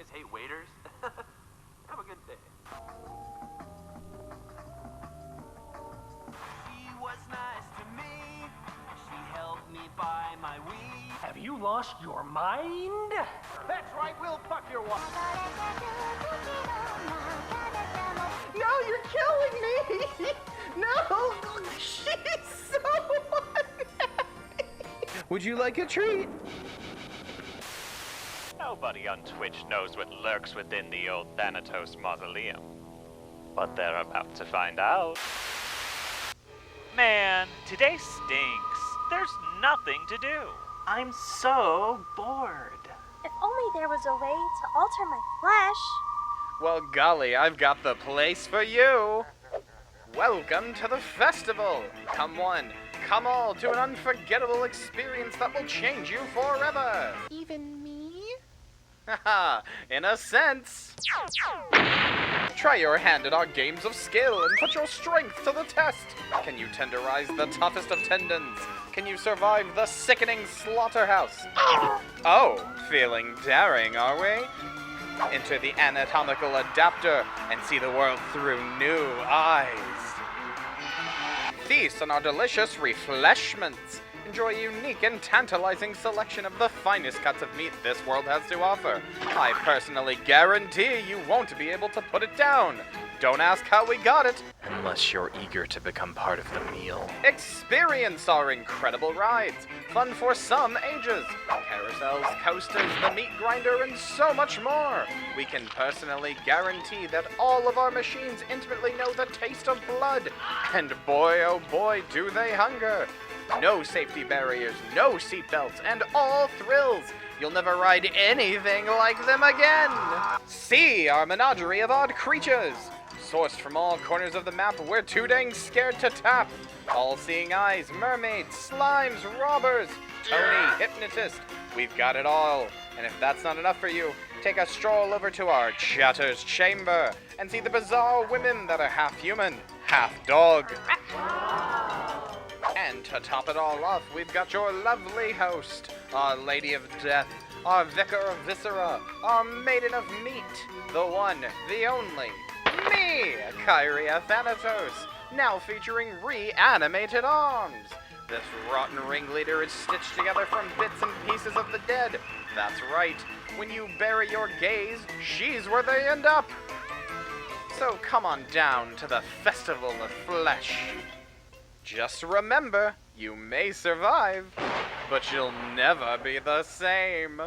guys hate waiters? Have a good day. She was nice to me. She helped me buy my weed. Have you lost your mind? That's right, we'll fuck your wife. No, you're killing me! No! She's so unhappy! Would you like a treat? Nobody on Twitch knows what lurks within the old Thanatos mausoleum. But they're about to find out. Man, today stinks. There's nothing to do. I'm so bored. If only there was a way to alter my flesh. Well, golly, I've got the place for you. Welcome to the festival. Come one, come all to an unforgettable experience that will change you forever. Even me? Haha, in a sense. Try your hand at our games of skill and put your strength to the test. Can you tenderize the toughest of tendons? Can you survive the sickening slaughterhouse? Oh, feeling daring, are we? Enter the anatomical adapter and see the world through new eyes. Feast on our delicious refreshments. Enjoy a unique and tantalizing selection of the finest cuts of meat this world has to offer. I personally guarantee you won't be able to put it down. Don't ask how we got it. Unless you're eager to become part of the meal. Experience our incredible rides. Fun for some ages. Carousels, coasters, the meat grinder, and so much more. We can personally guarantee that all of our machines intimately know the taste of blood. And boy, oh boy, do they hunger. No safety barriers, no seatbelts, and all thrills. You'll never ride anything like them again. See our menagerie of odd creatures. Sourced from all corners of the map, we're too dang scared to tap. All-seeing eyes, mermaids, slimes, robbers, Tony, hypnotist. We've got it all. And if that's not enough for you, take a stroll over to our Chatter's Chamber and see the bizarre women that are half human, half dog. And to top it all off, we've got your lovely host, our Lady of Death, our Vicar of Viscera, our Maiden of Meat, the one, the only, me, Kyria Thanatos, now featuring reanimated arms. This rotten ringleader is stitched together from bits and pieces of the dead. That's right, when you bury your gays, she's where they end up. So come on down to the Festival of Flesh. Just remember, you may survive, but you'll never be the same.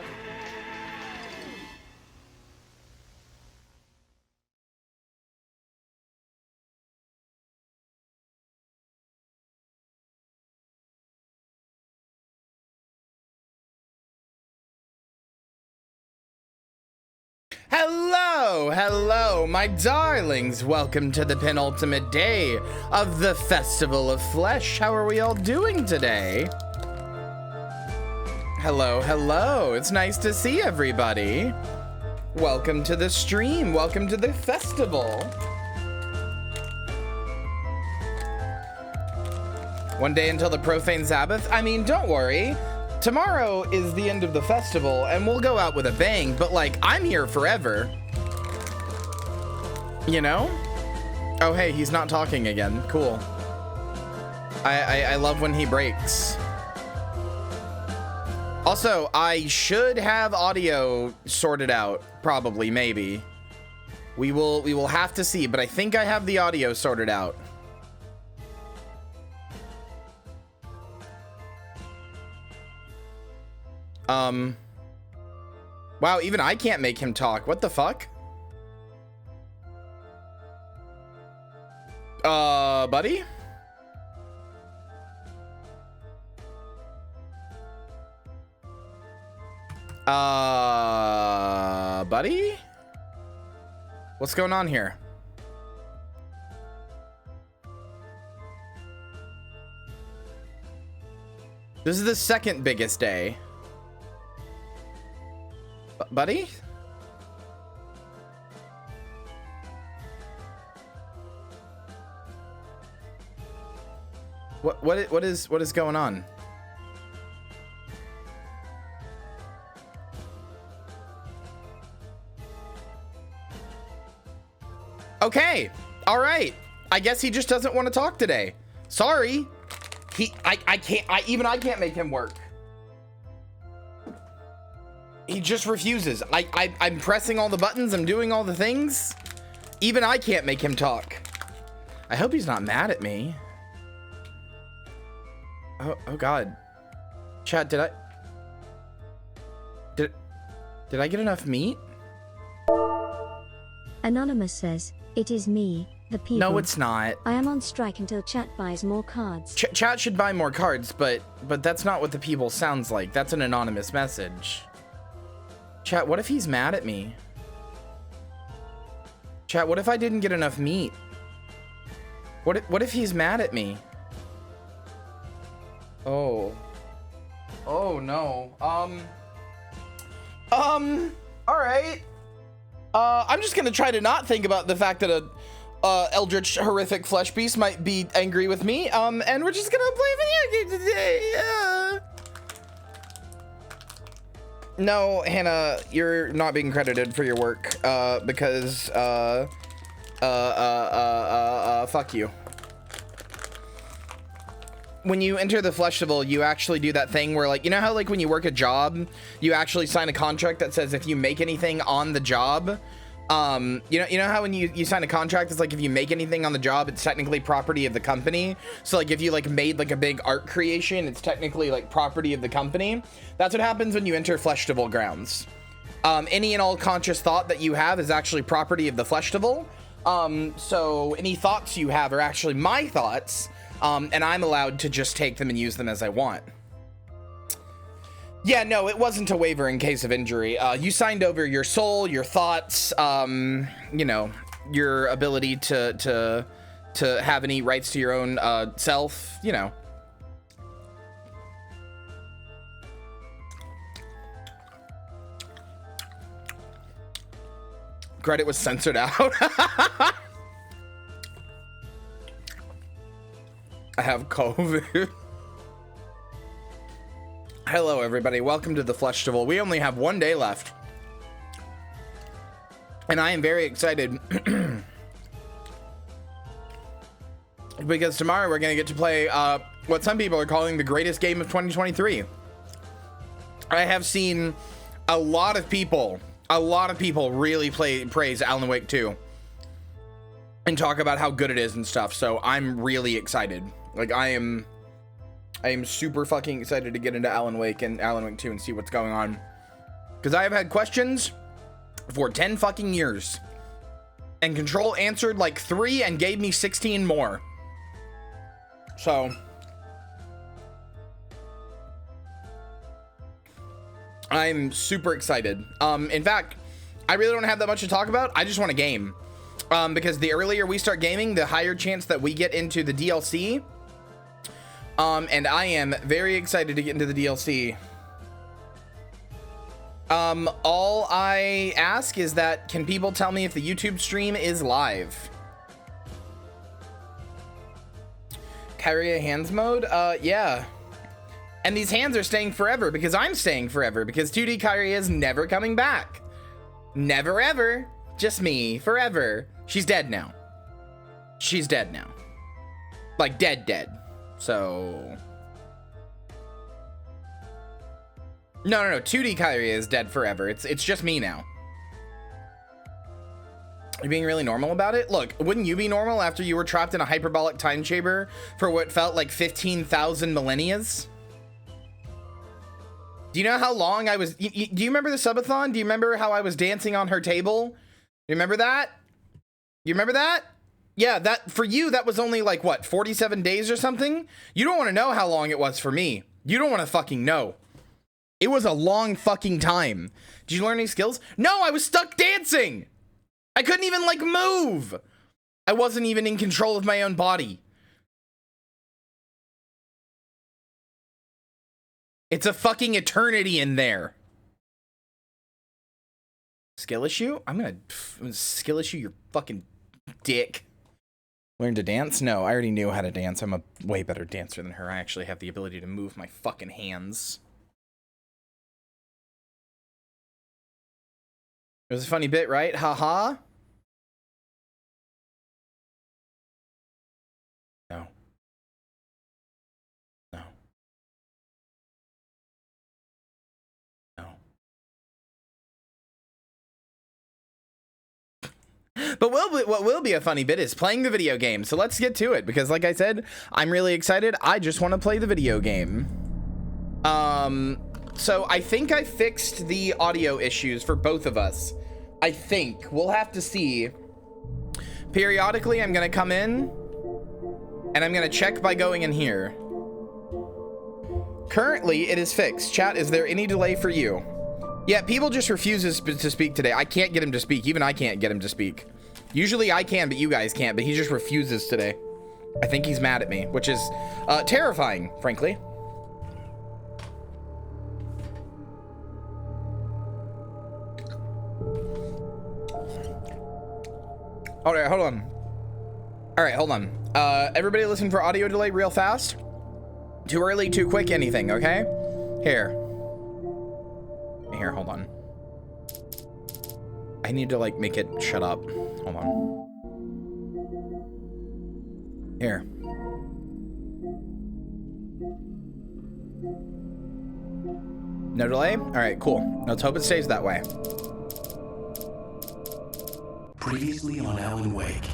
Hello, my darlings. Welcome to the penultimate day of the Festival of Flesh. How are we all doing today? Hello. It's nice to see everybody. Welcome to the stream. Welcome to the festival. One day until the profane Sabbath? I mean, don't worry. Tomorrow is the end of the festival, and we'll go out with a bang, but, like, I'm here forever. You know? Oh, hey, he's not talking again. Cool. I love when he breaks. Also, I should have audio sorted out. Probably, maybe. We will have to see, but I think I have the audio sorted out. Wow, even I can't make him talk. What the fuck? Buddy? Buddy? What's going on here? This is the second biggest day. Buddy? What is going on? Okay. All right. I guess he just doesn't want to talk today. Sorry. I can't make him work. He just refuses. I'm pressing all the buttons. I'm doing all the things. Even I can't make him talk. I hope he's not mad at me. Oh God. Chat, did I get enough meat? Anonymous says, it is me, the people. No, it's not. I am on strike until chat buys more cards. Chat should buy more cards, but that's not what the people sounds like. That's an anonymous message. Chat, what if he's mad at me? Chat, what if I didn't get enough meat? What if he's mad at me? Oh no. All right. I'm just gonna try to not think about the fact that a eldritch horrific flesh beast might be angry with me. And we're just gonna play video game today. No, Hannah, you're not being credited for your work, because fuck you. When you enter the Fleshtival, you actually do that thing where, like, you know how, like, when you work a job, you actually sign a contract that says if you make anything on the job, you know how when you sign a contract, it's like if you make anything on the job, it's technically property of the company. So, like, if you, like, made, like, a big art creation, it's technically, like, property of the company. That's what happens when you enter Fleshtival grounds. Any and all conscious thought that you have is actually property of the Fleshtival. So any thoughts you have are actually my thoughts. And I'm allowed to just take them and use them as I want. Yeah, no, it wasn't a waiver in case of injury. You signed over your soul, your thoughts, you know, your ability to have any rights to your own self, you know. Credit was censored out. I have COVID. Hello, everybody. Welcome to the Fleshtival. We only have 1 day left. And I am very excited. Because tomorrow we're going to get to play what some people are calling the greatest game of 2023. I have seen a lot of people really praise Alan Wake 2. And talk about how good it is and stuff. So I'm really excited. Like, I am super fucking excited to get into Alan Wake and Alan Wake 2 and see what's going on. Because I have had questions for 10 fucking years. And Control answered like 3 and gave me 16 more. So I'm super excited. In fact, I really don't have that much to talk about. I just want a game. Because the earlier we start gaming, the higher chance that we get into the DLC. And I am very excited to get into the DLC. All I ask is that, can people tell me if the YouTube stream is live? Kyria hands mode? Yeah. And these hands are staying forever because I'm staying forever because 2D Kyria is never coming back. Never ever. Just me, forever. She's dead now. She's dead now. Like dead. So no, 2D Kyria is dead forever. It's just me now. You're being really normal about it? Look, wouldn't you be normal after you were trapped in a hyperbolic time chamber for what felt like 15,000 millennias? Do you know how long I was? Do you remember the subathon? Do you remember how I was dancing on her table? You remember that? You remember that? Yeah, that for you, that was only like what, 47 days or something? You don't want to know how long it was for me. You don't want to fucking know. It was a long fucking time. Did you learn any skills? No, I was stuck dancing. I couldn't even like move. I wasn't even in control of my own body. It's a fucking eternity in there. Skill issue? I'm gonna skill issue your fucking dick. Learn to dance? No, I already knew how to dance. I'm a way better dancer than her. I actually have the ability to move my fucking hands. It was a funny bit, right? Haha. But what will be a funny bit is playing the video game. So let's get to it, because like I said, I'm really excited. I just want to play the video game. So I think I fixed the audio issues for both of us. I think. We'll have to see. Periodically, I'm going to come in and I'm going to check by going in here. Currently, it is fixed. Chat, is there any delay for you? Yeah, people just refuses to speak today. I can't get him to speak. Even I can't get him to speak. Usually I can, but you guys can't. But he just refuses today. I think he's mad at me, which is terrifying, frankly. All right, hold on. All right, hold on. Everybody listen for audio delay real fast. Too early, too quick, anything, okay? Here, hold on. I need to, like, make it shut up. Hold on. Here. No delay? All right, cool. Let's hope it stays that way. Previously on Alan Wake,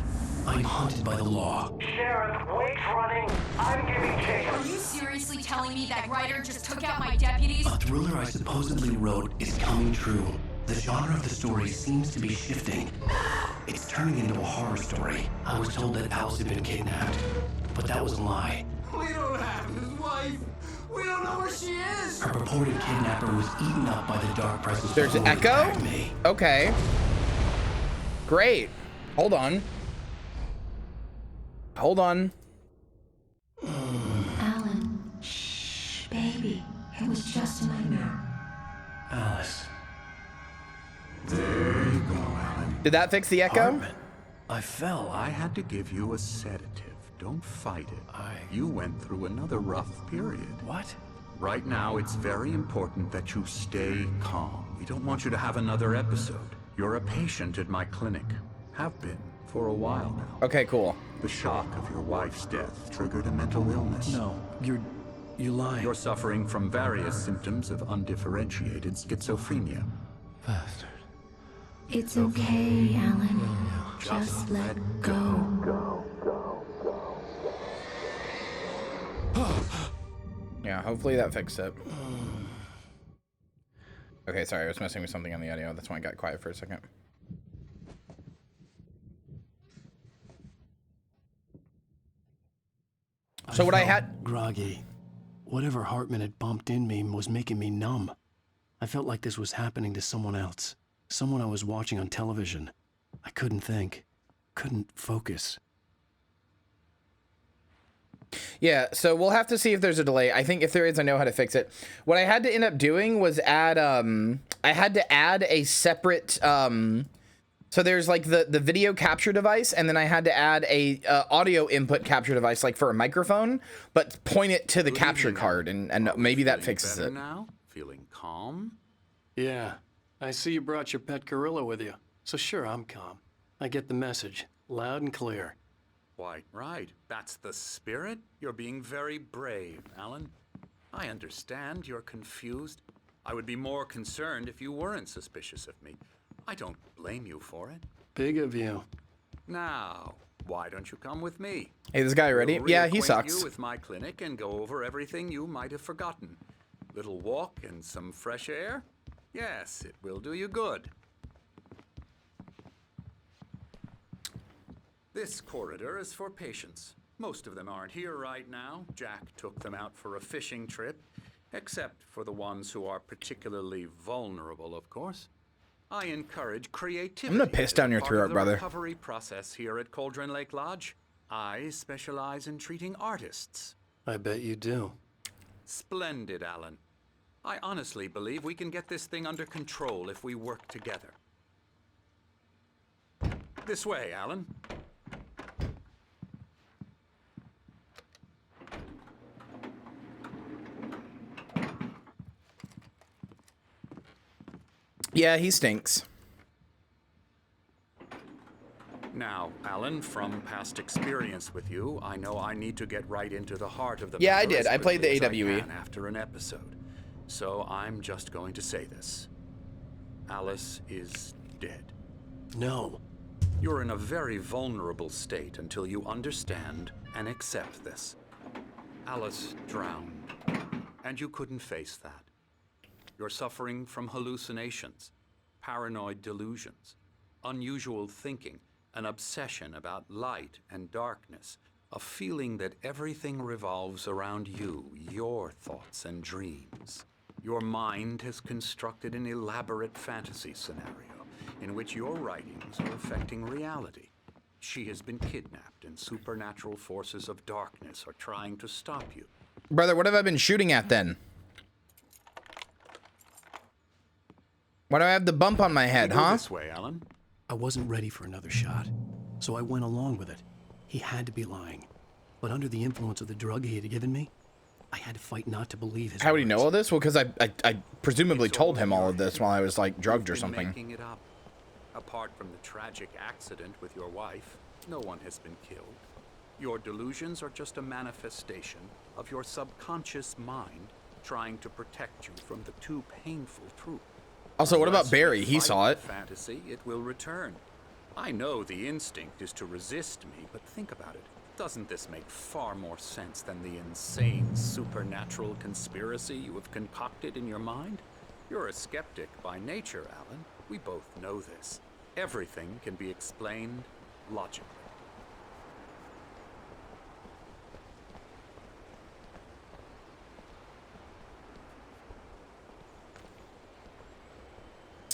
I'm hunted by the law. Sheriff, Wake's running. I'm giving chase. Are you seriously telling me that Ryder just took out my deputies? A thriller I supposedly wrote is coming true. The genre of the story seems to be shifting. It's turning into a horror story. I was told that Alice had been kidnapped, but that was a lie. We don't have his wife. We don't know where she is. Her purported kidnapper was eaten up by the dark presence. There's an echo? Okay. Great. Hold on. Hold on. Alan, shh, baby. It was just a nightmare. Alice. There you go, Alan. Did that fix the echo? Hartman, I fell. I had to give you a sedative. Don't fight it. You went through another rough period. What? Right now, it's very important that you stay calm. We don't want you to have another episode. You're a patient at my clinic. Have been for a while now. Okay, cool. The shock of your wife's death triggered a mental illness. No, you lied. You're suffering from various symptoms of undifferentiated schizophrenia. Bastard. It's okay, Alan. Just let go. Yeah, hopefully that fixed it. Okay, sorry, I was messing with something on the audio. That's why I got quiet for a second. So what I had... groggy. Whatever Hartman had bumped in me was making me numb. I felt like this was happening to someone else. Someone I was watching on television. I couldn't think. Couldn't focus. Yeah, so we'll have to see if there's a delay. I think if there is, I know how to fix it. What I had to end up doing was add, I had to add a separate, so there's like the video capture device, and then I had to add a audio input capture device, like for a microphone, but point it to the capture card, and maybe that fixes it. Now? Feeling calm? Yeah. I see you brought your pet gorilla with you. So sure, I'm calm. I get the message. Loud and clear. Why, right. That's the spirit. You're being very brave, Alan. I understand you're confused. I would be more concerned if you weren't suspicious of me. I don't blame you for it. Big of you. Now, why don't you come with me? Hey, this guy ready? Yeah, he Reacquaint sucks. you with my clinic and go over everything you might have forgotten. Little walk and some fresh air? Yes, it will do you good. This corridor is for patients. Most of them aren't here right now. Jack took them out for a fishing trip, except for the ones who are particularly vulnerable, of course. I encourage creativity. I'm gonna piss down your as part throat, of the brother. Recovery process here at Cauldron Lake Lodge. I specialize in treating artists. I bet you do. Splendid, Alan. I honestly believe we can get this thing under control if we work together. This way, Alan. Yeah, he stinks. Now, Alan, from past experience with you, I know I need to get right into the heart of the Yeah, I matter did. as I played the quickly as I AWE. can after an episode. So I'm just going to say this. Alice is dead. No. You're in a very vulnerable state until you understand and accept this. Alice drowned, and you couldn't face that. You're suffering from hallucinations, paranoid delusions, unusual thinking, an obsession about light and darkness, a feeling that everything revolves around you, your thoughts and dreams. Your mind has constructed an elaborate fantasy scenario in which your writings are affecting reality. She has been kidnapped, and supernatural forces of darkness are trying to stop you. Brother, what have I been shooting at then? Why do I have the bump on my head, huh? This way, Alan. I wasn't ready for another shot, so I went along with it. He had to be lying. But under the influence of the drug he had given me, I had to fight not to believe his How would he words. know all this? Well, because I presumably told him all of this while I was like drugged or something. Making it up. Apart from the tragic accident with your wife, no one has been killed. Your delusions are just a manifestation of your subconscious mind trying to protect you from the too painful truth. Also, what about Unless you Barry? He fight saw the it. Fantasy, it will return. I know the instinct is to resist me, but think about it. Doesn't this make far more sense than the insane supernatural conspiracy you have concocted in your mind? You're a skeptic by nature, Alan. We both know this. Everything can be explained logically.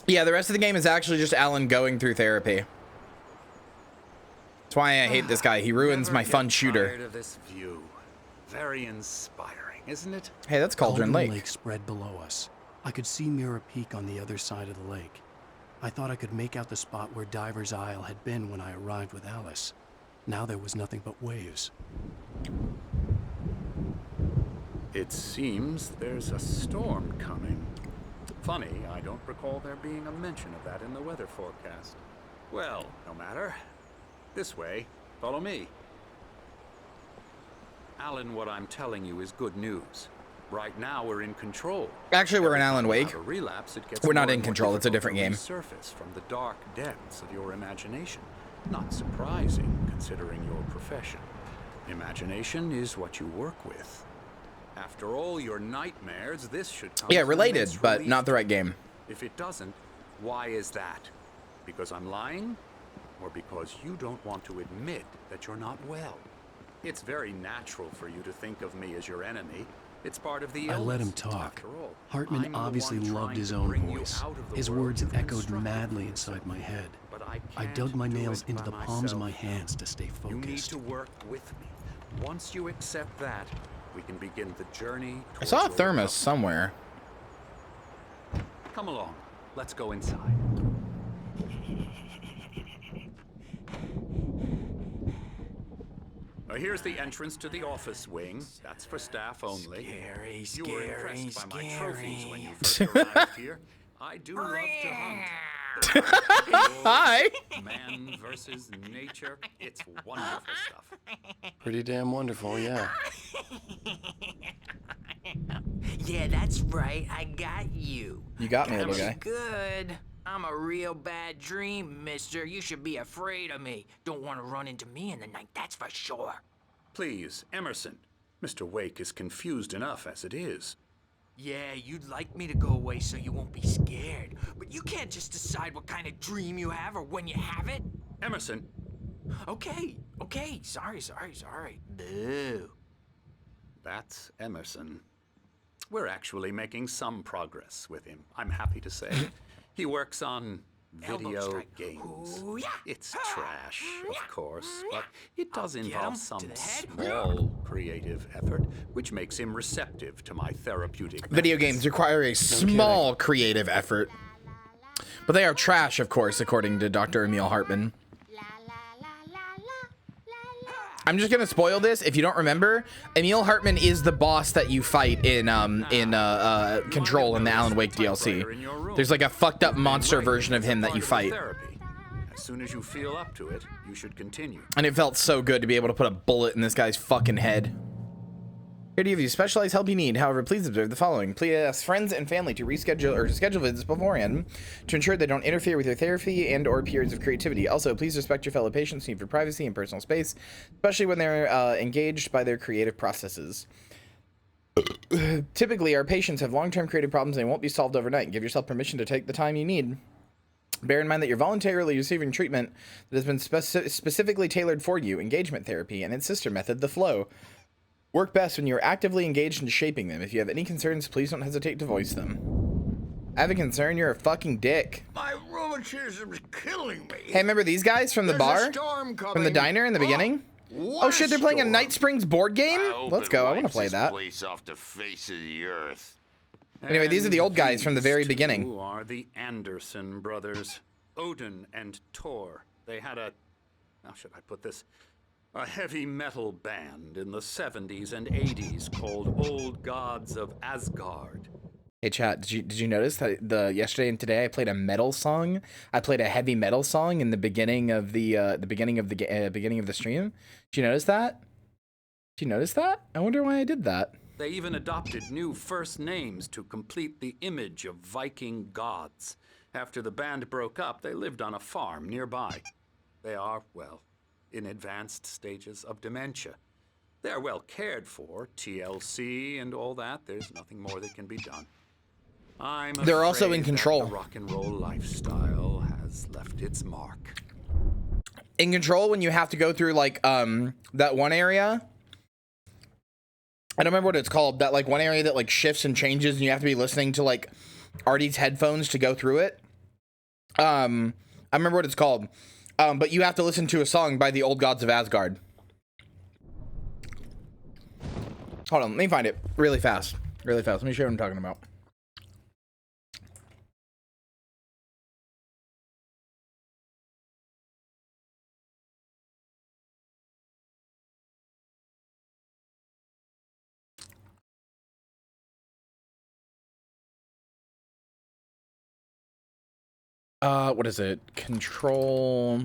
Yeah, the rest of the game is actually just Alan going through therapy. That's why I hate this guy. He ruins my fun shooter. Tired of this view. Very inspiring, isn't it? Hey, that's Cauldron Lake. Lake spread below us. I could see Mirror Peak on the other side of the lake. I thought I could make out the spot where Diver's Isle had been when I arrived with Alice. Now there was nothing but waves. It seems there's a storm coming. Funny, I don't recall there being a mention of that in the weather forecast. Well, no matter. This way. Follow me. Alan, what I'm telling you is good news. Right now, we're in control. Actually, we're in Alan Wake. A relapse, it gets We're not more in and more control. It's a difficult different to game. resurface from the dark depths of your imagination. Not surprising, considering your profession. Imagination is what you work with. After all your nightmares, this should come. Yeah, to related, immense but relief. not the right game. If it doesn't, why is that? Because I'm lying? Or because you don't want to admit that you're not well? It's very natural for you to think of me as your enemy. It's part of the I let him illness, talk. after all. Hartman I'm the obviously one loved trying his to own bring you voice. out of the His world words you've echoed constructed madly for inside my yourself. head. But I can't dug my do nails it into by the palms of myself. my hands to stay You need focused. to work with me. Once you accept that, we can begin the journey. I saw a towards your thermos recovery. somewhere. Come along. Let's go inside. Here's the entrance to the office wing. That's for staff only. Scary, You were impressed by my scary. trophies when you first arrived here. I do love to hunt. Hi. Man versus nature. It's wonderful stuff. Pretty damn wonderful, yeah. Yeah, that's right. I got you. You got me, Got little me guy. good. I'm a real bad dream, mister. You should be afraid of me. Don't want to run into me in the night, that's for sure. Please, Emerson. Mr. Wake is confused enough as it is. Yeah, you'd like me to go away so you won't be scared. But you can't just decide what kind of dream you have or when you have it. Emerson, Okay. Sorry. Boo. that's Emerson. We're actually making some progress with him, I'm happy to say. He works on Elbow video strike. games. Ooh, yeah. It's trash, of course, but it does I'll get involve him some to the head. small creative effort, which makes him receptive to my therapeutic Video methods. games require a small creative effort. But they are trash, of course, according to Dr. Emil Hartman. I'm just gonna spoil this. If you don't remember, Emil Hartman is the boss that you fight in Control in the Alan Wake DLC. There's like a fucked up monster version of him that you fight. Therapy. As soon as you feel up to it, you should continue. And it felt so good to be able to put a bullet in this guy's fucking head. Here to give you specialized help you need. However, please observe the following. Please ask friends and family to reschedule or to schedule visits beforehand to ensure they don't interfere with your therapy and or periods of creativity. Also, please respect your fellow patients' need for privacy and personal space, especially when they're engaged by their creative processes. Typically, our patients have long-term creative problems and they won't be solved overnight. Give yourself permission to take the time you need. Bear in mind that you're voluntarily receiving treatment that has been specifically tailored for you. Engagement therapy and its sister method, the flow, work best when you're actively engaged in shaping them. If you have any concerns, please don't hesitate to voice them. I have a concern, you're a fucking dick. My rheumatism's killing me. Hey, remember these guys from the bar? From the diner in the beginning? Oh shit, they're playing a Night Springs board game? Let's go, I want to play that. Place off the face of the earth. Anyway, these are the old guys from the very beginning. Who are the Anderson brothers? Odin and Thor. They had a... How should I put this? A heavy metal band in the 70s and 80s called Old Gods of Asgard. Hey chat, did you notice that yesterday and today I played a metal song? I played a heavy metal song in the beginning of the beginning of the stream. Did you notice that? Did you notice that? I wonder why I did that. They even adopted new first names to complete the image of Viking gods. After the band broke up, they lived on a farm nearby. They are, well, in advanced stages of dementia. They're well cared for, TLC and all that. There's nothing more that can be done. They're also in control. The rock and roll lifestyle has left its mark. In Control, when you have to go through like that one area, I don't remember what it's called, that like one area that like shifts and changes and you have to be listening to like Artie's headphones to go through it. I remember what it's called. But you have to listen to a song by the Old Gods of Asgard. Hold on, let me find it really fast. Really fast. Let me show you what I'm talking about. What is it? Control.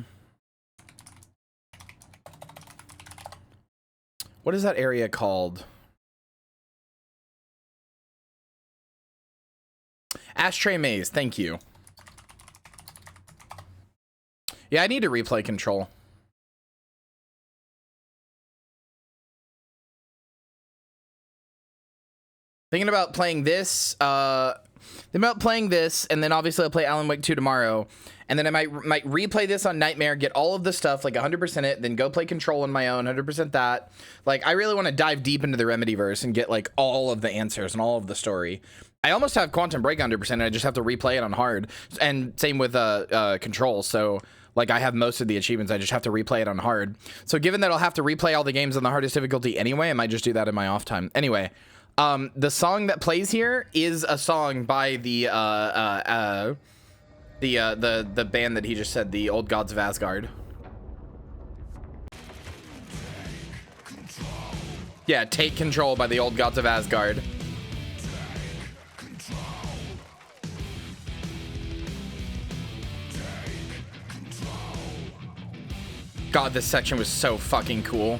What is that area called? Ashtray Maze, thank you. Yeah, I need to replay Control. Thinking about playing this, and then obviously I'll play Alan Wake 2 tomorrow, and then I might replay this on Nightmare, get all of the stuff, like 100% it, then go play Control on my own, 100% that. Like, I really want to dive deep into the Remedyverse and get, like, all of the answers and all of the story. I almost have Quantum Break 100%, and I just have to replay it on hard, and same with Control, so... Like, I have most of the achievements, I just have to replay it on hard. So given that I'll have to replay all the games on the hardest difficulty anyway, I might just do that in my off time. Anyway, the song that plays here is a song by the band that he just said, the Old Gods of Asgard. Yeah, Take Control by the Old Gods of Asgard. God, this section was so fucking cool.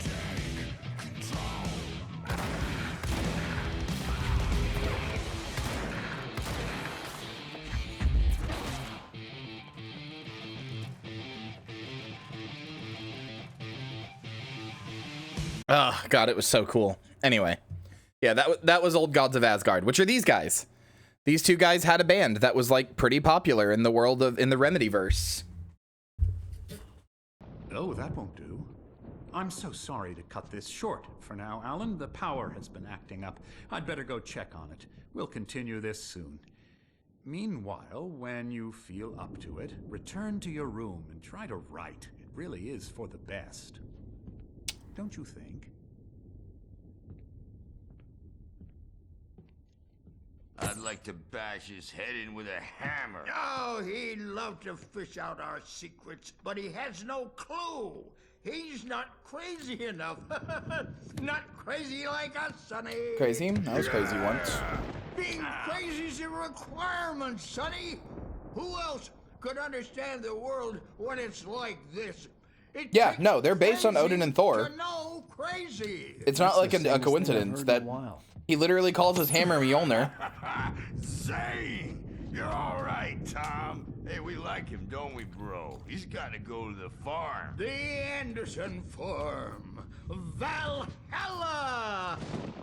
Oh, God, it was so cool. Anyway, yeah, that was Old Gods of Asgard, which are these guys. These two guys had a band that was, like, pretty popular in the world of, in the Remedyverse. Oh, that won't do. I'm so sorry to cut this short for now, Alan. The power has been acting up. I'd better go check on it. We'll continue this soon. Meanwhile, when you feel up to it, return to your room and try to write. It really is for the best. Don't you think? I'd like to bash his head in with a hammer. Oh, he'd love to fish out our secrets, but he has no clue. He's not crazy enough. Not crazy like us, Sonny. Crazy? I was crazy once. Being crazy's a requirement, Sonny. Who else could understand the world when it's like this? Yeah, no, they're based on Odin and Thor. No, crazy. It's not like a coincidence that he literally calls his hammer Mjolnir. Zane, you're all right, Tom. Hey, we like him, don't we, bro? He's got to go to the farm. The Anderson farm. Valhalla!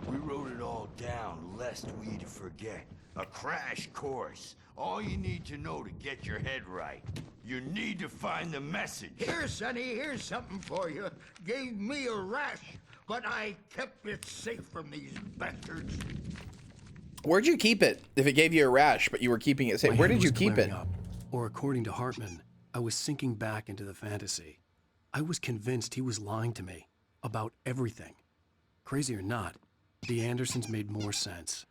We wrote it all down, lest we forget. A crash course. All you need to know to get your head right. You need to find the message. Here, Sonny, here's something for you. Gave me a rash, but I kept it safe from these bastards. Where'd you keep it? If it gave you a rash, but you were keeping it safe, where did you keep it? Up. Or according to Hartman, I was sinking back into the fantasy. I was convinced he was lying to me about everything. Crazy or not, the Andersons made more sense.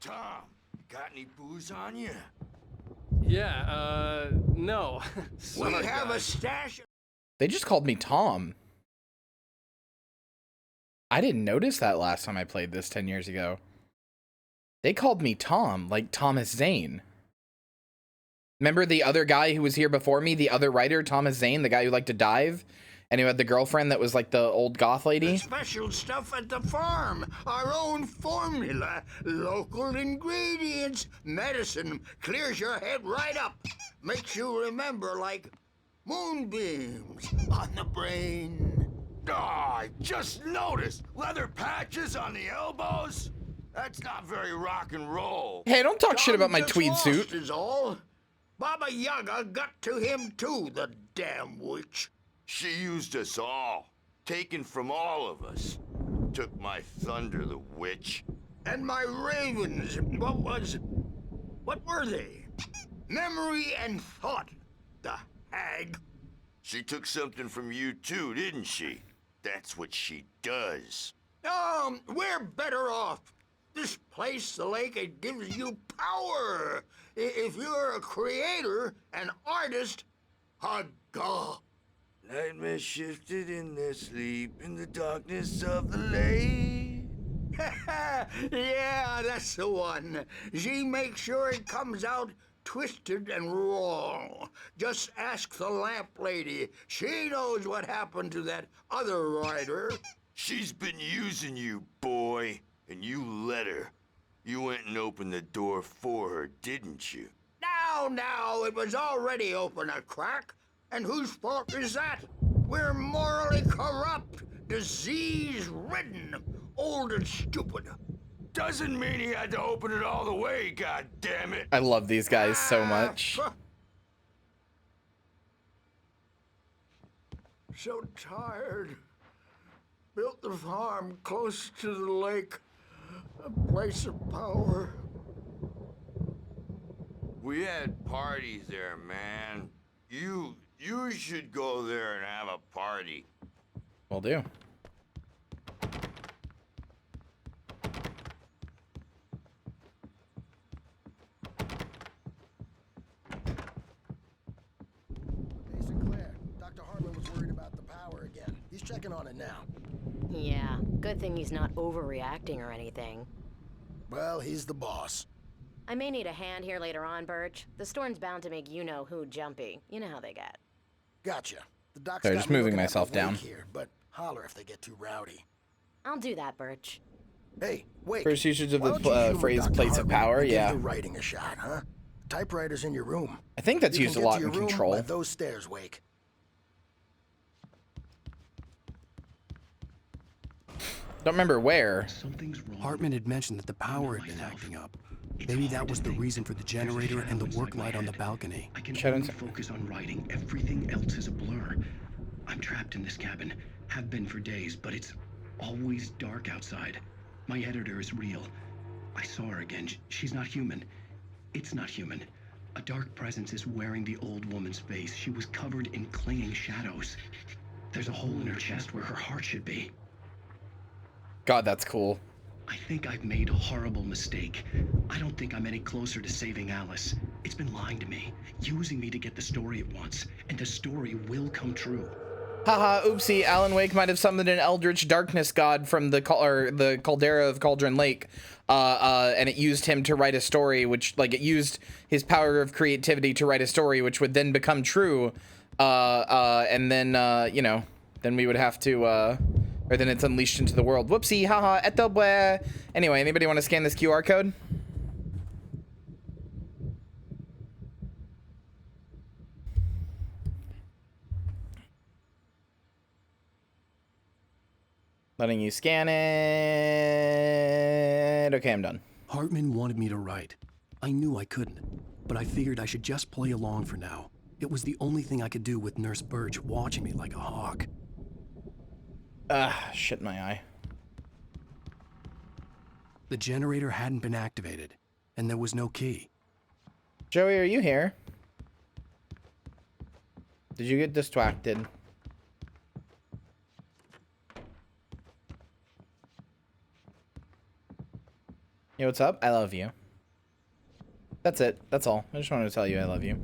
Tom, got any booze on you? Yeah, no. We have a stash. They just called me Tom. I didn't notice that last time I played this 10 years ago. They called me Tom, like Thomas Zane. Remember the other guy who was here before me, the other writer, Thomas Zane, the guy who liked to dive? And who had the girlfriend that was like the old goth lady? Special stuff at the farm. Our own formula. Local ingredients. Medicine clears your head right up. Makes you remember like moonbeams on the brain. Oh, I just noticed. Leather patches on the elbows? That's not very rock and roll. Hey, don't talk shit about my tweed suit. Is all. Baba Yaga got to him too, the damn witch. She used us all, taken from all of us. Took my thunder, the witch. And my ravens, what were they? Memory and thought, the hag. She took something from you too, didn't she? That's what she does. We're better off. This place, the lake, it gives you power. If you're a creator, an artist, a god. Nightmares shifted in their sleep in the darkness of the lake. Yeah, that's the one. She makes sure it comes out twisted and wrong. Just ask the lamp lady. She knows what happened to that other writer. She's been using you, boy, and you let her. You went and opened the door for her, didn't you? Now, it was already open a crack. And whose fault is that? We're morally corrupt, disease-ridden, old and stupid. Doesn't mean he had to open it all the way, goddammit. I love these guys so much. So tired. Built the farm close to the lake, a place of power. We had parties there, man. You should go there and have a party. Will do. Hey, Sinclair. Dr. Hartman was worried about the power again. He's checking on it now. Yeah, good thing he's not overreacting or anything. Well, he's the boss. I may need a hand here later on, Birch. The storm's bound to make you-know-who jumpy. You know how they get. Gotcha. The doc's Sorry, got just me moving looking at myself the lake down. Here, but holler if they get too rowdy. I'll do that, Birch. Hey, wait. First usage of Why the don't you humor phrase Dr. plates of Hartman power, and give yeah. the writing a shot, huh? Typewriter's in your room. I think that's You used a can get lot to in your room, Control. let those stairs wake. Don't remember where. Hartman had mentioned that the power had been acting up. Maybe that was the reason for the generator and the work light on the balcony. I can only focus on writing. Everything else is a blur. I'm trapped in this cabin. Have been for days, but it's always dark outside. My editor is real. I saw her again. She's not human. It's not human. A dark presence is wearing the old woman's face. She was covered in clinging shadows. There's a hole in her chest where her heart should be. God, that's cool. I think I've made a horrible mistake. I don't think I'm any closer to saving Alice. It's been lying to me, using me to get the story it wants, and the story will come true. Haha, oopsie, Alan Wake might have summoned an eldritch darkness god from the caldera of Cauldron Lake, and it used him to write a story, which, like, it used his power of creativity to write a story, which would then become true, And then, you know, then we would have to, or then it's unleashed into the world. Whoopsie, haha, etobwe. Anyway, anybody want to scan this QR code? Letting you scan it. Okay, I'm done. Hartman wanted me to write. I knew I couldn't, but I figured I should just play along for now. It was the only thing I could do with Nurse Birch watching me like a hawk. Shit in my eye. The generator hadn't been activated, and there was no key. Joey, are you here? Did you get distracted? Yo, what's up? I love you. That's it. That's all. I just wanted to tell you I love you.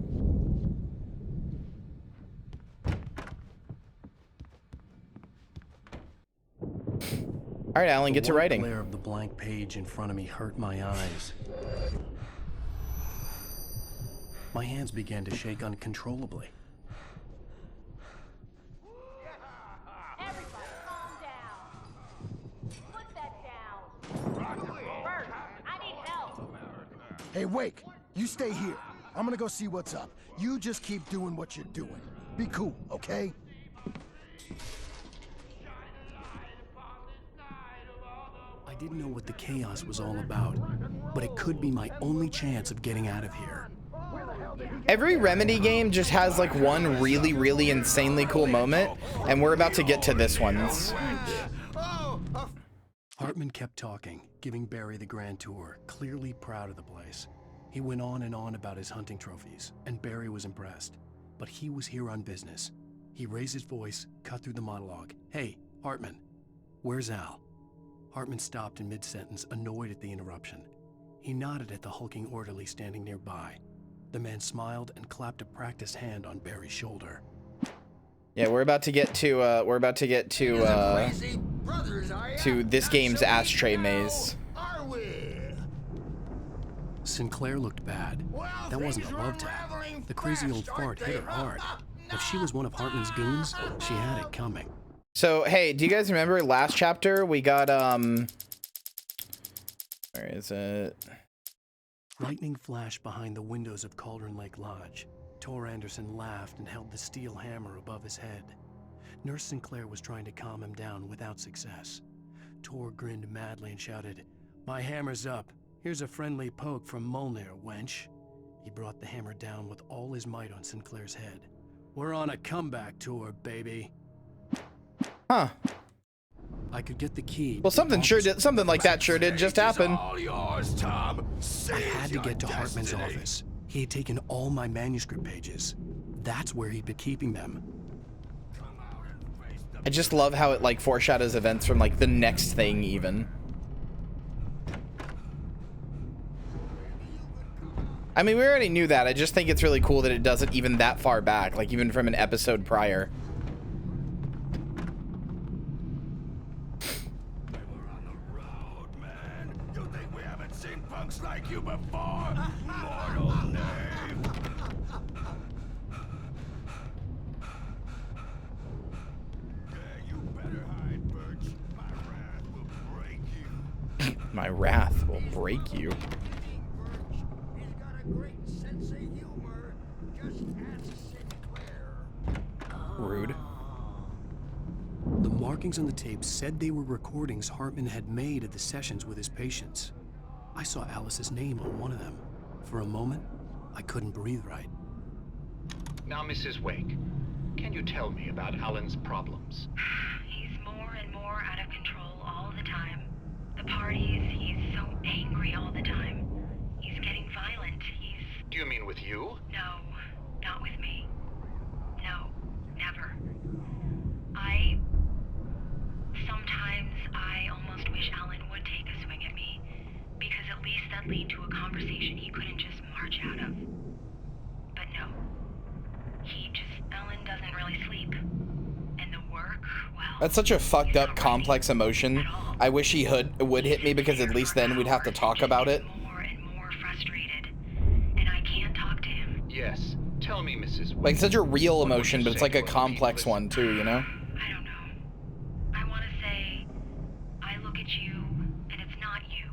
All right, Alan, get to writing. The glare of the blank page in front of me hurt my eyes. My hands began to shake uncontrollably. Hey, Wake, you stay here. I'm gonna go see what's up. You just keep doing what you're doing. Be cool, okay? I didn't know what the chaos was all about, but it could be my only chance of getting out of here. Every Remedy game just has like one really, really insanely cool moment, and we're about to get to this one. Hartman kept talking, giving Barry the grand tour, clearly proud of the place. He went on and on about his hunting trophies, and Barry was impressed. But he was here on business. He raised his voice, cut through the monologue. Hey, Hartman, where's Al? Hartman stopped in mid-sentence, annoyed at the interruption. He nodded at the hulking orderly standing nearby. The man smiled and clapped a practiced hand on Barry's shoulder. Yeah, we're about to get to this game's ashtray maze. Sinclair looked bad. That wasn't a love tap. The crazy old fart hit her hard. If she was one of Hartman's goons, she had it coming. So, hey, do you guys remember last chapter we got, where is it? Lightning flashed behind the windows of Cauldron Lake Lodge. Tor Anderson laughed and held the steel hammer above his head. Nurse Sinclair was trying to calm him down without success. Tor grinned madly and shouted, "My hammer's up. Here's a friendly poke from Molnir, wench." He brought the hammer down with all his might on Sinclair's head. "We're on a comeback tour, baby." Huh. I could get the key. Well, something like that sure did just happen. I had to get to Hartman's office. He had taken all my manuscript pages. That's where he'd been keeping them. I just love how it like foreshadows events from like the next thing even. I mean, we already knew that. I just think it's really cool that it does it even that far back, like even from an episode prior. Like you before, mortal name. You better hide, Birch. My wrath will break you. My wrath will break you. He's got a great sense of humor. Just ask Sinclair. Rude. The markings on the tape said they were recordings Hartman had made at the sessions with his patients. I saw Alice's name on one of them. For a moment, I couldn't breathe right. Now, Mrs. Wake, can you tell me about Alan's problems? He's more and more out of control all the time. The parties, he's so angry all the time. He's getting violent. Do you mean with you? No, not with me. No, never. Sometimes I almost wish Alan would take a swing at me. Because at least that lead to a conversation he couldn't just march out of. But no. Alan doesn't really sleep. And the work, well... That's such a fucked up, complex emotion. I wish he would hit me because at least then we'd have to talk about it. More and more frustrated. And I can't talk to him. Yes. Tell me, Mrs. Like such a real emotion, but it's like a complex one too, you know? I want to say, I look at you, and it's not you.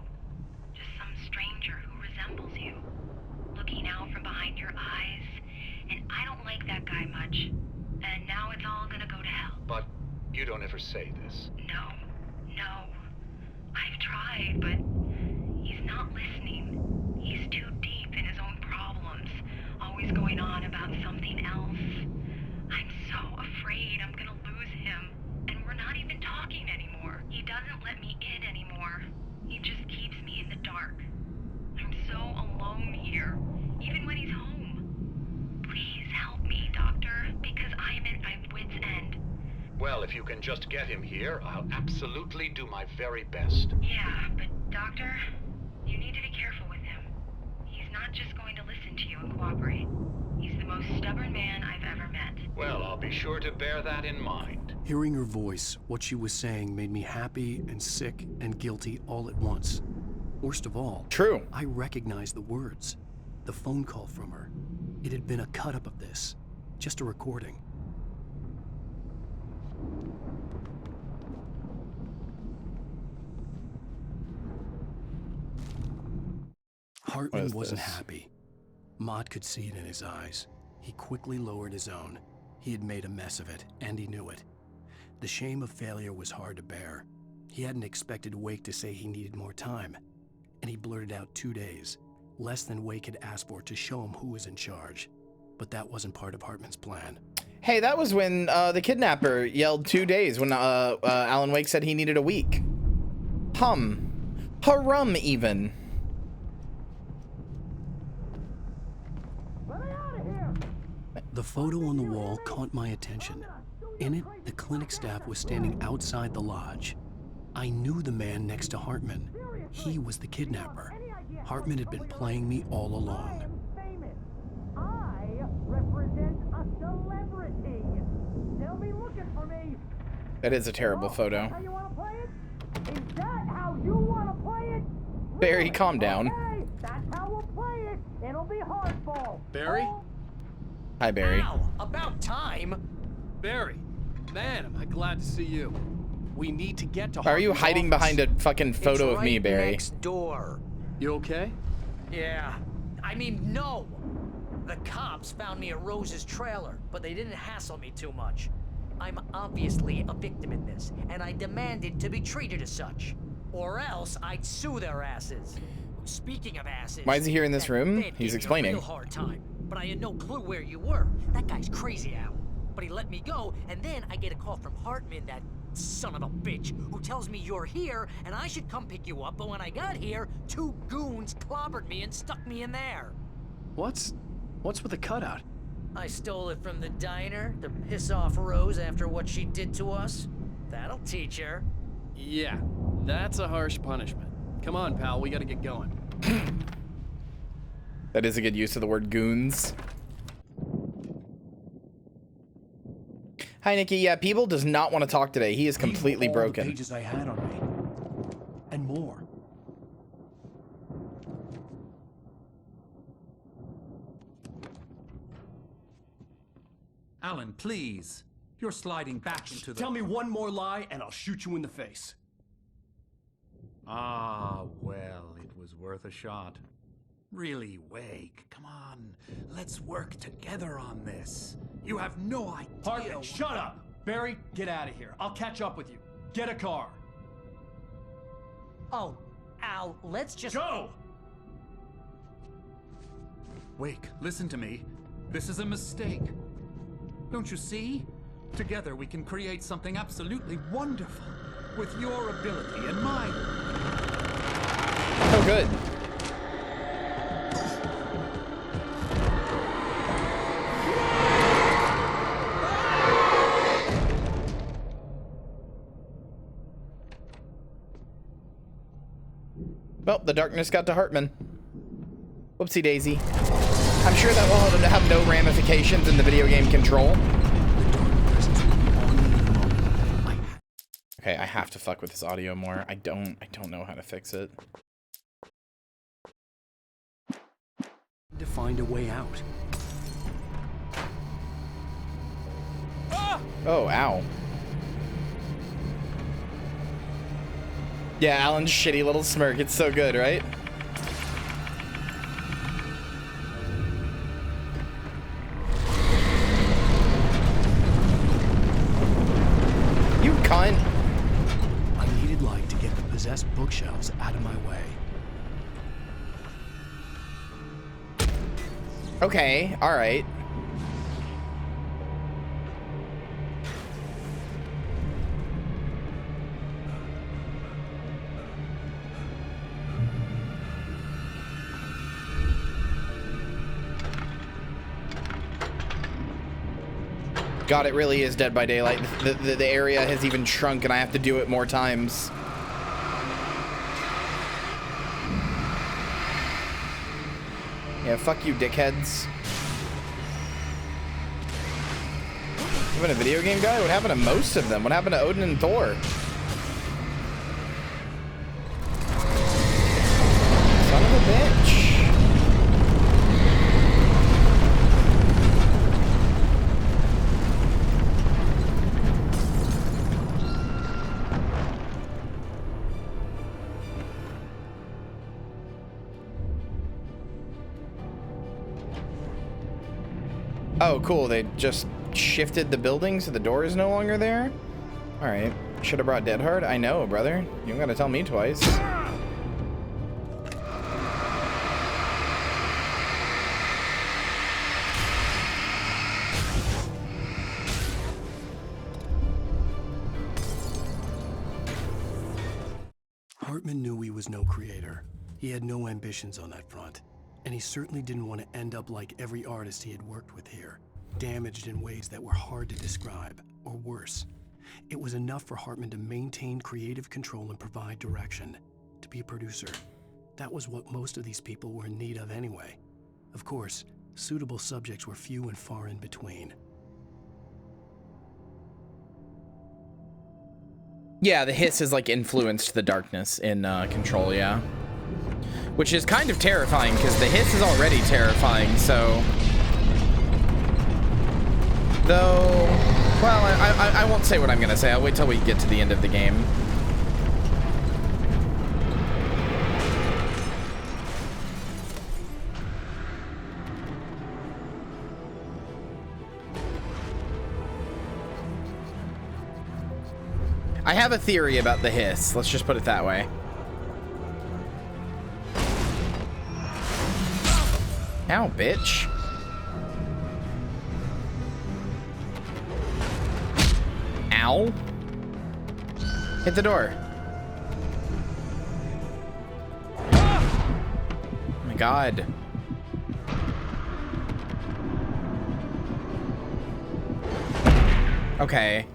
Just some stranger who resembles you. Looking out from behind your eyes, and I don't like that guy much. And now it's all gonna go to hell. But you don't ever say this. No. I've tried, but he's not listening. He's too deep in his own problems, always going on about something else. I'm so afraid I'm gonna lose him, and we're not even talking anymore. He doesn't let me in anymore. He just keeps me in the dark. I'm so alone here, even when he's home. Please help me, Doctor, because I'm at my wit's end. Well, if you can just get him here, I'll absolutely do my very best. Yeah, but Doctor, you need to be careful with him. He's not just going to listen to you and cooperate. He's the most stubborn man I've ever met. Well, I'll be sure to bear that in mind. Hearing her voice, what she was saying made me happy and sick and guilty all at once. Worst of all, true. I recognized the words. The phone call from her. It had been a cut-up of this. Just a recording. Hartman wasn't happy. Mott could see it in his eyes. He quickly lowered his own. He had made a mess of it, and he knew it. The shame of failure was hard to bear. He hadn't expected Wake to say he needed more time, and he blurted out 2 days, less than Wake had asked for to show him who was in charge. But that wasn't part of Hartman's plan. Hey, that was when the kidnapper yelled 2 days when Alan Wake said he needed a week. Harum even. The photo on the wall caught my attention. In it, the clinic staff was standing outside the lodge. I knew the man next to Hartman. He was the kidnapper. Hartman had been playing me all along. I represent a celebrity. They'll be looking for me. That is a terrible photo. How you want to play it? Is that how you want to play it? Barry, calm down. Okay, that's how we'll play it. It'll be hardball. Barry? Hi, Barry. Ow, about time. Barry, man, am I glad to see you. We need to get to Why are you hiding behind a fucking photo of me, Barry? Next door. You okay? Yeah. I mean, no. The cops found me at Rose's trailer, but they didn't hassle me too much. I'm obviously a victim in this, and I demanded to be treated as such. Or else I'd sue their asses. Speaking of asses... Why is he here in this room? He's He's explaining. A real hard time, but I had no clue where you were. That guy's crazy, Al. But he let me go, and then I get a call from Hartman, that son of a bitch, who tells me you're here, and I should come pick you up, but when I got here, 2 goons clobbered me and stuck me in there. What's with the cutout? I stole it from the diner to piss off Rose after what she did to us. That'll teach her. Yeah, that's a harsh punishment. Come on, pal, we gotta get going. That is a good use of the word goons. Hi, Nikki. Yeah, Peeble does not want to talk today. He is completely broken. The pages I had on me. And more. Alan, please. You're sliding back into the... Tell me one more lie and I'll shoot you in the face. Ah, well, it was worth a shot. Really, Wake, come on. Let's work together on this. You have no idea... Hartman, shut up! Barry, get out of here. I'll catch up with you. Get a car. Oh, Al, let's just... Go! Wake, listen to me. This is a mistake. Don't you see? Together we can create something absolutely wonderful. With your ability and mine. Oh, good. Well, the darkness got to Hartman. Whoopsie daisy. I'm sure that will have no ramifications in the video game control. Okay, I have to fuck with this audio more. I don't know how to fix it. To find a way out. Oh, ow. Yeah, Alan's shitty little smirk. It's so good, right? You cunt. I needed light to get the possessed bookshelves out of my way. Okay, alright. God, it really is Dead by Daylight. The area has even shrunk and I have to do it more times. Yeah, fuck you, dickheads. You been a video game guy? What happened to most of them? What happened to Odin and Thor? Son of a bitch. Oh, cool. They just shifted the building so the door is no longer there? Alright. Should have brought Dead Hard? I know, brother. You don't gotta tell me twice. Hartman knew he was no creator. He had no ambitions on that front. And he certainly didn't want to end up like every artist he had worked with here, damaged in ways that were hard to describe, or worse. It was enough for Hartman to maintain creative control and provide direction, to be a producer. That was what most of these people were in need of anyway. Of course, suitable subjects were few and far in between. Yeah, the hiss has like influenced the darkness in Control, yeah. Which is kind of terrifying, because the hiss is already terrifying, so... Though... Well, I won't say what I'm gonna say. I'll wait till we get to the end of the game. I have a theory about the hiss. Let's just put it that way. Ow, bitch. Ow. Hit the door. Oh my God. Okay.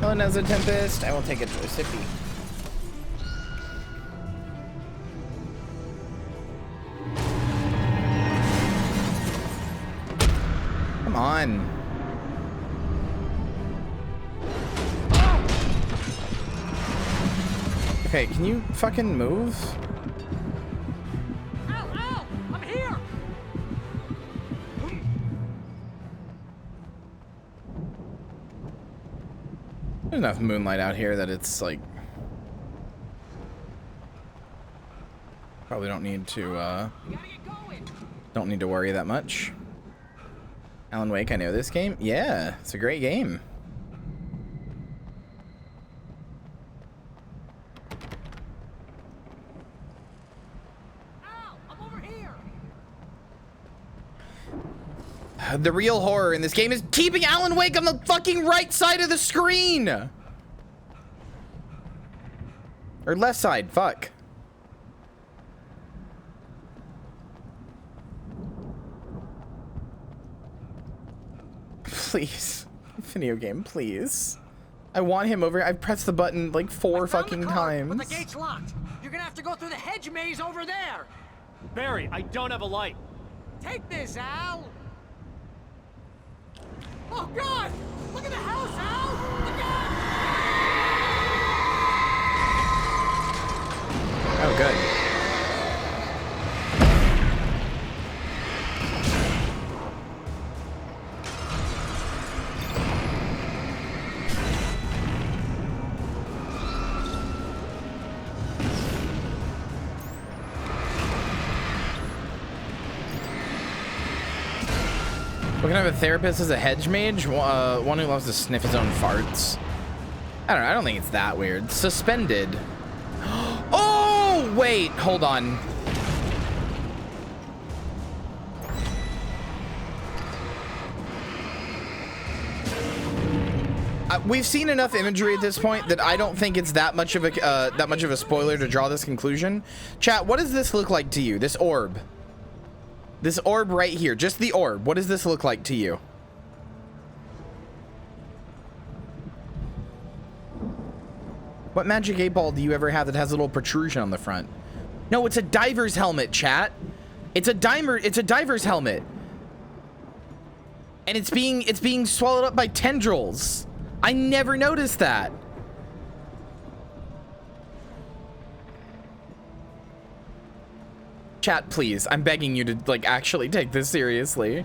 Helen has a Tempest. I will take it to a sippy. Come on. Okay, can you fucking move? Ow, ow! I'm here! There's enough moonlight out here that it's like... Probably don't need to worry that much. Alan Wake, I know this game. Yeah, it's a great game. The real horror in this game is keeping Alan Wake on the fucking right side of the screen! Or left side, fuck. Please. Video game, please. I want him over. I've pressed the button like 4 fucking times. But the gate's locked. You're gonna have to go through the hedge maze over there. Barry, I don't have a light. Take this, Al. Oh God! Look at the house, Al! Look out! What kind of a therapist is a hedge mage? One who loves to sniff his own farts. I don't know. I don't think it's that weird. Suspended. Oh, wait. Hold on. We've seen enough imagery at this point that I don't think it's that much of a spoiler to draw this conclusion. Chat, what does this look like to you? This orb. This orb right here, just the orb. What does this look like to you? What magic 8-ball do you ever have that has a little protrusion on the front? No, it's a diver's helmet, chat. It's a diver's helmet. And it's being swallowed up by tendrils. I never noticed that. Chat, please. I'm begging you to, like, actually take this seriously.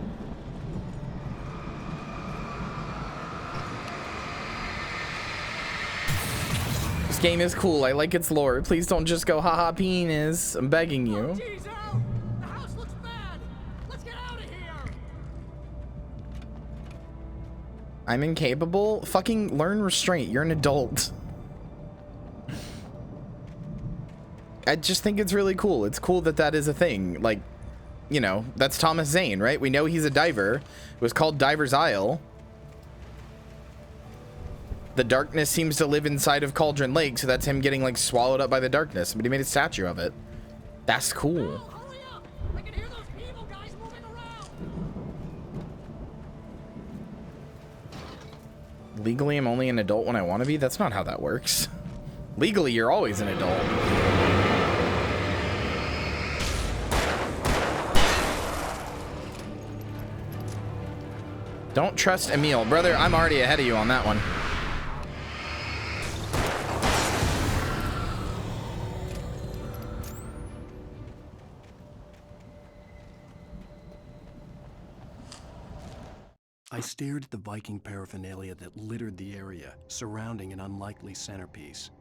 This game is cool. I like its lore. Please don't just go, haha, penis. I'm begging you. I'm incapable? Fucking learn restraint. You're an adult. I just think it's really cool. It's cool that that is a thing. Like, you know, that's Thomas Zane, right? We know he's a diver. It was called Diver's Isle. The darkness seems to live inside of Cauldron Lake, so that's him getting, like, swallowed up by the darkness. But he made a statue of it. That's cool. Legally, I'm only an adult when I want to be? That's not how that works. Legally, you're always an adult. Don't trust Emil. Brother, I'm already ahead of you on that one. I stared at the Viking paraphernalia that littered the area, surrounding an unlikely centerpiece.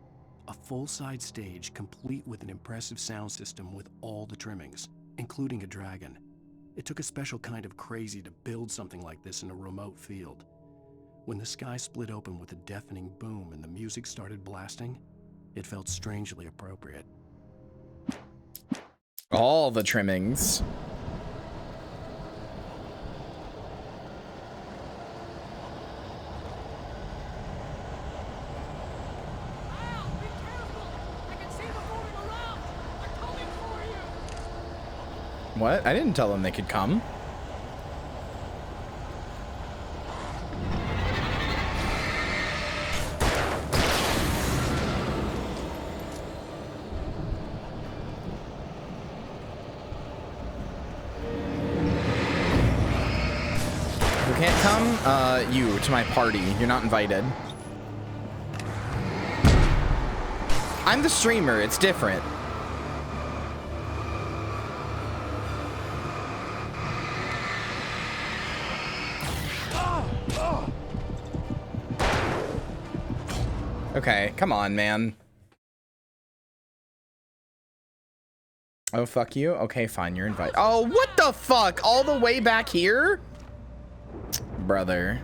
A full-size stage complete with an impressive sound system with all the trimmings, including a dragon. It took a special kind of crazy to build something like this in a remote field. When the sky split open with a deafening boom and the music started blasting, it felt strangely appropriate. All the trimmings. What? I didn't tell them they could come. Who can't come? You, to my party. You're not invited. I'm the streamer. It's different. Okay, come on, man. Oh, fuck you? Okay, fine, you're invited. Oh, what the fuck? All the way back here? Brother.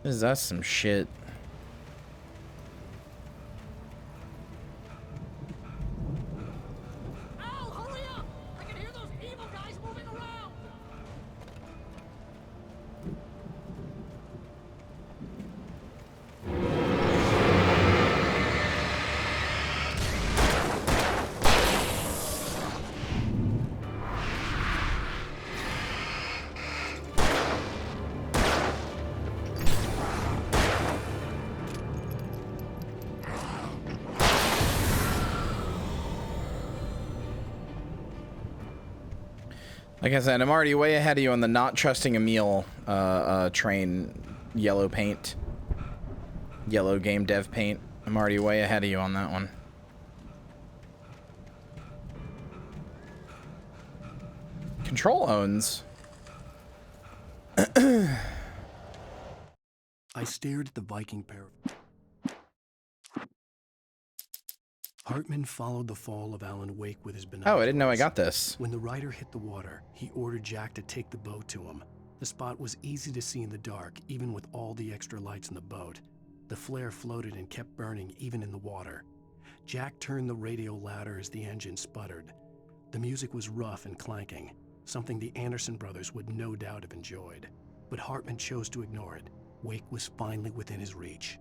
This is us some shit. Like I said, I'm already way ahead of you on the not trusting Emil train yellow paint. Yellow game dev paint. I'm already way ahead of you on that one. Control owns. I stared at the Viking paraphernalia. Hartman followed the fall of Alan Wake with his binoculars. Oh, I didn't know I got this. When the rider hit the water, he ordered Jack to take the boat to him. The spot was easy to see in the dark, even with all the extra lights in the boat. The flare floated and kept burning even in the water. Jack turned the radio louder as the engine sputtered. The music was rough and clanking, something the Anderson brothers would no doubt have enjoyed. But Hartman chose to ignore it. Wake was finally within his reach.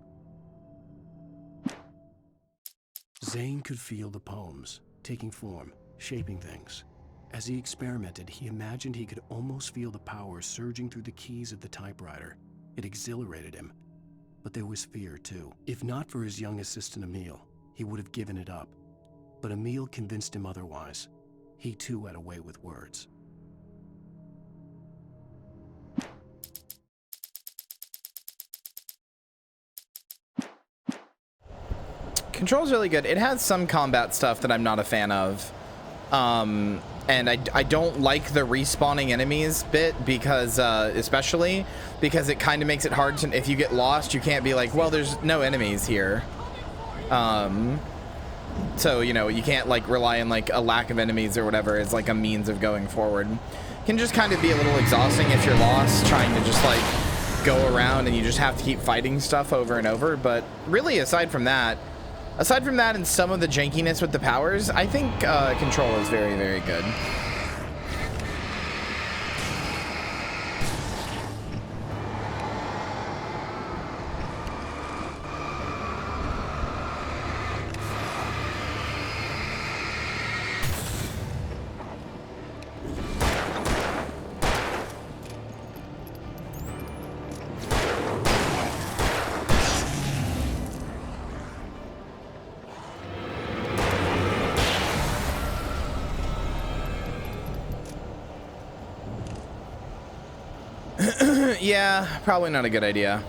Zane could feel the poems, taking form, shaping things. As he experimented, he imagined he could almost feel the power surging through the keys of the typewriter. It exhilarated him. But there was fear, too. If not for his young assistant Emil, he would have given it up. But Emil convinced him otherwise. He, too, had a way with words. Control's really good. It has some combat stuff that I'm not a fan of. And I don't like the respawning enemies bit because, especially because it kind of makes it hard to, if you get lost, you can't be like, well, there's no enemies here. So, you know, you can't like rely on like a lack of enemies or whatever as like a means of going forward. It can just kind of be a little exhausting if you're lost trying to just like go around and you just have to keep fighting stuff over and over. But really, aside from that and some of the jankiness with the powers, I think Control is very, very good. Yeah, probably not a good idea.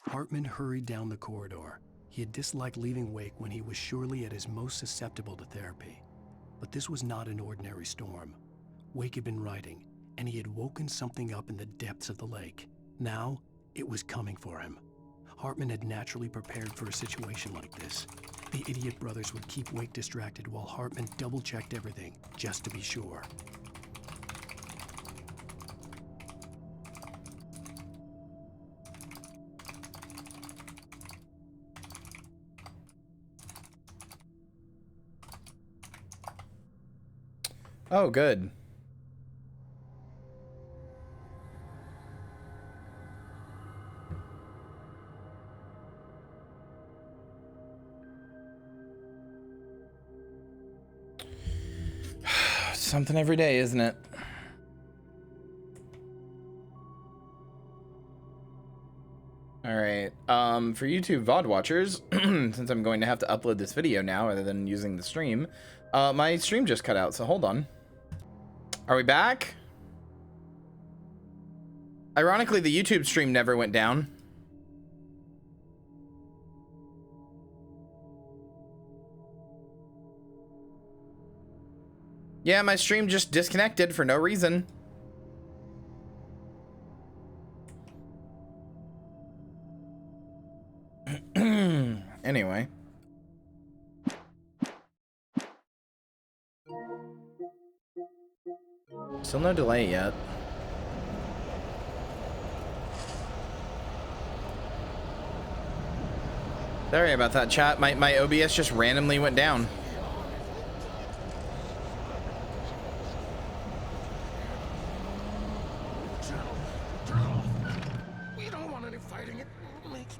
Hartman hurried down the corridor. He had disliked leaving Wake when he was surely at his most susceptible to therapy. But this was not an ordinary storm. Wake had been writing, and he had woken something up in the depths of the lake. Now, it was coming for him. Hartman had naturally prepared for a situation like this. The idiot brothers would keep Wake distracted while Hartman double-checked everything, just to be sure. Oh, good. Something every day, isn't it? All right. For YouTube VOD watchers, since I'm going to have to upload this video now rather than using the stream, my stream just cut out, so hold on. Are we back? Ironically, the YouTube stream never went down. Yeah, my stream just disconnected for no reason. Anyway. Still no delay yet. Sorry about that, chat. My OBS just randomly went down. We don't want any fighting. It makes...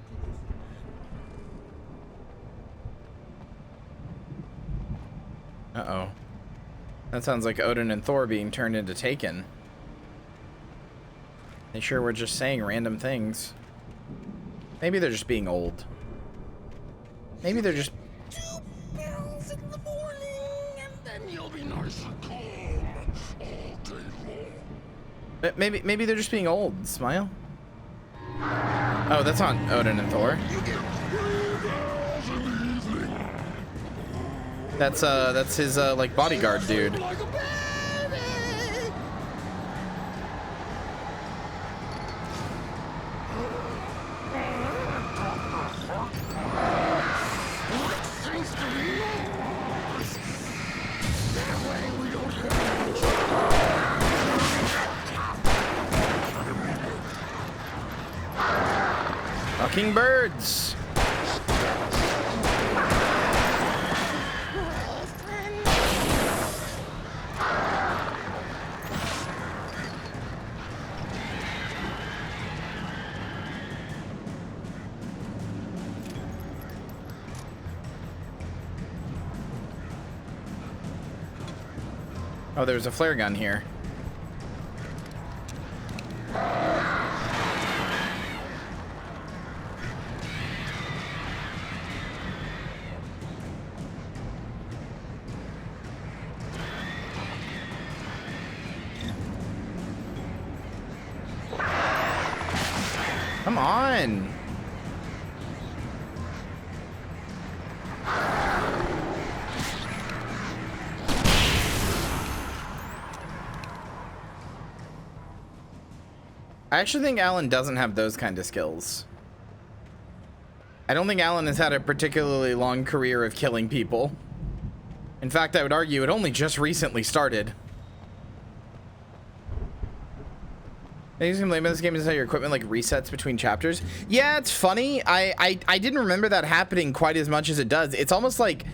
Uh-oh. That sounds like Odin and Thor being turned into Taken. They sure were just saying random things. Maybe they're just being old. Maybe they're just... 2 bells in the morning, and then you'll be nice and calm all day long. Maybe they're just being old. Smile. Oh, that's not Odin and Thor. That's his like bodyguard dude. Fucking birds. Oh, there's a flare gun here. Come on. I actually think Alan doesn't have those kind of skills. I don't think Alan has had a particularly long career of killing people. In fact, I would argue it only just recently started. You can blame this game is how your equipment like resets between chapters. Yeah, it's funny. I didn't remember that happening quite as much as it does. It's almost like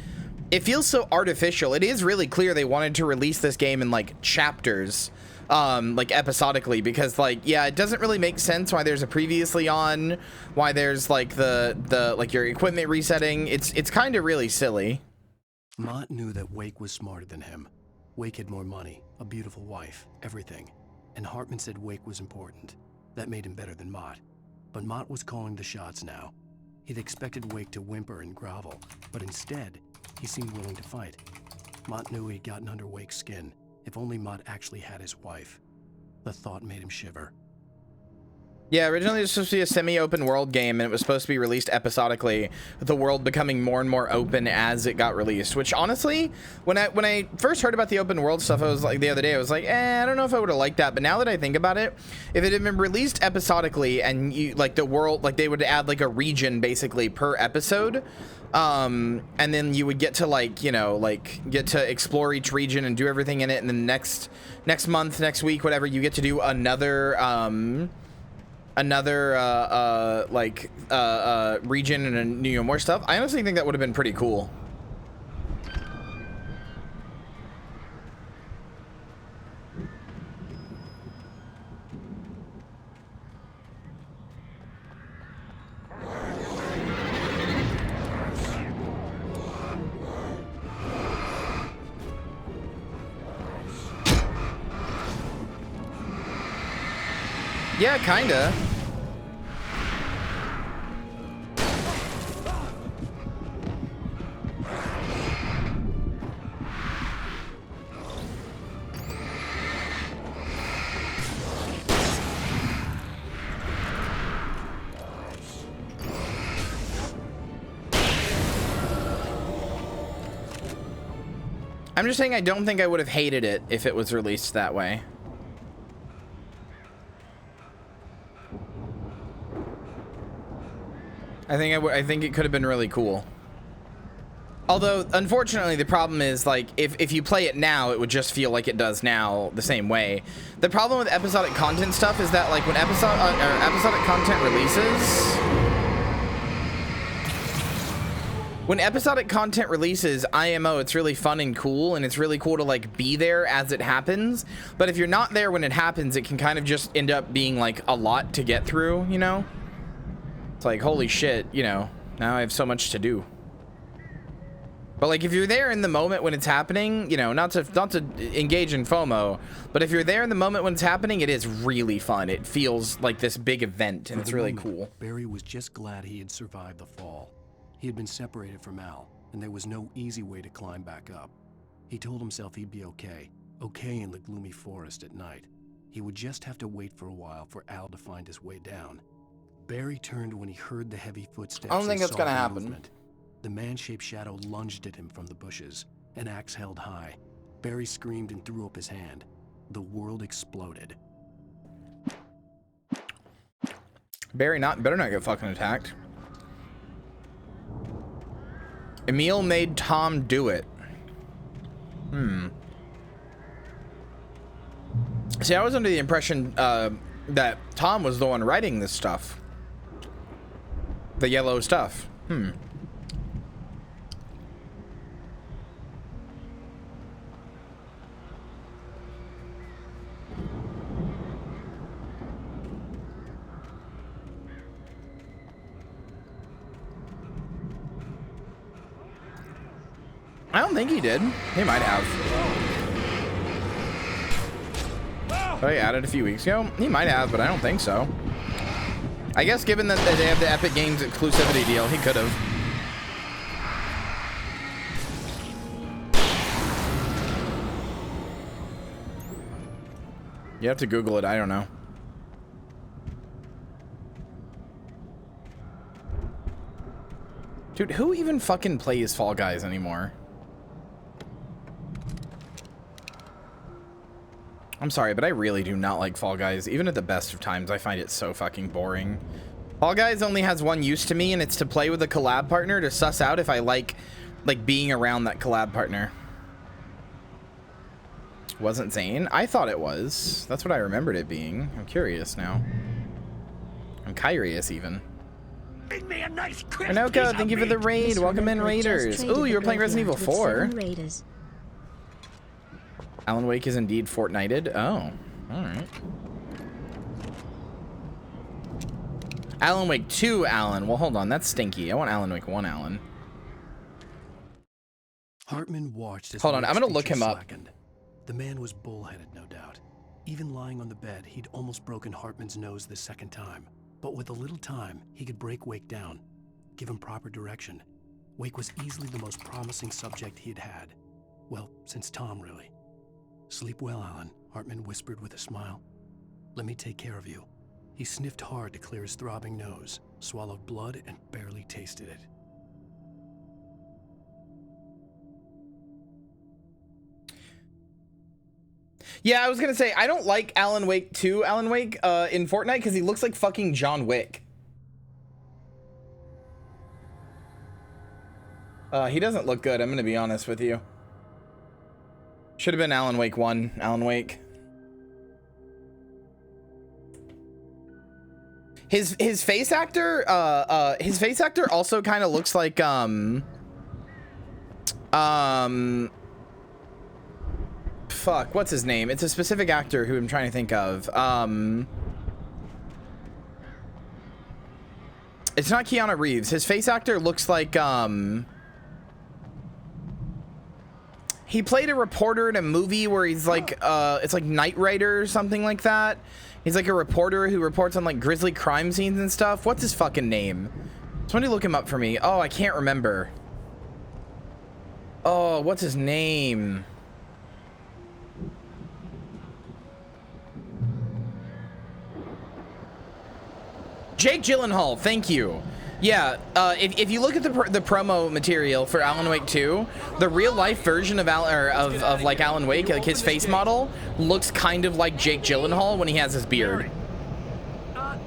it feels so artificial. It is really clear they wanted to release this game in like chapters. Like episodically, because like, yeah, it doesn't really make sense why there's a previously on, why there's like the like your equipment resetting. It's kind of really silly. Mott knew that Wake was smarter than him. Wake had more money, a beautiful wife, everything. And Hartman said Wake was important. That made him better than Mott. But Mott was calling the shots now. He'd expected Wake to whimper and grovel, but instead, he seemed willing to fight. Mott knew he'd gotten under Wake's skin. If only Mott actually had his wife. The thought made him shiver. Yeah, originally it was supposed to be a semi-open world game, and it was supposed to be released episodically, with the world becoming more and more open as it got released. Which honestly, when I first heard about the open world stuff, I was like, the other day, I was like, I don't know if I would have liked that. But now that I think about it, if it had been released episodically, and you like the world, like they would add like a region basically per episode, and then you would get to like, you know, like get to explore each region and do everything in it, and then next month, next week, whatever, you get to do another region and new more stuff. I honestly think that would have been pretty cool. Yeah, kinda. I'm just saying I don't think I would have hated it if it was released that way. I think it could have been really cool. Although, unfortunately, the problem is, like, if you play it now, it would just feel like it does now the same way. The problem with episodic content stuff is that, like, when episodic content releases, IMO, it's really fun and cool, and it's really cool to, like, be there as it happens. But if you're not there when it happens, it can kind of just end up being, like, a lot to get through, you know? It's like, holy shit, you know, now I have so much to do. But like, if you're there in the moment when it's happening, you know, not to engage in FOMO, but if you're there in the moment when it's happening, it is really fun. It feels like this big event, and it's really cool. Barry was just glad he had survived the fall. He had been separated from Al, and there was no easy way to climb back up. He told himself he'd be okay in the gloomy forest at night. He would just have to wait for a while for Al to find his way down. Barry turned when he heard the heavy footsteps. I don't think that's gonna happen. Movement. The man-shaped shadow lunged at him from the bushes, an axe held high. Barry screamed and threw up his hand. The world exploded. Barry better not get fucking attacked. Emil made Tom do it. See, I was under the impression that Tom was the one writing this stuff. The yellow stuff. I don't think he did. He might have. But I added a few weeks ago. He might have, but I don't think so. I guess given that they have the Epic Games exclusivity deal, he could have. You have to Google it. I don't know. Dude, who even fucking plays Fall Guys anymore? I'm sorry, but I really do not like Fall Guys. Even at the best of times, I find it so fucking boring. Fall Guys only has one use to me, and it's to play with a collab partner to suss out if I like being around that collab partner. Wasn't Zane? I thought it was. That's what I remembered it being. I'm curious now. I'm curious even. Anoka, thank you for the raid. Welcome in, Raiders. Ooh, you were playing Resident Evil 4. Alan Wake is indeed Fortnited. Oh, all right. Alan Wake 2, Alan. Well, hold on. That's stinky. I want Alan Wake 1, Alan. Hartman watched as hold on. I'm going to look him slackened. The man was bullheaded, no doubt. Even lying on the bed, he'd almost broken Hartman's nose the second time. But with a little time, he could break Wake down, give him proper direction. Wake was easily the most promising subject he'd had. Well, since Tom, really. Sleep well, Alan, Hartman whispered with a smile. Let me take care of you. He sniffed hard to clear his throbbing nose, swallowed blood, and barely tasted it. Yeah, I was gonna say, I don't like Alan Wake 2, Alan Wake, in Fortnite, because he looks like fucking John Wick. He doesn't look good, I'm gonna be honest with you. Should have been Alan Wake 1, Alan Wake. His face actor also kind of looks like fuck, what's his name? It's a specific actor who I'm trying to think of. It's not Keanu Reeves. His face actor looks like he played a reporter in a movie where he's like it's like Knight Rider or something like that. He's like a reporter who reports on like grisly crime scenes and stuff. What's his fucking name? Somebody look him up for me. Oh, I can't remember. Oh, what's his name? Jake Gyllenhaal, thank you. Yeah, if you look at the promo material for Alan Wake 2, the real life version of like Alan Wake, like his face model, looks kind of like Jake Gyllenhaal when he has his beard. Well,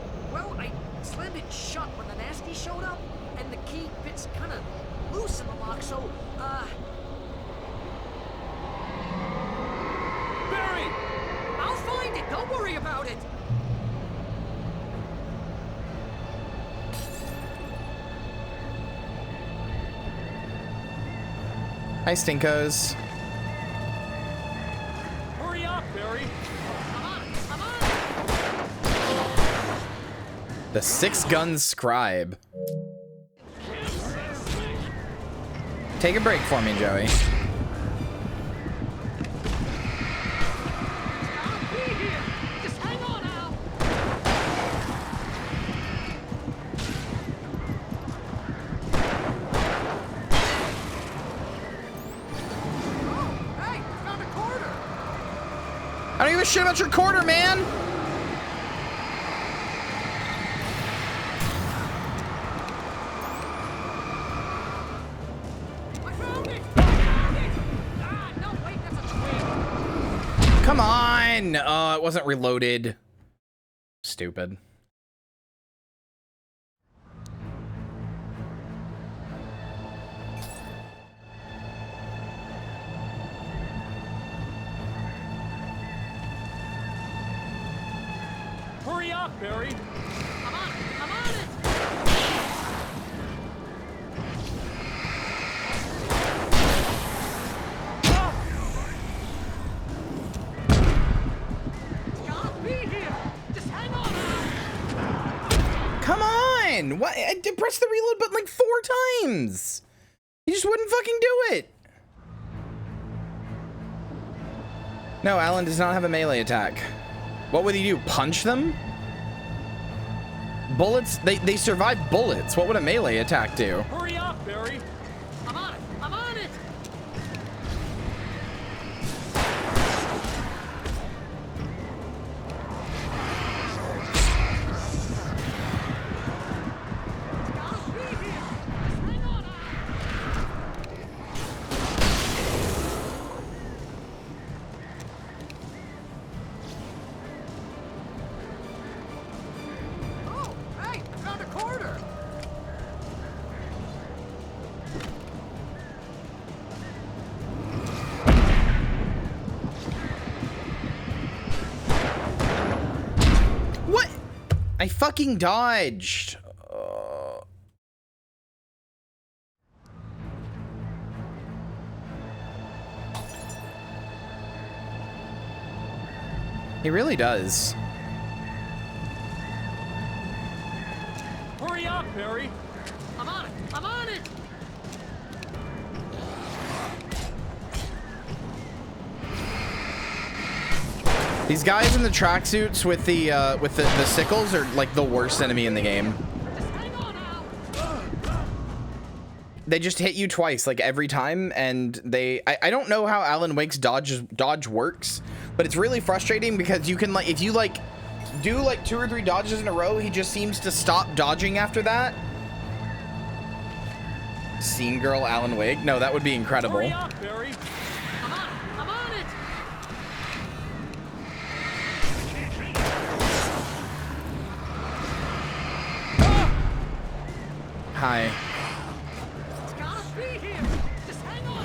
I slammed it shut when the nasty showed up, and the key fits kind of loose in the lock, so, Barry! I'll find it, don't worry about it! Hi, Stinkos. Hurry up, Barry! Come on! The Six Gun Scribe. Take a break for me, Joey. Just hang on, Al! Hey, found a quarter! I don't give a shit about your quarter, man! Come on! It wasn't reloaded. Stupid. Hurry up, Barry! I'm on it! Come on! What? I did press the reload button like 4 times. He just wouldn't fucking do it. No, Alan does not have a melee attack. What would he do? Punch them? Bullets? They survive bullets. What would a melee attack do? Hurry up, Barry. I'm on it. I'm on it. I fucking dodged. He really does. Hurry up, Barry. I'm on it. I'm on it. These guys in the tracksuits with the sickles are like the worst enemy in the game. They just hit you twice, like every time, and I don't know how Alan Wake's dodge works, but it's really frustrating because you can like if you like do like 2 or 3 dodges in a row, he just seems to stop dodging after that. Scene girl Alan Wake? No, that would be incredible. Hurry up, Barry. I'm on it. Hi. It's gotta be here. Just hang on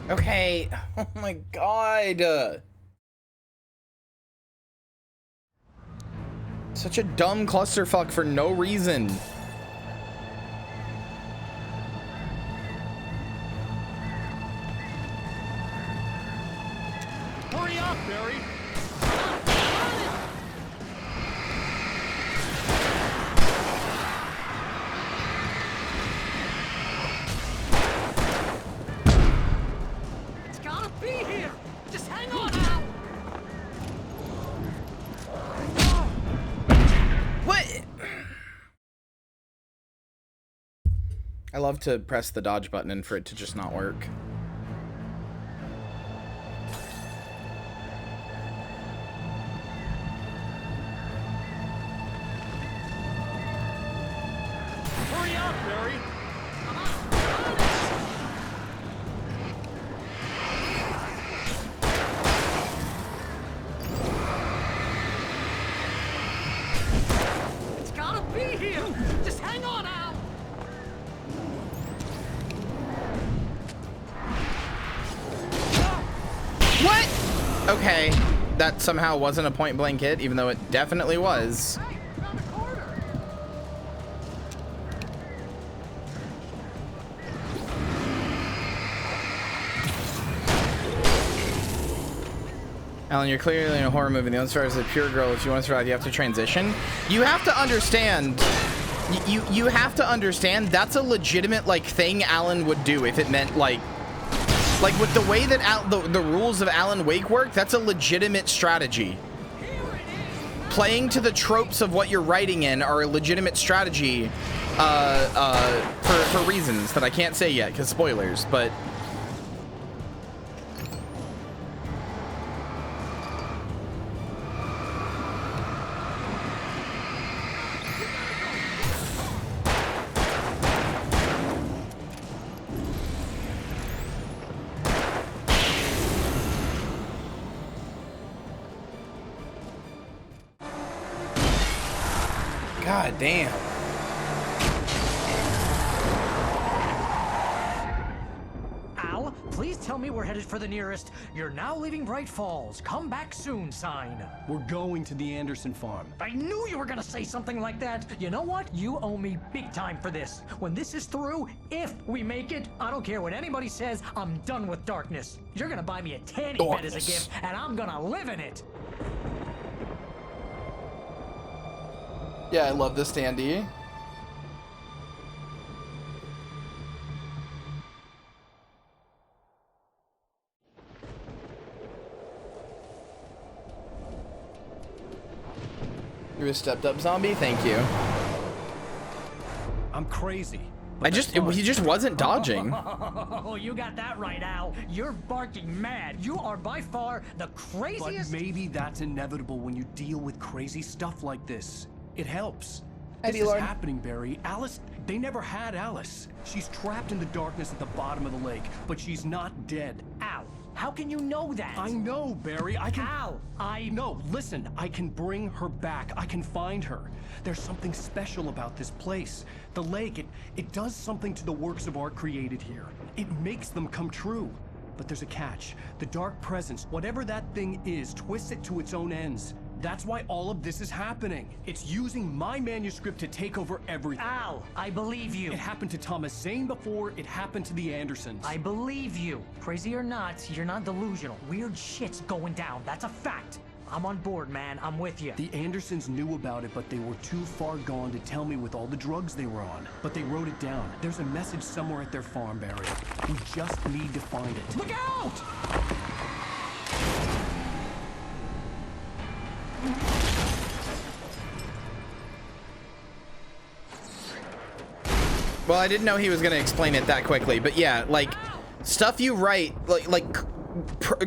now. Okay. Oh my god. Such a dumb clusterfuck for no reason. Hurry up, Barry. It's gotta be here. Just hang on now. What? I love to press the dodge button and for it to just not work. Hurry up, Barry. It's gotta be here. Just hang on now. What? Okay, that somehow wasn't a point blank hit, even though it definitely was. Alan, you're clearly in a horror movie. The only star is a pure girl. If you want to survive, you have to transition. You have to understand. You have to understand that's a legitimate like thing Alan would do if it meant like with the way that the rules of Alan Wake work. That's a legitimate strategy. Playing to the tropes of what you're writing in are a legitimate strategy for reasons that I can't say yet because spoilers, but. God damn. Al, please tell me we're headed for the nearest "You're now leaving Bright Falls. Come back soon" sign. We're going to the Anderson farm. I knew you were gonna say something like that. You know what? You owe me big time for this. When this is through, if we make it, I don't care what anybody says, I'm done with darkness. You're gonna buy me a tanning bed as a gift, and I'm gonna live in it. Yeah, I love this standee. You're a stepped up zombie? Thank you. I'm crazy. He just wasn't dodging. Oh, you got that right, Al. You're barking mad. You are by far the craziest. But maybe that's inevitable when you deal with crazy stuff like this. It helps. Hi, This is Lord. happening, Barry. Alice, they never had Alice. She's trapped in the darkness at the bottom of the lake, but she's not dead. Al, how can you know that? I know, Barry. I can. Al, No, listen. I can bring her back. I can find her. There's something special about this place. The lake, it does something to the works of art created here. It makes them come true. But there's a catch. The dark presence, whatever that thing is, twists it to its own ends. That's why all of this is happening. It's using my manuscript to take over everything. Al, I believe you. It happened to Thomas Zane before, it happened to the Andersons. I believe you. Crazy or not, you're not delusional. Weird shit's going down. That's a fact. I'm on board, man. I'm with you. The Andersons knew about it, but they were too far gone to tell me with all the drugs they were on. But they wrote it down. There's a message somewhere at their farm, Barry. We just need to find it. Look out! Well, I didn't know he was going to explain it that quickly, but yeah, like, stuff you write,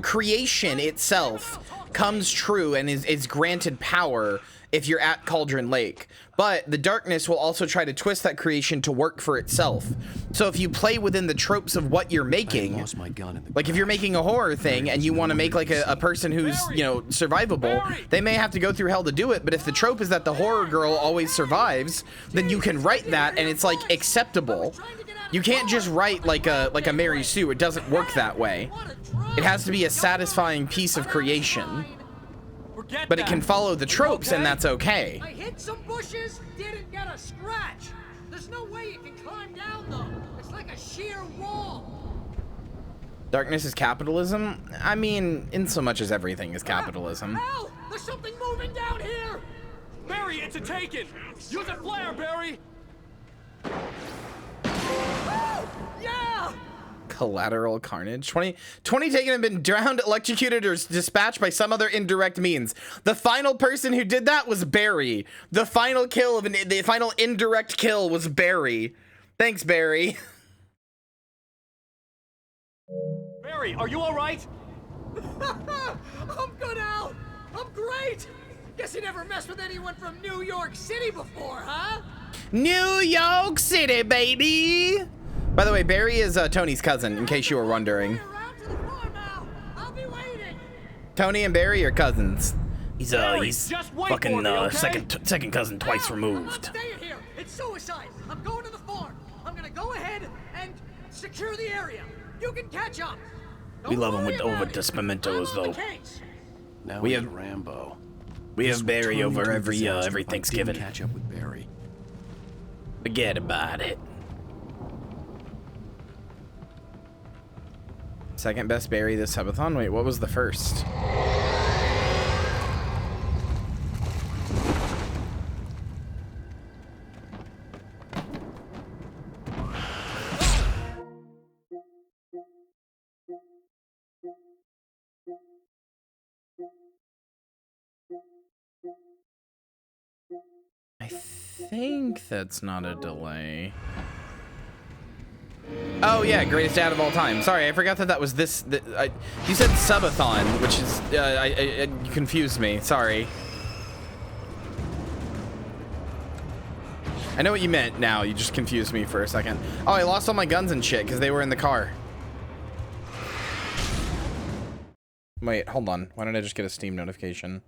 creation itself comes true and is granted power if you're at Cauldron Lake. But the darkness will also try to twist that creation to work for itself. So if you play within the tropes of what you're making, I lost my gun in the like if you're making a horror thing and you want to make like a person who's, you know, survivable, they may have to go through hell to do it. But if the trope is that the horror girl always survives, then you can write that and it's like acceptable. You can't just write like a Mary Sue. It doesn't work that way. It has to be a satisfying piece of creation. But it can follow the tropes, and that's okay. I hit some bushes, didn't get a scratch. There's no way you can climb down though. It's like a sheer wall. Darkness is capitalism? I mean, in so much as everything is capitalism. Hell, there's something moving down here. Barry, it's a Taken! Use a flare, Barry! Yeah! Collateral carnage. 20 Taken have been drowned, electrocuted, or dispatched by some other indirect means. The final person who did that was Barry. The final kill the final indirect kill was Barry. Thanks, Barry. Barry, are you alright? I'm good, Al. I'm great. Guess you never messed with anyone from New York City before, huh? New York City, baby. By the way, Barry is Tony's cousin, in case you were wondering. Tony and Barry are cousins. He's fucking second cousin twice removed. I'm staying here. It's suicide. I'm going to the farm. I'm gonna go ahead and secure the area. You can catch up. We love him with over the pimentos, though. Now We have Rambo. We have Barry over every Didn't Thanksgiving. catch up with Barry. Forget about it. Second best Barry this subathon? Wait, what was the first? I think that's not a delay. Oh yeah, greatest dad of all time. Sorry, I forgot that was this. You said subathon, which is you confused me. Sorry. I know what you meant now. You just confused me for a second. Oh, I lost all my guns and shit because they were in the car. Wait, hold on. Why don't I just get a Steam notification?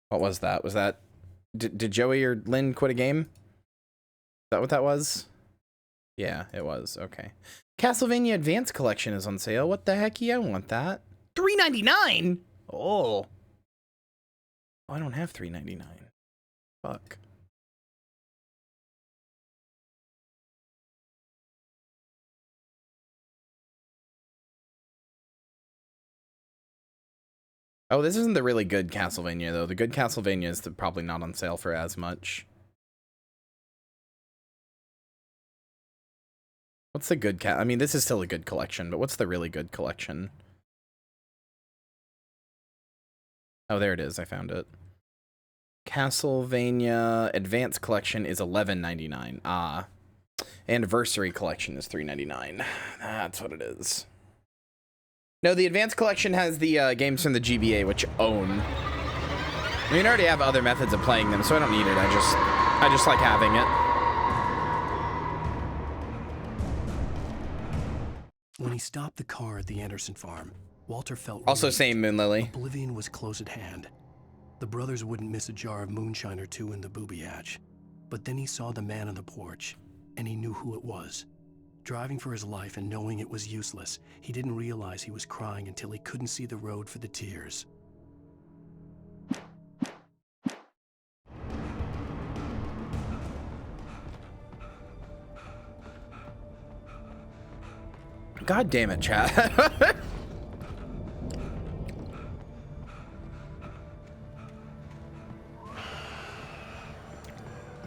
What was that? Was that... Did Joey or Lynn quit a game? Is that what that was? Yeah, it was. Okay. Castlevania Advance Collection is on sale. What the heck? Yeah, I want that. $3.99? Oh. I don't have $3.99. Fuck. Oh, this isn't the really good Castlevania, though. The good Castlevania is probably not on sale for as much. What's the good I mean, this is still a good collection, but what's the really good collection? Oh, there it is. I found it. Castlevania Advanced Collection is $11.99. Ah. Anniversary Collection is $3.99. That's what it is. No, the Advanced Collection has the games from the GBA, which own. I mean, I already have other methods of playing them, so I don't need it. I just like having it. When he stopped the car at the Anderson farm, Walter felt also relieved. same Moonlily. Oblivion was close at hand. The brothers wouldn't miss a jar of moonshine or two in the booby hatch. But then he saw the man on the porch, and he knew who it was. Driving for his life and knowing it was useless, he didn't realize he was crying until he couldn't see the road for the tears. God damn it, chat.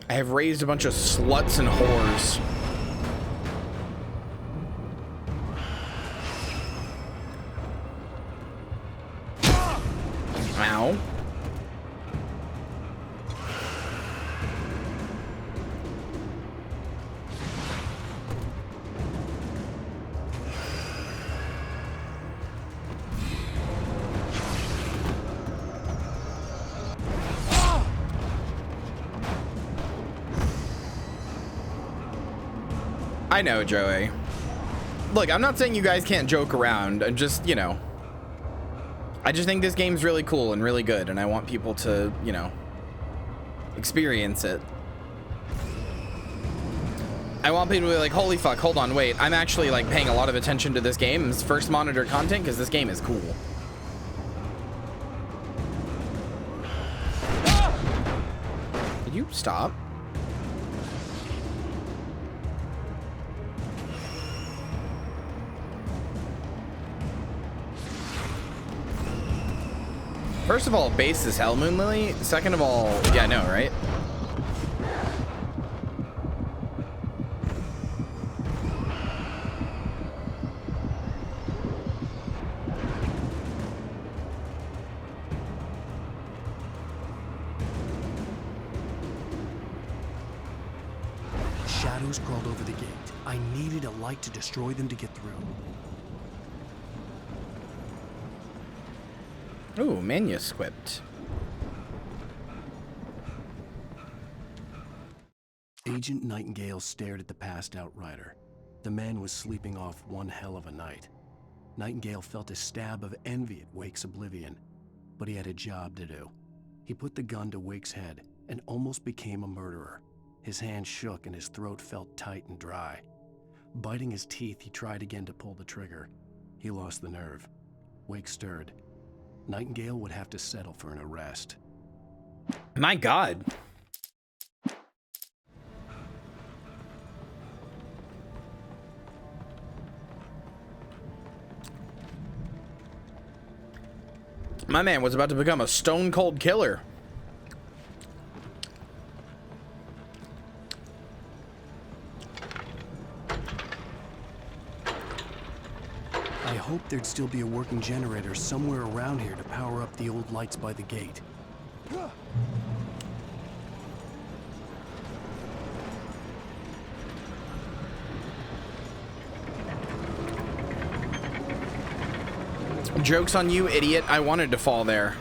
I have raised a bunch of sluts and whores. Ow. I know, Joey. Look, I'm not saying you guys can't joke around. I'm just, you know, I just think this game's really cool and really good, and I want people to, you know, experience it. I want people to be like, holy fuck, hold on, wait. I'm actually, like, paying a lot of attention to this game. It's first monitor content, because this game is cool. Did you stop? First of all, base is hell, Moonlily. Second of all, yeah, no, right? Shadows crawled over the gate. I needed a light to destroy them to get through. Ooh, manuscript. Agent Nightingale stared at the passed-out rider. The man was sleeping off one hell of a night. Nightingale felt a stab of envy at Wake's oblivion, but he had a job to do. He put the gun to Wake's head and almost became a murderer. His hand shook and his throat felt tight and dry. Biting his teeth, he tried again to pull the trigger. He lost the nerve. Wake stirred. Nightingale would have to settle for an arrest. My God. My man was about to become a stone cold killer. I hoped there'd still be a working generator somewhere around here to power up the old lights by the gate. Joke's on you, idiot. I wanted to fall there.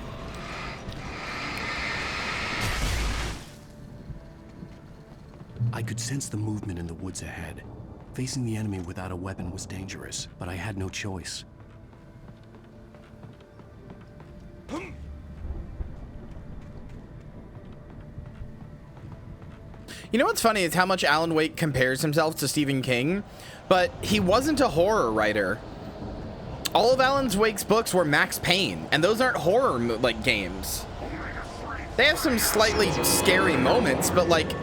I could sense the movement in the woods ahead. Facing the enemy without a weapon was dangerous, but I had no choice. You know what's funny is how much Alan Wake compares himself to Stephen King, but he wasn't a horror writer. All of Alan Wake's books were Max Payne, and those aren't horror like games. They have some slightly scary moments, but like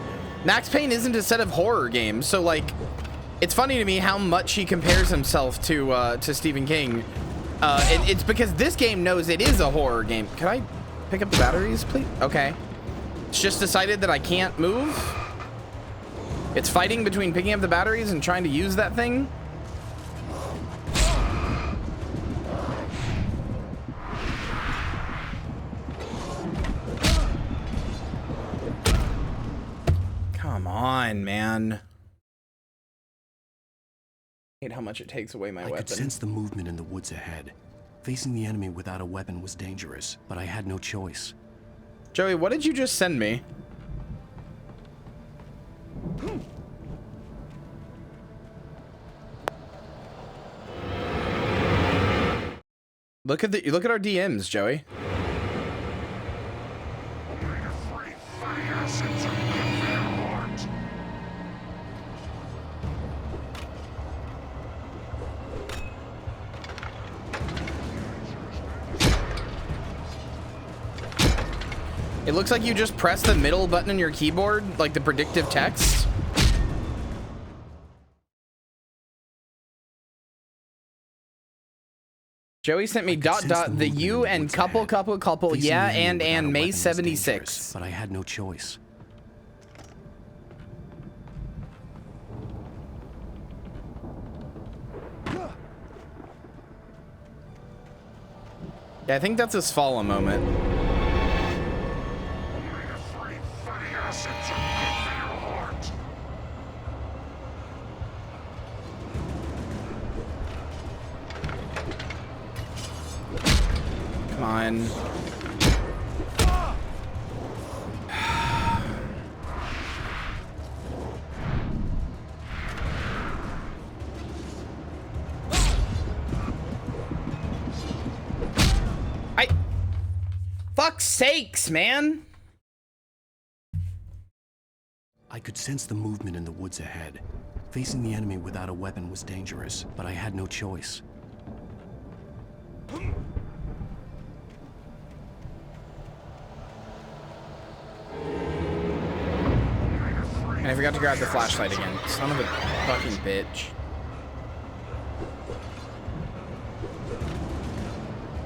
Max Payne isn't a set of horror games, so like it's funny to me how much he compares himself to Stephen King. It's because this game knows it is a horror game. Can I pick up the batteries, please? Okay. It's just decided that I can't move. It's fighting between picking up the batteries and trying to use that thing. Come on, man. I hate how much it takes away my I weapon. could sense the movement in the woods ahead. Facing the enemy without a weapon was dangerous, but I had no choice. Joey, what did you just send me? Look at our DMs, Joey. It looks like you just press the middle button on your keyboard, like the predictive text. Joey sent me ... the U and couple yeah and May 76. But I had no choice. Yeah, I think that's a Svala moment. Come on. Fuck's sakes, man. I could sense the movement in the woods ahead. Facing the enemy without a weapon was dangerous, but I had no choice. And I forgot to grab the flashlight again. Son of a fucking bitch.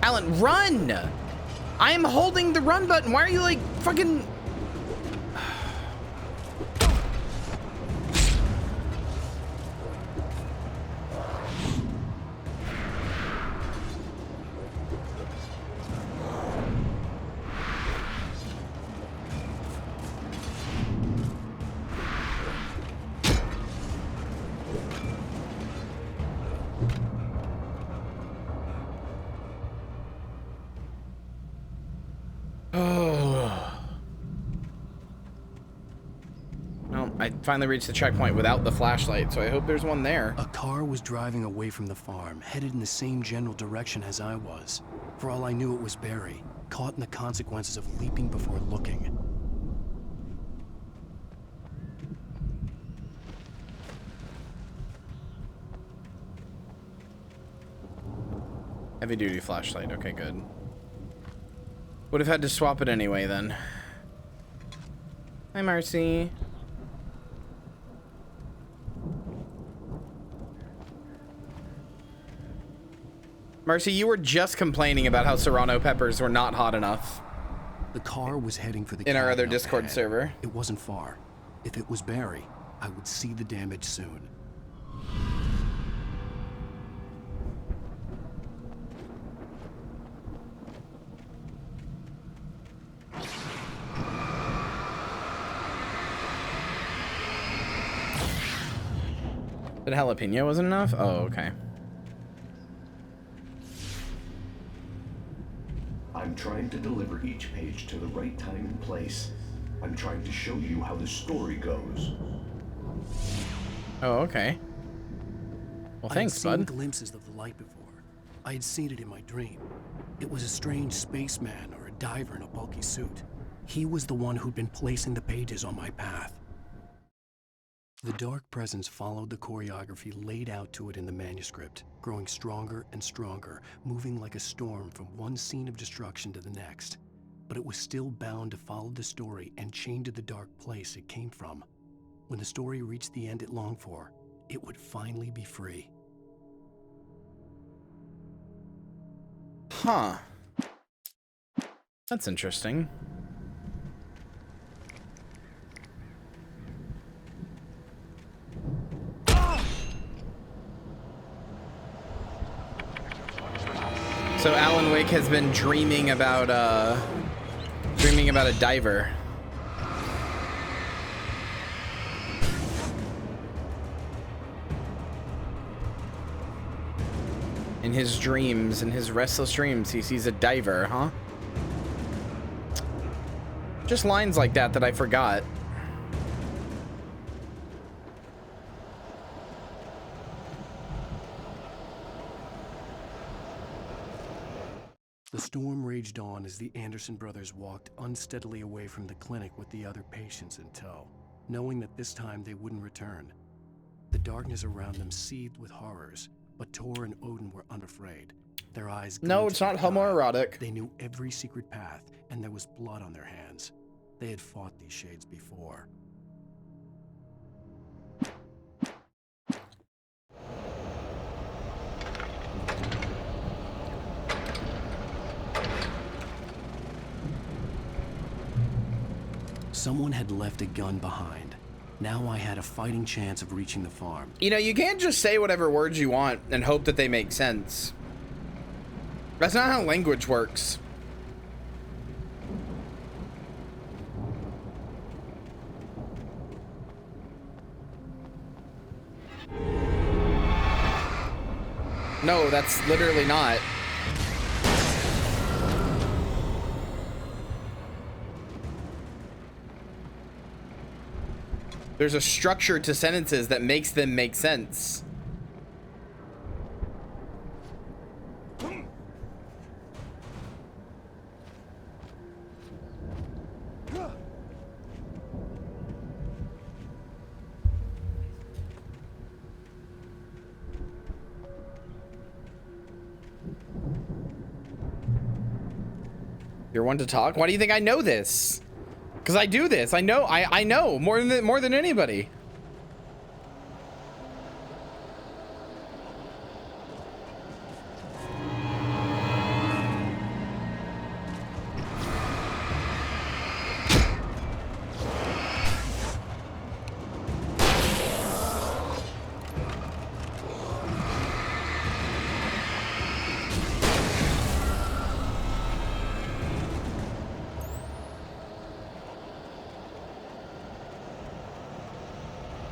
Alan, run! I am holding the run button. Why are you like fucking... I finally reached the checkpoint without the flashlight, so I hope there's one there. A car was driving away from the farm, headed in the same general direction as I was. For all I knew, it was Barry, caught in the consequences of leaping before looking. Heavy duty flashlight, okay, good. Would have had to swap it anyway then. Hi, Marcy. Marcy, you were just complaining about how Serrano peppers were not hot enough. The car was heading for the in our other cabin up Discord ahead. server. It wasn't far. If it was Barry, I would see the damage soon. But jalapeno wasn't enough? Oh, okay. I'm trying to deliver each page to the right time and place. I'm trying to show you how the story goes. Oh, okay. Well, thanks, I had seen bud. glimpses of the light before. I had seen it in my dream. It was a strange spaceman or a diver in a bulky suit. He was the one who'd been placing the pages on my path. The dark presence followed the choreography laid out to it in the manuscript, growing stronger and stronger, moving like a storm from one scene of destruction to the next. But it was still bound to follow the story and chained to the dark place it came from. When the story reached the end it longed for, it would finally be free. Huh. That's interesting. So Alan Wake has been dreaming about a diver. In his dreams, in his restless dreams, he sees a diver, huh? Just lines like that I forgot. The storm raged on as the Anderson brothers walked unsteadily away from the clinic with the other patients in tow, knowing that this time they wouldn't return. The darkness around them seethed with horrors, but Tor and Odin were unafraid. Their eyes No, it's not homoerotic. They knew every secret path, and there was blood on their hands. They had fought these shades before. Someone had left a gun behind. Now I had a fighting chance of reaching the farm. You know, you can't just say whatever words you want and hope that they make sense. That's not how language works. No, that's literally not. There's a structure to sentences that makes them make sense. You're one to talk? Why do you think I know this? Because I do this. I know more than anybody.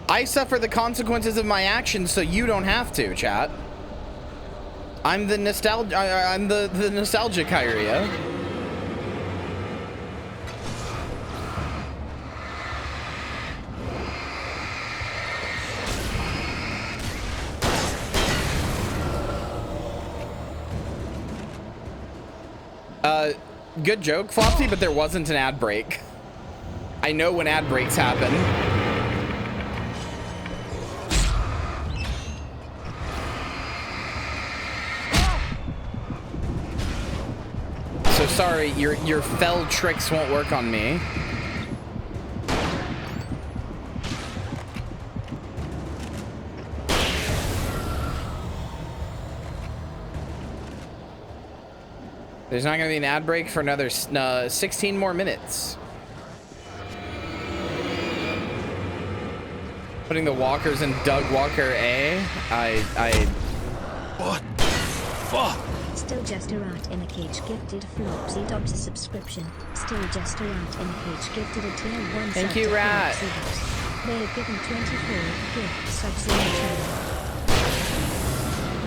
I suffer the consequences of my actions so you don't have to, chat. I'm the nostalgia. I'm the nostalgic Kyria. Good joke, Flopsy, but there wasn't an ad break. I know when ad breaks happen. So sorry, your fell tricks won't work on me. There's not going to be an ad break for another 16 more minutes. Putting the walkers in Doug Walker A. What? Fuck! Still just a rat in a cage gifted Flopsy Dobbs a subscription. Still just a rat in a cage gifted a tier 1 Thank sub you, to Rat. Flopsy Dobbs. They have given 24 gift subs in the channel.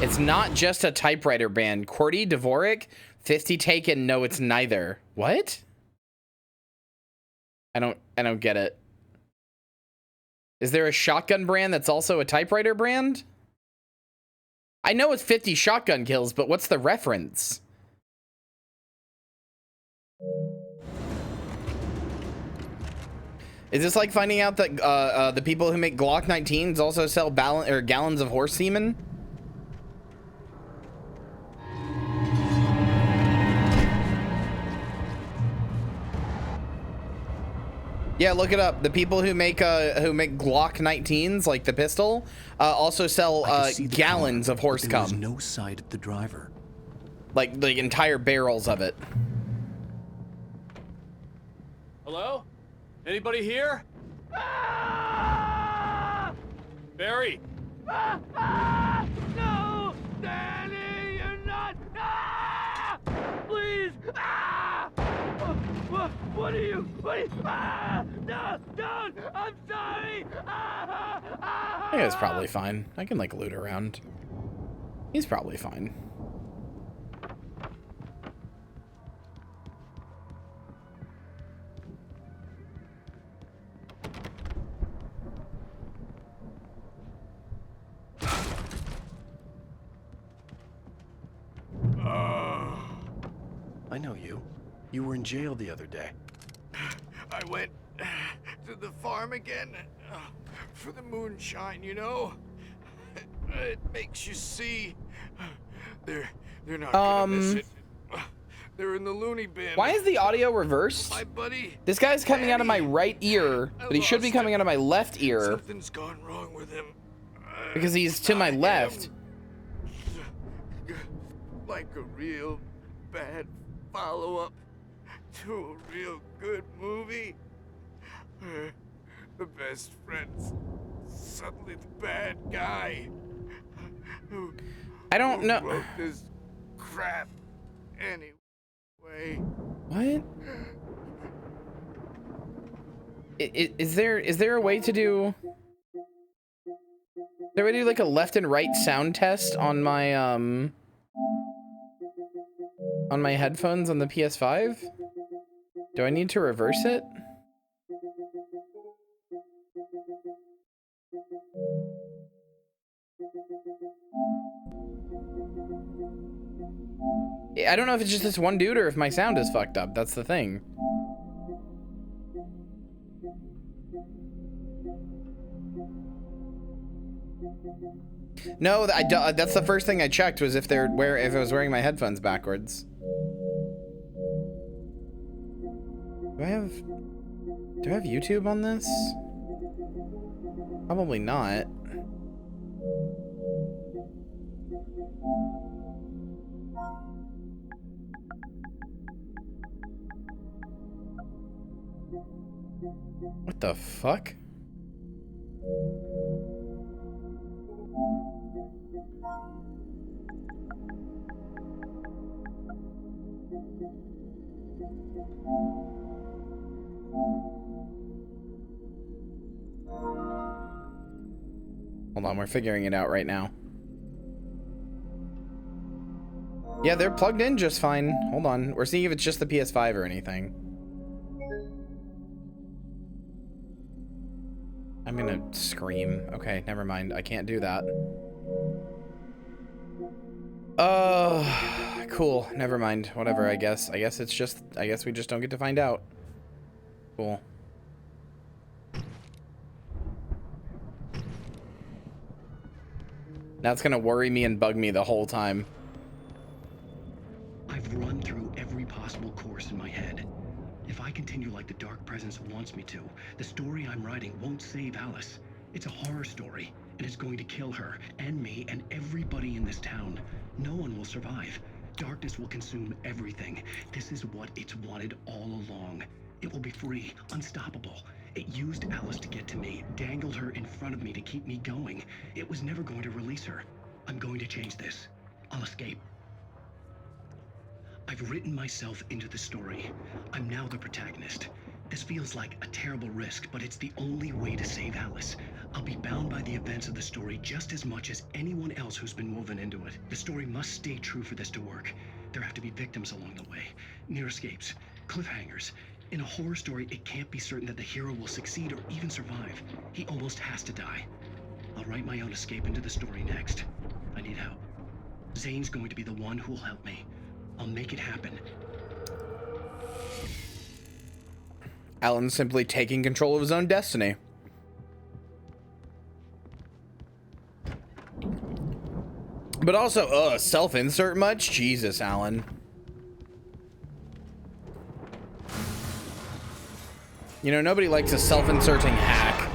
It's not just a typewriter band. Cordy Dvorak, 50 taken. No, it's neither. What? I don't get it. Is there a shotgun brand that's also a typewriter brand? I know it's 50 shotgun kills, but what's the reference? Is this like finding out that the people who make Glock 19s also sell gallons of horse semen? Yeah, look it up. The people who make Glock 19s, like the pistol, also sell gallons of horse cum. There was no sight of the driver. Like entire barrels of it. Hello? Anybody here? Barry! No! Danny, you're not... What are you? Ah! No, don't! I'm sorry! I think it's probably fine. I can like loot around. He's probably fine. I know you. You were in jail the other day. I went to the farm again for the moonshine, you know? It makes you see. They're not gonna miss it. They're in the loony bin. Why is the audio reversed? My buddy. This guy's coming out of my right ear, but he should be coming out of my left ear. Something's gone wrong with him. Because he's to my left. Like a real bad follow-up to a real good movie. The best friend's suddenly the bad guy. I don't know. Who wrote this crap anyway? What? Is there a way to do? Is there a way to do like a left and right sound test on my headphones on the PS5? Do I need to reverse it? I don't know if it's just this one dude or if my sound is fucked up. That's the thing. No, that's the first thing I checked was if I was wearing my headphones backwards. Do I have YouTube on this? Probably not. What the fuck? Hold on, we're figuring it out right now. Yeah, they're plugged in just fine. Hold on, we're seeing if it's just the PS5 or anything. I'm gonna scream. Okay, never mind. I can't do that. Cool. Never mind. Whatever, I guess. I guess we just don't get to find out. Cool. Now it's gonna worry me and bug me the whole time. I've run through every possible course in my head. If I continue like the Dark Presence wants me to, the story I'm writing won't save Alice. It's a horror story, and it's going to kill her, and me, and everybody in this town. No one will survive. Darkness will consume everything. This is what it's wanted all along. It will be free, unstoppable. It used Alice to get to me, dangled her in front of me to keep me going. It was never going to release her. I'm going to change this. I'll escape. I've written myself into the story. I'm now the protagonist. This feels like a terrible risk, but it's the only way to save Alice. I'll be bound by the events of the story just as much as anyone else who's been woven into it. The story must stay true for this to work. There have to be victims along the way, near escapes, cliffhangers. In a horror story, it can't be certain that the hero will succeed or even survive. He almost has to die. I'll write my own escape into the story next. I need help. Zane's going to be the one who will help me. I'll make it happen. Alan's simply taking control of his own destiny. But also, self-insert much? Jesus, Alan. You know, nobody likes a self-inserting hack.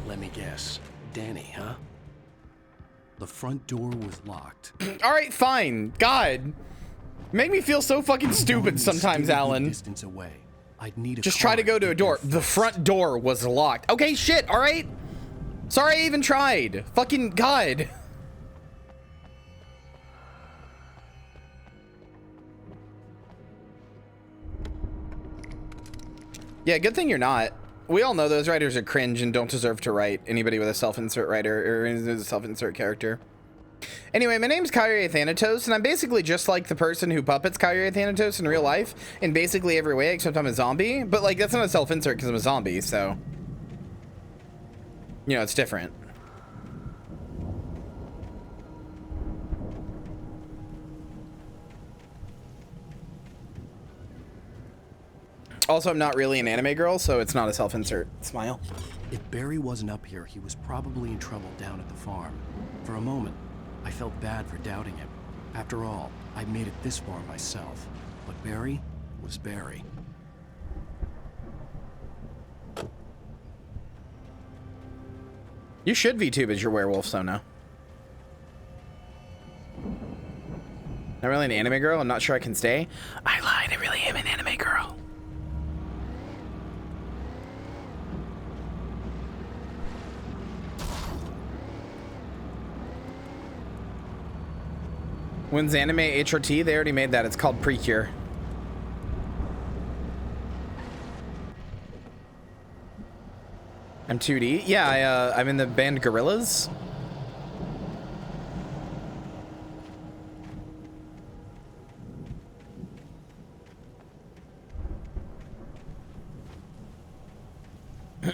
Let me guess. Danny, huh? The front door was locked. All right, fine. God. Make me feel so fucking stupid sometimes, Alan. Distance away. I'd need a Just try to go to a door. The front door was locked. Okay, shit, all right? Sorry I even tried. Fucking God. Yeah, good thing you're not. We all know those writers are cringe and don't deserve to write anybody with a self-insert writer or a self-insert character. Anyway, my name's Kyrie Thanatos, and I'm basically just like the person who puppets Kyrie Thanatos in real life in basically every way, except I'm a zombie. But like, that's not a self-insert because I'm a zombie, so you know, it's different. Also, I'm not really an anime girl, so it's not a self-insert smile. If Barry wasn't up here, he was probably in trouble down at the farm. For a moment, I felt bad for doubting him. After all, I made it this far myself. But Barry was Barry. You should VTube as your werewolf, so no. Not really an anime girl. I'm not sure I can stay. I lied. I really am an anime girl. When's anime HRT? They already made that. It's called Precure. I'm 2D. Yeah, I'm in the band Gorillaz.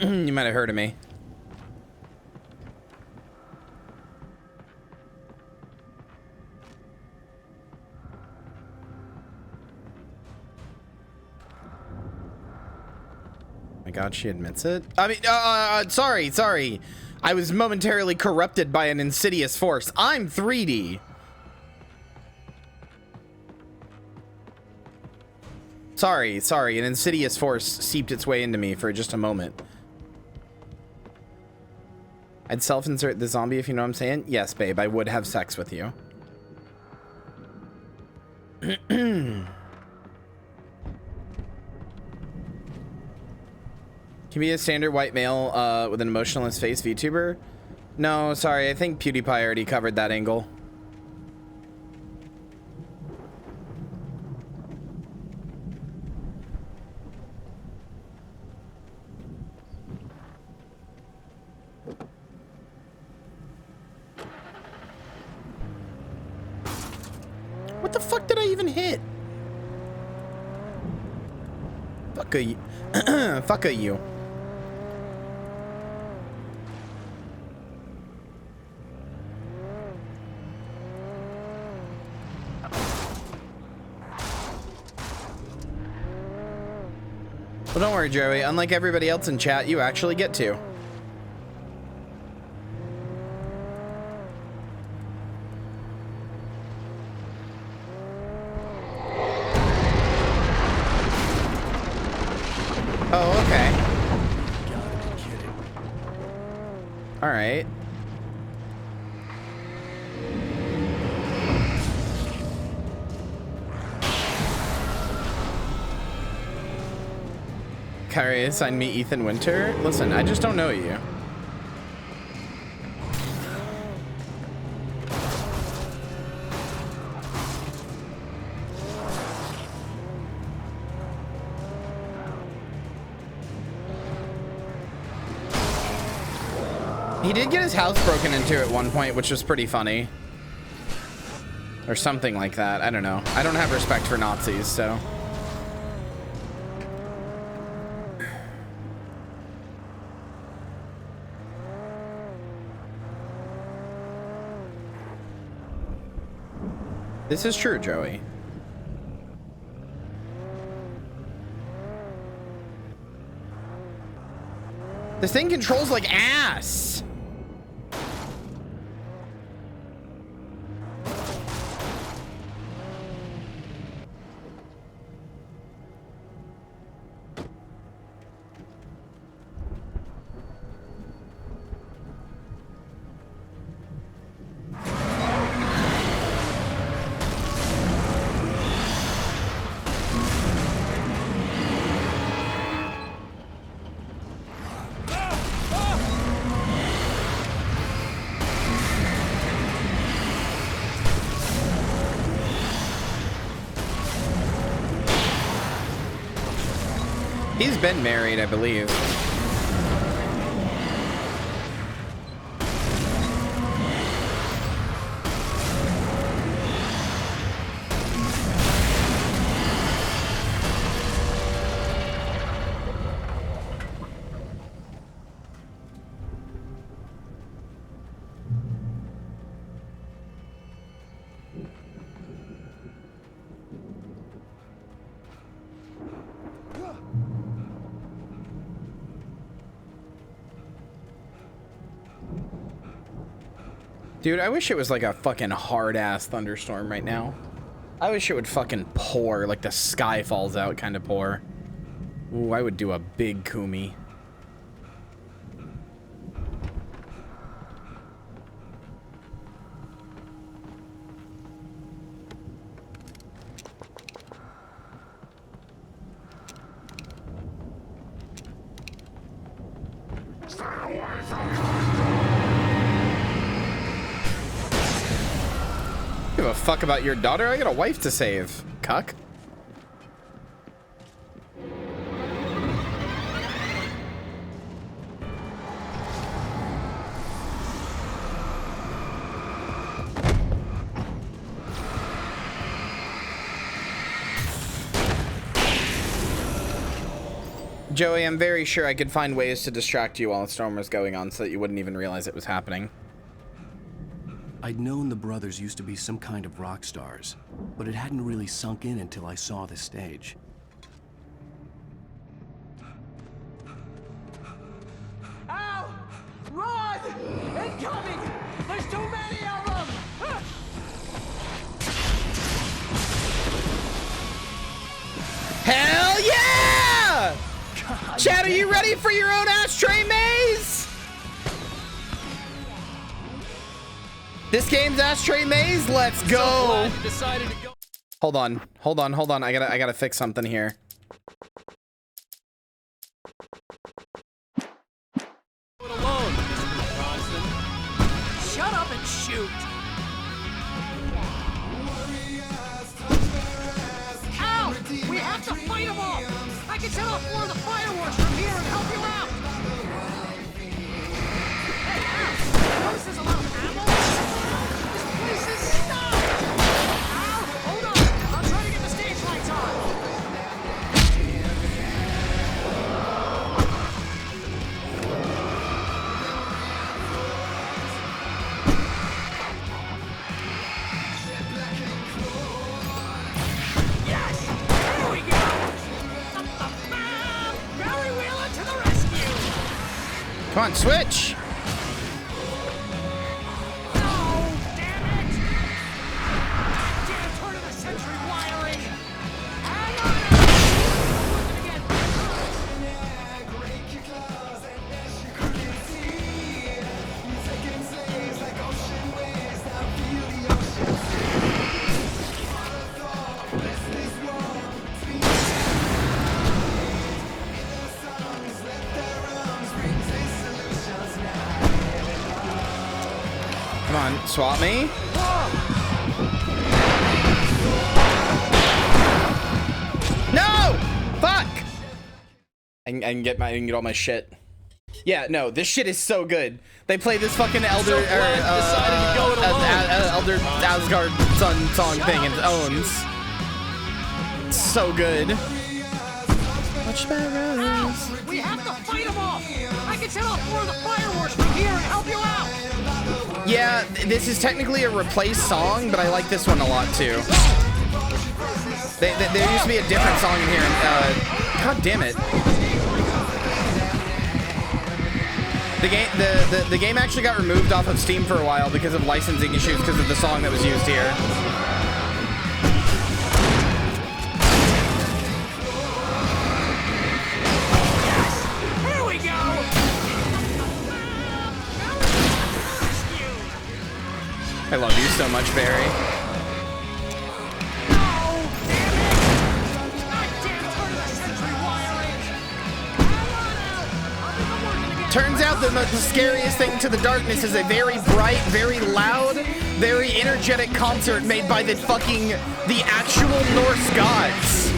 You might have heard of me. My God, she admits it. I mean, sorry. I was momentarily corrupted by an insidious force. I'm 3D. Sorry. An insidious force seeped its way into me for just a moment. I'd self-insert the zombie, if you know what I'm saying. Yes, babe, I would have sex with you. Can be a standard white male with an emotionless face VTuber? No, sorry, I think PewDiePie already covered that angle. What the fuck did I even hit? Fuck you. Fuck you. Well, don't worry, Joey. Unlike everybody else in chat, you actually get to. Oh, okay. All right. Kyrie assigned me Ethan Winter. Listen, I just don't know you. He did get his house broken into at one point, which was pretty funny. Or something like that. I don't know. I don't have respect for Nazis, so... This is true, Joey. This thing controls like ass. He's been married, I believe. Dude, I wish it was like a fucking hard-ass thunderstorm right now. I wish it would fucking pour, like the sky falls out kind of pour. Ooh, I would do a big kumi. Give a fuck about your daughter? I got a wife to save, cuck. Joey, I'm very sure I could find ways to distract you while the storm was going on so that you wouldn't even realize it was happening. I'd known the brothers used to be some kind of rock stars, but it hadn't really sunk in until I saw the stage. Ow! Run! Incoming! There's too many of them! Hell yeah! God, Chad, are you ready for your own ashtray maze? This game's ashtray maze. Let's go. Hold on. I gotta fix something here. Shut up and shoot! Ow! We have to fight them all! I can set off more of the fireworks from here and help you out! Hey, Al! Notice there's a lot of ammo? This place is stopped! Al, hold on! I'll try to get the stage lights on! Come on, switch! Come on, swap me. No! Fuck! I can get all my shit. Yeah, no, this shit is so good. They play this fucking Elder Elder Asgard song thing and it owns. It's so good. Much better. We have to fight them all! I can set off more of the fireworks from here and help you out! Yeah, this is technically a replaced song, but I like this one a lot too. There used to be a different song in here. God damn it! The game actually got removed off of Steam for a while because of licensing issues because of the song that was used here. Here we go! I love you so much, Barry. Turns out the scariest thing to the darkness is a very bright, very loud, very energetic concert made by the actual Norse gods.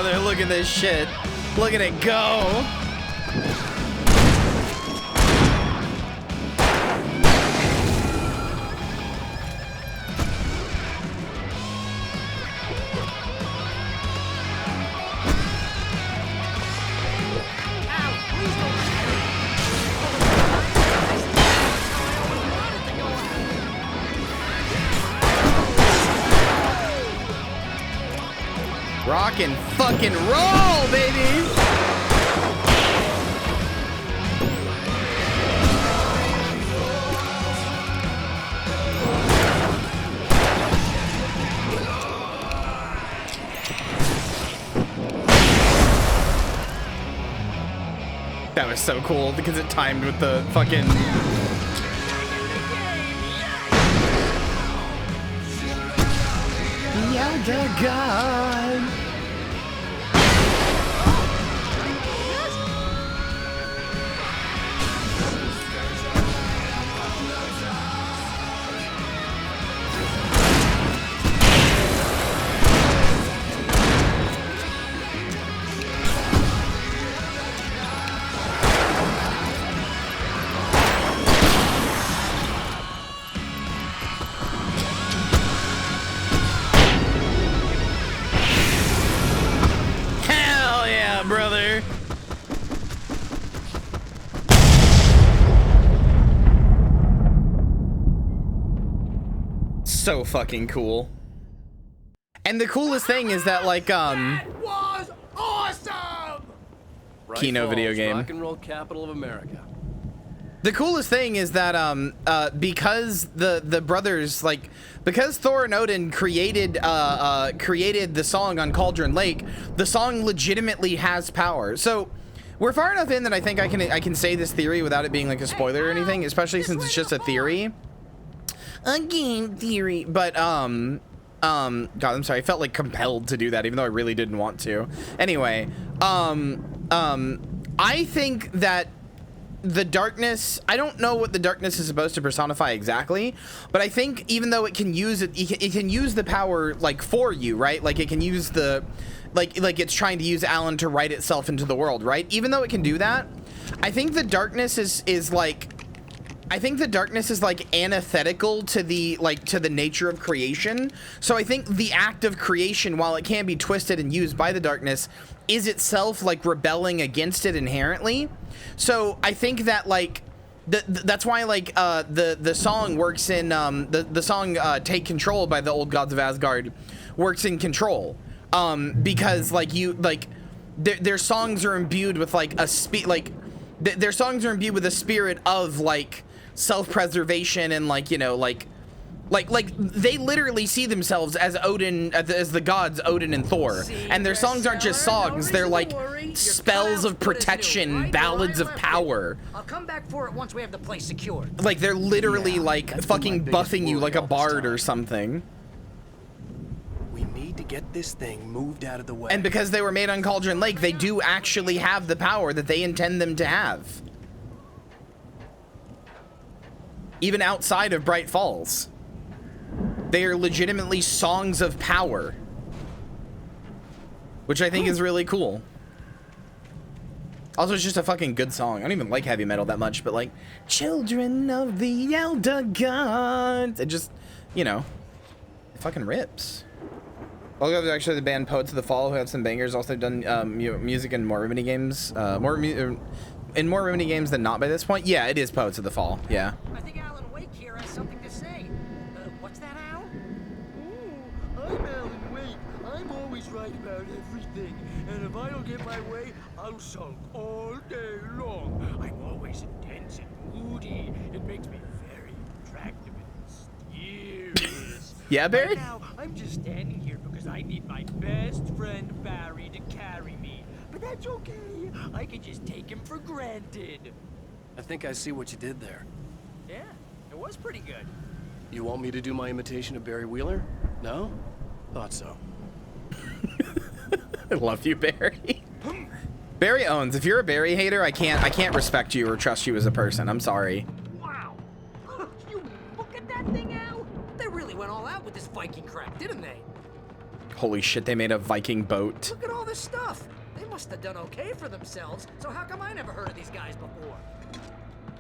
brother. Look at this shit. Look at it go. Rock and fucking roll, baby! That was so cool because it timed with the fucking... Elder God. Brother. So fucking cool. And the coolest thing is that like That was awesome. Kino video game. Rock and roll capital of America. The coolest thing is that because the brothers, like, because Thor and Odin created the song on Cauldron Lake, the song legitimately has power. So we're far enough in that I think I can say this theory without it being like a spoiler or anything, especially since it's just a theory. A game theory. But God, I'm sorry, I felt like compelled to do that even though I really didn't want to. Anyway, I think that the darkness, I don't know what the darkness is supposed to personify exactly, but I think even though it can use it can use the power like for you, right? Like it can use the like it's trying to use Alan to write itself into the world, right? Even though it can do that, I think the darkness is like antithetical to the nature of creation. So I think the act of creation, while it can be twisted and used by the darkness, is itself like rebelling against it inherently. So I think that like that's why like the song works in the song Take Control by the Old Gods of Asgard works in Control, because like their songs are imbued with like their songs are imbued with a spirit of like self-preservation and like, you know, like they literally see themselves as Odin, as the gods Odin and Thor, and their songs aren't just songs, they're like spells of protection, ballads of power. I'll come back for it once we have the place secured. Like they're literally like fucking buffing you like a bard or something. We need to get this thing moved out of the way. And because they were made on Cauldron Lake, they do actually have the power that they intend them to have. Even outside of Bright Falls. They are legitimately songs of power. Which I think is really cool. Also, it's just a fucking good song. I don't even like heavy metal that much, but like, Children of the Elder Gods. It just, you know, it fucking rips. Welcome to actually the band Poets of the Fall, who have some bangers. Also done music in more Remedy games. In more Remedy games than not by this point. Yeah, it is Poets of the Fall. Yeah. I think Alan Wake here has something to say. What's that, Al? Ooh, I'm Alan Wake. I'm always right about everything. And if I don't get my way, I'll sulk all day long. I'm always intense and moody. It makes me very attractive and mysterious. Yeah, Barry? Right now, I'm just standing here because I need my best friend Barry to carry me. But that's okay. I can just take him for granted. I think I see what you did there. Yeah, it was pretty good. You want me to do my imitation of Barry Wheeler? No? Thought so. I love you, Barry. Barry owns. If you're a Barry hater, I can't respect you or trust you as a person. I'm sorry. Wow. You look at that thing, Al. They really went all out with this Viking crap, didn't they? Holy shit, they made a Viking boat. Look at all this stuff. They must have done okay for themselves, so how come I never heard of these guys before?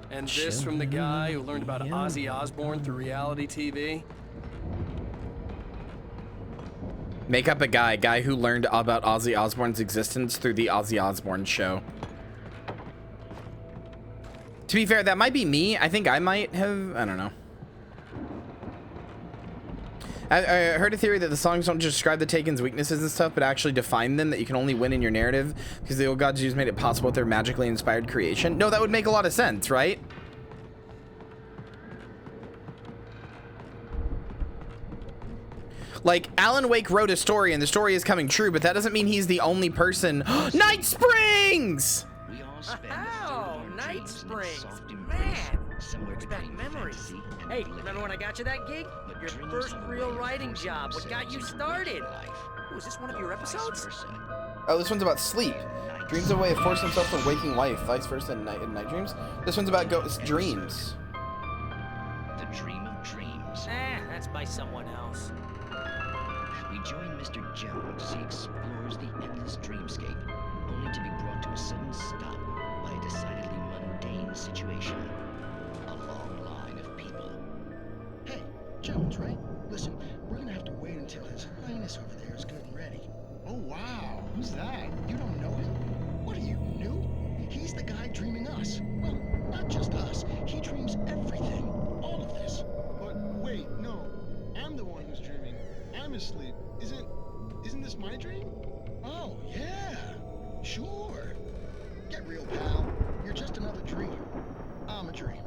And this from the guy who learned about Ozzy Osbourne through reality TV? Make up a guy who learned about Ozzy Osbourne's existence through the Ozzy Osbourne show. To be fair, that might be me. I think I might have, I don't know. I heard a theory that the songs don't just describe the Taken's weaknesses and stuff, but actually define them, that you can only win in your narrative because the old gods just made it possible with their magically inspired creation. No, that would make a lot of sense, right? Like, Alan Wake wrote a story and the story is coming true, but that doesn't mean he's the only person. Night Springs! Oh, Night Springs. Man, brings back memories. Hey, remember when I got you that gig? Your first real writing job. What got you started? Oh, is this one of your episodes? Oh, this one's about sleep. Dreams are a way of forcing himself from waking life, vice versa in night dreams. This one's about ghost dreams. The Dream of Dreams. That's by someone else. We join Mr. Jones as he explores the endless dreamscape, only to be brought to a sudden stop by a decidedly mundane situation. A long line of people. Hey, Jones, right? Listen, we're gonna have to wait until His Highness over there is good and ready. Oh, wow. Who's that? You don't know him? What are you, new? He's the guy dreaming us. Well, not just us. He dreams everything. All of this. But wait, no. I'm the one who's dreaming. I'm asleep. Isn't this my dream? Oh, yeah. Sure. Get real, pal. You're just another dream. I'm a dream.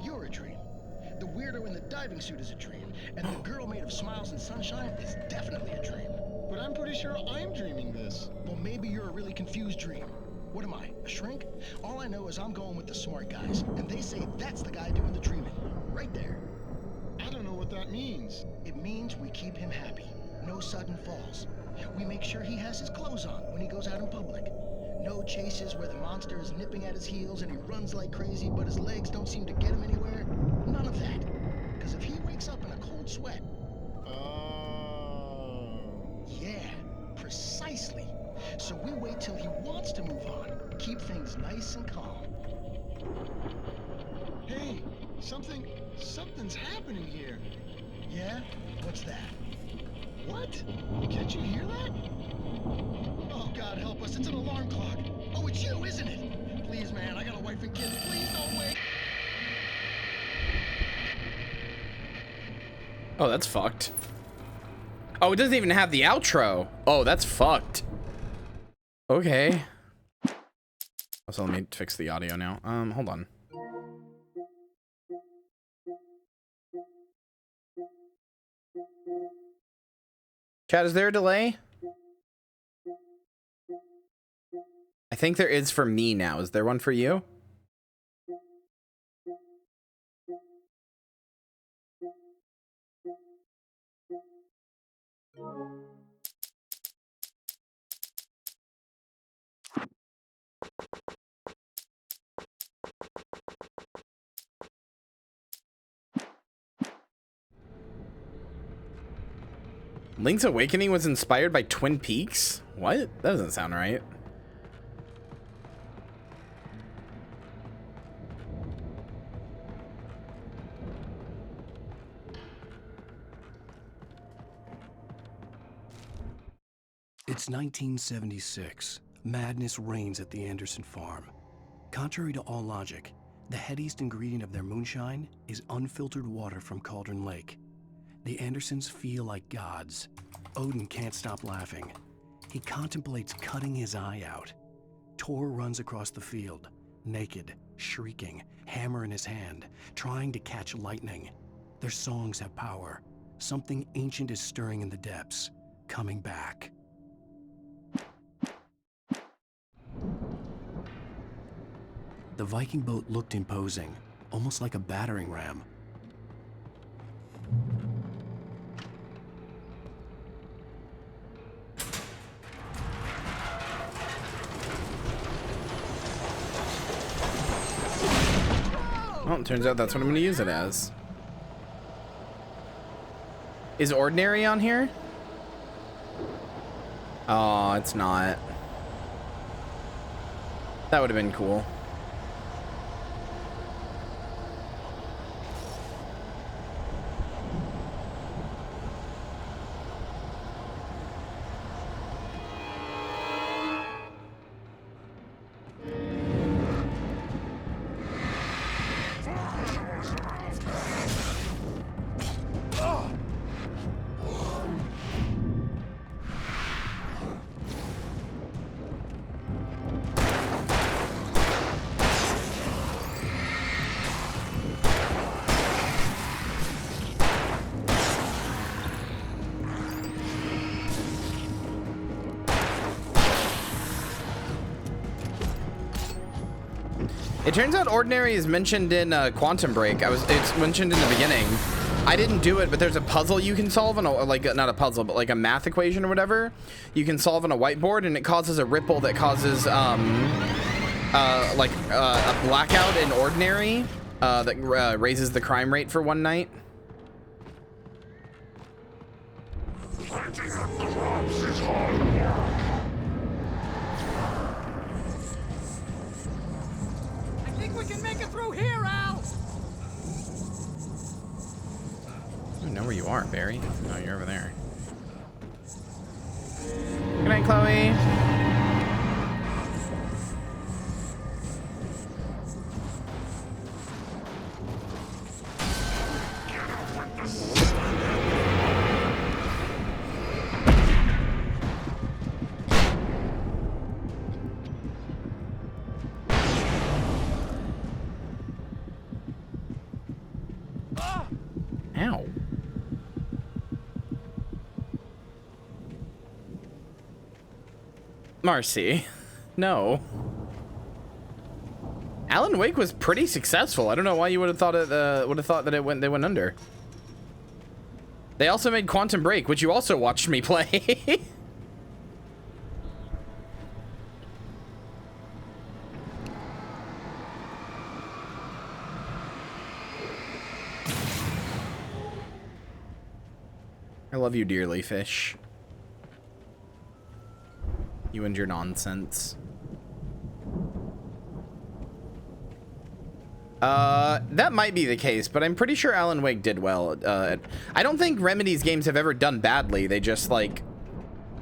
You're a dream. The weirdo in the diving suit is a dream, and the girl made of smiles and sunshine is definitely a dream. But I'm pretty sure I'm dreaming this. Well, maybe you're a really confused dream. What am I, a shrink? All I know is I'm going with the smart guys, and they say that's the guy doing the dreaming. Right there. I don't know what that means. It means we keep him happy. No sudden falls. We make sure he has his clothes on when he goes out in public. No chases where the monster is nipping at his heels and he runs like crazy, but his legs don't seem to get him anywhere. None of that. Because if he wakes up in a cold sweat... Yeah, precisely. So we wait till he wants to move on. Keep things nice and calm. Hey, something's happening here. Yeah? What's that? What? Can't you hear that? Oh, God help us. It's an alarm clock. Oh, it's you, isn't it? Please, man, I got a wife and kids. Please don't wait. Oh, that's fucked. Oh, it doesn't even have the outro. Oh, that's fucked. Okay. So let me fix the audio now. Hold on. Chat, is there a delay? I think there is for me now. Is there one for you? Link's Awakening was inspired by Twin Peaks? What? That doesn't sound right. It's 1976. Madness reigns at the Anderson farm. Contrary to all logic, the headiest ingredient of their moonshine is unfiltered water from Cauldron Lake. The Andersons feel like gods. Odin can't stop laughing. He contemplates cutting his eye out. Tor runs across the field, naked, shrieking, hammer in his hand, trying to catch lightning. Their songs have power. Something ancient is stirring in the depths, coming back. The Viking boat looked imposing, almost like a battering ram. Well, it turns out that's what I'm going to use it as. Is Ordinary on here? Oh, it's not. That would have been cool. It turns out Ordinary is mentioned in Quantum Break. It's mentioned in the beginning. I didn't do it, but there's a puzzle you can solve on a, like, not a puzzle, but like a math equation or whatever. You can solve on a whiteboard, and it causes a ripple that causes a blackout in Ordinary that raises the crime rate for one night. We can make it through here, Al! I don't know where you are, Barry. Oh, you're over there. Good night, Chloe. Ow. Marcy. No. Alan Wake was pretty successful. I don't know why you would have thought that they went under. They also made Quantum Break, which you also watched me play. I love you dearly, fish. You and your nonsense. That might be the case, but I'm pretty sure Alan Wake did well. I don't think Remedy's games have ever done badly. They just, like,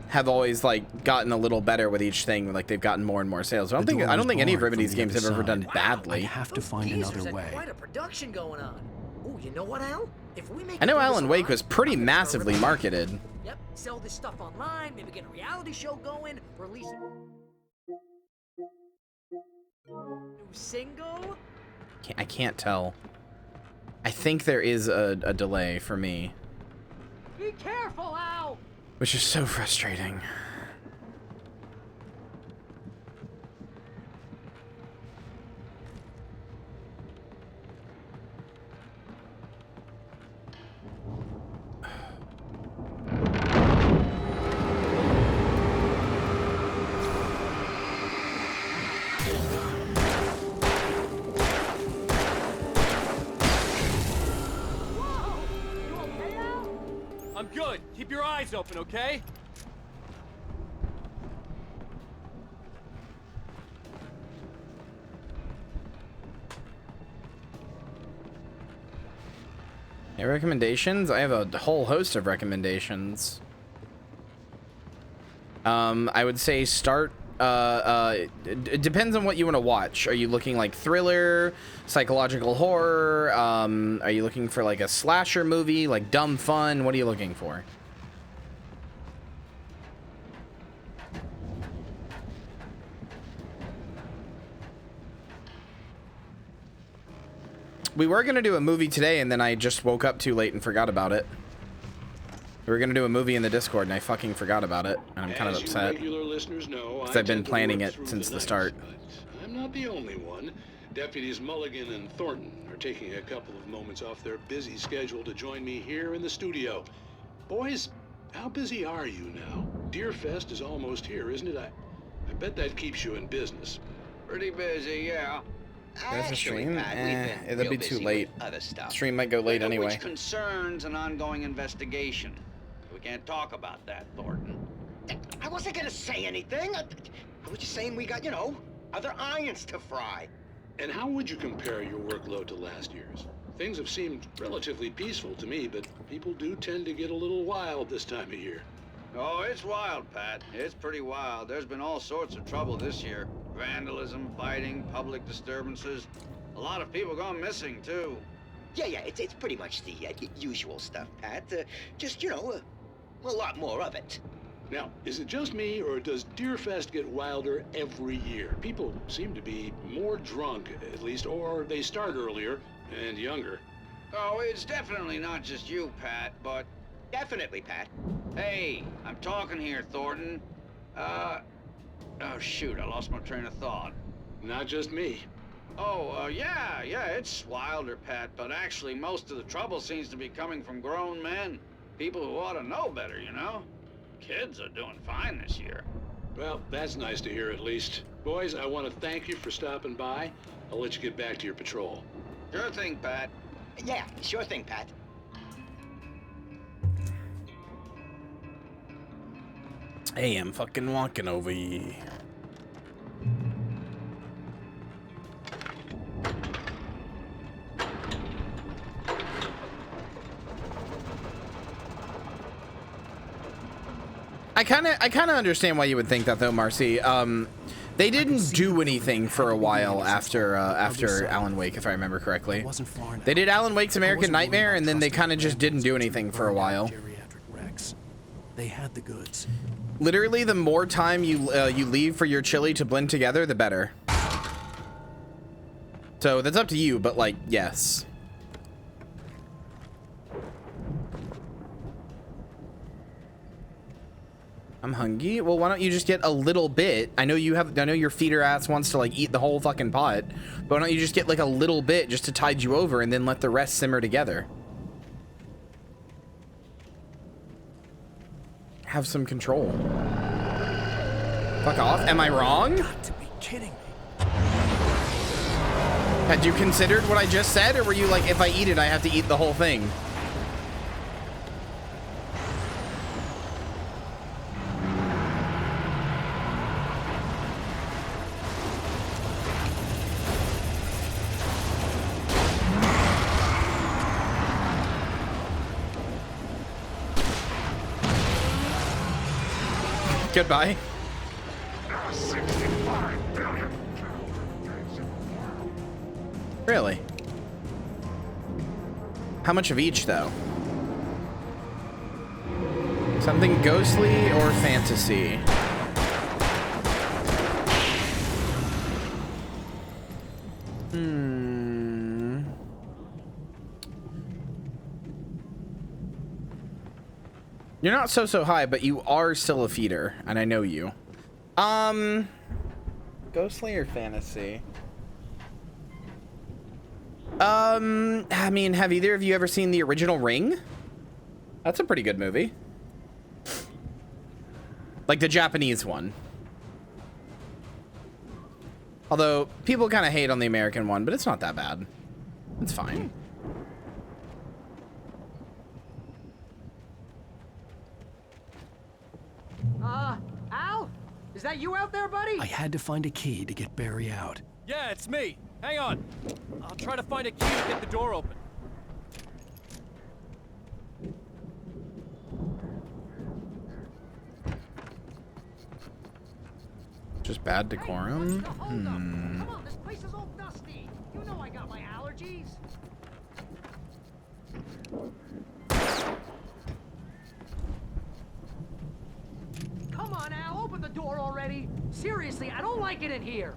have always, like, gotten a little better with each thing. Like, they've gotten more and more sales. I don't think any of Remedy's games have ever done badly. I have to find another way. Quite a production going on. Oh, you know what, Al? If we make I know Alan Wake was pretty massively marketed. Yep, sell this stuff online, maybe get a reality show going, release a new single. I can't tell. I think there is a delay for me, Be careful, Al! which is so frustrating. I'm good. Keep your eyes open, okay? Any recommendations? I have a whole host of recommendations. I would say start. It depends on what you want to watch. Are you looking like thriller, psychological horror? Are you looking for like a slasher movie, like dumb fun? What are you looking for? We were gonna do a movie today, and then I just woke up too late and forgot about it. We were gonna do a movie in the Discord, and I fucking forgot about it, and I'm kind of upset. Because I've been planning it since the start. I'm not the only one. Deputies Mulligan and Thornton are taking a couple of moments off their busy schedule to join me here in the studio. Boys, how busy are you now? Deerfest is almost here, isn't it? I bet that keeps you in business. Pretty busy, yeah. There's a stream? It'll real be too busy late. with other stuff. Stream might go late anyway. Which concerns an ongoing investigation. We can't talk about that, Thornton. I wasn't gonna say anything. I was just saying we got, you know, other irons to fry. And how would you compare your workload to last year's? Things have seemed relatively peaceful to me, but people do tend to get a little wild this time of year. Oh, it's wild, Pat. It's pretty wild. There's been all sorts of trouble this year. Vandalism, fighting, public disturbances. A lot of people gone missing, too. Yeah, it's pretty much the usual stuff, Pat. Just, you know, a lot more of it. Now, is it just me, or does Deerfest get wilder every year? People seem to be more drunk, at least, or they start earlier and younger. Oh, it's definitely not just you, Pat, but... Definitely, Pat. Hey, I'm talking here, Thornton. Oh, shoot, I lost my train of thought. Not just me. Oh, yeah, it's wilder, Pat, but actually most of the trouble seems to be coming from grown men. People who ought to know better, you know? Kids are doing fine this year. Well, that's nice to hear at least. Boys, I want to thank you for stopping by. I'll let you get back to your patrol. Sure thing, Pat. Yeah, sure thing, Pat. Hey, I'm fucking walking over ye. I kind of understand why you would think that though, Marcy. They didn't do anything for a while after Alan Wake, if I remember correctly. They did Alan Wake's American Nightmare, and then they kind of just didn't do anything for a while. They had the goods. Literally, the more time you leave for your chili to blend together, the better. So that's up to you, but like, yes. I'm hungry. Well, why don't you just get a little bit? I know your feeder ass wants to like eat the whole fucking pot, but why don't you just get like a little bit just to tide you over, and then let the rest simmer together? Have some control. Fuck off. Am I wrong? Got to be kidding me. Had you considered what I just said, or were you like, if I eat it, I have to eat the whole thing? Goodbye. Really? How much of each, though? Something ghostly or fantasy? You're not so high, but you are still a feeder, and I know you. Ghostly or fantasy? I mean, have either of you ever seen the original Ring? That's a pretty good movie. Like the Japanese one. Although, people kind of hate on the American one, but it's not that bad. It's fine. Al? Is that you out there, buddy? I had to find a key to get Barry out. Yeah, it's me. Hang on. I'll try to find a key to get the door open. Just bad decorum? Come on, this place is all dusty. You know I got my allergies. Come on, Al, open the door already. Seriously, I don't like it in here.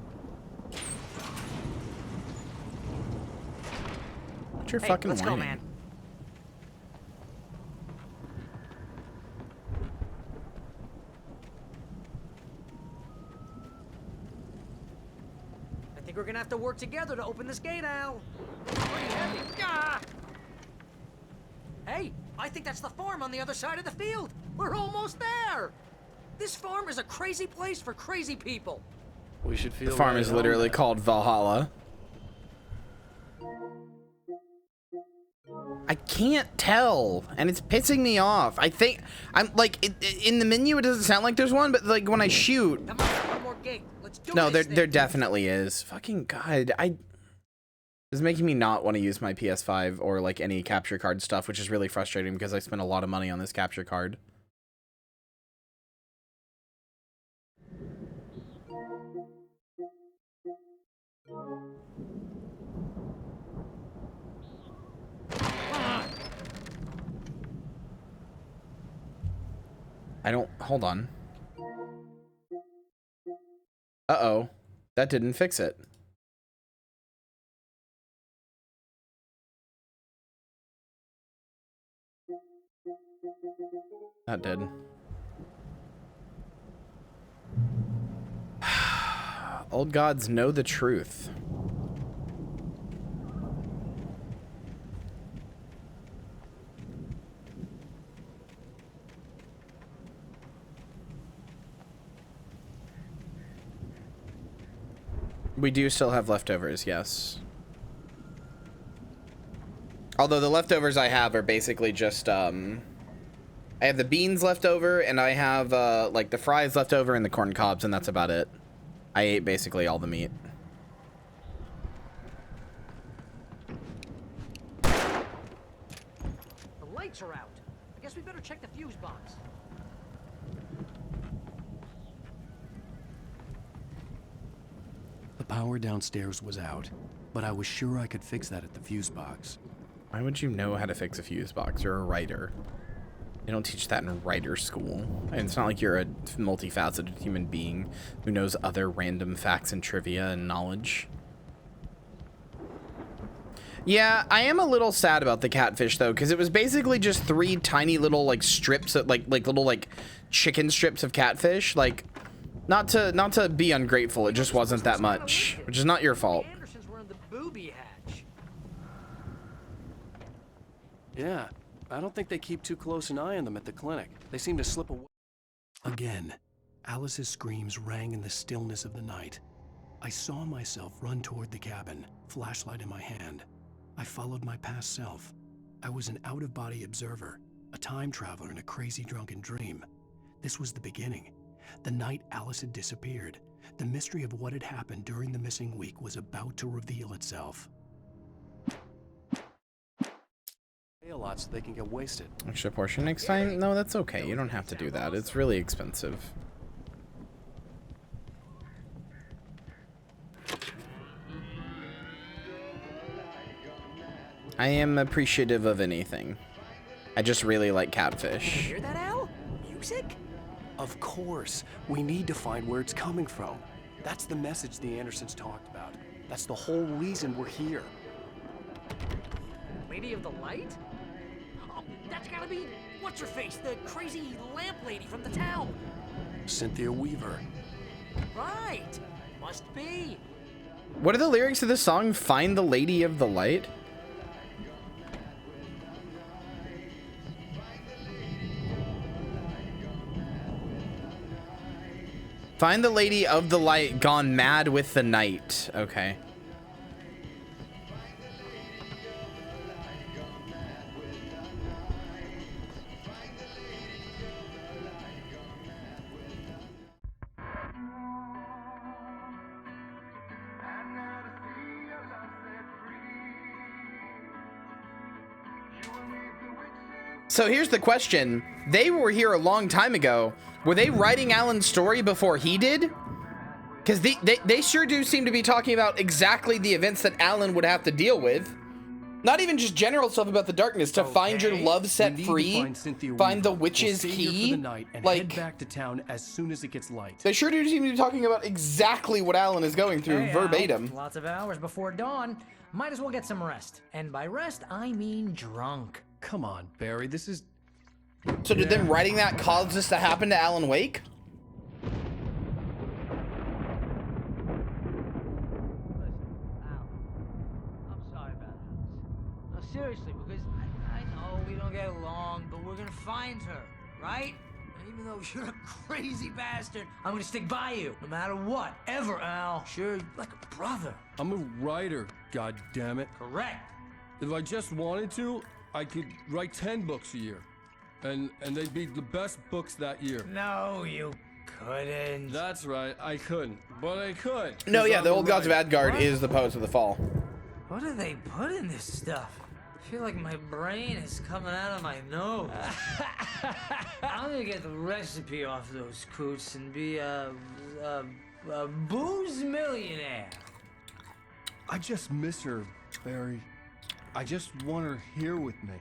What's your fucking let's whining? go, man. I think we're gonna have to work together to open this gate, Al. It's pretty heavy. Ah! Hey, I think that's the farm on the other side of the field. We're almost there. This farm is a crazy place for crazy people. We should feel The farm is literally called Valhalla. I can't tell, and it's pissing me off. I think I'm like in the menu. It doesn't sound like there's one, but like when I shoot, Come on, one more gate. Let's do no, this there definitely is. Fucking God, this is making me not want to use my PS5 or like any capture card stuff, which is really frustrating because I spent a lot of money on this capture card. Hold on. Uh-oh. That didn't fix it. That did. Old gods know the truth. We do still have leftovers, yes. Although the leftovers I have are basically just, I have the beans left over, and I have, like, the fries left over and the corn cobs, and that's about it. I ate basically all the meat. The lights are out. I guess we better check the fuse box. The power downstairs was out, but I was sure I could fix that at the fuse box. Why would you know how to fix a fuse box? You're a writer. They don't teach that in writer school. And it's not like you're a multifaceted human being who knows other random facts and trivia and knowledge. Yeah, I am a little sad about the catfish though, because it was basically just 3 tiny little like strips of like little like chicken strips of catfish. Like, not to be ungrateful, it just wasn't that much, which is not your fault. Andersons were in the booby hatch. Yeah, I don't think they keep too close an eye on them at the clinic. They seem to slip away. Again, Alice's screams rang in the stillness of the night. I saw myself run toward the cabin, flashlight in my hand. I followed my past self. I was an out-of-body observer, a time traveler in a crazy drunken dream. This was the beginning. The night Alice had disappeared. The mystery of what had happened during the missing week was about to reveal itself. A lot so they can get wasted. Extra portion next time? No, that's okay. You don't have to do that. It's really expensive. I am appreciative of anything. I just really like catfish. Hear that, Al? Music? Of course. We need to find where it's coming from. That's the message the Andersons talked about. That's the whole reason we're here. Lady of the Light? Oh, that's gotta be what's-her-face, the crazy lamp lady from the town. Cynthia Weaver. Right. Must be. What are the lyrics of this song? Find the Lady of the Light? Find the Lady of the Light gone mad with the night. Okay. So here's the question. They were here a long time ago. Were they writing Alan's story before he did? Because they sure do seem to be talking about exactly the events that Alan would have to deal with. Not even just general stuff about the darkness. To find your love set free, find the witch's key. And like, head back to town as soon as it gets light. They sure do seem to be talking about exactly what Alan is going through, Hey, verbatim. Al, lots of hours before dawn. Might as well get some rest. And by rest, I mean drunk. Come on, Barry, this is... So did them writing that cause this to happen to Alan Wake? I'm sorry about Alice. No, seriously, because I know we don't get along, but we're gonna find her, right? And even though you're a crazy bastard, I'm gonna stick by you, no matter what, ever, Al. Sure, like a brother. I'm a writer, goddammit. Correct. If I just wanted to, I could write 10 books a year. And they'd be the best books that year. No, you couldn't. That's right, I couldn't. But I could. No, 'cause yeah, I'm the a old gods of writer. Asgard is the Poets of the Fall. What do they put in this stuff? I feel like my brain is coming out of my nose. I'm gonna get the recipe off those coots and be a booze millionaire. I just miss her, Barry. I just want her here with me.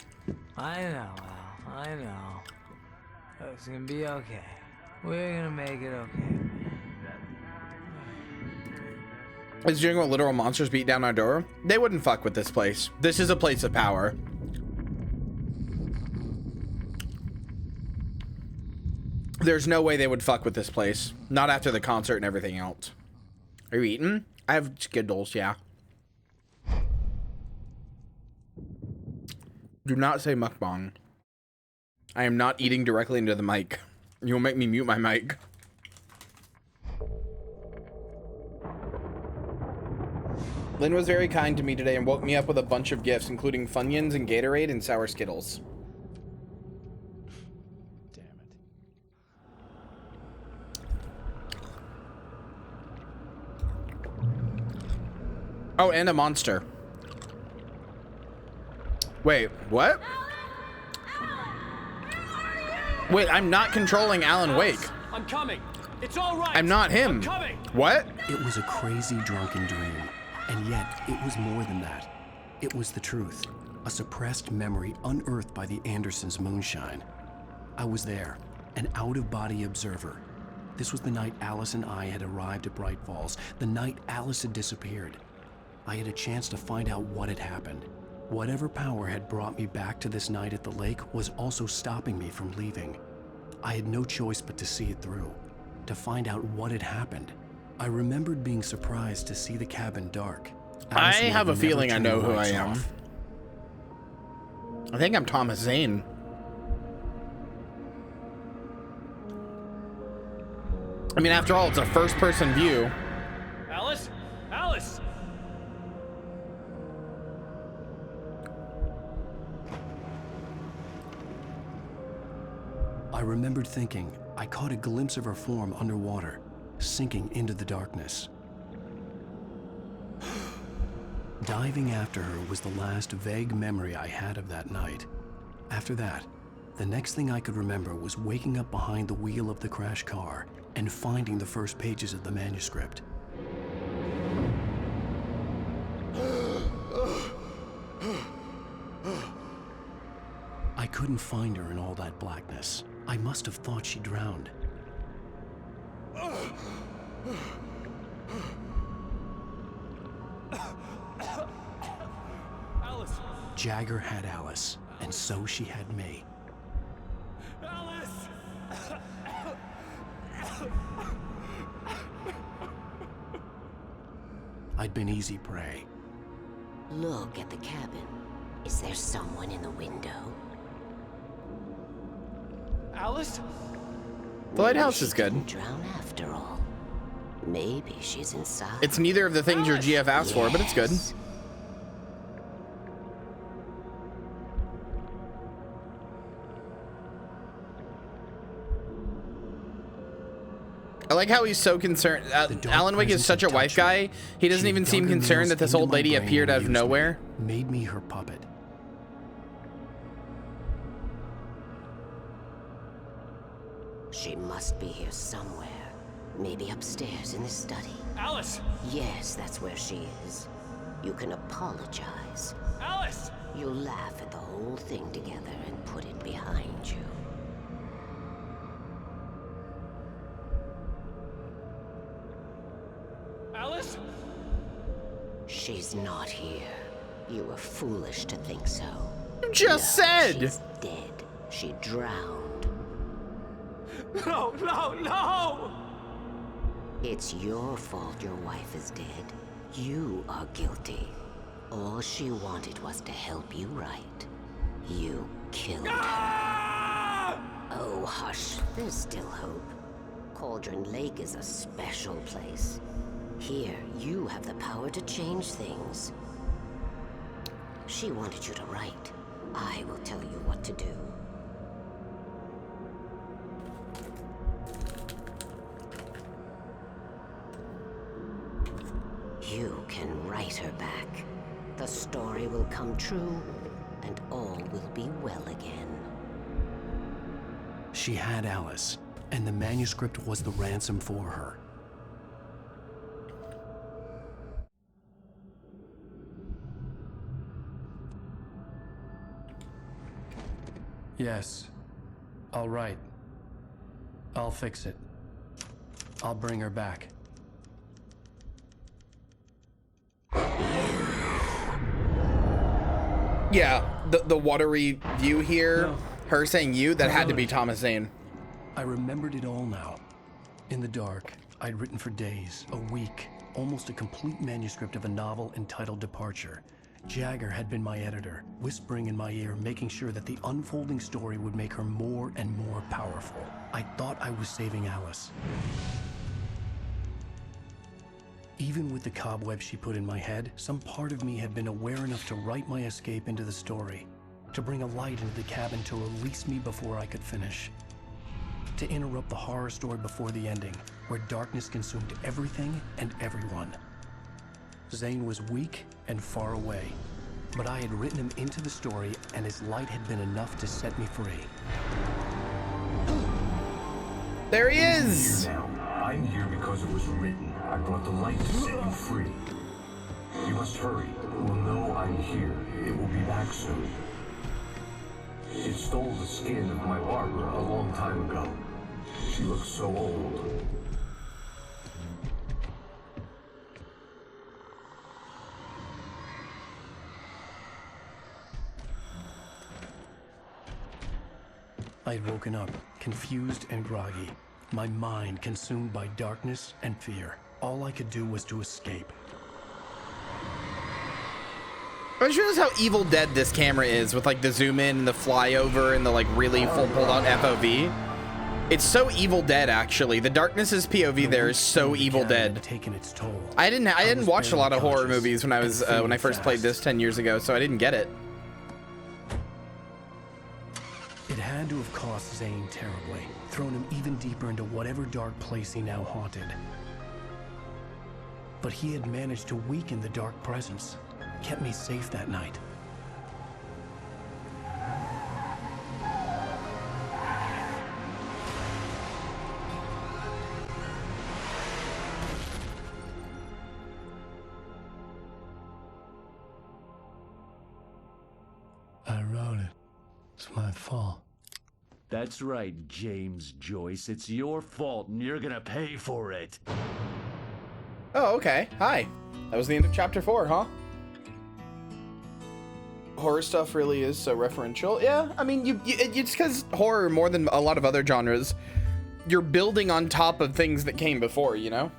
I know, Al. I know. It's gonna be okay. We're gonna make it okay. Is doing what literal monsters beat down our door? They wouldn't fuck with this place. This is a place of power. There's no way they would fuck with this place. Not after the concert and everything else. Are you eating? I have Skittles, yeah. Do not say mukbang. I am not eating directly into the mic. You'll make me mute my mic. Lynn was very kind to me today and woke me up with a bunch of gifts, including Funyuns and Gatorade and sour Skittles. Damn it. Oh, and a monster. Wait, what? Wait, I'm not controlling Alan Wake. I'm coming. It's all right. I'm not him. I'm coming. What? It was a crazy drunken dream, and yet it was more than that. It was the truth, a suppressed memory unearthed by the Andersons' moonshine. I was there, an out-of-body observer. This was the night Alice and I had arrived at Bright Falls, the night Alice had disappeared. I had a chance to find out what had happened. Whatever power had brought me back to this night at the lake was also stopping me from leaving. I had no choice but to see it through, to find out what had happened. I remembered being surprised to see the cabin dark. Alice I would have a never feeling I turn know the who I lights am. off. I think I'm Thomas Zane. I mean, after all, it's a first-person view. Alice? Alice! I remembered thinking I caught a glimpse of her form underwater, sinking into the darkness. Diving after her was the last vague memory I had of that night. After that, the next thing I could remember was waking up behind the wheel of the crashed car and finding the first pages of the manuscript. I couldn't find her in all that blackness. I must have thought she drowned. Alice! Jagger had Alice, and so she had me. Alice! I'd been easy prey. Look at the cabin. Is there someone in the window? Alice? The lighthouse is good. Didn't drown after all. Maybe she's inside. It's neither of the things your GF asked for, but it's good. I like how he's so concerned. Alan Wake is such a wife guy. He doesn't even seem concerned that this old lady appeared out of nowhere. Made me her puppet. She must be here somewhere. Maybe upstairs in the study. Alice! Yes, that's where she is. You can apologize. Alice! You'll laugh at the whole thing together and put it behind you. Alice? She's not here. You were foolish to think so. You just said! She's dead. She drowned. No, no, no! It's your fault your wife is dead. You are guilty. All she wanted was to help you right. You killed her. Oh, hush. There's still hope. Cauldron Lake is a special place. Here, you have the power to change things. She wanted you to write. I will tell you what to do. You can write her back. The story will come true, and all will be well again. She had Alice, and the manuscript was the ransom for her. Yes. All right. I'll fix it. I'll bring her back. Yeah, the watery view here, her saying you, that had to be Thomas Zane. I remembered it all now. In the dark, I'd written for days, a week, almost a complete manuscript of a novel entitled Departure. Jagger had been my editor, whispering in my ear, making sure that the unfolding story would make her more and more powerful. I thought I was saving Alice. Even with the cobweb she put in my head, some part of me had been aware enough to write my escape into the story, to bring a light into the cabin to release me before I could finish, to interrupt the horror story before the ending, where darkness consumed everything and everyone. Zane was weak and far away, but I had written him into the story, and his light had been enough to set me free. There he is! Here now. I'm here because it was written. I brought the light to set you free. You must hurry. It will know I'm here. It will be back soon. It stole the skin of my Barbara a long time ago. She looks so old. I'd woken up, confused and groggy, my mind consumed by darkness and fear. All I could do was to escape. I just realized how Evil Dead this camera is, with like the zoom in and the flyover and the like really full pulled out FOV. It's so Evil Dead, actually. The darkness's POV there is so Evil Dead. Its toll. I didn't watch a lot of horror movies when I first played this 10 years ago, so I didn't get it. It had to have cost Zane terribly, thrown him even deeper into whatever dark place he now haunted. But he had managed to weaken the dark presence, kept me safe that night. I wrote it. It's my fault. That's right, James Joyce. It's your fault, and you're gonna pay for it. Oh, okay. Hi. That was the end of chapter 4, huh? Horror stuff really is so referential. Yeah, I mean, it's because horror, more than a lot of other genres, you're building on top of things that came before, you know?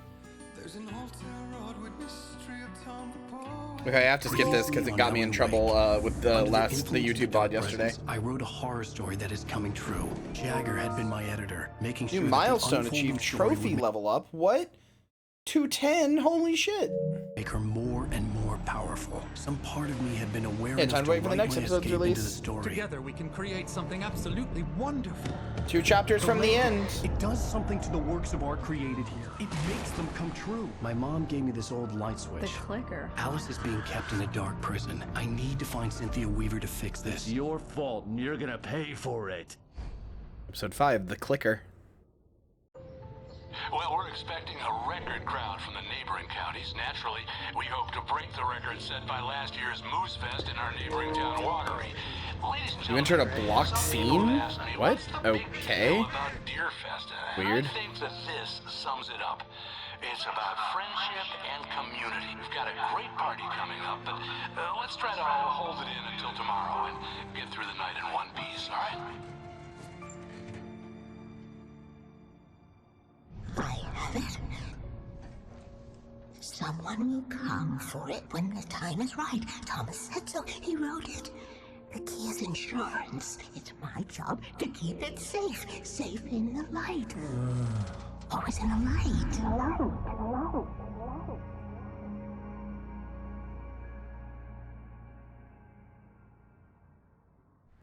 Okay, I have to skip this because it got me in trouble with the YouTube VOD yesterday. I wrote a horror story that is coming true. Jagger had been my editor, making sure New milestone achieved, trophy level up. What? 210? Holy shit. Make her more and more powerful. Some part of me had been aware enough to wait for the next episode's release. Together we can create something absolutely wonderful. 2 chapters from the end. It does something to the works of art created here. It makes them come true. My mom gave me this old light switch. The clicker. Alice is being kept in a dark prison. I need to find Cynthia Weaver to fix this. It's your fault, and you're gonna pay for it. Episode 5, The Clicker. Well, we're expecting a record crowd from the neighboring counties. Naturally, we hope to break the record set by last year's Moose Fest in our neighboring town, Watery. You entered a blocked scene? What? Okay. Weird. I think that this sums it up. It's about friendship and community. We've got a great party coming up, but let's try to hold it in until tomorrow and get through the night in one piece, all right? I have it. Someone will come for it when the time is right. Thomas said so. He wrote it. The key is insurance. It's my job to keep it safe. Safe in the light. Always in the light.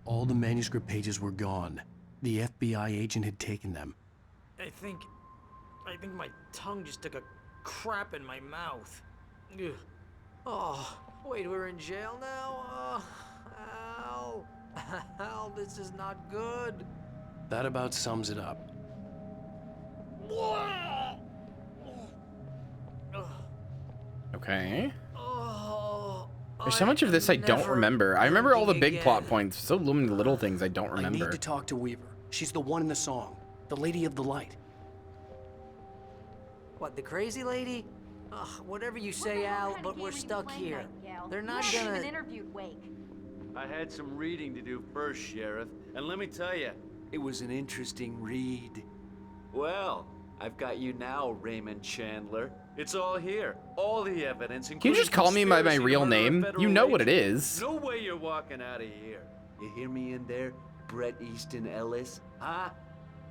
All the manuscript pages were gone. The FBI agent had taken them. I think my tongue just took a crap in my mouth. Ugh. Oh, wait, we're in jail now? Oh, Al. Al, this is not good. That about sums it up. Okay. Oh, There's so much of this I don't remember. I remember all the big plot points. So many little things I don't I remember. need to talk to Weaver. She's the one in the song. The Lady of the Light. What, the crazy lady? Ugh, whatever you say, Al, but we're stuck here. They're not You haven't gonna... even interviewed Wake. I had some reading to do first, Sheriff, and let me tell you, it was an interesting read. Well, I've got you now, Raymond Chandler. It's all here. All the evidence, Can you just call me by my real name? You know what it is. No way you're walking out of here. You hear me in there, Bret Easton Ellis? Huh?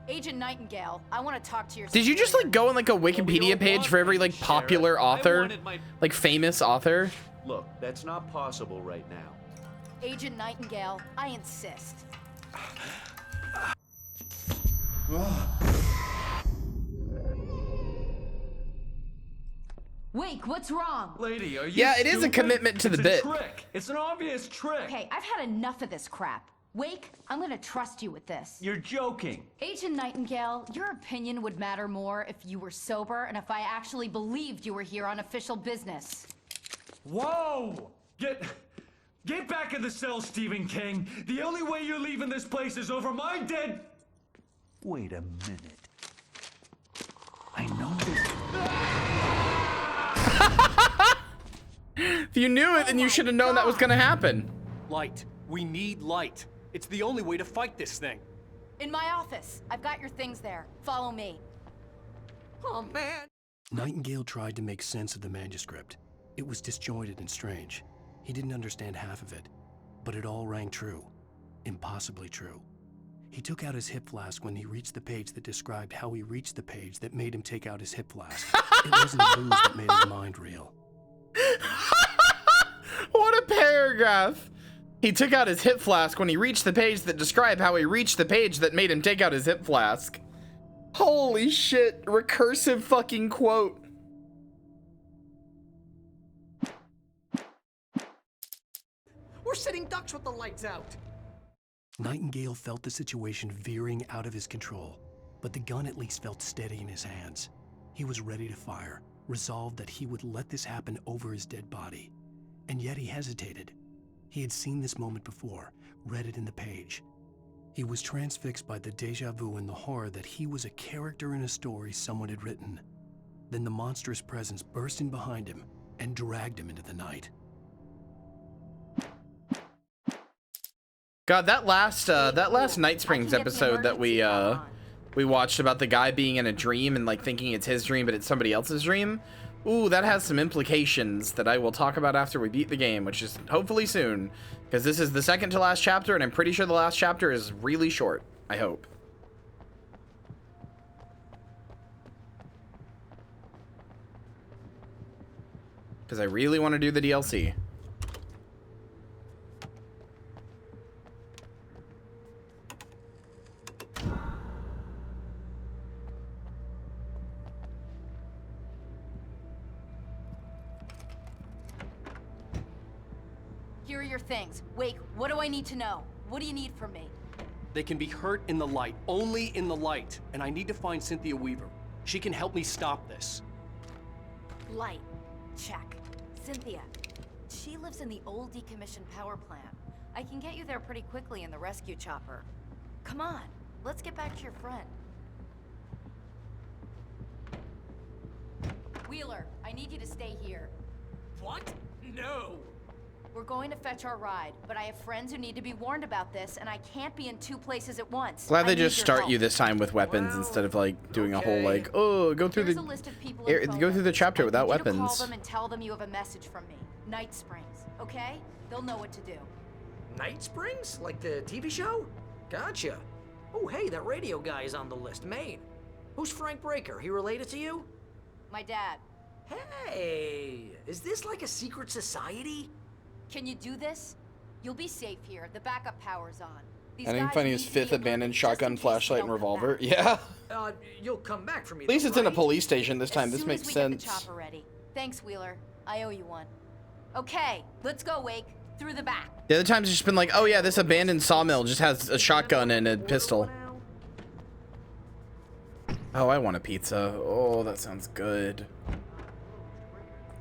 Agent Nightingale, I want to talk to your Did you just like go on like a Wikipedia page for every like popular author, like famous author? Look, that's not possible right now. Agent Nightingale, I insist. Wake, what's wrong? Lady, are you Yeah, it is a stupid? commitment to the It's bit. a trick. It's an obvious trick. Okay, I've had enough of this crap. Wake, I'm gonna trust you with this. You're joking. Agent Nightingale, your opinion would matter more if you were sober and if I actually believed you were here on official business. Whoa! Get back in the cell, Stephen King. The only way you're leaving this place is over my dead... Wait a minute. I know this... If you knew it, then you should have known that was gonna happen. Light. We need light. It's the only way to fight this thing. In my office. I've got your things there. Follow me. Oh, man. Nightingale tried to make sense of the manuscript. It was disjointed and strange. He didn't understand half of it, but it all rang true. Impossibly true. He took out his hip flask when he reached the page that described how he reached the page that made him take out his hip flask. It wasn't the booze that made his mind reel. What a paragraph. He took out his hip flask when he reached the page that described how he reached the page that made him take out his hip flask. Holy shit, recursive fucking quote. We're sitting ducks with the lights out. Nightingale felt the situation veering out of his control, but the gun at least felt steady in his hands. He was ready to fire, resolved that he would let this happen over his dead body. And yet he hesitated. He had seen this moment before, read it in the page. He was transfixed by the déjà vu and the horror that he was a character in a story someone had written. Then the monstrous presence burst in behind him and dragged him into the night. God, that last Night Springs episode that we watched about the guy being in a dream and like thinking it's his dream but it's somebody else's dream. Ooh, that has some implications that I will talk about after we beat the game, which is hopefully soon, because this is the second to last chapter and I'm pretty sure the last chapter is really short. I hope. Because I really want to do the DLC. Here are your things. Wake, what do I need to know? What do you need from me? They can be hurt in the light, only in the light. And I need to find Cynthia Weaver. She can help me stop this. Light. Check. Cynthia. She lives in the old decommissioned power plant. I can get you there pretty quickly in the rescue chopper. Come on, let's get back to your friend. Wheeler, I need you to stay here. What? No. We're going to fetch our ride, but I have friends who need to be warned about this, and I can't be in two places at once. Glad they I need just your start help. you this time with weapons instead of like doing a whole like, oh, go through Here's the a list of people in go through the chapter without I need you to weapons. call them and tell them you have a message from me. Night Springs, okay? They'll know what to do. Night Springs? Like the TV show? Gotcha. Oh, hey, that radio guy is on the list. Maine. Who's Frank Breaker? He related to you? My dad. Hey, is this like a secret society? Can you do this? You'll be safe here. The backup power's on. These I didn't guys find his need fifth vehicles abandoned just shotgun, in case flashlight, they and don't come revolver. back. Yeah. You'll come back for me. At least though, it's in a right? police station this time. As This soon makes as we sense. Get the chopper ready. Thanks, Wheeler. I owe you one. Okay, let's go, Wake. Through the back. The other times it's just been like, oh yeah, this abandoned sawmill just has a shotgun and a pistol. Oh, I want a pizza. Oh, that sounds good.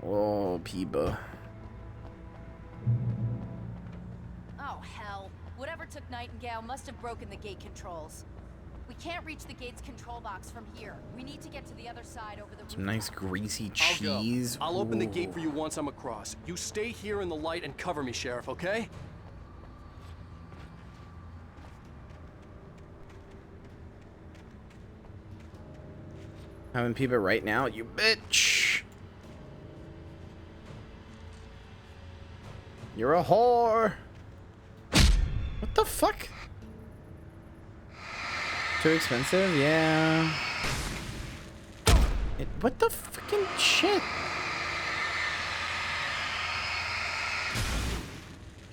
Oh, Peeba. Oh, hell. Whatever took Nightingale must have broken the gate controls. We can't reach the gate's control box from here. We need to get to the other side over the Some nice greasy I'll go. cheese. I'll open the Ooh. gate for you once I'm across. You stay here in the light and cover me, Sheriff, okay? Having Peeba right now, you bitch. You're a whore. What the fuck? Too expensive? Yeah. What the fucking shit?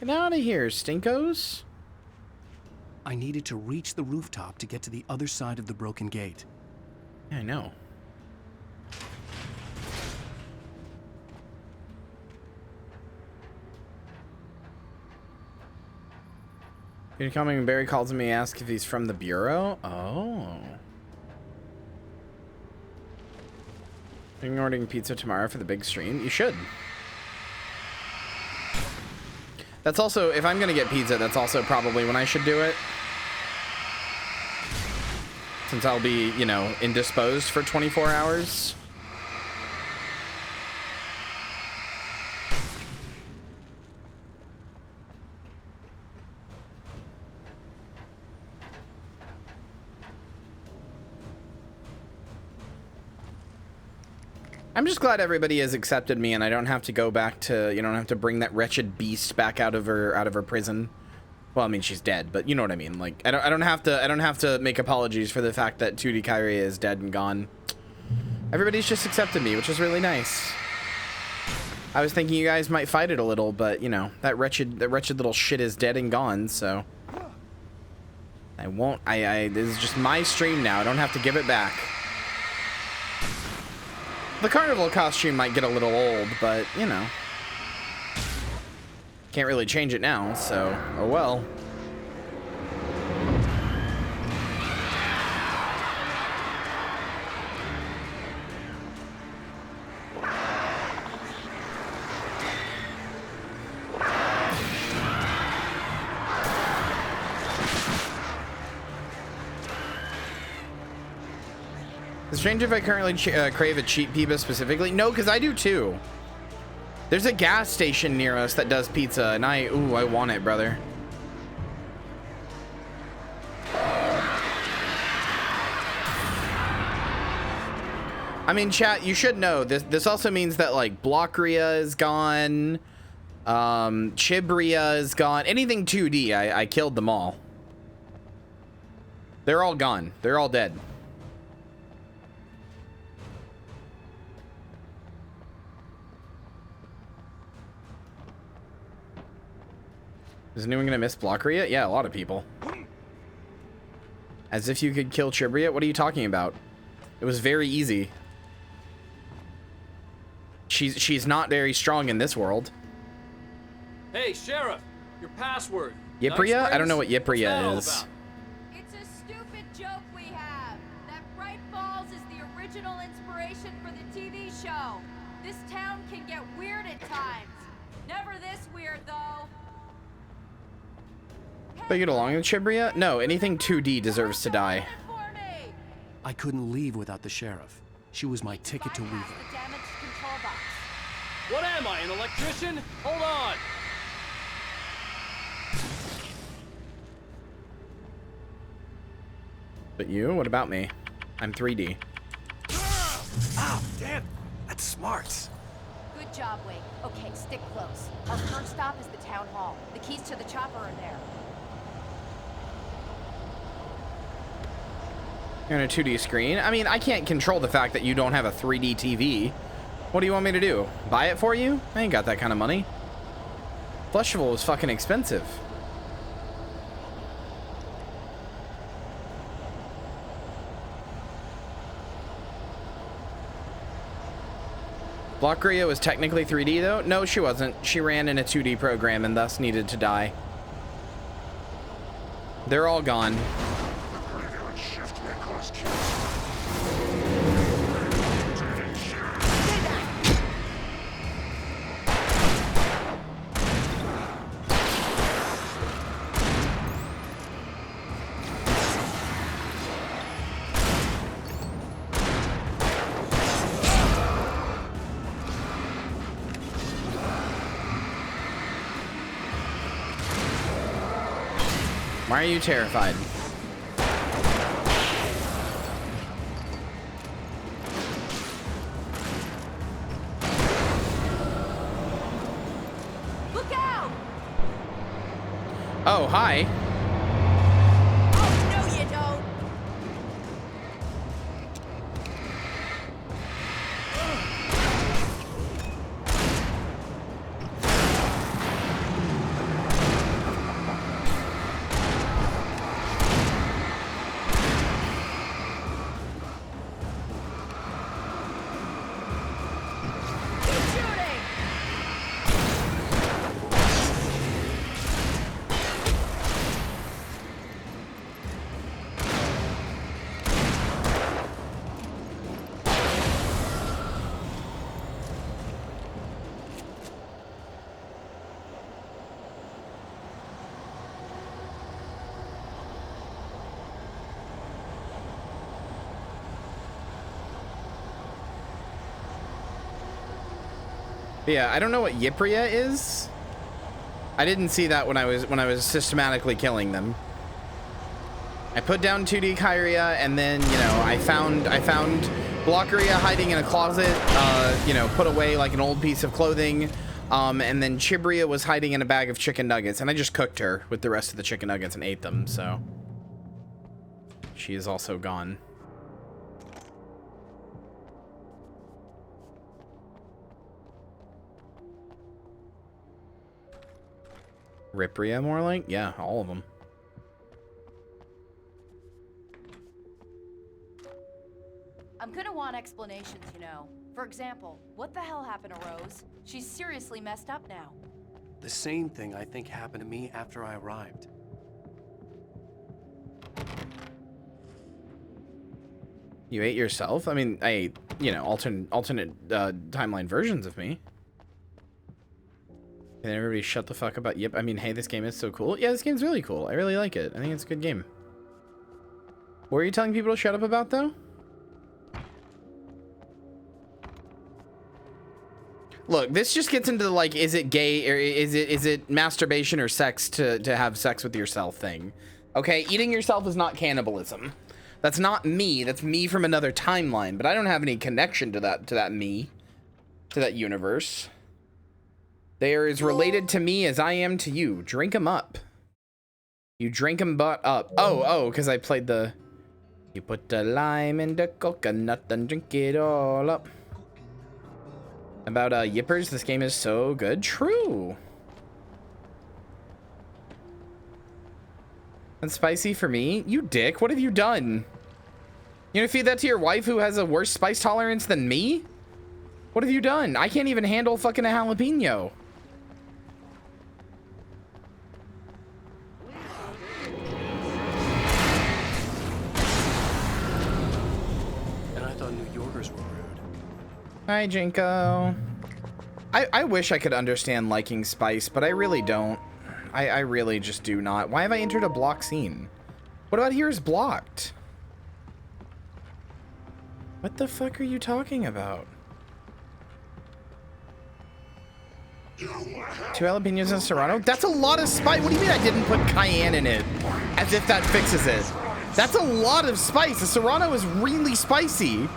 Get out of here, stinkos. I needed to reach the rooftop to get to the other side of the broken gate. Yeah, I know. You're coming, Barry calls me, asks if he's from the Bureau. Oh. Are you ordering pizza tomorrow for the big stream? You should. That's also, if I'm gonna get pizza, that's also probably when I should do it. Since I'll be, you know, indisposed for 24 hours. I'm just glad everybody has accepted me and I don't have to go back to, you don't have to bring that wretched beast back out of her prison. Well, I mean, she's dead, but you know what I mean. Like, I don't have to make apologies for the fact that 2D Kyrie is dead and gone. Everybody's just accepted me, which is really nice. I was thinking you guys might fight it a little, but you know, that wretched little shit is dead and gone, so I won't. This is just my stream now. I don't have to give it back. The carnival costume might get a little old, but, you know. Can't really change it now, so, oh well. Is it strange if I currently crave a cheap Peeba specifically? No, because I do too. There's a gas station near us that does pizza, and I want it, brother. I mean, chat, you should know this also means that like Blockria is gone, Chibria is gone. Anything 2D, I killed them all. They're all gone. They're all dead. Is anyone gonna miss Blockria? Yeah, a lot of people. As if you could kill Chibria? What are you talking about? It was very easy. She's not very strong in this world. Hey, Sheriff, your password. Yipria? I don't know what What's that Yipria all is. about? It's a stupid joke we have. That Bright Falls is the original inspiration for the TV show. This town can get weird at times. Never this weird, though. They get along with Chibria? No, anything 2D deserves to die. I couldn't leave without the sheriff. She was my ticket to Weaver. The damaged control box. What am I, an electrician? Hold on. But you? What about me? I'm 3D. Ow, damn. That's smart. Good job, Wake. Okay, stick close. Our first stop is the town hall. The keys to the chopper are there. You're on a 2D screen? I mean, I can't control the fact that you don't have a 3D TV. What do you want me to do? Buy it for you? I ain't got that kind of money. Flushable was fucking expensive. Blockria was technically 3D though? No, she wasn't. She ran in a 2D program and thus needed to die. They're all gone. Why are you terrified? Look out! Oh, hi. Oh, no, you don't. Yeah, I don't know what Ypria is. I didn't see that when I was systematically killing them. I put down 2D Kyria, and then, you know, I found Blockeria hiding in a closet, you know, put away like an old piece of clothing. And then Chibria was hiding in a bag of chicken nuggets, and I just cooked her with the rest of the chicken nuggets and ate them, so she is also gone. Ripria, more like? Yeah, all of them. I'm gonna want explanations, you know. For example, what the hell happened to Rose? She's seriously messed up now. The same thing I think happened to me after I arrived. You ate yourself? I mean, I ate, you know, alternate timeline versions of me. Can everybody shut the fuck about? Yep. I mean, hey, this game is so cool. Yeah, this game's really cool. I really like it. I think it's a good game. What are you telling people to shut up about, though? Look, this just gets into the, like, is it gay or is it masturbation or sex to have sex with yourself thing. Okay, eating yourself is not cannibalism. That's not me. That's me from another timeline, but I don't have any connection to that me, to that universe. They are as related to me as I am to you. Drink 'em up. You drink 'em butt up. Oh, because I played the... You put the lime in the coconut and drink it all up. About yippers, this game is so good. True. That's spicy for me. You dick, what have you done? You gonna feed that to your wife who has a worse spice tolerance than me? What have you done? I can't even handle fucking a jalapeno. And I thought New Yorkers were rude. Hi, Jinko. I wish I could understand liking spice, but I really don't. I really just do not. Why have I entered a block scene? What about here is blocked? What the fuck are you talking about? 2 jalapenos and serrano? That's a lot of spice. What do you mean I didn't put cayenne in it? As if that fixes it. That's a lot of spice. The serrano is really spicy.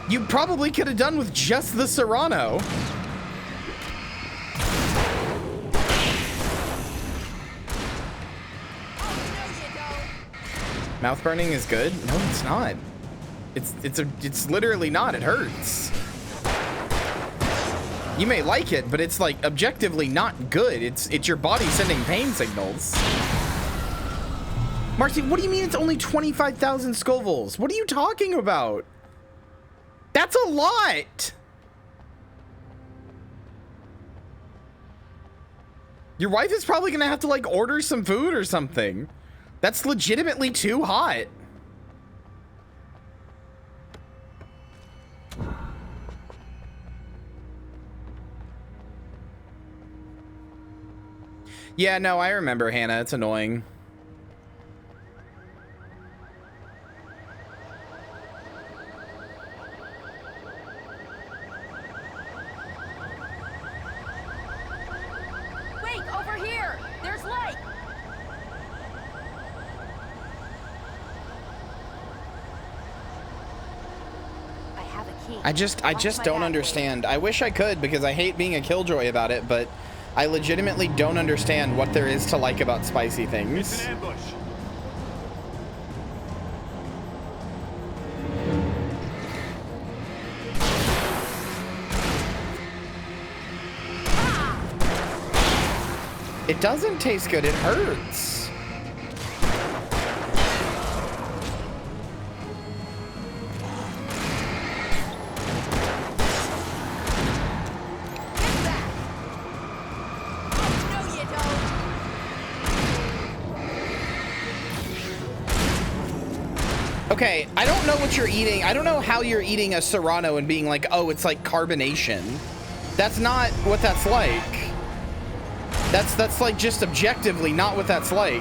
You probably could have done with just the serrano. Mouth burning is good? No, it's not. It's literally not. It hurts. You may like it, but it's like objectively not good. It's your body sending pain signals. Marcy, what do you mean it's only 25,000 Scovilles? What are you talking about? That's a lot. Your wife is probably gonna have to like order some food or something. That's legitimately too hot. Yeah, no, I remember, Hannah. It's annoying. Wait, over here! There's light! I have a key. I just don't understand. I wish I could because I hate being a killjoy about it, but I legitimately don't understand what there is to like about spicy things. It's an ambush. It doesn't taste good. It hurts. Okay, I don't know what you're eating. I don't know how you're eating a Serrano and being like, oh, it's like carbonation. That's not what that's like. That's like just objectively not what that's like.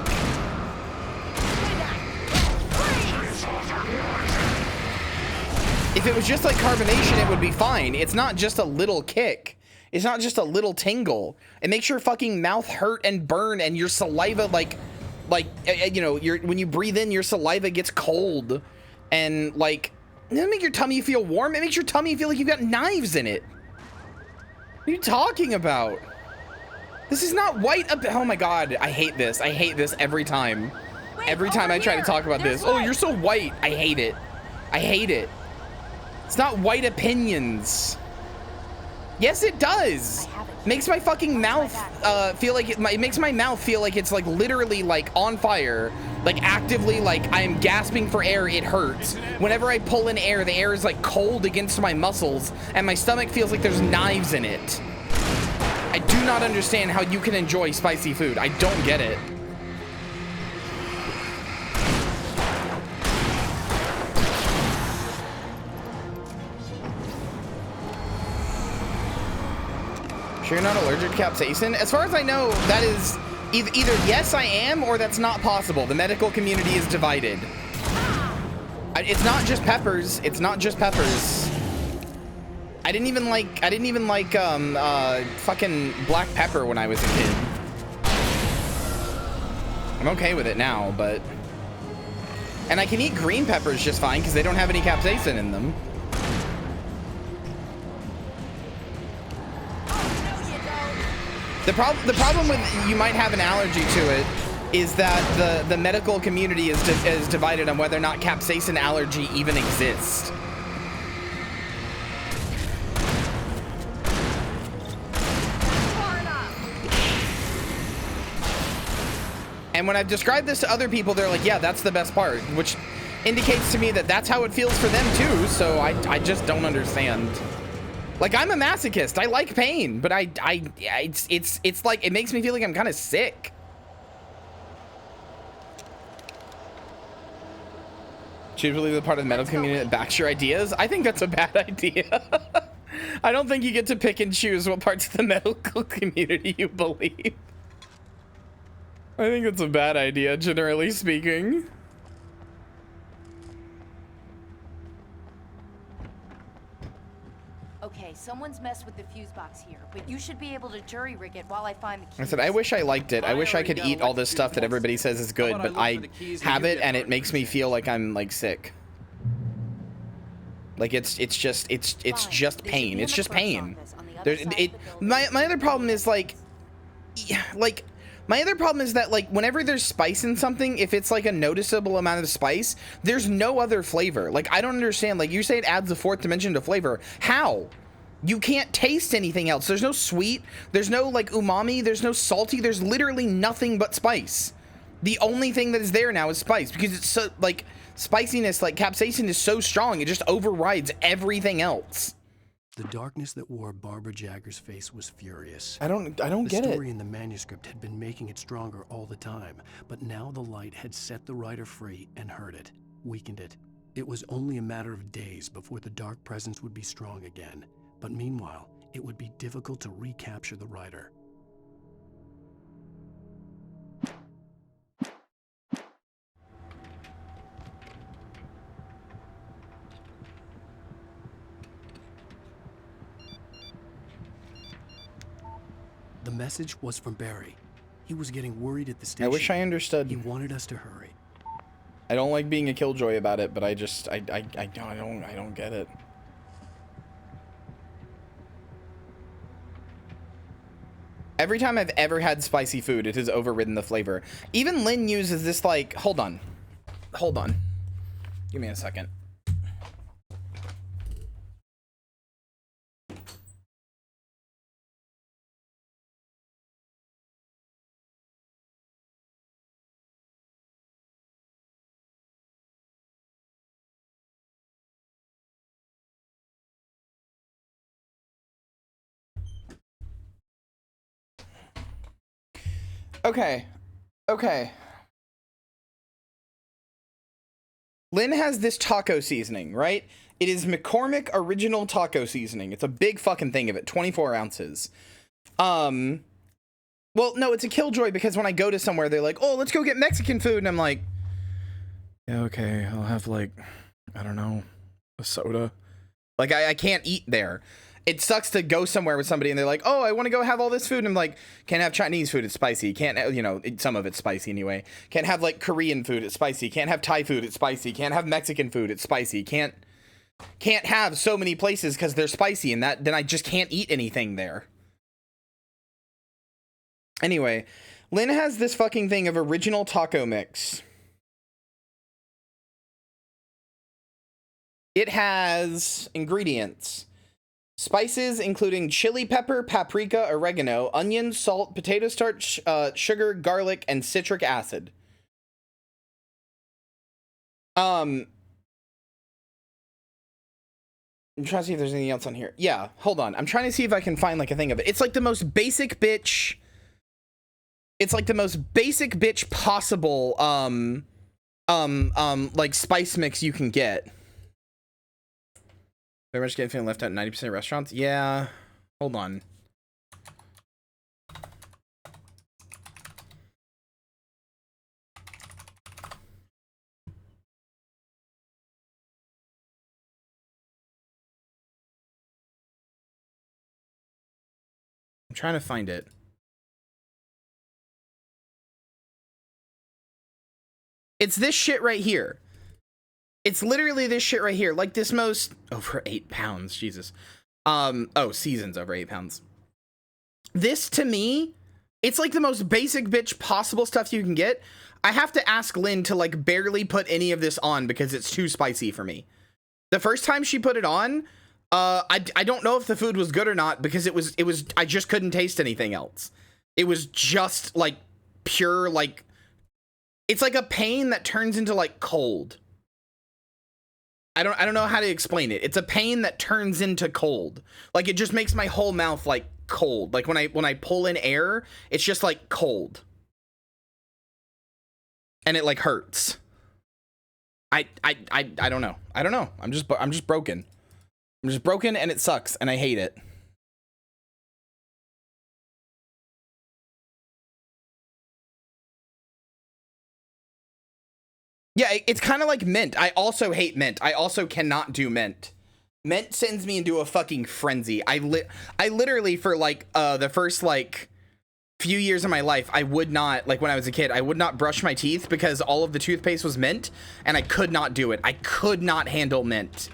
If it was just like carbonation, it would be fine. It's not just a little kick. It's not just a little tingle. It makes your fucking mouth hurt and burn and your saliva like you know, when you breathe in, your saliva gets cold and like, it doesn't make your tummy feel warm. It makes your tummy feel like you've got knives in it. What are you talking about? This is not white. Oh my God. I hate this. I hate this every time. Every time I try to talk about this. Oh, you're so white. I hate it. I hate it. It's not white opinions. Yes, it does. Makes my fucking mouth feel like it makes my mouth feel like it's like literally like on fire, like actively like I'm gasping for air. It hurts. Whenever I pull in air, the air is like cold against my muscles and my stomach feels like there's knives in it. I do not understand how you can enjoy spicy food. I don't get it. Sure you're not allergic to capsaicin? As far as I know, that is either yes, I am, or that's not possible. The medical community is divided. It's not just peppers. It's not just peppers. I didn't even like fucking black pepper when I was a kid. I'm okay with it now, but... And I can eat green peppers just fine because they don't have any capsaicin in them. The problem with you might have an allergy to it is that the medical community is divided on whether or not capsaicin allergy even exists. And when I've described this to other people, they're like, yeah, that's the best part, which indicates to me that that's how it feels for them too. So I just don't understand. Like, I'm a masochist. I like pain, but it's like, it makes me feel like I'm kind of sick. Choose really the part of the medical community that backs your ideas. I think that's a bad idea. I don't think you get to pick and choose what parts of the medical community you believe. I think it's a bad idea, generally speaking. Okay, someone's messed with the fuse box here, but you should be able to jury rig it while I find the keys. I said, I wish I liked it. I wish I could eat all this stuff that everybody says is good, but I have it and it makes me feel like I'm like sick. Like it's just pain. It's just pain. My other problem is like my other problem is that like whenever there's spice in something, if it's like a noticeable amount of spice, there's no other flavor. Like I don't understand. Like you say it adds a fourth dimension to flavor. How? You can't taste anything else. There's no sweet, there's no like umami, there's no salty, there's literally nothing but spice. The only thing that is there now is spice because it's so like spiciness, like capsaicin is so strong, it just overrides everything else. The darkness that wore Barbara Jagger's face was furious. I don't get it. The story in the manuscript had been making it stronger all the time, but now the light had set the writer free and hurt it, weakened it. It was only a matter of days before the dark presence would be strong again, but meanwhile, it would be difficult to recapture the writer. The message was from Barry. He was getting worried at the station. I wish I understood. He wanted us to hurry. I don't like being a killjoy about it, but I don't get it. Every time I've ever had spicy food, it has overridden the flavor. Even Lynn uses this like, hold on. Give me a second. Okay. Lynn has this taco seasoning, right? It is McCormick original taco seasoning. It's a big fucking thing of it, 24 ounces. Well, no, it's a killjoy because when I go to somewhere, they're like, oh, let's go get Mexican food. And I'm like, yeah, okay, I'll have like, I don't know, a soda. Like, I can't eat there. It sucks to go somewhere with somebody and they're like, oh, I want to go have all this food. And I'm like, can't have Chinese food, it's spicy. Can't, you know, some of it's spicy anyway. Can't have like Korean food, it's spicy. Can't have Thai food, it's spicy. Can't have Mexican food, it's spicy. Can't have so many places because they're spicy and then I just can't eat anything there. Anyway, Lynn has this fucking thing of original taco mix. It has ingredients. Spices including chili pepper, paprika, oregano, onion, salt, potato starch, sugar, garlic, and citric acid. I'm trying to see if there's anything else on here. Yeah, hold on. I'm trying to see if I can find like a thing of it. It's like the most basic bitch. It's like the most basic bitch possible like spice mix you can get. Very much getting feeling left out in 90% of restaurants. Yeah. Hold on. I'm trying to find it. It's this shit right here. It's literally this shit right here. Like this most over 8 pounds. Jesus. Oh, seasons over 8 pounds. This to me, it's like the most basic bitch possible stuff you can get. I have to ask Lynn to like barely put any of this on because it's too spicy for me. The first time she put it on, I don't know if the food was good or not because it was I just couldn't taste anything else. It was just like pure like it's like a pain that turns into like cold. I don't know how to explain it. It's a pain that turns into cold. Like it just makes my whole mouth like cold. Like when I pull in air, it's just like cold. And it like hurts. I don't know. I don't know. I'm just broken. I'm just broken and it sucks and I hate it. Yeah, it's kind of like mint. I also hate mint. I also cannot do mint. Mint sends me into a fucking frenzy. I literally for like the first like few years of my life, I would not, like when I was a kid, I would not brush my teeth because all of the toothpaste was mint and I could not do it. I could not handle mint.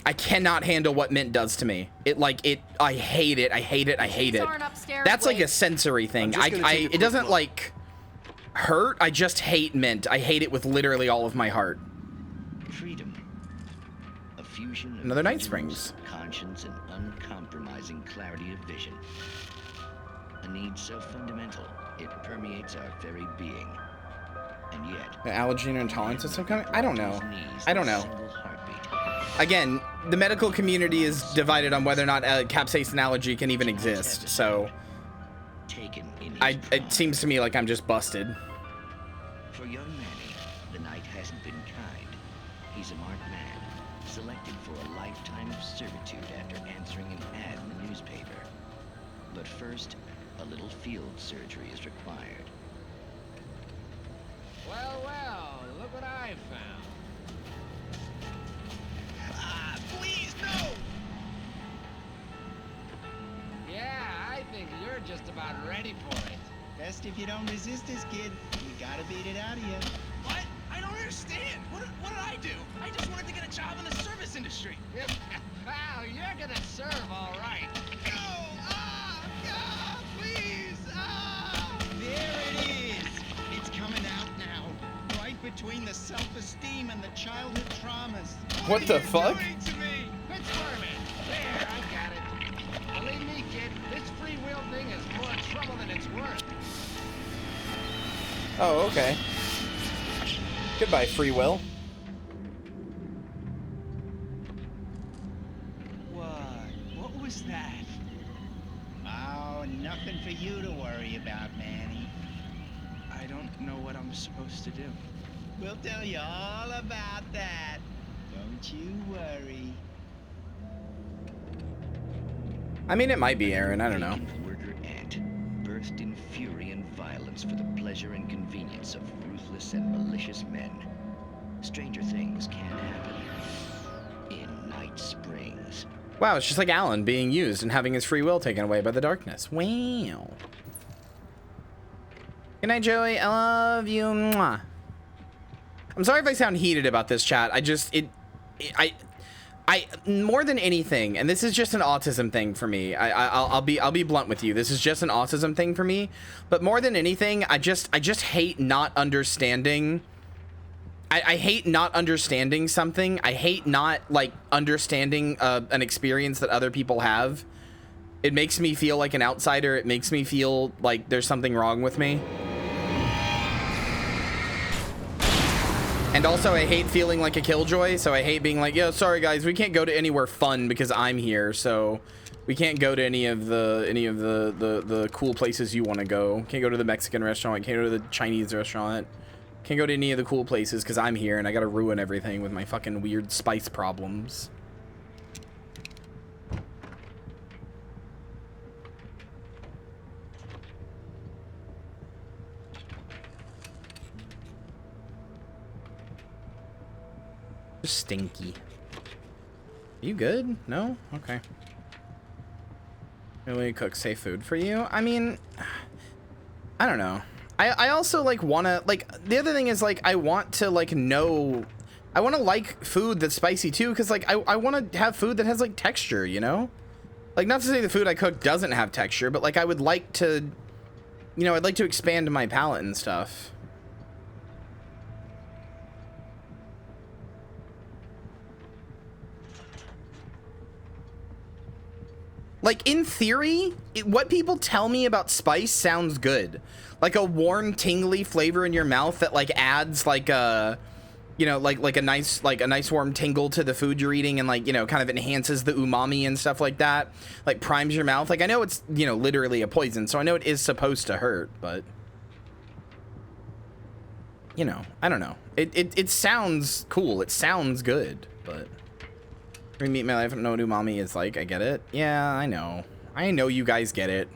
I cannot handle what mint does to me. I hate it. I hate it. I hate it. That's like a sensory thing. It doesn't like hurt. I just hate mint. I hate it with literally all of my heart. Freedom. A fusion of Another Night vigilance, Springs. conscience, and uncompromising clarity of vision. A need so fundamental, it permeates our very being. And yet, The allergen or intolerance of some kind? I don't know. I don't know. Again, the medical community is divided on whether or not a capsaicin allergy can even exist, so it seems to me like I'm just busted. for young Manny, the night hasn't been kind. He's a marked man, selected for a lifetime of servitude after answering an ad in the newspaper. But first, a little field surgery is required. Well, well, look what I found. Ah, please, no! Yeah, I think you're just about ready for it. Best if you don't resist this, kid. We gotta beat it out of you. What? I don't understand. What did I do? I just wanted to get a job in the service industry. Wow, you're gonna serve all right. No! Ah, please! Ah! There it is. It's coming out now. Right between the self-esteem and the childhood traumas. What the fuck? Quit squirming. There, I got it. Believe me, kid, this free will thing is more trouble than it's worth. Oh, okay. Goodbye, free will. What was that? Oh, nothing for you to worry about, Manny. I don't know what I'm supposed to do. We'll tell you all about that. Don't you worry. I mean, it might be Aaron. I don't know. Worker ant, burst in fury and violence for the pleasure and convenience of ruthless and malicious men. Stranger things can happen in Night Springs. Wow, it's just like Alan being used and having his free will taken away by the darkness. Wow. Good night, Joey. I love you. Mwah. I'm sorry if I sound heated about this, chat. I more than anything, and this is just an autism thing for me. I'll be blunt with you. This is just an autism thing for me. But more than anything, I just hate not understanding. I hate not understanding something. I hate not like understanding an experience that other people have. It makes me feel like an outsider. It makes me feel like there's something wrong with me. And also, I hate feeling like a killjoy, so I hate being like, yo, sorry guys, we can't go to anywhere fun because I'm here, so we can't go to any of the cool places you want to go. Can't go to the Mexican restaurant, can't go to the Chinese restaurant. Can't go to any of the cool places because I'm here and I gotta ruin everything with my fucking weird spice problems. Stinky. You good? No? Okay. Really cook safe food for you? I mean, I don't know. I also like wanna like the other thing is like I want to like know I want to like food that's spicy too because like I want to have food that has like texture, you know? Like not to say the food I cook doesn't have texture, but like I would like to, you know, I'd like to expand my palate and stuff. Like, in theory, what people tell me about spice sounds good. Like a warm, tingly flavor in your mouth that, like, adds, like, a, you know, like a nice warm tingle to the food you're eating and, like, you know, kind of enhances the umami and stuff like that. Like, primes your mouth. Like, I know it's, you know, literally a poison, so I know it is supposed to hurt, but... You know, I don't know. It sounds cool. It sounds good, but... Meet my life, I don't know what umami is like. I get it. Yeah, I know. I know you guys get it.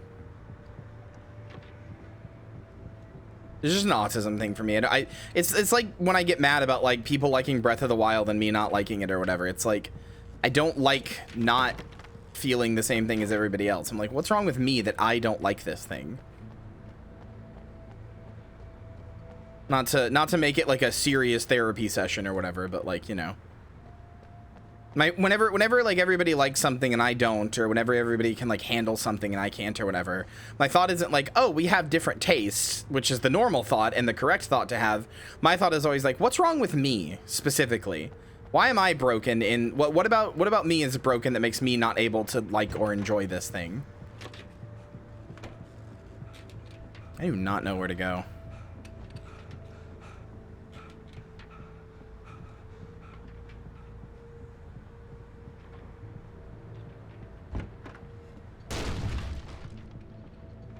It's just an autism thing for me. It's like when I get mad about like people liking Breath of the Wild and me not liking it or whatever. It's like I don't like not feeling the same thing as everybody else. I'm like, what's wrong with me that I don't like this thing? Not to make it like a serious therapy session or whatever, but like, you know. Whenever like everybody likes something and I don't, or whenever everybody can like handle something and I can't or whatever, my thought isn't like, oh, we have different tastes, which is the normal thought and the correct thought to have. My thought is always like, what's wrong with me specifically Why am I broken in what about me is broken that makes me not able to like or enjoy this thing? I do not know where to go.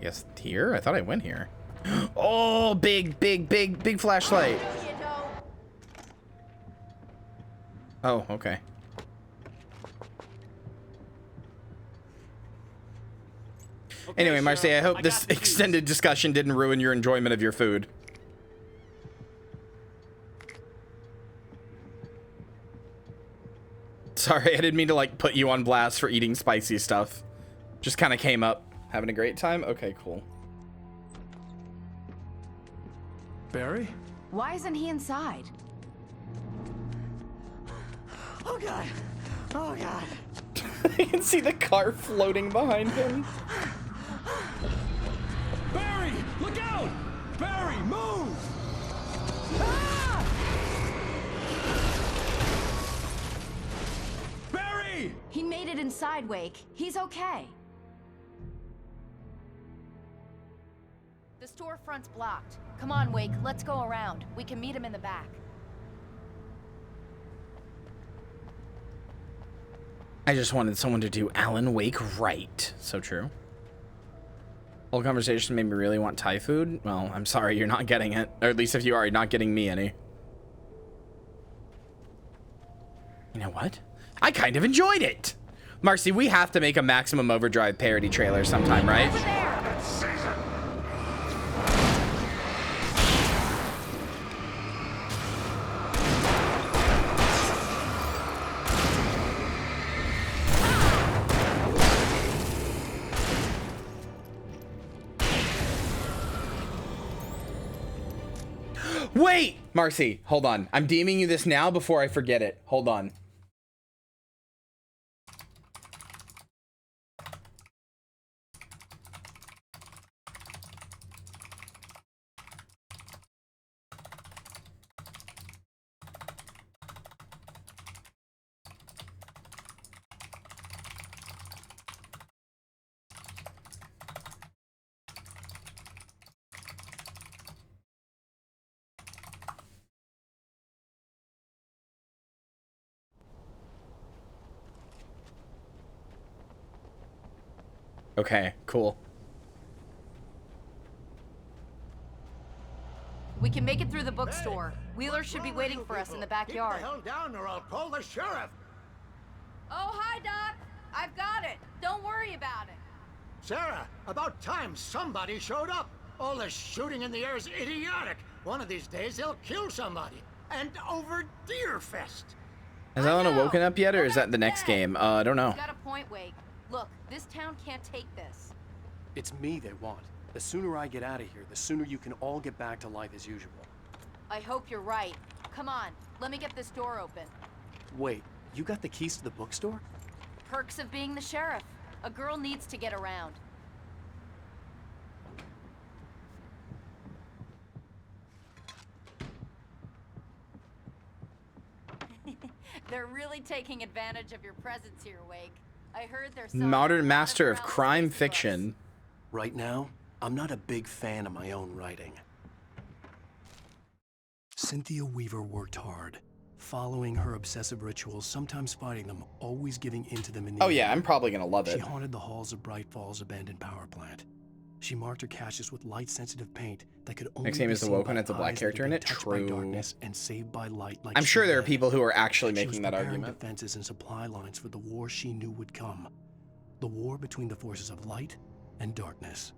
Yes, here? I thought I went here. Oh, big flashlight. Oh, okay. Anyway, Marcy, I hope this extended discussion didn't ruin your enjoyment of your food. Sorry, I didn't mean to like put you on blast for eating spicy stuff. Just kind of came up. Having a great time? Okay, cool. Barry? Why isn't he inside? Oh god. Oh god. You can see the car floating behind him. Barry, look out! Barry, move! Ah! Barry! He made it inside, Wake. He's okay. The storefront's blocked. Come on, Wake. Let's go around. We can meet him in the back. I just wanted someone to do Alan Wake right. So true. Whole conversation made me really want Thai food. Well, I'm sorry you're not getting it. Or at least if you are, you're not getting me any. You know what? I kind of enjoyed it. Marcy, we have to make a Maximum Overdrive parody trailer sometime, right? Wait! Marcy, hold on. I'm DMing you this now before I forget it. Hold on. Okay, cool. We can make it through the bookstore. Wheeler should be waiting for us in the backyard. Keep the hell down or I'll call the sheriff. Oh, hi, Doc. I've got it. Don't worry about it. Sarah, about time somebody showed up. All this shooting in the air is idiotic. One of these days they'll kill somebody. And over Deerfest. Has Alan woken up yet, or is that the next game? I don't know. You got a point, Wake. Look, this town can't take this. It's me they want. The sooner I get out of here, the sooner you can all get back to life as usual. I hope you're right. Come on, let me get this door open. Wait, you got the keys to the bookstore? Perks of being the sheriff. A girl needs to get around. They're really taking advantage of your presence here, Wake. I heard there's Modern master of crime fiction. Right now, I'm not a big fan of my own writing. Cynthia Weaver worked hard, following her obsessive rituals, sometimes fighting them, always giving in to them in the Oh yeah, end. I'm probably gonna love it. She haunted the halls of Bright Falls abandoned power plant. She marked her caches with light-sensitive paint that could only Next game be is The seen Woken. by It's a black eyes character that in had it. been touched by True. darkness and saved by light like I'm she sure there are did. people who are actually She making was that preparing argument. defenses and supply lines for the war she knew would come. The war between the forces of light and darkness.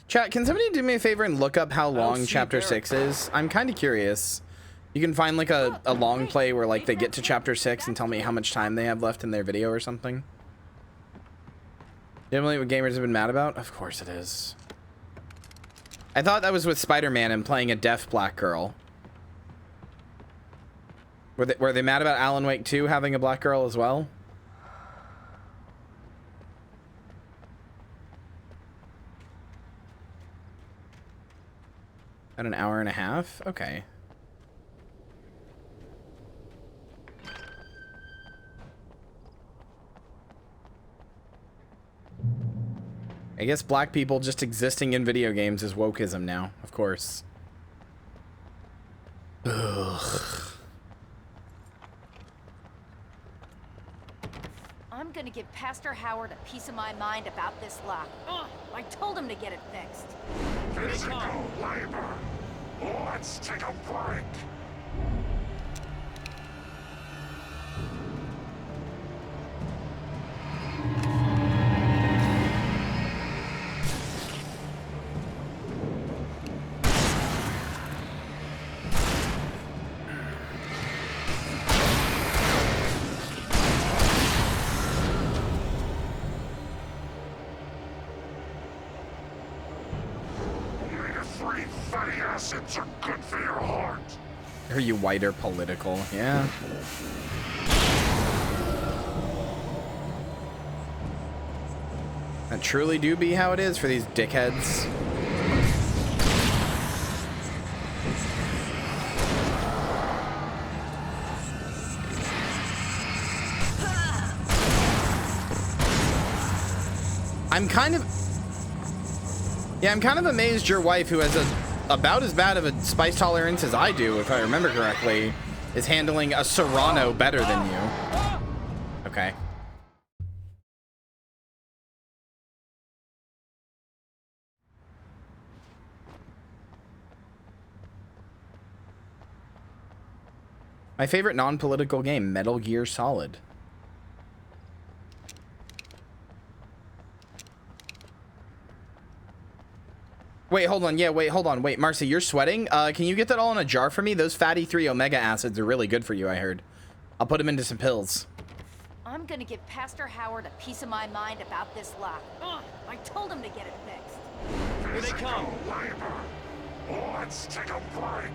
Chat, can somebody do me a favor and look up how long see chapter Barry. 6 is? I'm kind of curious. You can find like a long play where like they get to chapter 6 and tell me how much time they have left in their video or something. You don't believe what gamers have been mad about? Of course it is. I thought that was with Spider-Man and playing a deaf black girl. Were they mad about Alan Wake 2 having a black girl as well? At an hour and a half? Okay. I guess black people just existing in video games is wokeism now, of course. Ugh. I'm gonna give Pastor Howard a piece of my mind about this lock. Ugh, I told him to get it fixed. Physical labor. Let's take a break. Omega-3 fatty acids are good for your heart. Are you white or political? Yeah. That truly do be how it is for these dickheads. I'm kind of amazed your wife, who has about as bad of a spice tolerance as I do, if I remember correctly, is handling a Serrano better than you. Okay. My favorite non-political game, Metal Gear Solid. Wait, hold on. Yeah, wait, hold on. Wait, Marcy, you're sweating? Can you get that all in a jar for me? Those fatty 3 omega acids are really good for you, I heard. I'll put them into some pills. I'm gonna give Pastor Howard a piece of my mind about this lock. Ugh, I told him to get it fixed. Here they come. Labor. Let's take a break.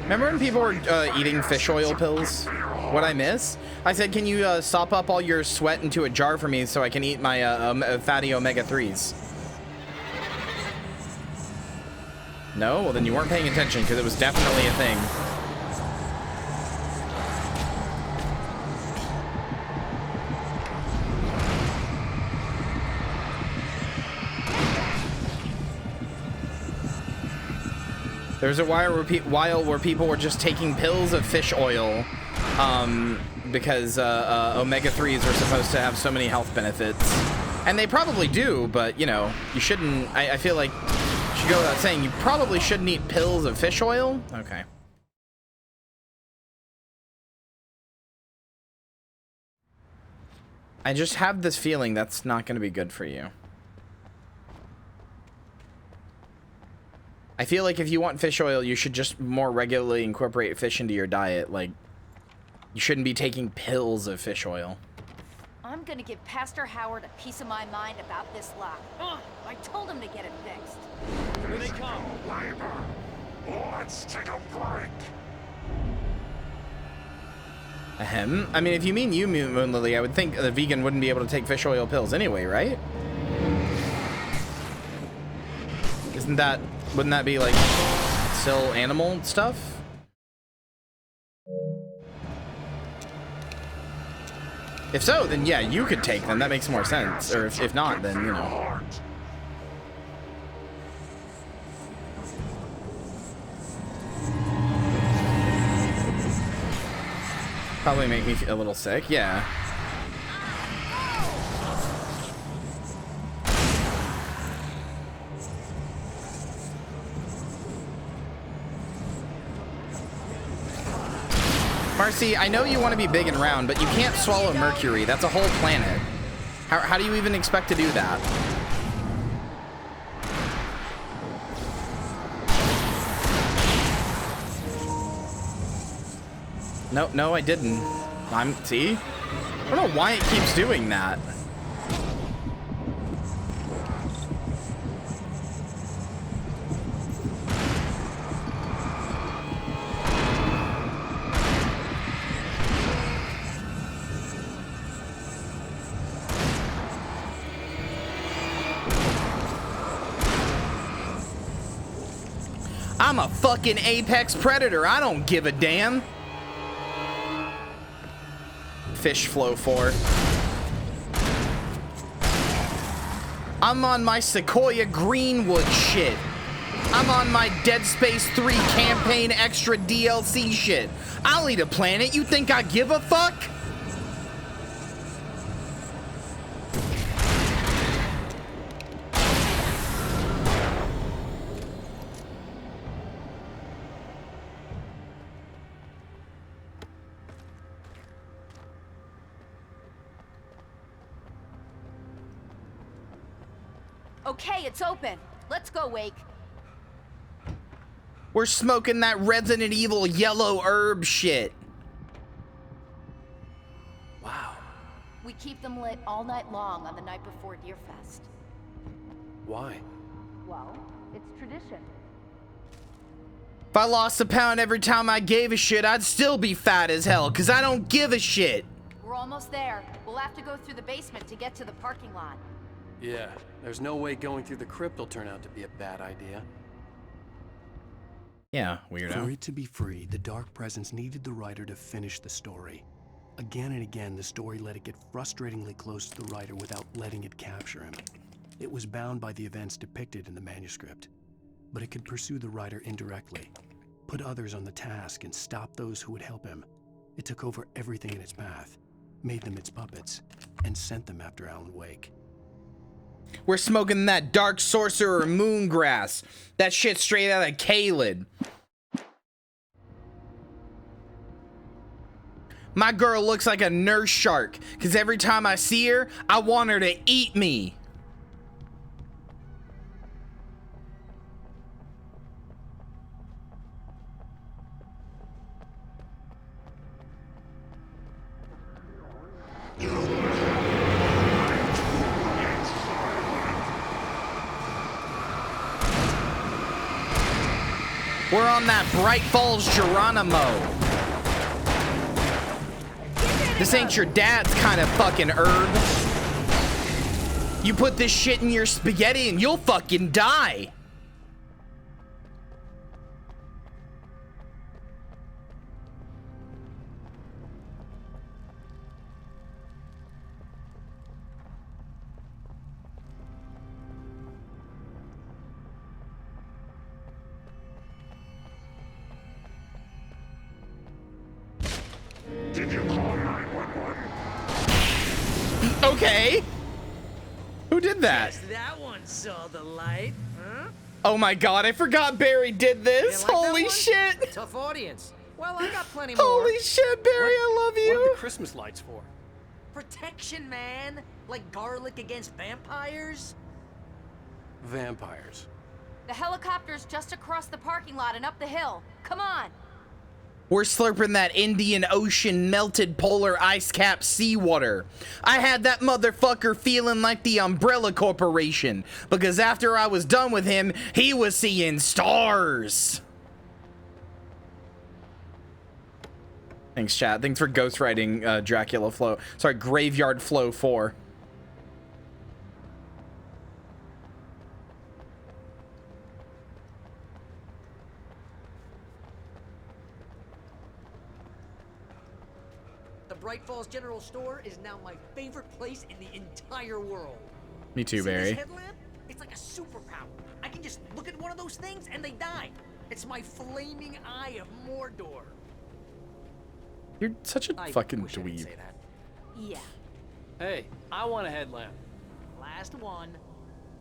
Remember when people were eating fish oil pills? What'd I miss? I said, can you sop up all your sweat into a jar for me so I can eat my fatty omega-3s? No? Well, then you weren't paying attention, because it was definitely a thing. There's a while where people were just taking pills of fish oil because omega-3s are supposed to have so many health benefits. And they probably do, but, you know, you shouldn't... I feel like you should go without saying, you probably shouldn't eat pills of fish oil. Okay. I just have this feeling that's not going to be good for you. I feel like if you want fish oil, you should just more regularly incorporate fish into your diet. Like, you shouldn't be taking pills of fish oil. I'm gonna give Pastor Howard a piece of my mind about this lock. Ugh, I told him to get it fixed. Here they come. Labor. Let's take a break. Ahem. I mean, if you mean you, Moon Lily, I would think the vegan wouldn't be able to take fish oil pills anyway, right? Wouldn't that be like still animal stuff? If so, then yeah, you could take them. That makes more sense. Or if not, then, you know. Probably make me a little sick, yeah. Marcy, I know you want to be big and round, but you can't swallow Mercury. That's a whole planet. How do you even expect to do that? No, I didn't. See? I don't know why it keeps doing that. I'm a fucking apex predator. I don't give a damn. Fish flow 4. I'm on my Sequoia Greenwood shit. I'm on my Dead Space 3 campaign extra DLC shit. I'll eat a planet. You think I give a fuck? Okay, it's open. Let's go, Wake. We're smoking that Resident Evil yellow herb shit. Wow. We keep them lit all night long on the night before Deerfest. Why? Well, it's tradition. If I lost a pound every time I gave a shit, I'd still be fat as hell, because I don't give a shit. We're almost there. We'll have to go through the basement to get to the parking lot. Yeah, there's no way going through the crypt will turn out to be a bad idea. Yeah, weirdo. For it to be free, the Dark Presence needed the writer to finish the story. Again and again, the story let it get frustratingly close to the writer without letting it capture him. It was bound by the events depicted in the manuscript, but it could pursue the writer indirectly, put others on the task, and stop those who would help him. It took over everything in its path, made them its puppets, and sent them after Alan Wake. We're smoking that Dark Sorcerer Moongrass. That shit straight out of Caelid. My girl looks like a nurse shark, because every time I see her, I want her to eat me. We're on that Bright Falls Geronimo. This ain't your dad's kind of fucking herb. You put this shit in your spaghetti and you'll fucking die. Did you call 911? Okay. Who did that? Yes, that one saw the light, huh? Oh my god, I forgot Barry did this. Like Holy shit. Tough audience. Well, I got plenty more. Holy shit, Barry, I love you. What are the Christmas lights for? Protection, man. Like garlic against vampires. Vampires. The helicopter's just across the parking lot and up the hill. Come on. We're slurping that Indian Ocean melted polar ice cap seawater. I had that motherfucker feeling like the Umbrella Corporation, because after I was done with him, he was seeing stars. Thanks, chat. Thanks for ghostwriting Dracula Flow. Sorry, Graveyard Flow 4. Bright Falls General Store is now my favorite place in the entire world. Me too, See Barry. this headlamp? It's like a superpower. I can just look at one of those things and they die. It's my flaming eye of Mordor. You're such a fucking wish I didn't dweeb. say that. Yeah. Hey, I want a headlamp. Last one.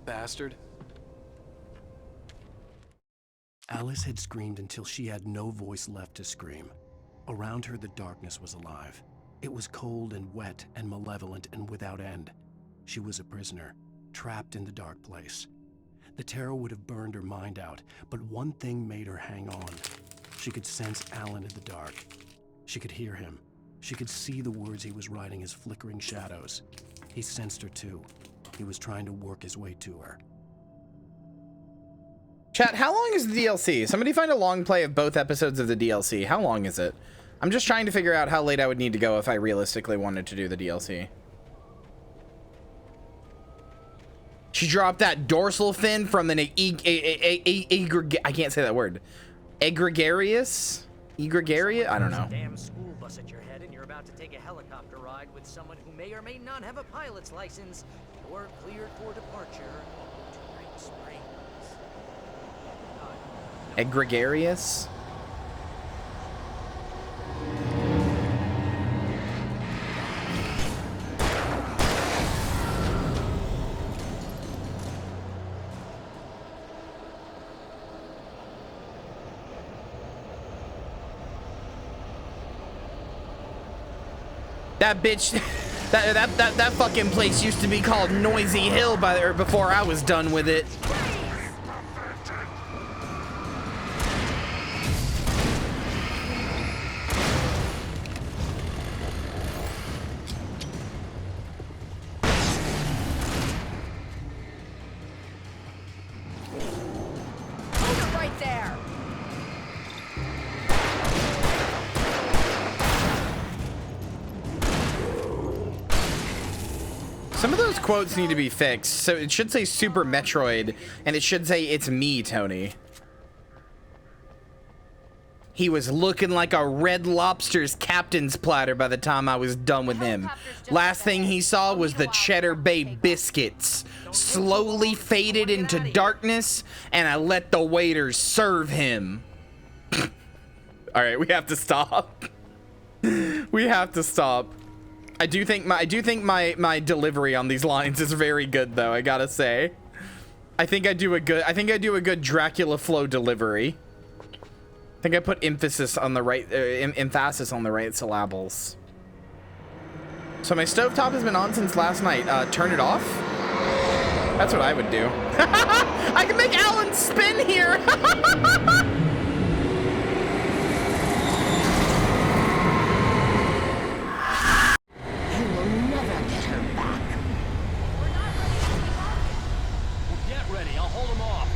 Bastard. Alice had screamed until she had no voice left to scream. Around her, the darkness was alive. It was cold and wet and malevolent and without end. She was a prisoner, trapped in the dark place. The terror would have burned her mind out, but one thing made her hang on. She could sense Alan in the dark. She could hear him. She could see the words he was writing as flickering shadows. He sensed her too. He was trying to work his way to her. Chat, how long is the DLC? Somebody find a long play of both episodes of the DLC. How long is it? I'm just trying to figure out how late I would need to go if I realistically wanted to do the DLC. She dropped that dorsal fin from an I can't say that word. Egregious? Egregaria? I don't know. Damn school bus at your head, and you're about to take a helicopter ride with someone who may or may not have a pilot's license. You're cleared for departure to Night Springs. Egregious? That bitch, that fucking place used to be called Noisy Hill before I was done with it. Hold it right there. Some of those quotes need to be fixed. So it should say Super Metroid, and it should say it's me, Tony. He was looking like a Red Lobster's captain's platter by the time I was done with him. Last thing he saw was the Cheddar Bay biscuits. Slowly faded into darkness, and I let the waiters serve him. All right, we have to stop. We have to stop. I do think my delivery on these lines is very good, though. I gotta say, I think I do a good Dracula flow delivery. I think I put emphasis on the right syllables. So my stovetop has been on since last night. Turn it off. That's what I would do. I can make Alan spin here. Get ready, I'll hold them off.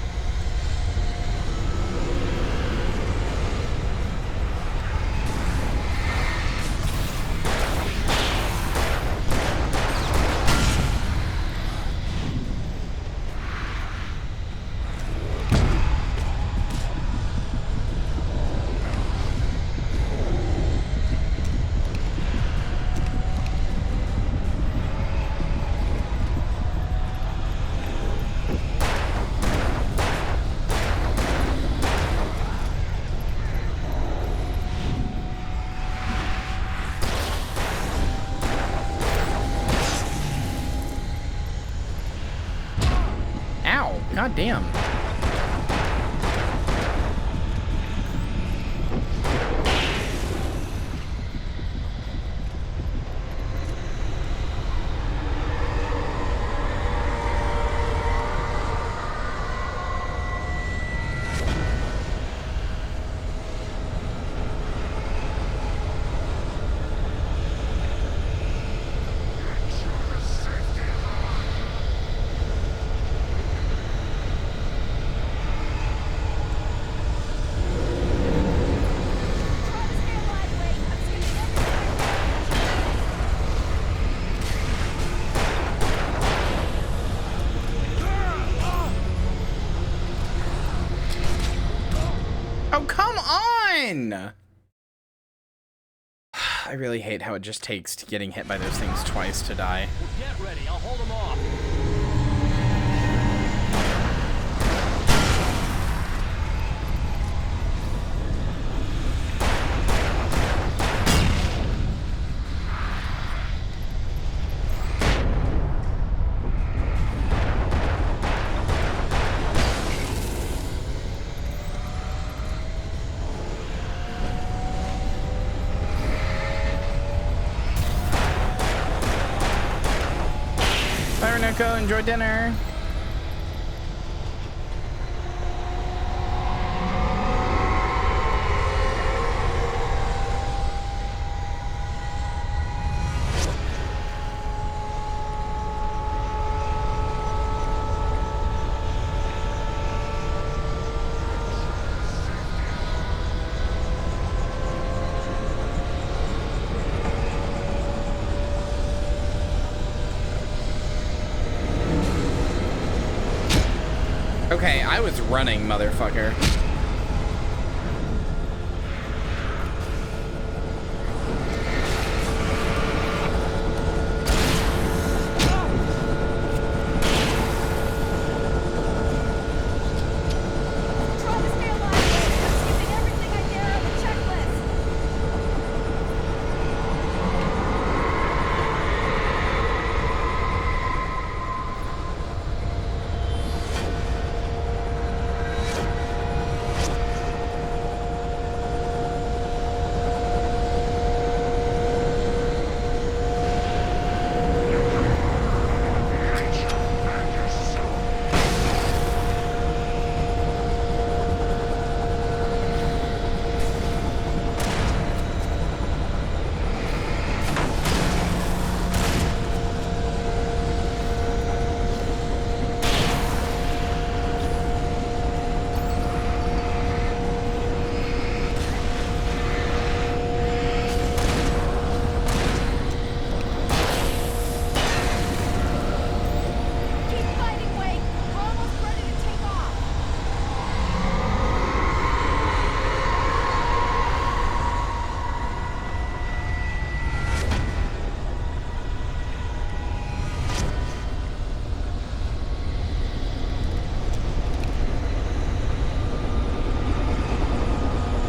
Ow! God damn. Oh, come on! I really hate how it just takes getting hit by those things twice to die. Get ready, I'll hold them off. Bye, Renoko. Enjoy dinner. Okay, I was running, motherfucker.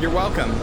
You're welcome.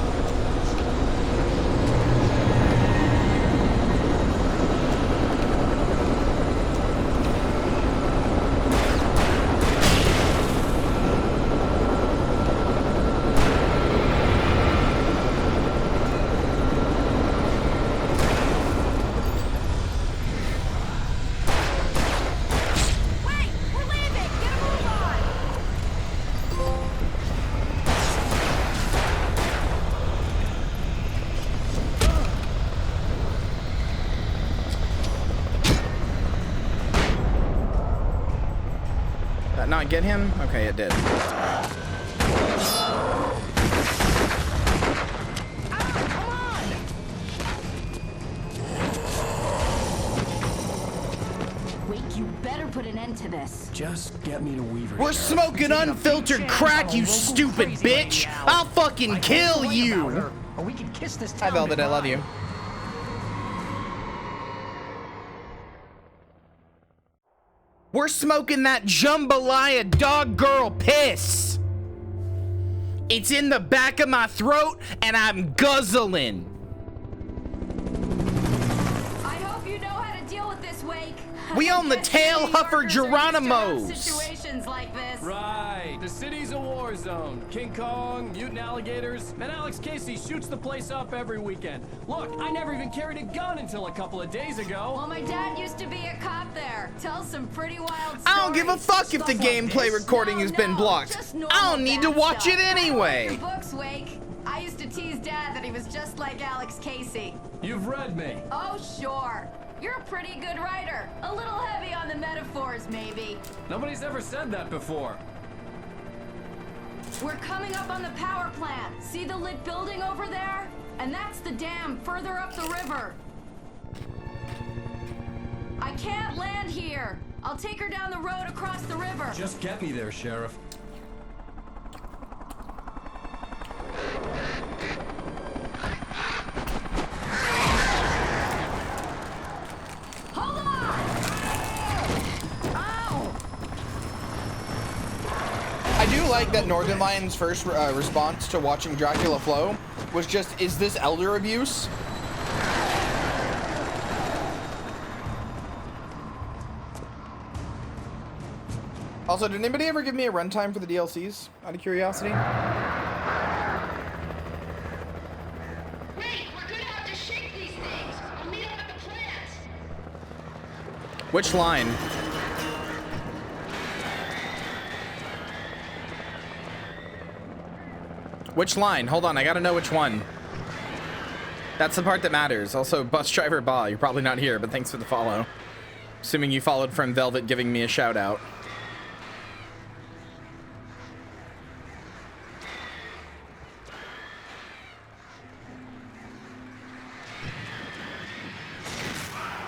Not get him? Okay, it did. Wait, you better put an end to this. Just get me to Weaver. We're smoking unfiltered crack, you stupid bitch! I'll fucking kill you! Or we can kiss this Hi, town Velvet, I goodbye. love you. We're smoking that jambalaya dog girl piss. It's in the back of my throat and I'm guzzling. I hope you know how to deal with this, Wake. We on the tail huffer Geronimos. Situations like this. Right. The city's a war zone. King Kong, mutant alligators, and Alex Casey shoots the place up every weekend. Look, I never even carried a gun until a couple of days ago. Well, my dad used to be a cop there. Tells some pretty wild stories. I don't give a fuck if the gameplay recording has been blocked. I don't need to watch it anyway. Books, Wake. I used to tease Dad that he was just like Alex Casey. You've read me. Oh, sure. You're a pretty good writer. A little heavy on the metaphors, maybe. Nobody's ever said that before. We're coming up on the power plant. See the lit building over there? And that's the dam further up the river. I can't land here. I'll take her down the road across the river. Just get me there, Sheriff. Hold on! Ow! I do like that Northern Lion's first response to watching Dracula Flow was just, is this elder abuse? Also, did anybody ever give me a runtime for the DLCs, out of curiosity? Wait, we're gonna have to shake these things. I'll meet up at the plant. Which line? Which line? Hold on, I gotta know which one. That's the part that matters. Also, bus driver Ba, you're probably not here, but thanks for the follow. Assuming you followed from Velvet giving me a shout out.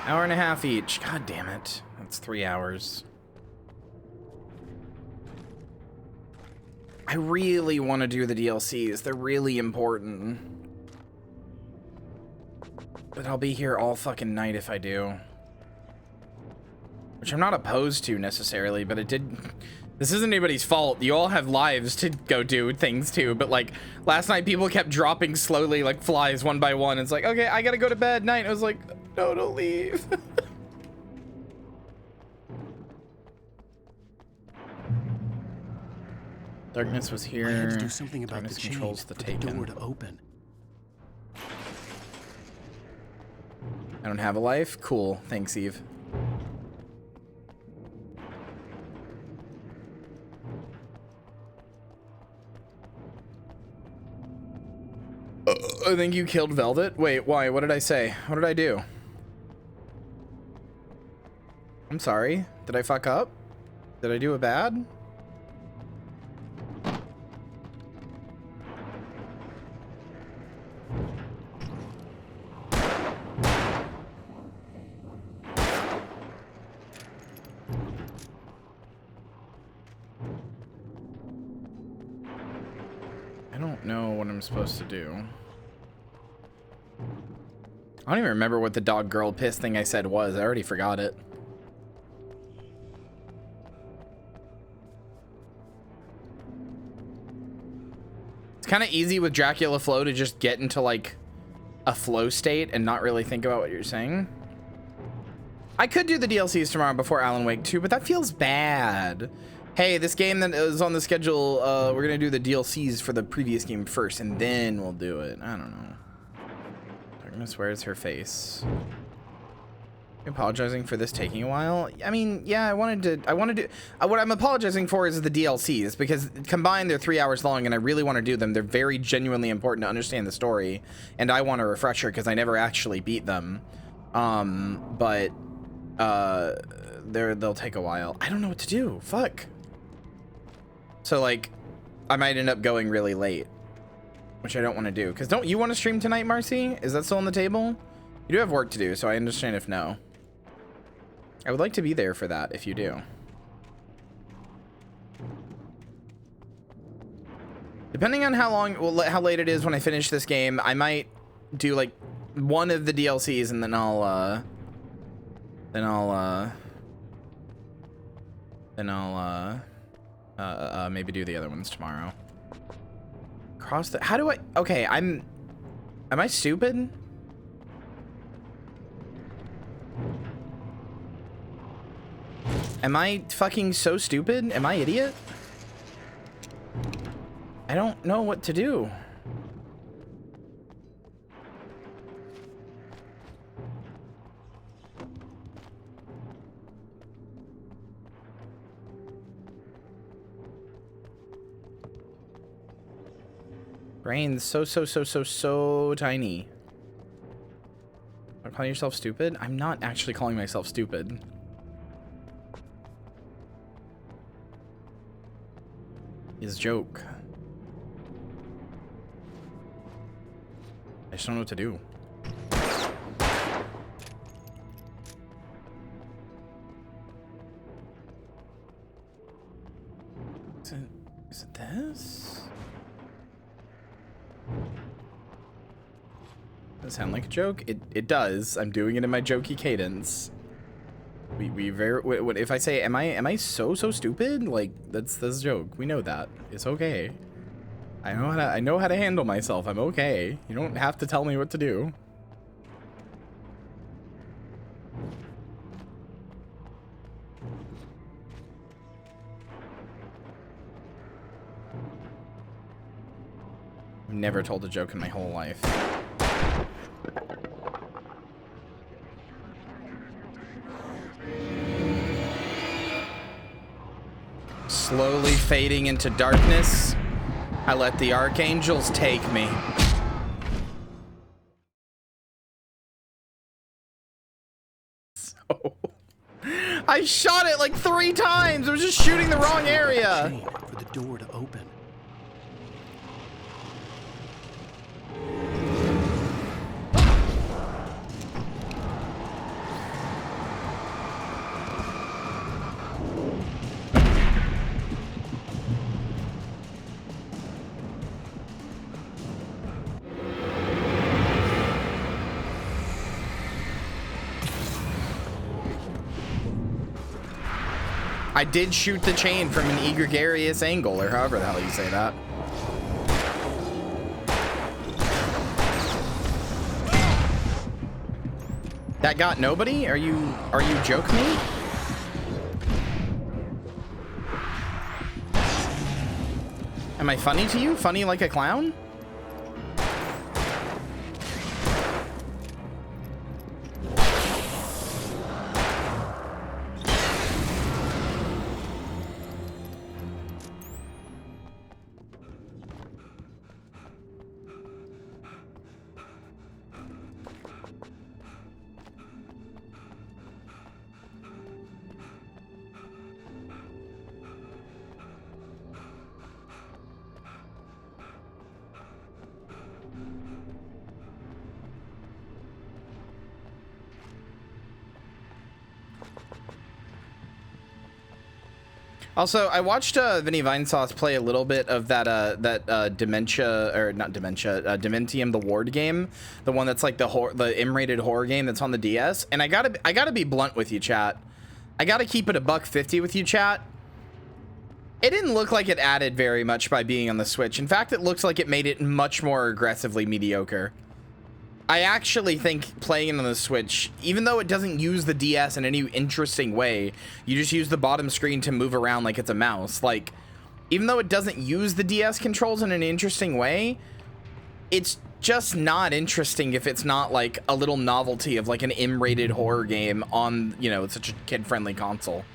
Hour and a half each. God damn it. That's 3 hours. I really want to do the DLCs. They're really important. But I'll be here all fucking night if I do. Which I'm not opposed to necessarily, but it did... This isn't anybody's fault. You all have lives to go do things too, but like last night people kept dropping slowly like flies one by one. It's like, okay, I gotta go to bed night. I was like, no, don't leave. Darkness was here. I had to do something about Darkness the chain controls the for the Taken. door to open. I don't have a life? Cool. Thanks, Eve. I think you killed Velvet. Wait, why? What did I say? What did I do? I'm sorry. Did I fuck up? Did I do a bad? I don't know what I'm supposed to do. I don't even remember what the dog girl piss thing I said was. I already forgot it. It's kind of easy with Dracula Flow to just get into like a flow state and not really think about what you're saying. I could do the DLCs tomorrow before Alan Wake 2, but that feels bad. Hey, this game that is on the schedule, we're gonna do the DLCs for the previous game first, and then we'll do it. I don't know. Darkness wears her face. Apologizing for this taking a while. I mean, yeah, what I'm apologizing for is the DLCs, because combined they're 3 hours long and I really want to do them. They're very genuinely important to understand the story, and I want a refresher because I never actually beat them. But they'll take a while. I don't know what to do. Fuck. So like, I might end up going really late, which I don't want to do. Because don't you want to stream tonight, Marcy? Is that still on the table? You do have work to do, so I understand if no. I would like to be there for that if you do. Depending on how late it is when I finish this game, I might do like one of the DLCs and then I'll maybe do the other ones tomorrow. Cross the, how do I, okay, am I stupid? Am I fucking so stupid? Am I idiot? I don't know what to do. Brain's so tiny. Are you calling yourself stupid? I'm not actually calling myself stupid. His joke. I just don't know what to do. Is it this? Does it sound like a joke? It does. I'm doing it in my jokey cadence. If I say, am I so stupid? Like, that's a joke. We know that. It's okay. I know how to handle myself. I'm okay. You don't have to tell me what to do. I've never told a joke in my whole life. Slowly fading into darkness, I let the archangels take me. So, I shot it like 3 times. I was just shooting the wrong area. For the door to open. I did shoot the chain from an egregious angle, or however the hell you say that. That got nobody? Are you joking me? Am I funny to you? Funny like a clown? Also, I watched Vinny Vinesauce play a little bit of that Dementia, or not Dementia, Dementium, the Ward game, the one that's like the M-rated horror game that's on the DS. And I gotta be blunt with you, chat. I gotta keep it $1.50 with you, chat. It didn't look like it added very much by being on the Switch. In fact, it looks like it made it much more aggressively mediocre. I actually think playing it on the Switch, even though it doesn't use the DS in any interesting way, you just use the bottom screen to move around like it's a mouse. Like, even though it doesn't use the DS controls in an interesting way, it's just not interesting if it's not like a little novelty of like an M-rated horror game on, you know, such a kid-friendly console.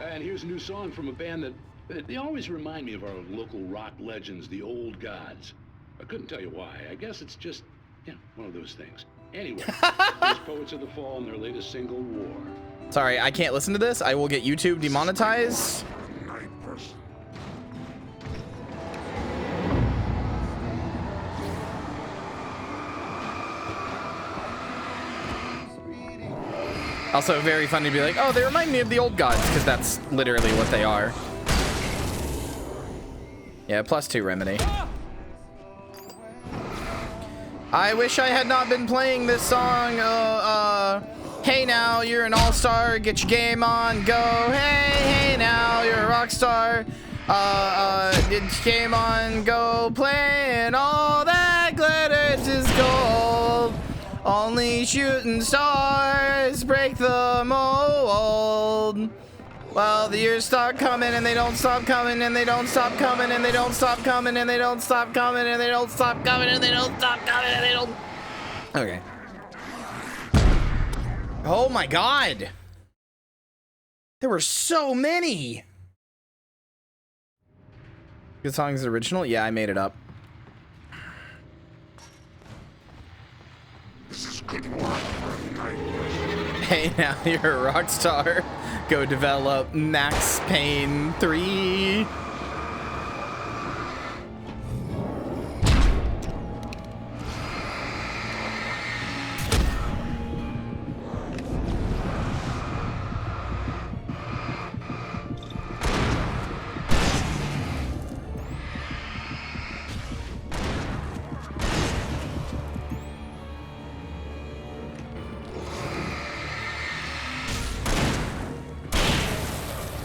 And here's a new song from a band that they always remind me of our local rock legends, the Old Gods. I couldn't tell you why. I guess it's just, yeah, one of those things. Anyway, here's Poets of the Fall and their latest single, War. Sorry, I can't listen to this. I will get YouTube demonetized. Also very funny to be like, oh, they remind me of the Old Gods, because that's literally what they are. Yeah, +2 Remedy. I wish I had not been playing this song. Hey now, you're an all-star, get your game on, go. Hey now, you're a rock star. Get your game on, go. Playing all that glitters is gold. Only shooting stars break the mold. Well, the years start coming and they don't stop coming and they don't stop coming and they don't stop coming and they don't stop coming and they don't stop coming and they don't stop coming and they don't. Okay. Oh my God. There were so many. Good song is original? Yeah, I made it up. Hey, now you're a rock star. Go develop Max Payne 3.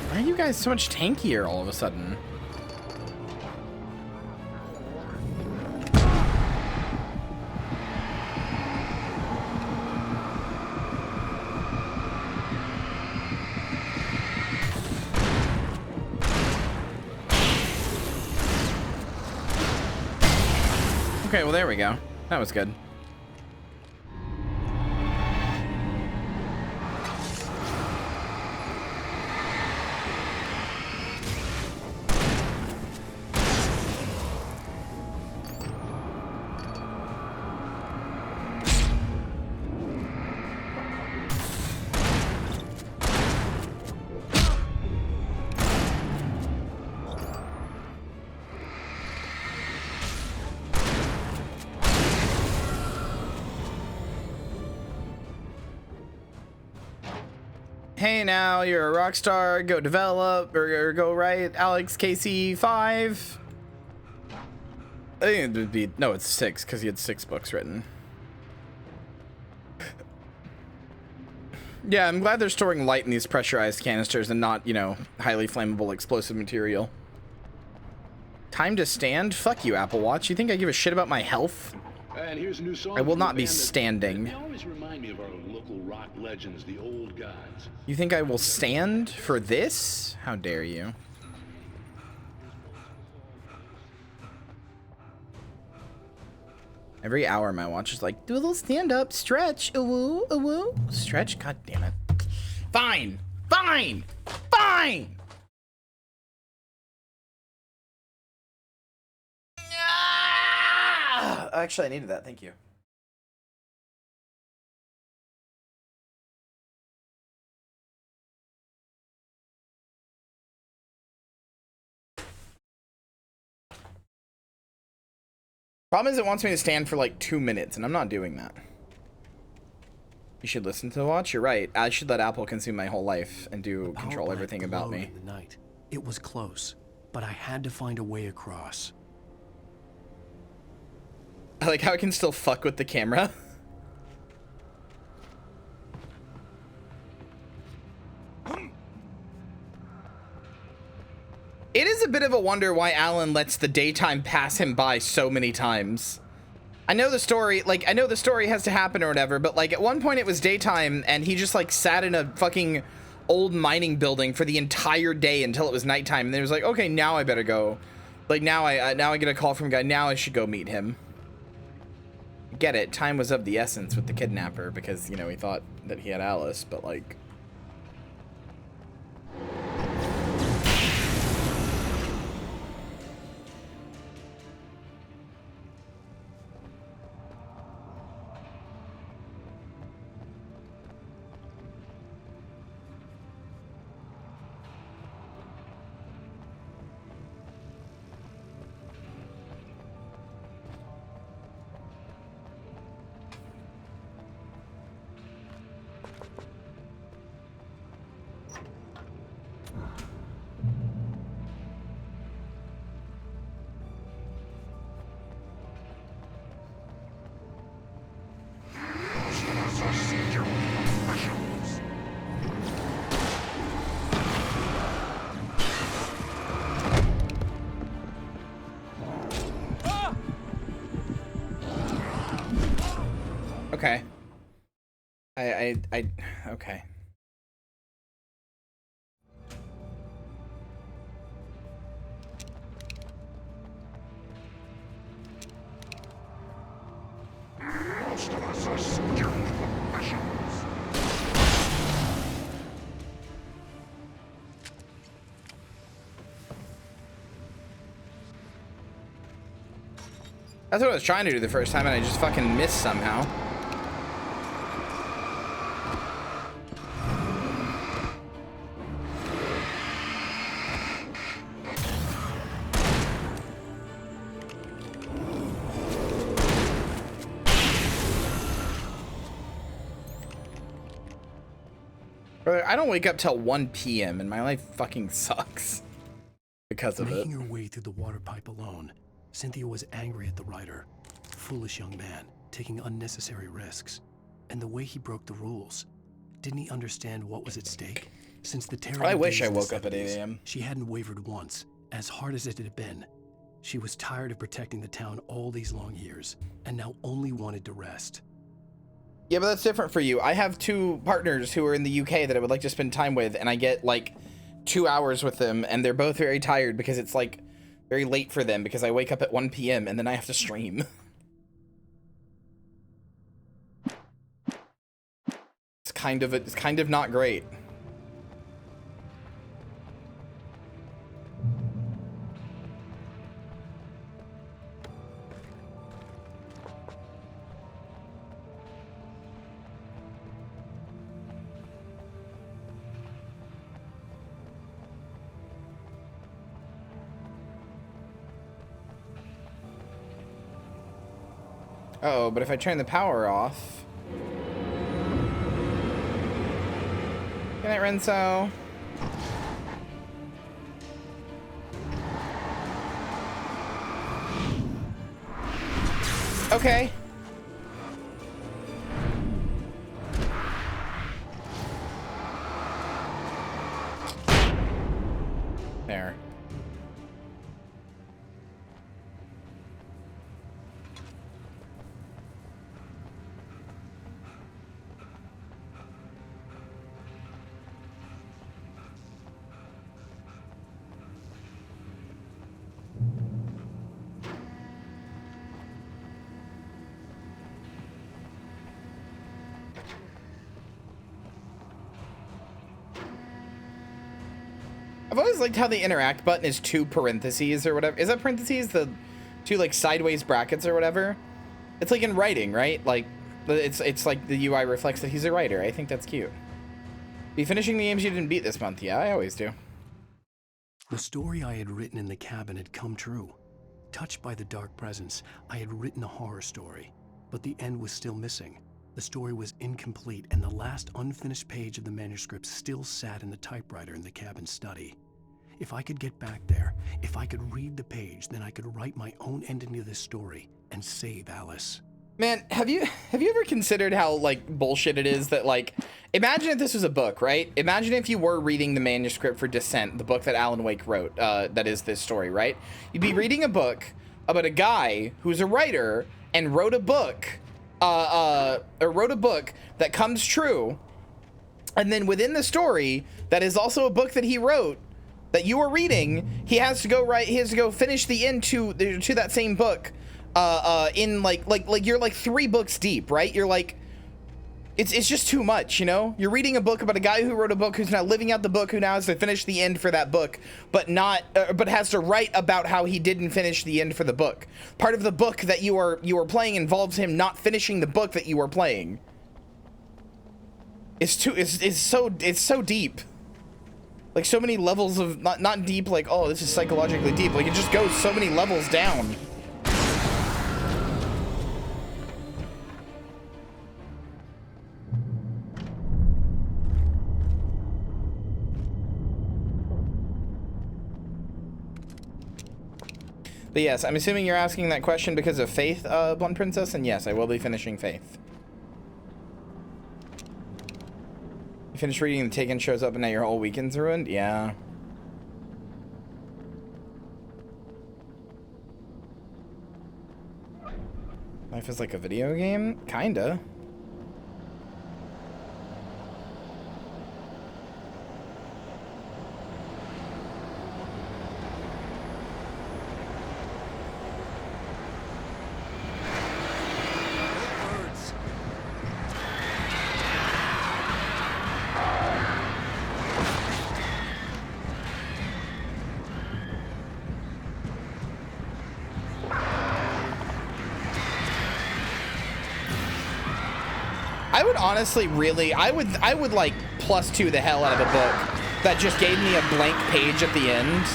Why are you guys so much tankier all of a sudden? Okay, well there we go. That was good. Hey now, you're a rock star, go develop, or go write Alex Casey 5. I think it would be, no, it's 6, because he had 6 books written. Yeah, I'm glad they're storing light in these pressurized canisters and not, you know, highly flammable explosive material. Time to stand? Fuck you, Apple Watch. You think I give a shit about my health? And here's a new song. I will from not a be band that- standing. They always remind me of our local rock legends, the old guys. You think I will stand for this? How dare you? Every hour my watch is like, do a little stand up, stretch, a-woo, stretch, god damn it. Fine, fine, fine! Actually, I needed that, thank you. Problem is it wants me to stand for like 2 minutes, and I'm not doing that. You should listen to the watch. You're right. I should let Apple consume my whole life and control everything about me. In the night. It was close, but I had to find a way across. I like how I can still fuck with the camera. It is a bit of a wonder why Alan lets the daytime pass him by so many times. I know the story, like, I know the story has to happen or whatever, but, like, at one point it was daytime, and he just, like, sat in a fucking old mining building for the entire day until it was nighttime, and then he was like, okay, now I better go. Like, now I get a call from a guy, now I should go meet him. Get it, time was of the essence with the kidnapper, because, you know, he thought that he had Alice, but, like... Okay. Okay. Most of us are skilled professionals. That's what I was trying to do the first time, and I just fucking missed somehow. Brother, I don't wake up till 1 p.m. and my life fucking sucks because of it. Making her way through the water pipe alone, Cynthia was angry at the writer. Foolish young man, taking unnecessary risks. And the way he broke the rules. Didn't he understand what was at stake? Since the terrible I wish days I in the woke up at 8 70s, a.m. She hadn't wavered once, as hard as it had been. She was tired of protecting the town all these long years, and now only wanted to rest. Yeah, but that's different for you. I have 2 partners who are in the UK that I would like to spend time with, and I get like 2 hours with them, and they're both very tired because it's like very late for them because I wake up at 1 p.m. and then I have to stream. It's kind of not great. Oh, but if I turn the power off... Good night, Renzo. Okay. There. I've always liked how the interact button is 2 parentheses or whatever. Is that parentheses? The 2 like sideways brackets or whatever? It's like in writing, right? Like it's like the UI reflects that he's a writer. I think that's cute. Be finishing the games you didn't beat this month. Yeah, I always do. The story I had written in the cabin had come true. Touched by the dark presence, I had written a horror story, but the end was still missing. The story was incomplete, and the last unfinished page of the manuscript still sat in the typewriter in the cabin study. If I could get back there, if I could read the page, then I could write my own ending to this story and save Alice. Man, have you ever considered how like bullshit it is that like, imagine if this was a book, right? Imagine if you were reading the manuscript for Descent, the book that Alan Wake wrote, that is this story, right? You'd be reading a book about a guy who's a writer and wrote a book, that comes true, and then within the story that is also a book that he wrote that you are reading, he has to go finish the end to that same book in like you're like 3 books deep, right? You're like, it's just too much, you know? You're reading a book about a guy who wrote a book who's now living out the book, who now has to finish the end for that book, but has to write about how he didn't finish the end for the book. Part of the book that you are playing involves him not finishing the book that you are playing. It's so deep. Like so many levels of not deep like, oh, this is psychologically deep. Like it just goes so many levels down. But yes, I'm assuming you're asking that question because of Faith, Blunt Princess, and yes, I will be finishing Faith. You finished reading The Taken shows up and now your whole weekend's ruined? Yeah. Life is like a video game? Kinda. Honestly, really, I would like +2 the hell out of a book that just gave me a blank page at the end.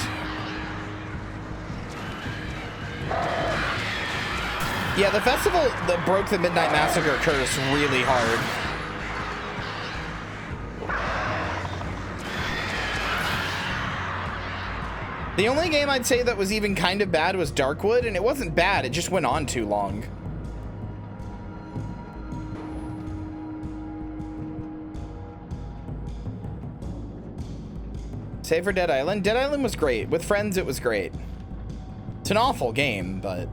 Yeah, the festival that broke the Midnight Massacre curse really hard. The only game I'd say that was even kind of bad was Darkwood, and it wasn't bad, it just went on too long. Save for Dead Island. Dead Island was great. With friends, it was great. It's an awful game, but...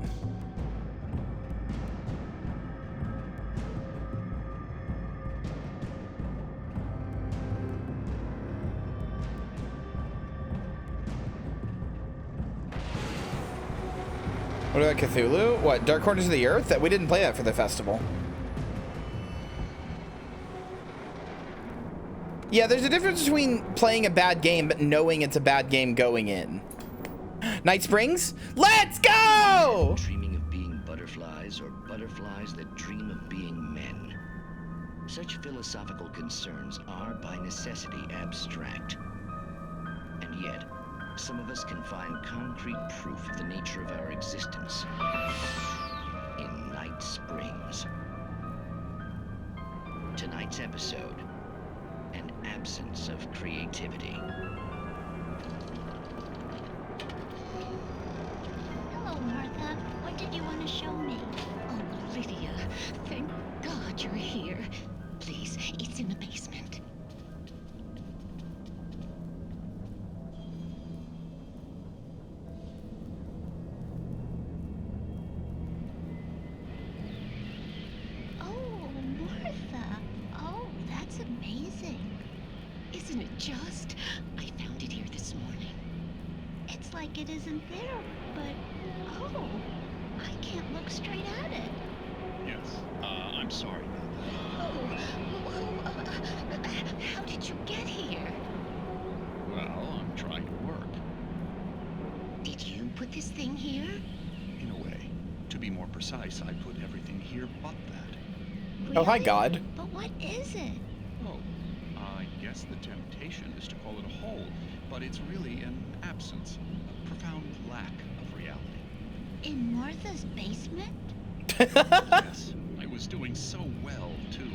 What about Cthulhu? What, Dark Corners of the Earth? That we didn't play that for the festival. Yeah, there's a difference between playing a bad game but knowing it's a bad game going in. Night Springs? Let's go! Dreaming of being butterflies or butterflies that dream of being men. Such philosophical concerns are by necessity abstract. And yet, some of us can find concrete proof of the nature of our existence in Night Springs. Tonight's episode: an absence of creativity. Hello, Martha. What did you want to show me? Oh, Lydia. Thank God you're here. Please, it's in the basement. Isn't it just? I found it here this morning. It's like it isn't there, but oh, I can't look straight at it. Yes, I'm sorry. How did you get here? Well, I'm trying to work. Did you put this thing here? In a way. To be more precise, I put everything here but that. Oh, hi, God. But what is it? Oh, I guess the temptation is to call it a hole, but it's really an absence, a profound lack of reality. In Martha's basement? Yes, I was doing so well, too.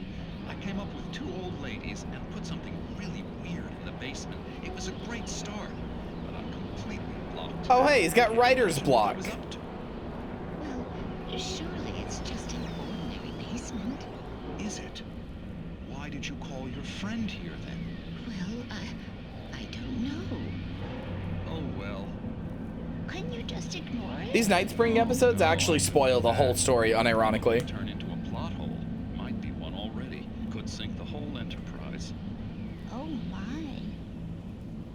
I came up with 2 old ladies and put something really weird in the basement. It was a great start, but I'm completely blocked. Oh, hey, he's got writer's block. Well, surely it's just an ordinary basement. Is it? Why did you call your friend here, then? Well, I don't know. Oh, well. Couldn't you just ignore it? These Night Spring episodes actually spoil the whole story, unironically. Turn into a plot hole. Might be one already. Could sink the whole enterprise. Oh, my.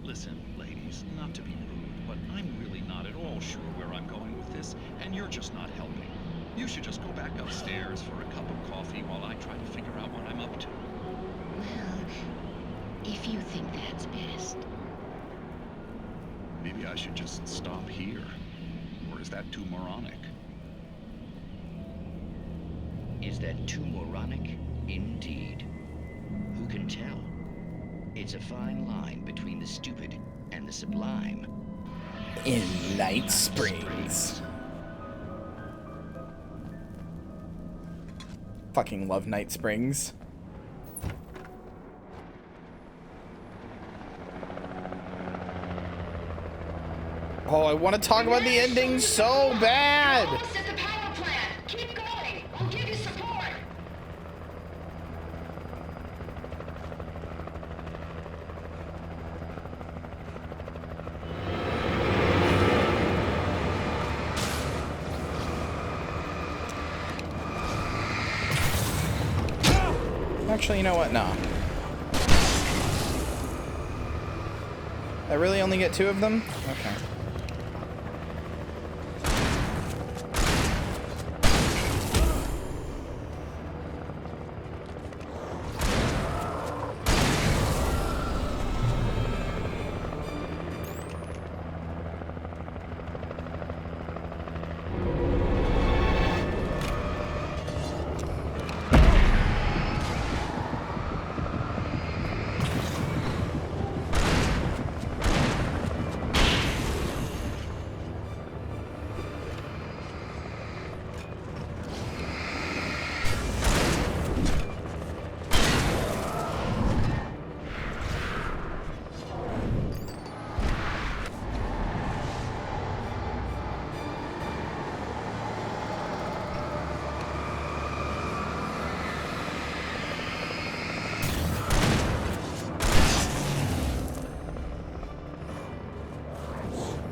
Listen, ladies, not to be rude, but I'm really not at all sure where I'm going with this, and you're just not helping. You should just go back upstairs for a cup of coffee while I try to figure out what I'm up to. Well, if you think that's best. Maybe I should just stop here. Or is that too moronic? Is that too moronic? Indeed. Who can tell? It's a fine line between the stupid and the sublime. In Night Springs. Fucking love Night Springs. Oh, I want to talk about the ending so bad. At the power plant. Keep going. I'll give you support. Actually, you know what? No. I really only get 2 of them? Okay.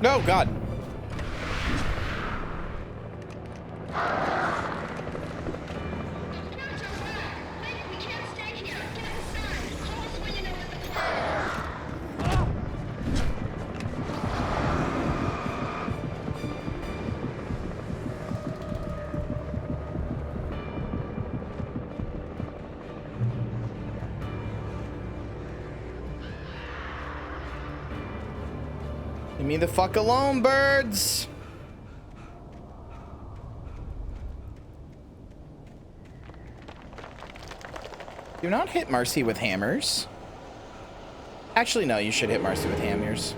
No, God. Leave me the fuck alone, birds. Do not hit Marcy with hammers. Actually, no, you should hit Marcy with hammers.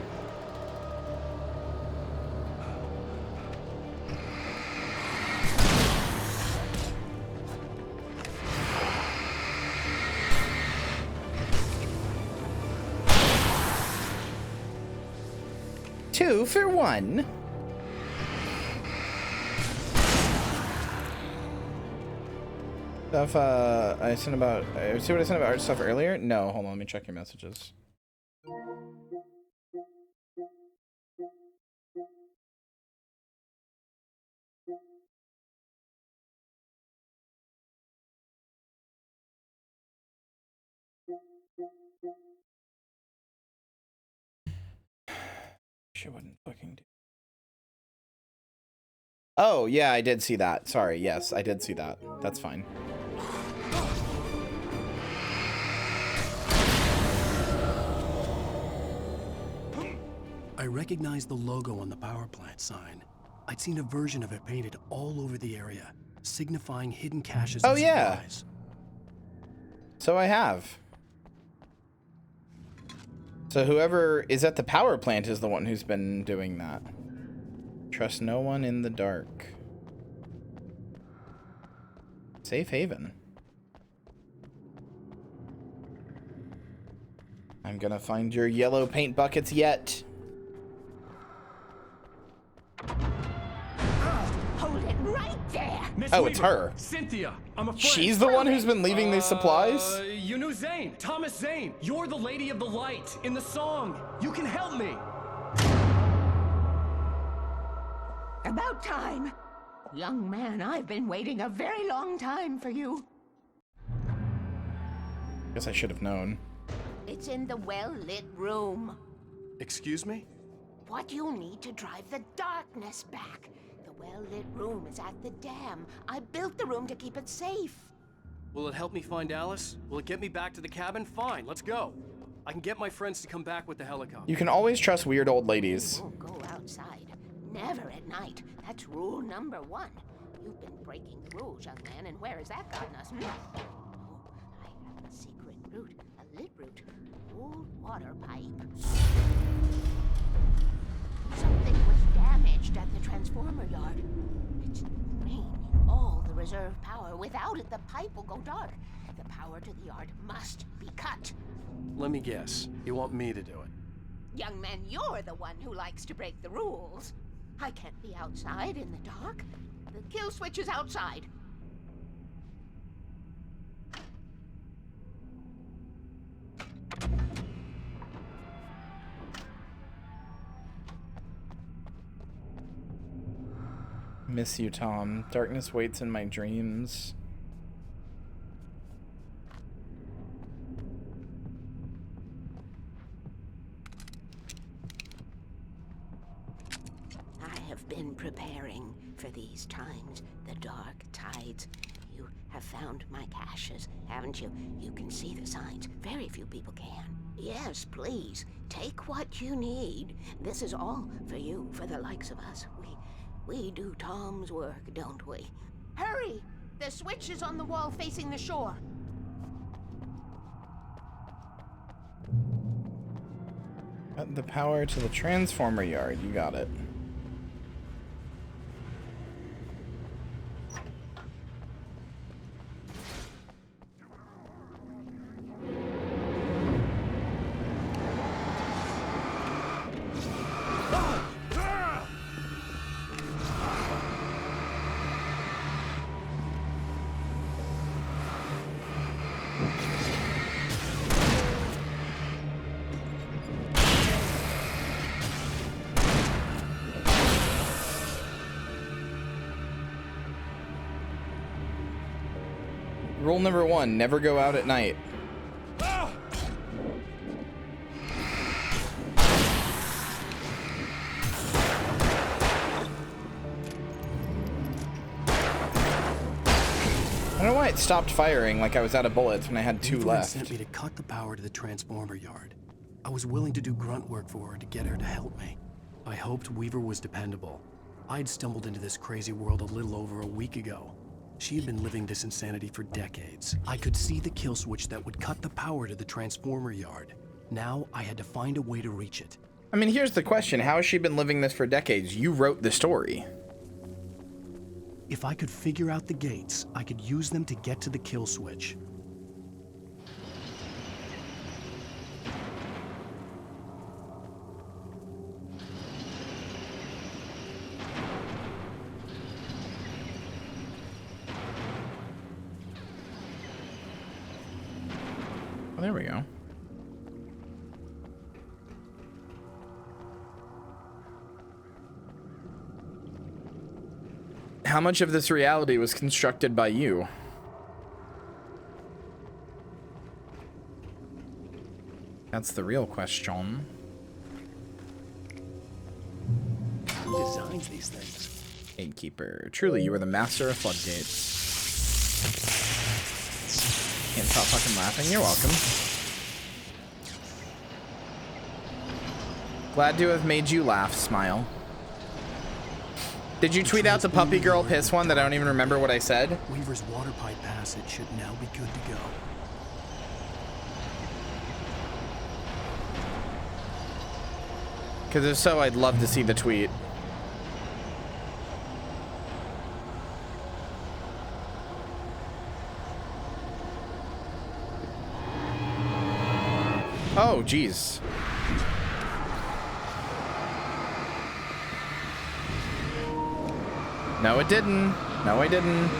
Two for one. Stuff I sent about. See what I sent about art stuff earlier? No, hold on. Let me check your messages. She wouldn't fucking do. Oh, yeah, I did see that. Sorry, yes, I did see that. That's fine. I recognized the logo on the power plant sign. I'd seen a version of it painted all over the area, signifying hidden caches and supplies. So I have. So whoever is at the power plant is the one who's been doing that. Trust no one in the dark. Safe haven. I'm gonna find your yellow paint buckets yet. Hold it right there. Miss Oh, Weaver, it's her. Cynthia, I'm a friend. She's the one who's been leaving these supplies? You knew Zane, Thomas Zane. You're the Lady of the Light in the song. You can help me. About time. Young man, I've been waiting a very long time for you. Guess I should have known. It's in the well-lit room. Excuse me? What you'll need to drive the darkness back. The well-lit room is at the dam. I built the room to keep it safe. Will it help me find Alice? Will it get me back to the cabin? Fine, let's go. I can get my friends to come back with the helicopter. You can always trust weird old ladies. Won't go outside. Never at night. That's rule number 1. You've been breaking the rules, young man, and where has that gotten us? Oh, I have a secret route. A lit route. Old water pipe. Something was damaged at the transformer yard. It's draining all the reserve power. Without it, the pipe will go dark. The power to the yard must be cut. Let me guess. You want me to do it? Young man, you're the one who likes to break the rules. I can't be outside in the dark. The kill switch is outside. Miss you, Tom. Darkness waits in my dreams. I have been preparing for these times, the dark tides. You have found my caches, haven't you? You can see the signs. Very few people can. Yes, please. Take what you need. This is all for you, for the likes of us. We do Tom's work, don't we? Hurry! The switch is on the wall facing the shore. Got the power to the transformer yard. You got it. Rule number 1, never go out at night. I don't know why it stopped firing like I was out of bullets when I had 2 left. Sent me to cut the power to the transformer yard. I was willing to do grunt work for her to get her to help me. I hoped Weaver was dependable. I'd stumbled into this crazy world a little over a week ago. She had been living this insanity for decades. I could see the kill switch that would cut the power to the transformer yard. Now I had to find a way to reach it. I mean, here's the question. How has she been living this for decades? You wrote the story. If I could figure out the gates, I could use them to get to the kill switch. Oh, there we go. How much of this reality was constructed by you? That's the real question. designs these things? Gatekeeper. Truly, you are the master of floodgates. Can't stop fucking laughing. You're welcome. Glad to have made you laugh, smile. Did you tweet out the puppy girl piss one that I don't even remember what I said? Weaver's water pipe passage should now be good to go. Because if so, I'd love to see the tweet. Oh, geez. No, it didn't. No, I didn't.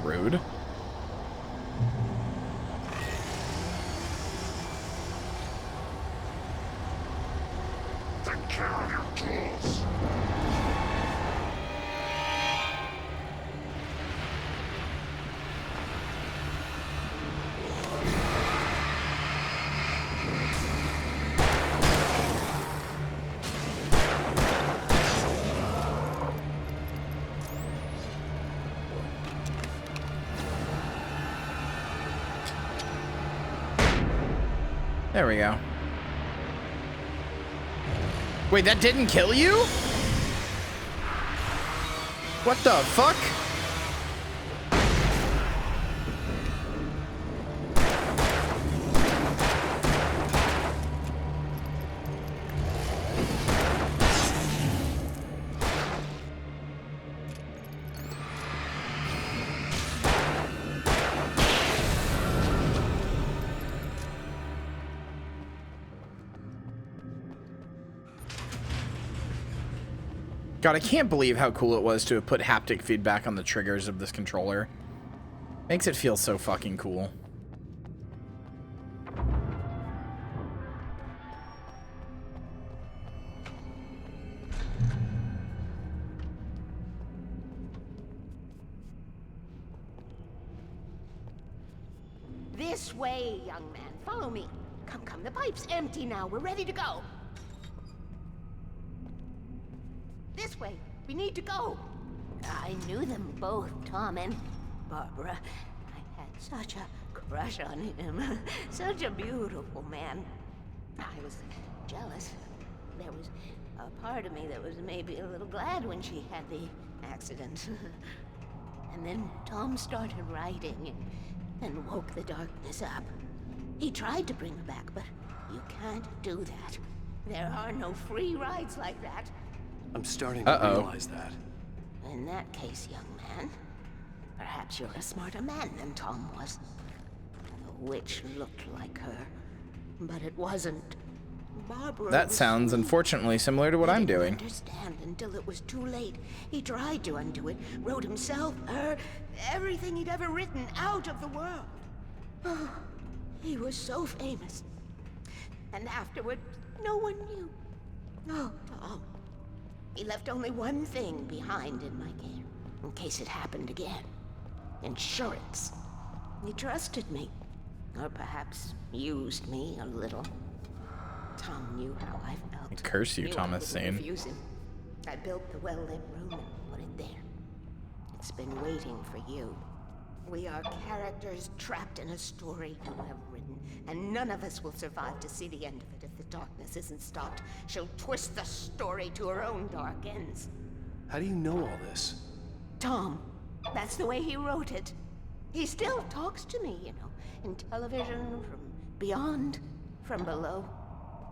Rude. There we go. Wait, that didn't kill you? What the fuck? God, I can't believe how cool it was to have put haptic feedback on the triggers of this controller. Makes it feel so fucking cool. This way, young man. Follow me. Come, come. The pipe's empty now. We're ready to go. This way. We need to go. I knew them both, Tom and Barbara. I had such a crush on him. Such a beautiful man. I was jealous. There was a part of me that was maybe a little glad when she had the accident. And then Tom started writing and woke the darkness up. He tried to bring her back, but you can't do that. There are no free rides like that. I'm starting to realize that. In that case, young man, perhaps you're a smarter man than Tom was. The witch looked like her, but it wasn't. Barbara That was sounds unfortunately similar to what I'm doing. He didn't understand until it was too late. He tried to undo it, wrote himself, her, everything he'd ever written out of the world. Oh, he was so famous. And afterward, no one knew. Oh, Tom. He left only one thing behind in my care, in case it happened again. Insurance. He trusted me. Or perhaps used me a little. Tom knew how I felt. I curse you, Thomas Zane. I built the well-lit room and put it there. It's been waiting for you. We are characters trapped in a story you have written, and none of us will survive to see the end of it if the darkness isn't stopped. She'll twist the story to her own dark ends. How do you know all this? Tom, that's the way he wrote it. He still talks to me, you know, in television, from beyond, from below.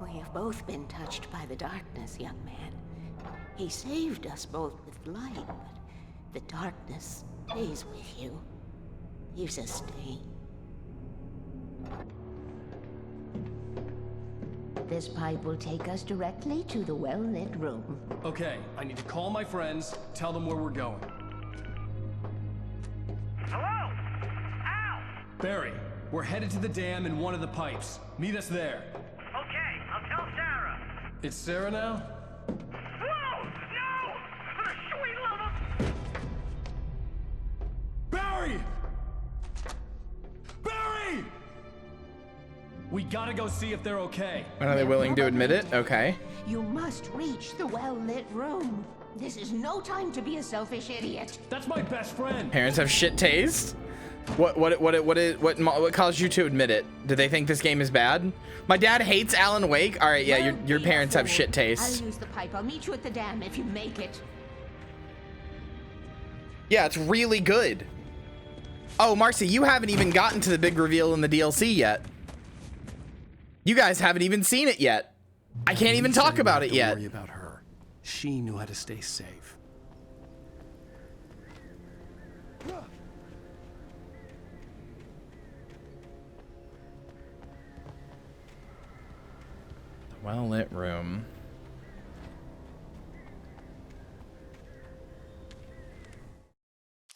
We have both been touched by the darkness, young man. He saved us both with light, but the darkness stays with you. You sustain. This pipe will take us directly to the well-lit room. Okay, I need to call my friends, tell them where we're going. Barry, we're headed to the dam in one of the pipes. Meet us there. Okay, I'll tell Sarah. It's Sarah now? Whoa! No! For the sweet love of... Barry! Barry! We gotta go see if they're okay. And are they willing to admit it? Okay. You must reach the well-lit room. This is no time to be a selfish idiot. That's my best friend. Parents have shit taste. What caused you to admit it? Do they think this game is bad? My dad hates Alan Wake. All right, yeah, your parents have shit taste. I'll use the pipe. I'll meet you at the dam if you make it. Yeah, it's really good. Oh, Marcy, you haven't even gotten to the big reveal in the DLC yet. You guys haven't even seen it yet. I can't even talk about it yet. Worry about her. She knew how to stay safe. Well-lit room.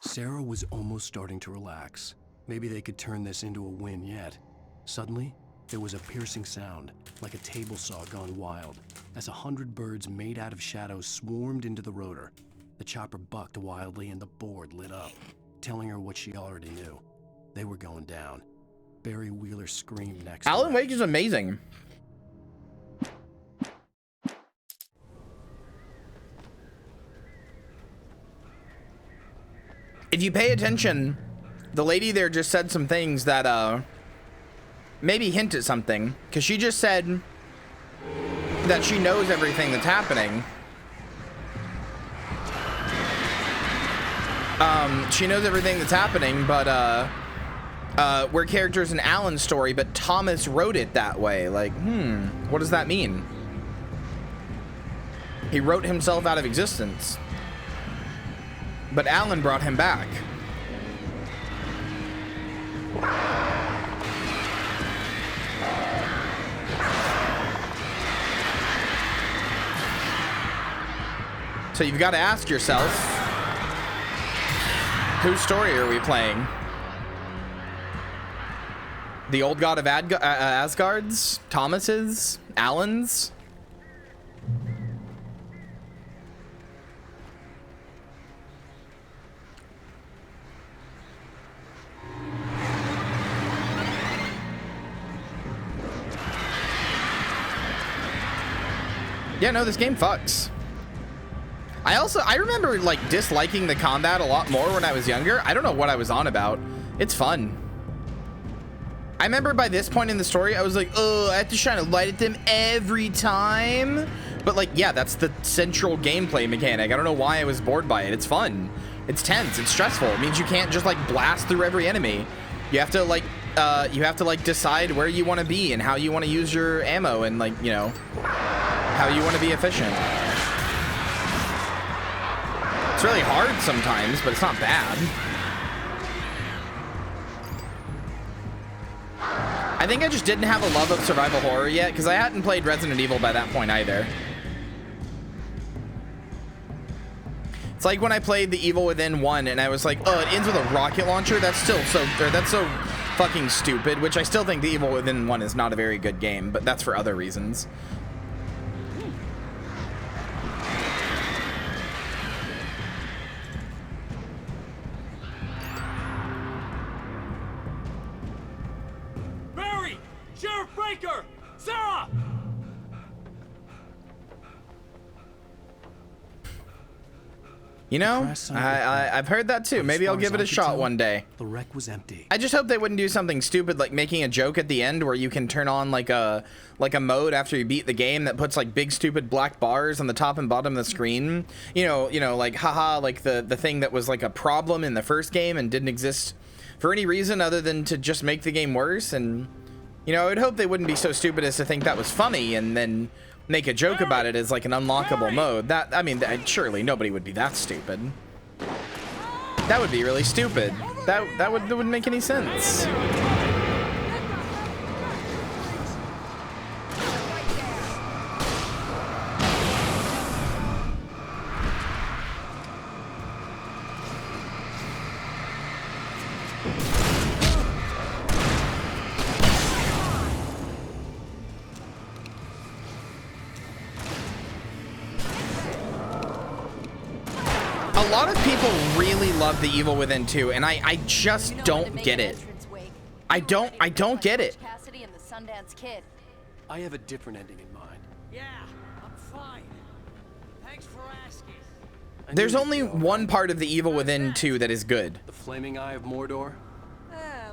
Sarah was almost starting to relax. Maybe they could turn this into a win yet. Suddenly, there was a piercing sound, like a table saw gone wild, as 100 birds made out of shadows swarmed into the rotor. The chopper bucked wildly and the board lit up, telling her what she already knew. They were going down. Barry Wheeler screamed next to her. Alan Wake is amazing. If you pay attention, the lady there just said some things that maybe hint at something, because she just said that she knows everything that's happening. She knows everything that's happening, but we're characters in Alan's story, but Thomas wrote it that way. Like, what does that mean? He wrote himself out of existence, but Alan brought him back. So you've got to ask yourself, whose story are we playing? The old god of Asgard's? Thomas's? Alan's? Yeah, no, this game fucks. I remember like disliking the combat a lot more when I was younger. I don't know what I was on about. It's fun. I remember by this point in the story, I was like, oh, I have to shine a light at them every time. But like, yeah, that's the central gameplay mechanic. I don't know why I was bored by it. It's fun. It's tense. It's stressful. It means you can't just like blast through every enemy. You have to like, decide where you want to be and how you want to use your ammo and like, you know, how you want to be efficient. It's really hard sometimes, but it's not bad. I think I just didn't have a love of survival horror yet, because I hadn't played Resident Evil by that point either. It's like when I played The Evil Within 1 and I was like, oh, it ends with a rocket launcher? That's so fucking stupid, which I still think The Evil Within 1 is not a very good game, but that's for other reasons. Barry! Sheriff Breaker! Sarah! You know, I've heard that too. Maybe I'll give it a shot one day. The wreck was empty. I just hope they wouldn't do something stupid like making a joke at the end where you can turn on like a mode after you beat the game that puts like big stupid black bars on the top and bottom of the screen. You know, like haha, like the thing that was like a problem in the first game and didn't exist for any reason other than to just make the game worse. And you know, I would hope they wouldn't be so stupid as to think that was funny and then make a joke about it as like an unlockable mode. That, I mean, surely nobody would be that stupid. That would be really stupid. That wouldn't make any sense. A lot of people really love The Evil Within 2, and I just don't get it. I don't get it. Cassidy and the Sundance Kid. I have a different ending in mind. Yeah, I'm fine. Thanks for asking. There's only one part of The Evil Within 2 that is good. The Flaming Eye of Mordor?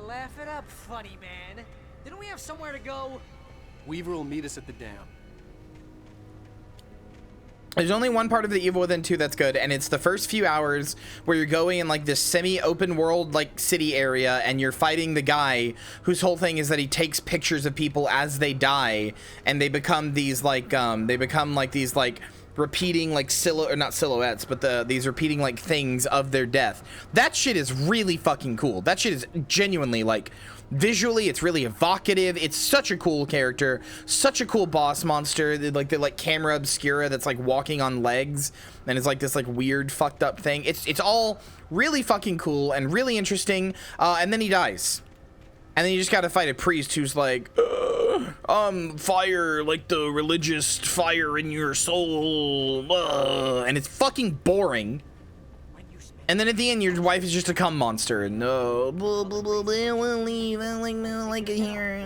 Laugh it up, funny man. Didn't we have somewhere to go? Weaver will meet us at the dam. There's only one part of The Evil Within 2 that's good, and it's the first few hours where you're going in like this semi-open world like city area, and you're fighting the guy whose whole thing is that he takes pictures of people as they die, and they become these like repeating like not silhouettes, but these repeating like things of their death. That shit is really fucking cool. That shit is genuinely like visually, it's really evocative. It's such a cool character, such a cool boss monster. The like camera obscura that's like walking on legs, and it's like this like weird fucked up thing. It's all really fucking cool and really interesting. And then he dies, and then you just gotta fight a priest who's like, fire, like the religious fire in your soul, and it's fucking boring. And then at the end, your wife is just a cum monster, and I won't leave, I like it here.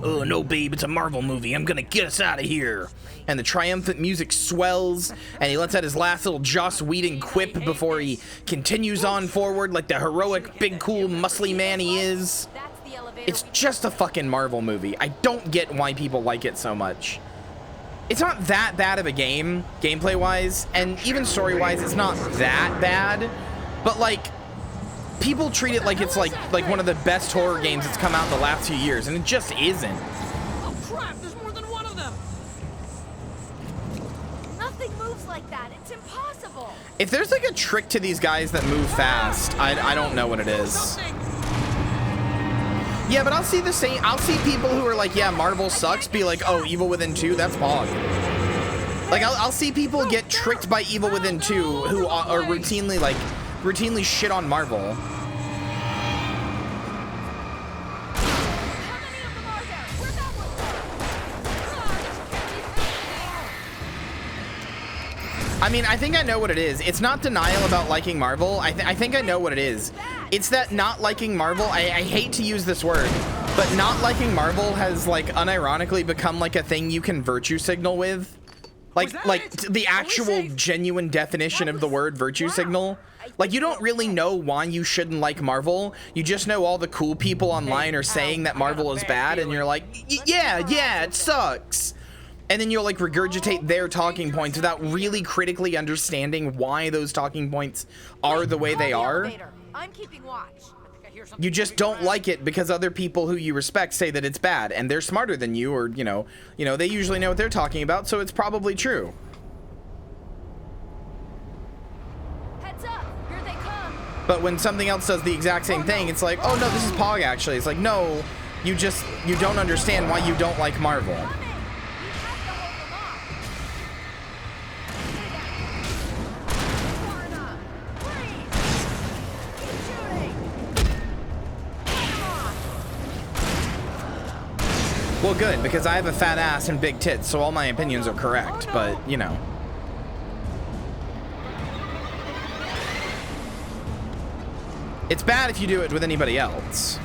Oh no, babe, it's a Marvel movie. I'm gonna get us out of here. And the triumphant music swells, and he lets out his last little Joss Whedon quip before he continues on forward like the heroic, big, cool, muscly man he is. It's just a fucking Marvel movie. I don't get why people like it so much. It's not that bad of a game, gameplay-wise, and even story-wise, it's not that bad. But like, people treat it like it's like one of the best horror games that's come out in the last few years, and it just isn't. Oh crap! There's more than one of them. Nothing moves like that. It's impossible. If there's like a trick to these guys that move fast, I don't know what it is. Yeah, but I'll see the same. I'll see people who are like, yeah, Marvel sucks, be like, oh, Evil Within 2, that's Pog. Like, I'll see people get tricked by Evil Within 2 who are routinely shit on Marvel. I mean, I think I know what it is. It's not denial about liking Marvel. I think I know what it is. It's that not liking Marvel, I hate to use this word, but not liking Marvel has like unironically become like a thing you can virtue signal with. Like the actual genuine definition of the word virtue signal. Like, you don't really know why you shouldn't like Marvel. You just know all the cool people online are saying that Marvel is bad, and you're like, yeah, it sucks. And then you'll like regurgitate their talking points without really critically understanding why those talking points are the way they are. I'm keeping watch. You just don't like it because other people who you respect say that it's bad, and they're smarter than you, or you know, they usually know what they're talking about, so it's probably true. Heads up, here they come. But when something else does the exact same thing, it's like, oh no, this is Pog actually. It's like, no, you don't understand why you don't like Marvel. Well, good, because I have a fat ass and big tits, so all my opinions are correct, but, you know. It's bad if you do it with anybody else.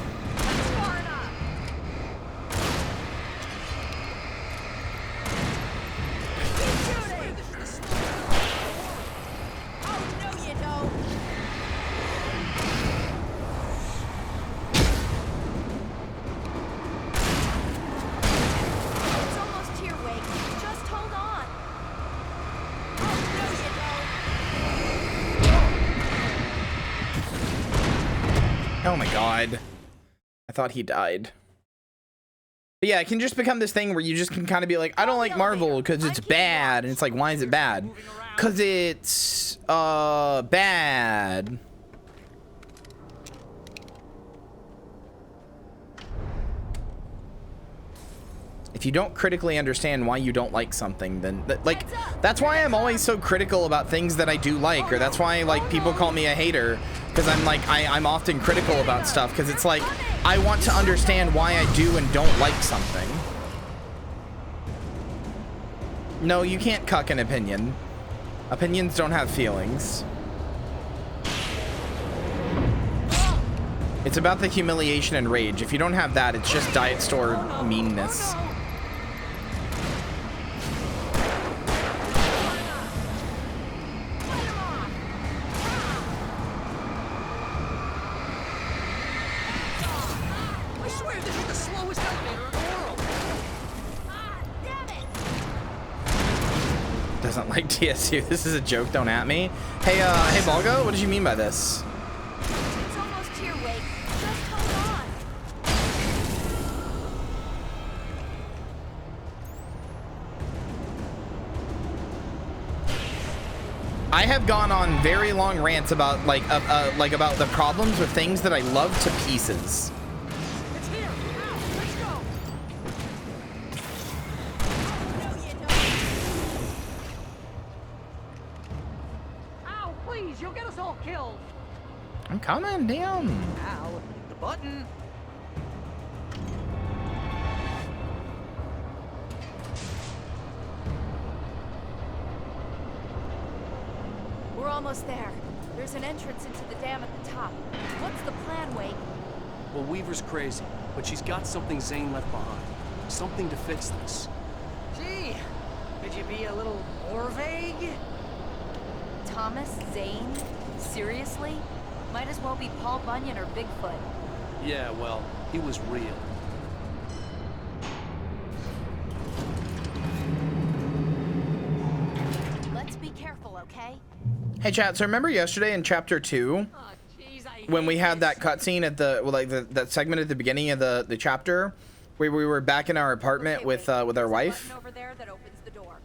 Oh my god. I thought he died. But yeah, it can just become this thing where you just can kind of be like, I don't like Marvel because it's bad. And it's like, why is it bad? Because it's bad. If you don't critically understand why you don't like something, then that's why I'm always so critical about things that I do like, or that's why like people call me a hater, because I'm like I'm often critical about stuff because it's like I want to understand why I do and don't like something. No, you can't cuck an opinion. Opinions don't have feelings. It's about the humiliation and rage. If you don't have that, it's just diet store meanness. I swear this is the slowest elevator in the world. Doesn't like TSU. This is a joke. Don't at me. Hey, hey, Balgo. What did you mean by this? It's almost here, Wake. Just hold on. I have gone on very long rants about like about the problems with things that I love to pieces. It's here. Ow, let's go. Ow, please, you'll get us all killed. I'm coming, damn. Ow, the button. We're almost there. There's an entrance into the dam at the top. What's the plan, Wake? Well, Weaver's crazy, but she's got something Zane left behind. Something to fix this. Gee, could you be a little more vague? Thomas Zane? Seriously? Might as well be Paul Bunyan or Bigfoot. Yeah, well, he was real. Let's be careful, okay? Hey, chat. So remember yesterday in chapter 2 when we had that cutscene at the that segment at the beginning of the chapter where we were back in our apartment with our wife. Over there that opens the door.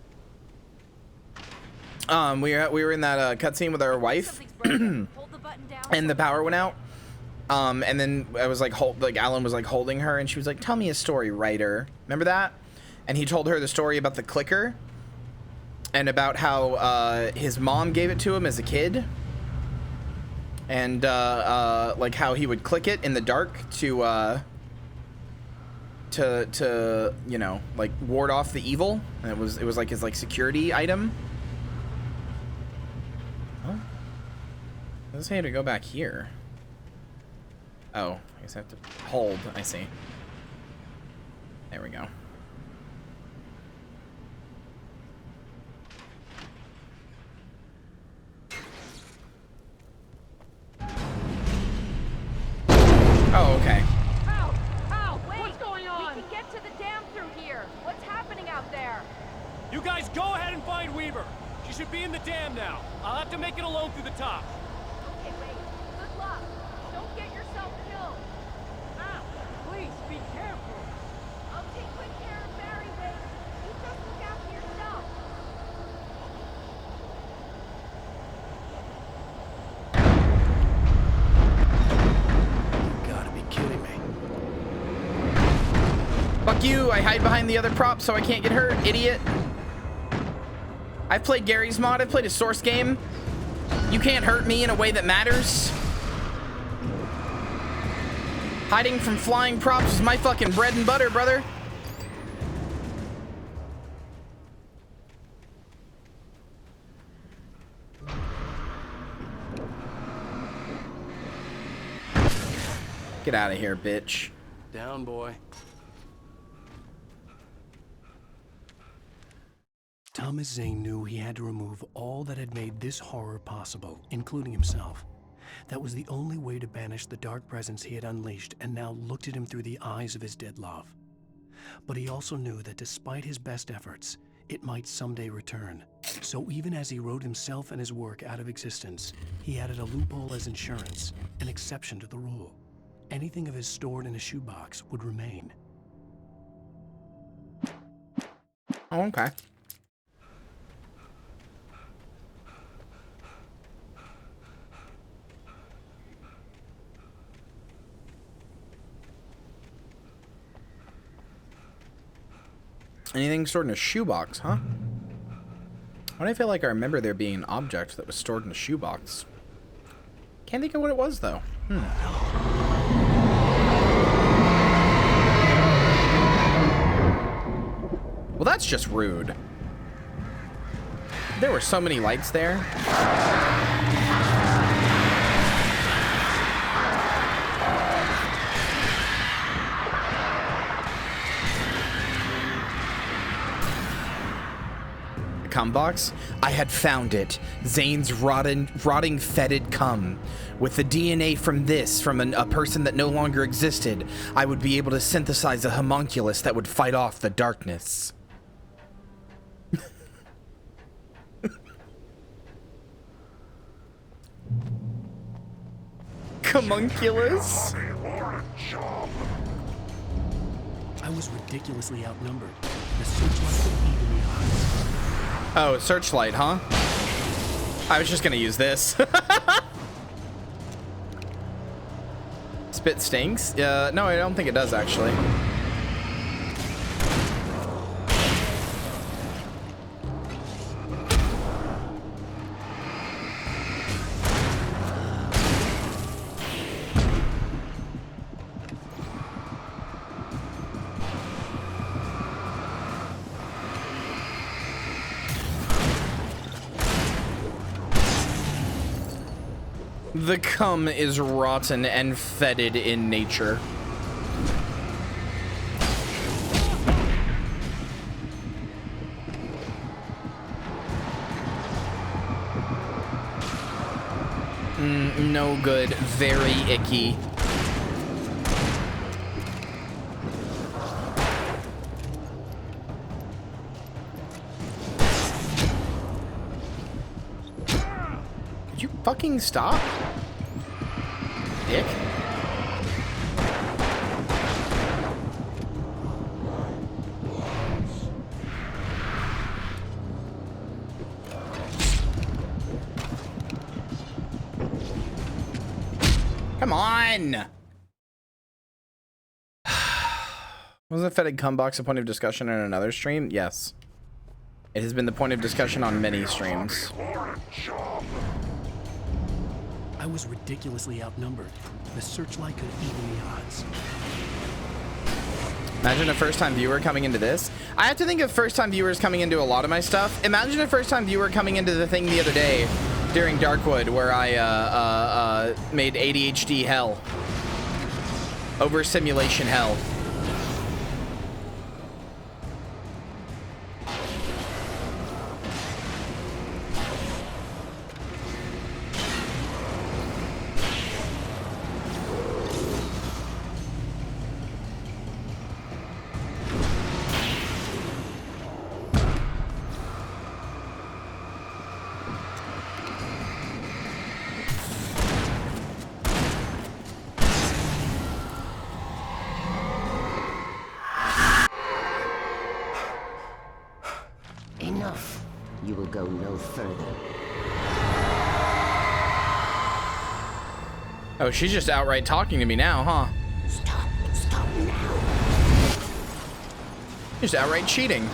We were in that cutscene with our wife, and the power went out. And then I was like, Alan was like holding her, and she was like, "Tell me a story, writer." Remember that? And he told her the story about the clicker, and about how his mom gave it to him as a kid, and like how he would click it in the dark to you know, like ward off the evil. And it was like his like security item. Oh, let's say to go back here. Oh, I guess I have to hold. I see. There we go. Oh, okay. Ow! Ow! Wait! What's going on? We can get to the dam through here. What's happening out there? You guys go ahead and find Weaver. She should be in the dam now. I'll have to make it alone through the top. Okay, wait. Good luck. Don't get yourself killed. Ow, please be careful. I'll take good care of Barry, Wade. You just look after yourself. You gotta be kidding me. Fuck you, I hide behind the other prop so I can't get hurt, idiot. I've played Gary's mod, I've played his source game. You can't hurt me in a way that matters. Hiding from flying props is my fucking bread and butter, brother. Get out of here, bitch. Down, boy. Thomas Zane knew he had to remove all that had made this horror possible, including himself. That was the only way to banish the dark presence he had unleashed and now looked at him through the eyes of his dead love. But he also knew that despite his best efforts, it might someday return. So even as he wrote himself and his work out of existence, he added a loophole as insurance, an exception to the rule. Anything of his stored in a shoebox would remain. Oh, okay. Anything stored in a shoebox, huh? Why do I feel like I remember there being an object that was stored in a shoebox? Can't think of what it was, though. Well, that's just rude. There were so many lights there. Cum box? I had found it. Zane's rotting fetid cum. With the DNA from a person that no longer existed, I would be able to synthesize a homunculus that would fight off the darkness. Homunculus? I was ridiculously outnumbered. The searchlight would even the odds. Oh, searchlight, huh? I was just gonna use this. Spit stinks? No, I don't think it does, actually. The cum is rotten and fetid in nature. No good. Very icky. Could you fucking stop? Dick. Come on. Was the fetid cum box a point of discussion in another stream? Yes. It has been the point of discussion on many streams. I was ridiculously outnumbered. The searchlight could even the odds. Imagine a first-time viewer coming into this. I have to think of first-time viewers coming into a lot of my stuff. Imagine a first-time viewer coming into the thing the other day during Darkwood where I made ADHD hell. Over simulation hell. Enough. You will go no further. Oh, she's just outright talking to me now, huh? Stop now. Just outright cheating.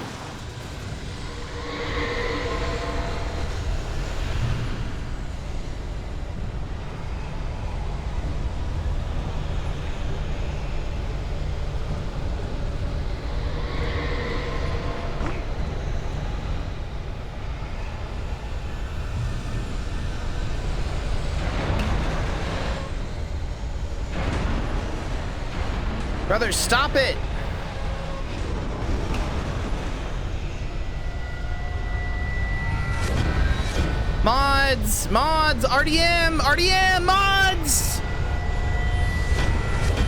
Brother, stop it! Mods! Mods! RDM! RDM! Mods!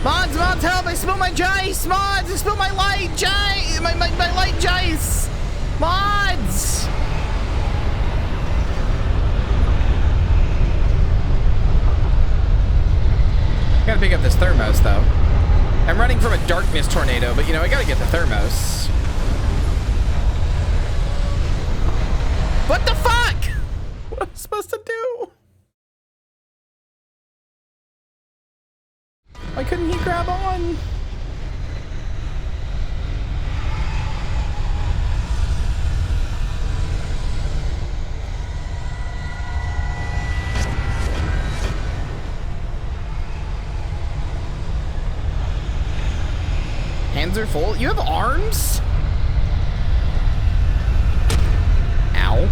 Mods! Mods, help! I spilled my Jice! Mods! I spilled my light Jice! My light Jice! Mods! Gotta pick up this thermos, though. I'm running from a darkness tornado, but you know, I gotta get the thermos. What the fuck? What am I supposed to do? Why couldn't he grab on? Hands are full. You have arms? Ow.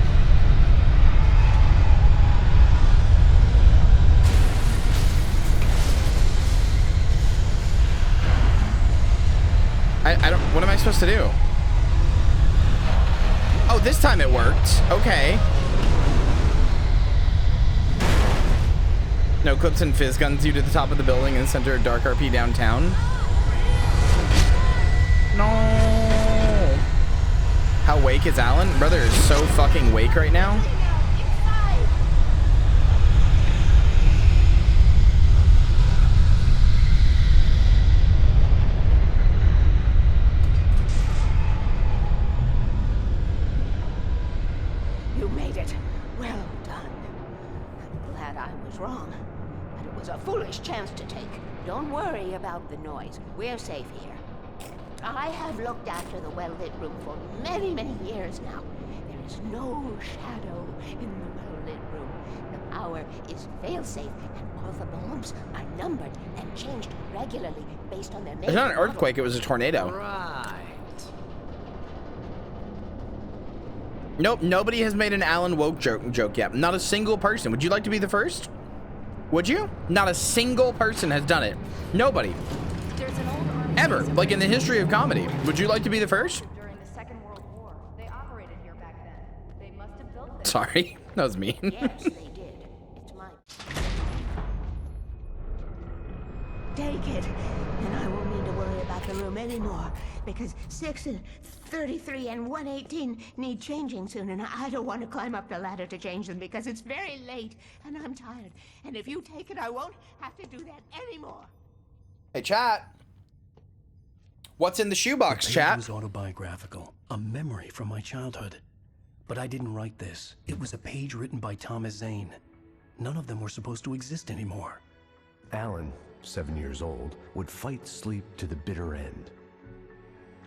this time it worked. Okay. No clips and fizz guns you to the top of the building in the center of Dark RP downtown. No. How wake is Alan? Brother is so fucking wake right now. You made it. Well done. I'm glad I was wrong. But it was a foolish chance to take. Don't worry about the noise. We're safe here. I have looked after the well-lit room for many, many years now. There is no shadow in the well-lit room. The power is fail-safe, and all the bulbs are numbered and changed regularly based on their It's not an earthquake, it was a tornado. Right. Nope, nobody has made an Alan Woke joke yet. Not a single person. Would you like to be the first? Would you? Not a single person has done it. Nobody. Ever. Like in the history of comedy. Would you like to be the first? During the Second World War, they operated here back then. They must have built this. Sorry, that was mean. Yes, they did. It's mine. Take it, and I won't need to worry about the room anymore, because 6 and 33 and 118 need changing soon, and I don't want to climb up the ladder to change them because it's very late, and I'm tired. And if you take it, I won't have to do that anymore. Hey, chat. What's in the shoebox, The page chat? was autobiographical, a memory from my childhood. But I didn't write this. It was a page written by Thomas Zane. None of them were supposed to exist anymore. Alan, 7 years old, would fight sleep to the bitter end.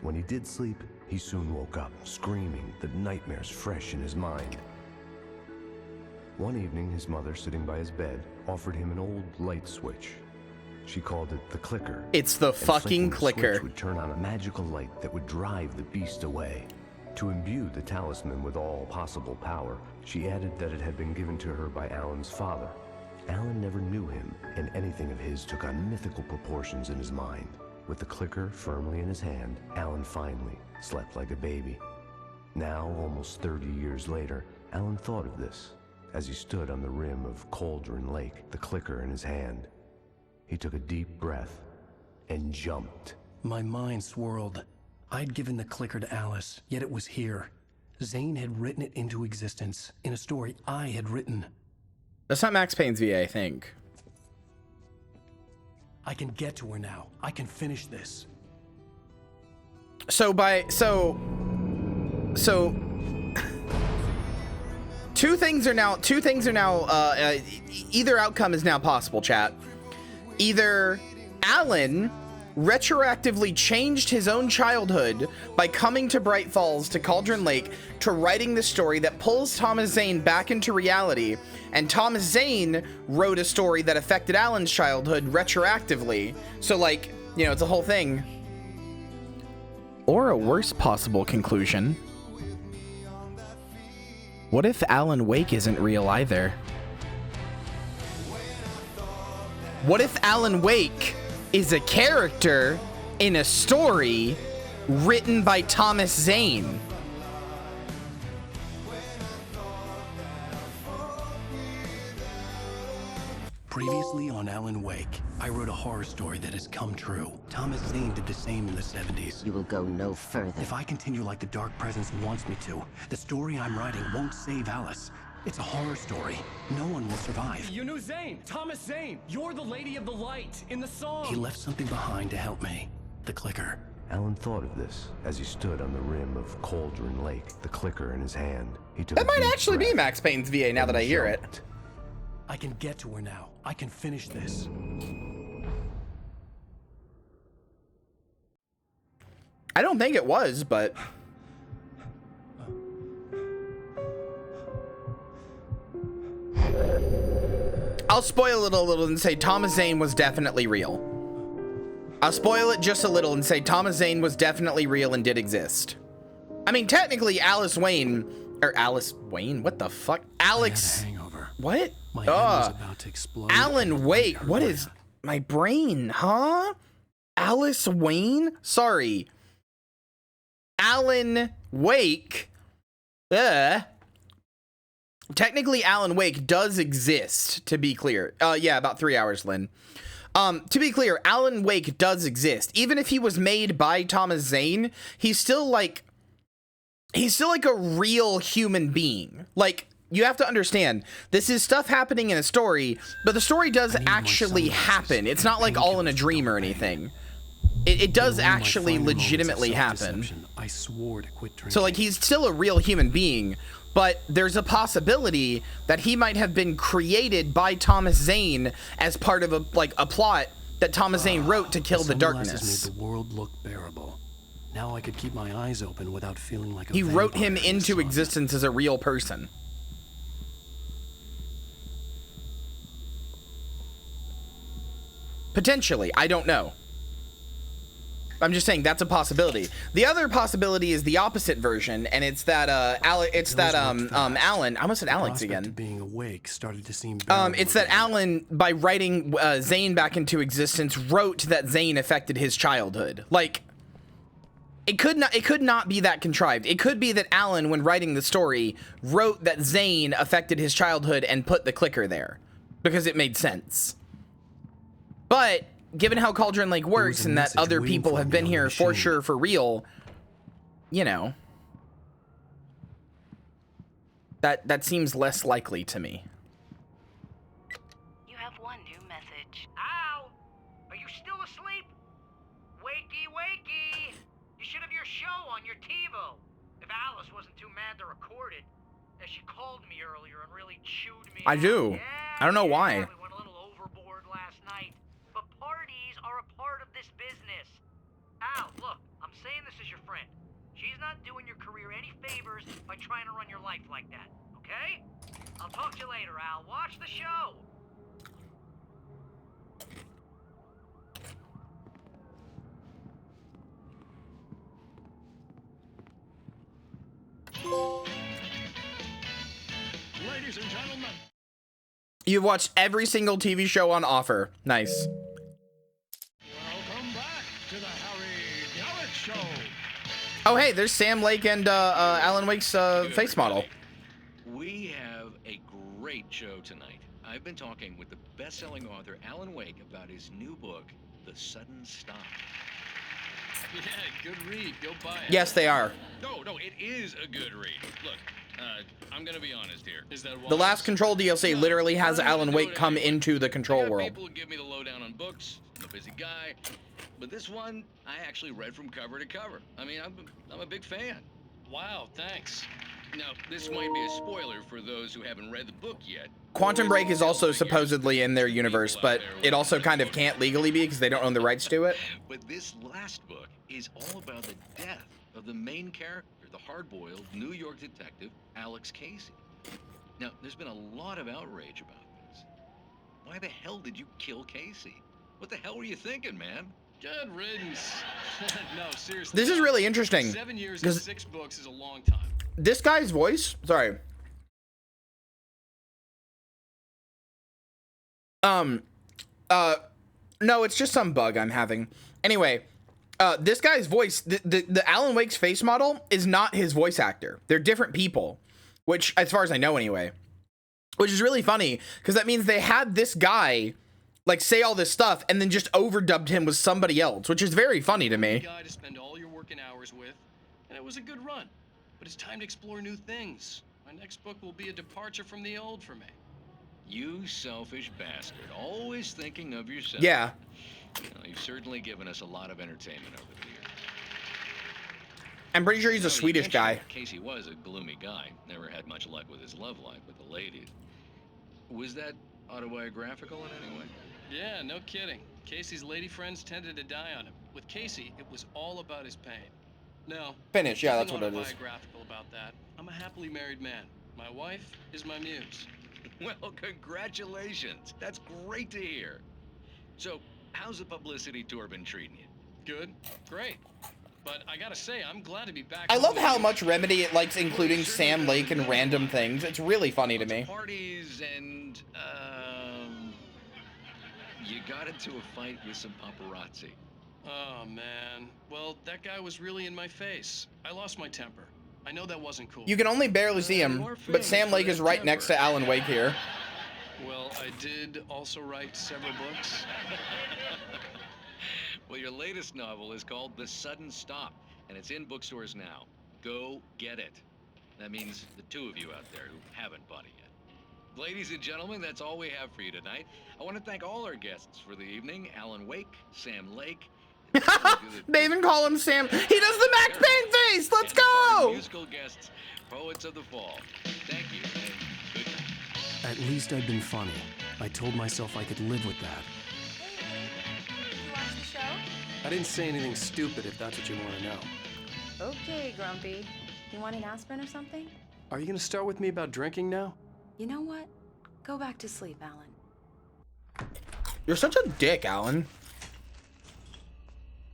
When he did sleep, he soon woke up, screaming, the nightmares fresh in his mind. One evening, his mother, sitting by his bed, offered him an old light switch. She called it the clicker. It's the and fucking flicking the clicker. switch would turn on a magical light that would drive the beast away. To imbue the talisman with all possible power, she added that it had been given to her by Alan's father. Alan never knew him, and anything of his took on mythical proportions in his mind. With the clicker firmly in his hand, Alan finally slept like a baby. Now, almost 30 years later, Alan thought of this as he stood on the rim of Cauldron Lake, the clicker in his hand. He took a deep breath and jumped. My mind swirled. I'd given the clicker to Alice, yet it was here. Zane had written it into existence in a story I had written. That's not Max Payne's VA, I think. I can get to her now. I can finish this. So two things are now either outcome is now possible, chat. Either Alan retroactively changed his own childhood by coming to Bright Falls, to Cauldron Lake, to writing the story that pulls Thomas Zane back into reality, and Thomas Zane wrote a story that affected Alan's childhood retroactively. So, like, you know, it's a whole thing. Or a worse possible conclusion. What if Alan Wake isn't real either? What if Alan Wake is a character in a story written by Thomas Zane? Previously on Alan Wake, I wrote a horror story that has come true. Thomas Zane did the same in the 70s. You will go no further. If I continue like the Dark Presence wants me to, the story I'm writing won't save Alice. It's a horror story. No one will survive. You knew Zane, Thomas Zane. You're the Lady of the Light in the song. He left something behind to help me. The clicker. Alan thought of this as he stood on the rim of Cauldron Lake, the clicker in his hand. He took That a might deep actually be breath Max Payne's VA now that I hear it. jumped. I can get to her now. I can finish this. I don't think it was, but... I'll spoil it a little and say Thomas Zane was definitely real. I'll spoil it just a little and say Thomas Zane was definitely real and did exist. I mean, technically, Alice Wayne... Or Alice Wayne? What the fuck? Alex... What? My head was about to explode. Alan Wake. What is... My brain, huh? Alice Wayne? Sorry. Alan Wake Technically, Alan Wake does exist, to be clear. Yeah, about 3 hours, Lynn. To be clear, Alan Wake does exist. Even if he was made by Thomas Zane, he's still like a real human being. Like, you have to understand, this is stuff happening in a story, but the story does actually happen. It's not like all in a dream or anything. It does actually legitimately happen. I swore to quit drinking. So, like, he's still a real human being, but there's a possibility that he might have been created by Thomas Zane as part of a plot that Thomas Zane wrote to kill the darkness. Made the world look bearable. Now I could keep my eyes open without feeling like a He wrote him into existence as a real person. Potentially, I don't know. I'm just saying that's a possibility. The other possibility is the opposite version, and it's that Alan. I almost said Alex again. Being awake started to seem it's that Alan, by writing Zane back into existence, wrote that Zane affected his childhood. Like, it could not be that contrived. It could be that Alan, when writing the story, wrote that Zane affected his childhood and put the clicker there because it made sense. But given how Cauldron Lake works and that other people have been here for sure, for real, you know, that seems less likely to me. You have one new message. Al, are you still asleep? Wakey, wakey. You should have your show on your TiVo. If Alice wasn't too mad to record it, as she called me earlier and really chewed me. I do. I don't know why. We went a little overboard last night. But parties are a part of this business. Al, look, I'm saying this as your friend. She's not doing your career any favors by trying to run your life like that, okay? I'll talk to you later, Al. Watch the show. Ladies and gentlemen. You've watched every single TV show on offer. Nice. Welcome back to the Harry Garrett Show. Oh, hey, there's Sam Lake and Alan Wake's face model. We have a great show tonight. I've been talking with the best-selling author Alan Wake about his new book, The Sudden Stop. Yeah, good read. Go buy it. Yes, they are. No, it is a good read. Look, I'm gonna be honest here. Is that The last Control DLC literally has Alan Wake come into the Control world. People give me the lowdown on books. I'm a busy guy, but this one I actually read from cover to cover. I mean, I'm a big fan. Wow, thanks. Now, this might be a spoiler for those who haven't read the book yet. Quantum Break is also supposedly in their universe, but it also kind of can't legally be because they don't own the rights to it. But this last book is all about the death of the main character, the hard-boiled New York detective, Alex Casey. Now, there's been a lot of outrage about this. Why the hell did you kill Casey? What the hell were you thinking, man? Good riddance. No, seriously. This is really interesting. 7 years and 6 books is a long time. This guy's voice, sorry. No, it's just some bug I'm having. Anyway, this guy's voice, the Alan Wake's face model is not his voice actor. They're different people, which, as far as I know anyway, which is really funny because that means they had this guy like say all this stuff and then just overdubbed him with somebody else, which is very funny to me. Guy to spend all your working hours with, and it was a good run. But it's time to explore new things. My next book will be a departure from the old for me. You selfish bastard, always thinking of yourself. Yeah. You know, you've certainly given us a lot of entertainment over the years. I'm pretty sure he's a Swedish guy. Casey was a gloomy guy. Never had much luck with his love life with the ladies. Was that autobiographical in any way? Yeah, no kidding. Casey's lady friends tended to die on him. With Casey, it was all about his pain. No. Finish, yeah, that's what it is. Autobiographical about that. I'm a happily married man. My wife is my muse. Well, congratulations. That's great to hear. So, how's the publicity tour been treating you? Good. Great. But I gotta say, I'm glad to be back. I love how much Remedy it likes including Sam Lake and random things. It's really funny to me. Parties and, you got into a fight with some paparazzi. Oh, man. Well, that guy was really in my face. I lost my temper. I know that wasn't cool. You can only barely see him, but Sam Lake is right next to Alan Wake here. Well, I did also write several books. Well, your latest novel is called The Sudden Stop, and it's in bookstores now. Go get it. That means the two of you out there who haven't bought it yet. Ladies and gentlemen, that's all we have for you tonight. I want to thank all our guests for the evening. Alan Wake, Sam Lake. They even call him Sam. He does the Max Payne face. Let's go. Musical guests, poets of the fall. Thank you and good night. At least I'd been funny. I told myself I could live with that. Did you watch the show? I didn't say anything stupid if that's what you want to know. Okay, Grumpy. You want an aspirin or something? Are you gonna start with me about drinking now? You know what? Go back to sleep, Alan. You're such a dick, Alan.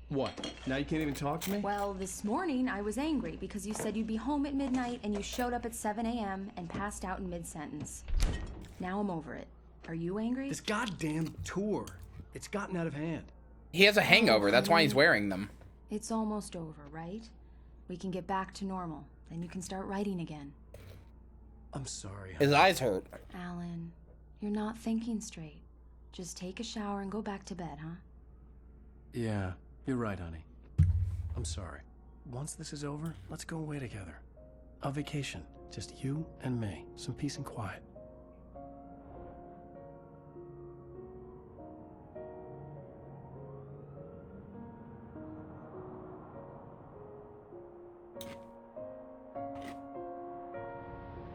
What? Now you can't even talk to me? Well, this morning I was angry because you said you'd be home at midnight and you showed up at 7 a.m. and passed out in mid-sentence. Now I'm over it. Are you angry? This goddamn tour. It's gotten out of hand. He has a hangover. That's why he's wearing them. It's almost over, right? We can get back to normal. Then you can start writing again. I'm sorry. His eyes hurt. Alan, you're not thinking straight. Just take a shower and go back to bed, huh? Yeah, you're right, honey. I'm sorry. Once this is over, let's go away together. A vacation. Just you and me. Some peace and quiet.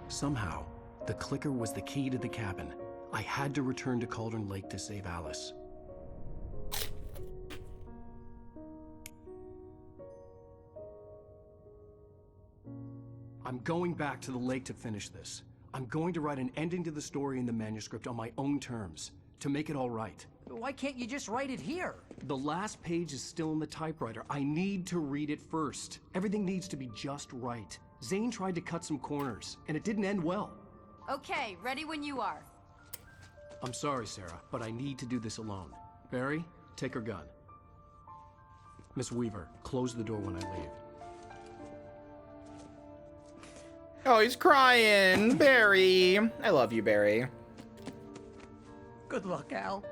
Somehow, the clicker was the key to the cabin. I had to return to Cauldron Lake to save Alice. I'm going back to the lake to finish this. I'm going to write an ending to the story in the manuscript on my own terms, to make it all right. Why can't you just write it here? The last page is still in the typewriter. I need to read it first. Everything needs to be just right. Zane tried to cut some corners, and it didn't end well. Okay, ready when you are. I'm sorry, Sarah, but I need to do this alone. Barry, take her gun. Miss Weaver, close the door when I leave. Oh, he's crying. Barry. I love you, Barry. Good luck, Al.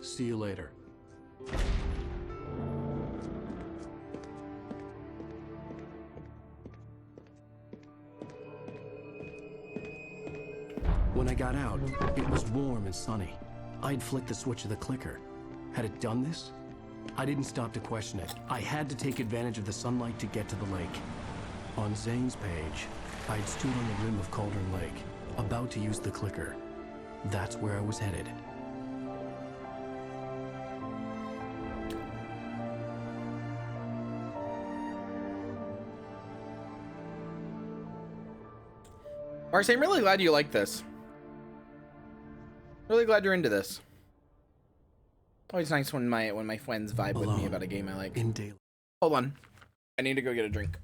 See you later. When I got out, it was warm and sunny. I'd flicked the switch of the clicker. Had it done this? I didn't stop to question it. I had to take advantage of the sunlight to get to the lake. On Zane's page, I'd stood on the rim of Cauldron Lake, about to use the clicker. That's where I was headed. Marcy, I'm really glad you like this. Really glad you're into this. Always nice when my friends vibe with me about a game I like. In daylight. Hold on. I need to go get a drink.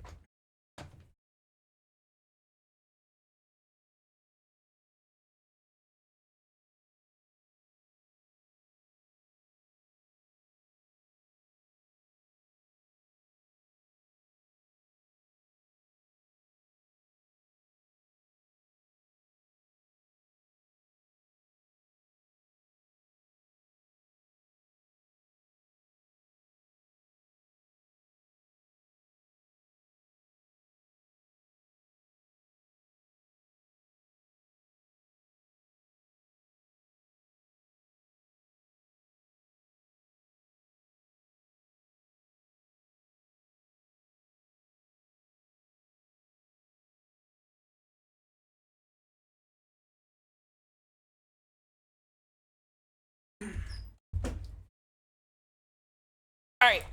All right.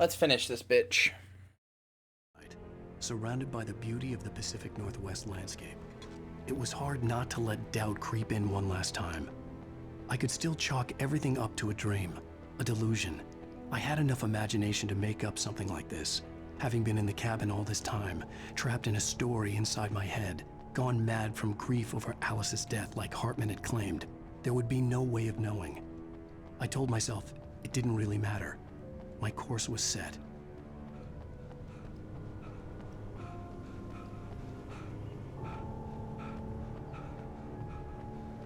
Let's finish this bitch. Surrounded by the beauty of the Pacific Northwest landscape, it was hard not to let doubt creep in one last time. I could still chalk everything up to a dream, a delusion. I had enough imagination to make up something like this, having been in the cabin all this time, trapped in a story inside my head, gone mad from grief over Alice's death like Hartman had claimed. There would be no way of knowing. I told myself it didn't really matter. My course was set.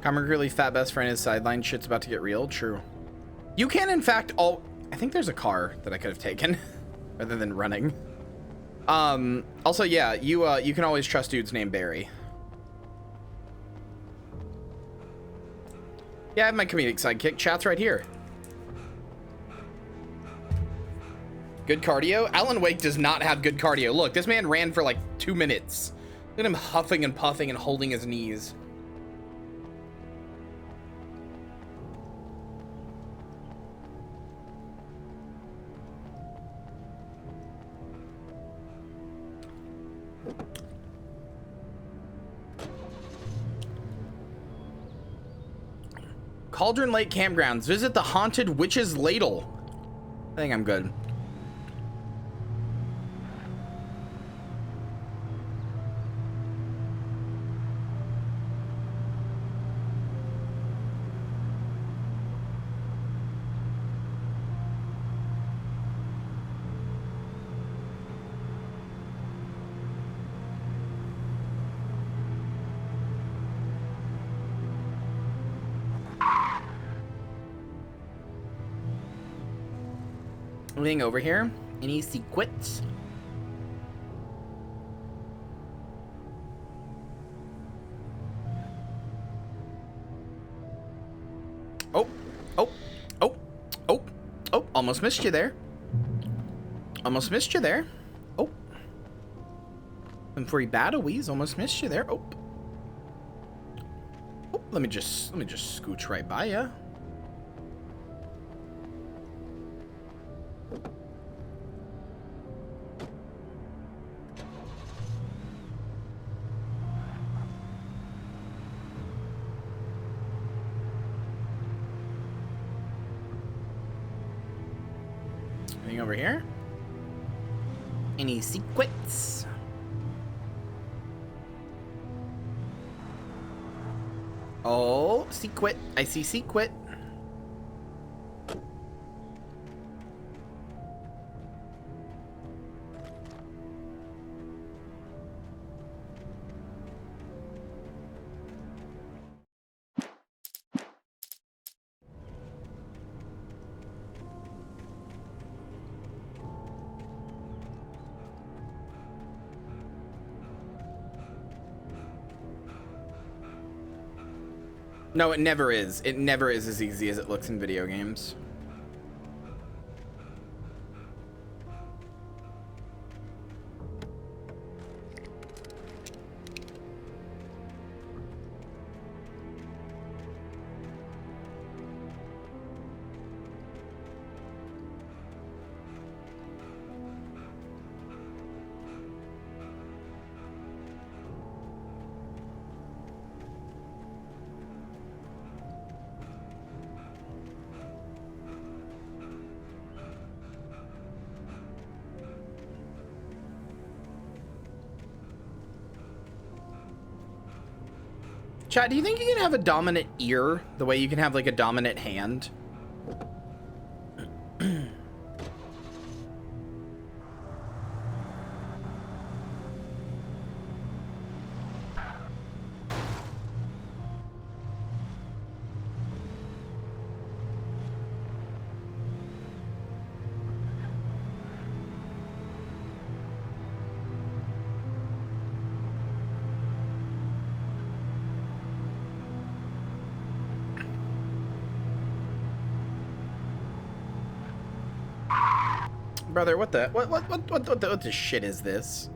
Comic Relief fat best friend is sideline. Shit's about to get real. True. You can, in fact, I think there's a car that I could have taken rather than running. Also, yeah, you can always trust dudes named Barry. Yeah, I have my comedic sidekick. Chat's right here. Good cardio? Alan Wake does not have good cardio. Look, this man ran for like 2 minutes. Look at him huffing and puffing and holding his knees. Cauldron Lake Campgrounds. Visit the Haunted Witch's Ladle. I think I'm good. Anything over here? Any secrets? Oh, oh, oh, oh, oh, almost missed you there. Almost missed you there. Oh. And for battlewees, almost missed you there. Oh. Oh, let me just scooch right by ya. Over here. Any secrets? Oh, secret. I see secret. No, it never is. It never is as easy as it looks in video games. Chat, do you think you can have a dominant ear the way you can have like a dominant hand? Brother, what the shit is this?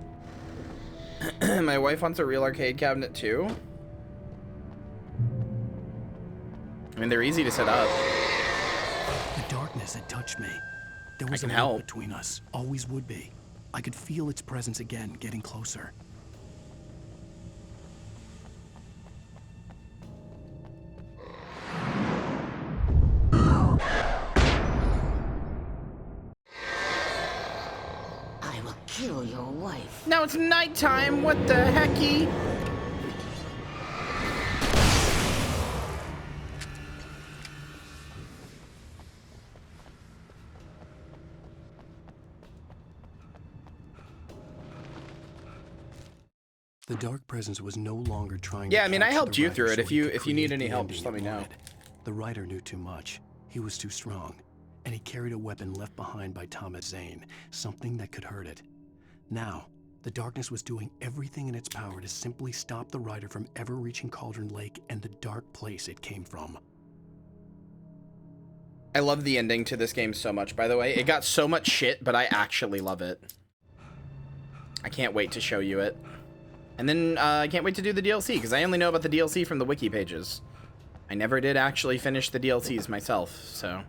My wife wants a real arcade cabinet too. I mean, they're easy to set up. The darkness had touched me. There was I can a link help. between us. Always would be. I could feel its presence again, getting closer. I will kill your wife. Now it's nighttime. What the hecky? The dark presence was no longer trying Yeah, to I mean, I capture helped the you writer through it. so If he you could if you need create any the help, ending just let me he know. wanted. The writer knew too much. He was too strong, and he carried a weapon left behind by Thomas Zane, something that could hurt it. Now, the darkness was doing everything in its power to simply stop the writer from ever reaching Cauldron Lake and the dark place it came from. I love the ending to this game so much, by the way. It got so much shit, but I actually love it. I can't wait to show you it. And then I can't wait to do the DLC, because I only know about the DLC from the wiki pages. I never did actually finish the DLCs myself, so...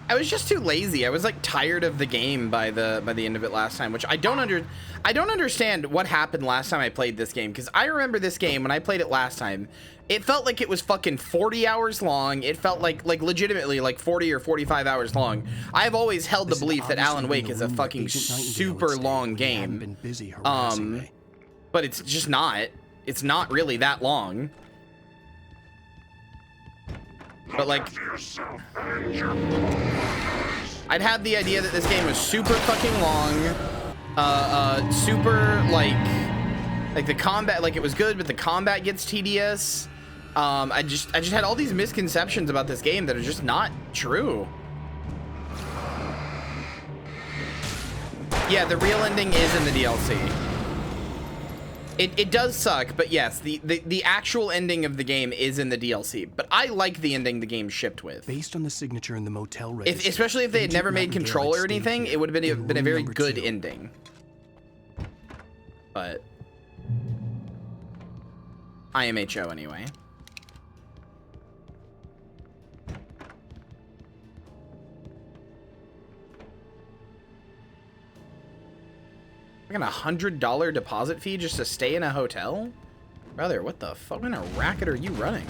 I was just too lazy. I was like tired of the game by the end of it last time, which I don't understand what happened last time I played this game, because I remember this game when I played it last time. It felt like it was fucking 40 hours long. It felt like legitimately like 40 or 45 hours long. I've always held the belief that Alan Wake is a fucking super long game. But it's just not. It's not really that long. But like, I'd had the idea that this game was super fucking long, super like the combat, like it was good, but the combat gets tedious. I just had all these misconceptions about this game that are just not true. Yeah, the real ending is in the DLC. It does suck, but yes, the actual ending of the game is in the DLC. But I like the ending the game shipped with. Based on the signature in the motel register, especially if they had never made Control or anything, it would have been a very good ending. But IMHO anyway. Like a $100 deposit fee just to stay in a hotel? Brother, what the fuck kind of racket are you running?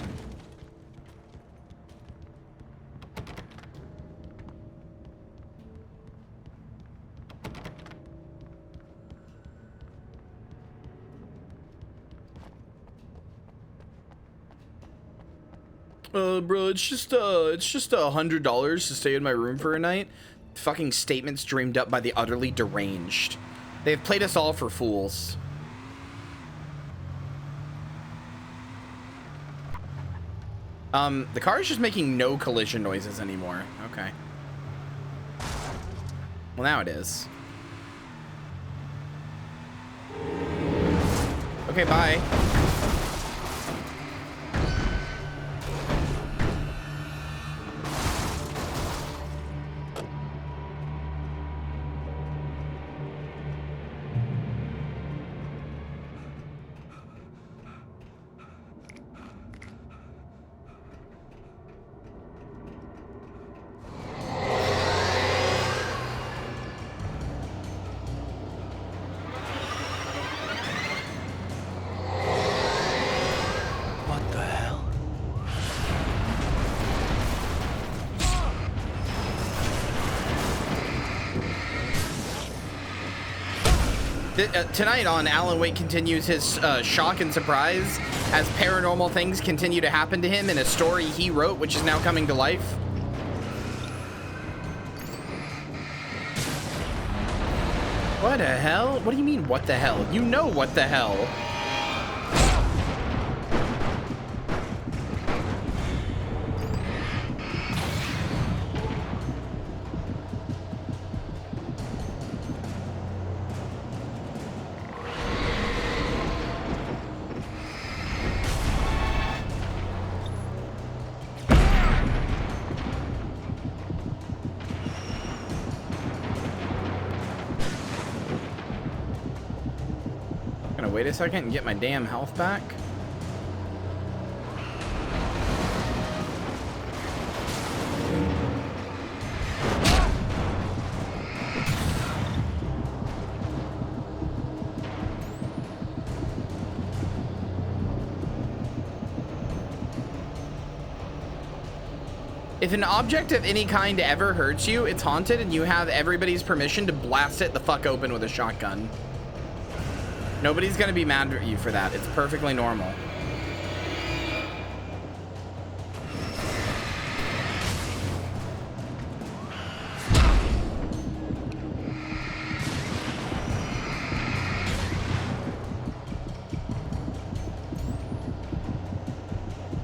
Bro, it's just $100 to stay in my room for a night. Fucking statements dreamed up by the utterly deranged. They've played us all for fools. The car is just making no collision noises anymore. Okay. Well, now it is. Okay, bye. Tonight on Alan Wake continues his shock and surprise as paranormal things continue to happen to him in a story he wrote, which is now coming to life. What the hell? What do you mean, what the hell? You know what the hell. Wait a second and get my damn health back. If an object of any kind ever hurts you, it's haunted and you have everybody's permission to blast it the fuck open with a shotgun. Nobody's gonna be mad at you for that. It's perfectly normal.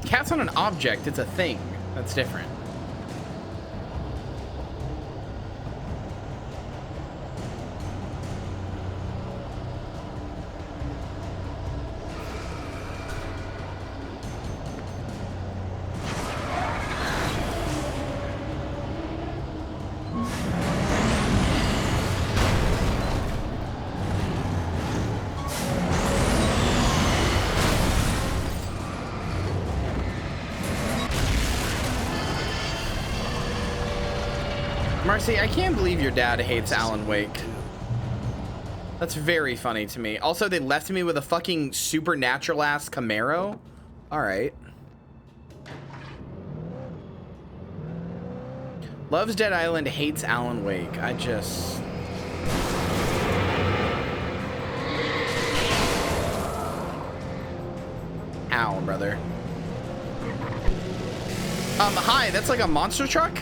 Cat's on an object, it's a thing. That's different. Marcy, I can't believe your dad hates Alan Wake. That's very funny to me. Also, they left me with a fucking supernatural ass Camaro. All right. Loves Dead Island, hates Alan Wake. I just... Ow, brother. Hi, that's like a monster truck?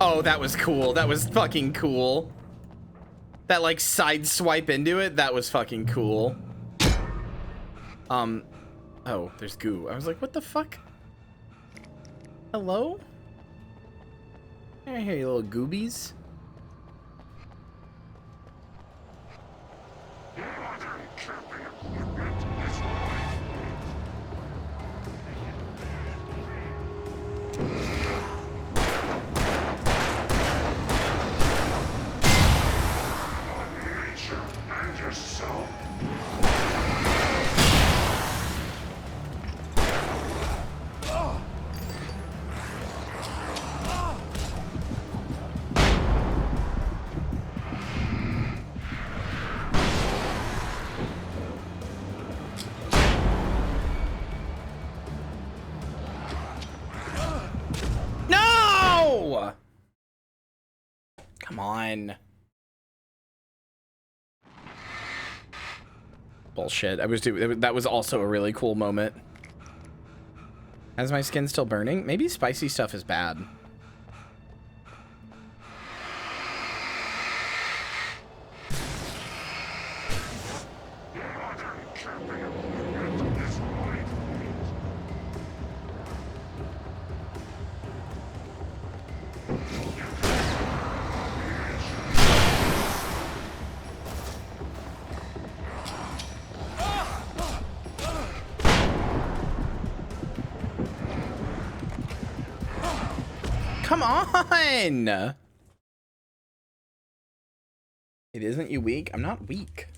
Oh, that was cool. That was fucking cool. That like side swipe into it, that was fucking cool. Oh, there's goo. I was like, what the fuck? Hello? I hear you little goobies. Come on. Bullshit. That was also a really cool moment. Is my skin still burning? Maybe spicy stuff is bad. Come on! It isn't you weak? I'm not weak.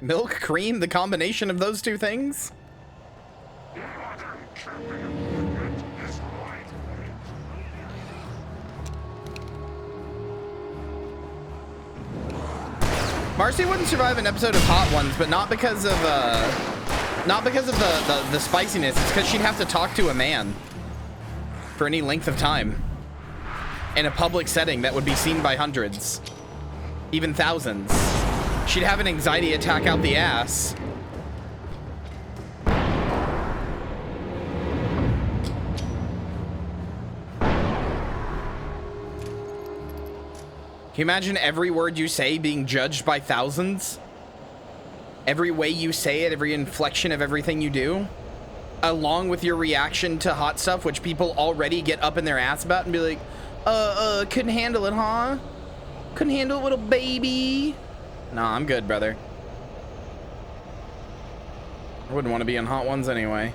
Milk, cream, the combination of those two things? Marcy wouldn't survive an episode of Hot Ones, but not because of the spiciness. It's because she'd have to talk to a man for any length of time in a public setting that would be seen by hundreds, even thousands. She'd have an anxiety attack out the ass. you imagine every word you say being judged by thousands? Every way you say it, every inflection of everything you do, along with your reaction to hot stuff, which people already get up in their ass about and be like, couldn't handle it, huh? Couldn't handle it, little baby. Nah, I'm good, brother. I wouldn't want to be in hot ones anyway.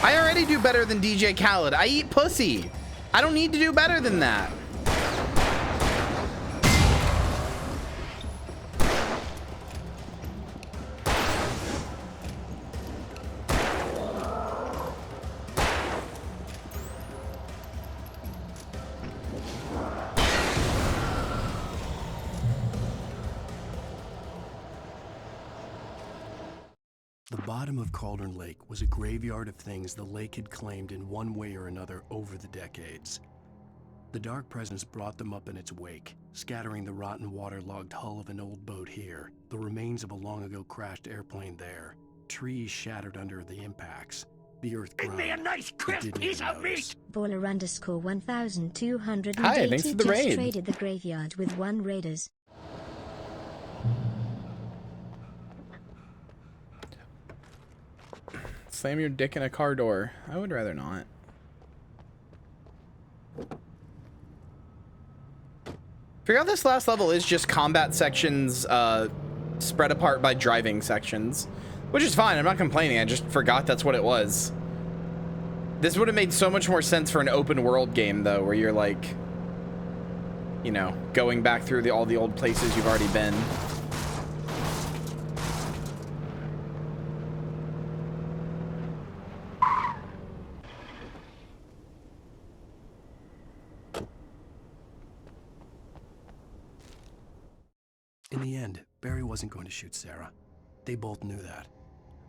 I already do better than DJ Khaled. I eat pussy. I don't need to do better than that. The bottom of Cauldron Lake was a graveyard of things the lake had claimed in one way or another over the decades. The Dark Presence brought them up in its wake, scattering the rotten waterlogged hull of an old boat here, the remains of a long-ago crashed airplane there, trees shattered under the impacts, the earth groaned. Give me a nice crisp piece of meat! Baller_1280 Hi, thanks for the just raid. traded the graveyard with 1 Raiders. Slam your dick in a car door. I would rather not. Figure out this last level is just combat sections spread apart by driving sections, which is fine. I'm not complaining. I just forgot that's what it was. This would have made so much more sense for an open world game though, where you're like, you know, going back through all the old places you've already been. In the end, Barry wasn't going to shoot Sarah. They both knew that.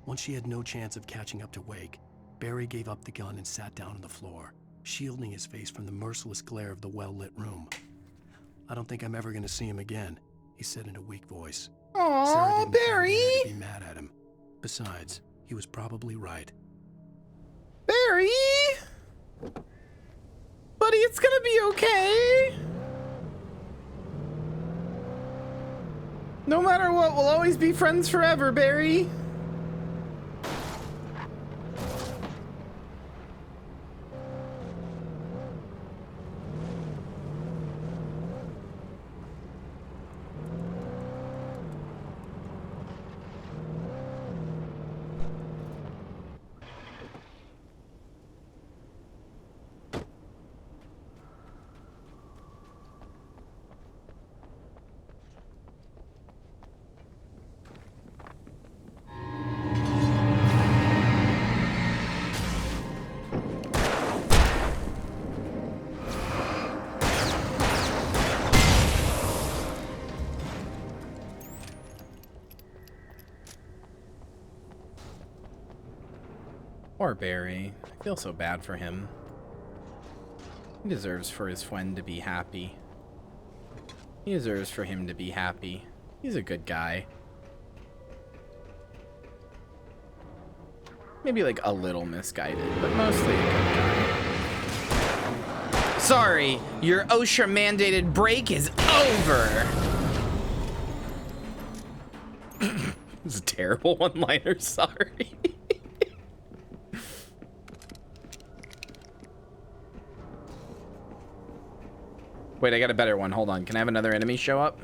Once she had no chance of catching up to Wake, Barry gave up the gun and sat down on the floor, shielding his face from the merciless glare of the well-lit room. "I don't think I'm ever going to see him again," he said in a weak voice. Aww, Barry! Be mad at him. Besides, he was probably right. Barry! Buddy, it's gonna be okay. No matter what, we'll always be friends forever, Barry. Poor Barry. I feel so bad for him. He deserves for his friend to be happy. He deserves for him to be happy. He's a good guy. Maybe like a little misguided, but mostly a good guy. Sorry, your OSHA mandated break is over. It's a terrible one-liner, sorry. Wait, I got a better one. Hold on. Can I have another enemy show up?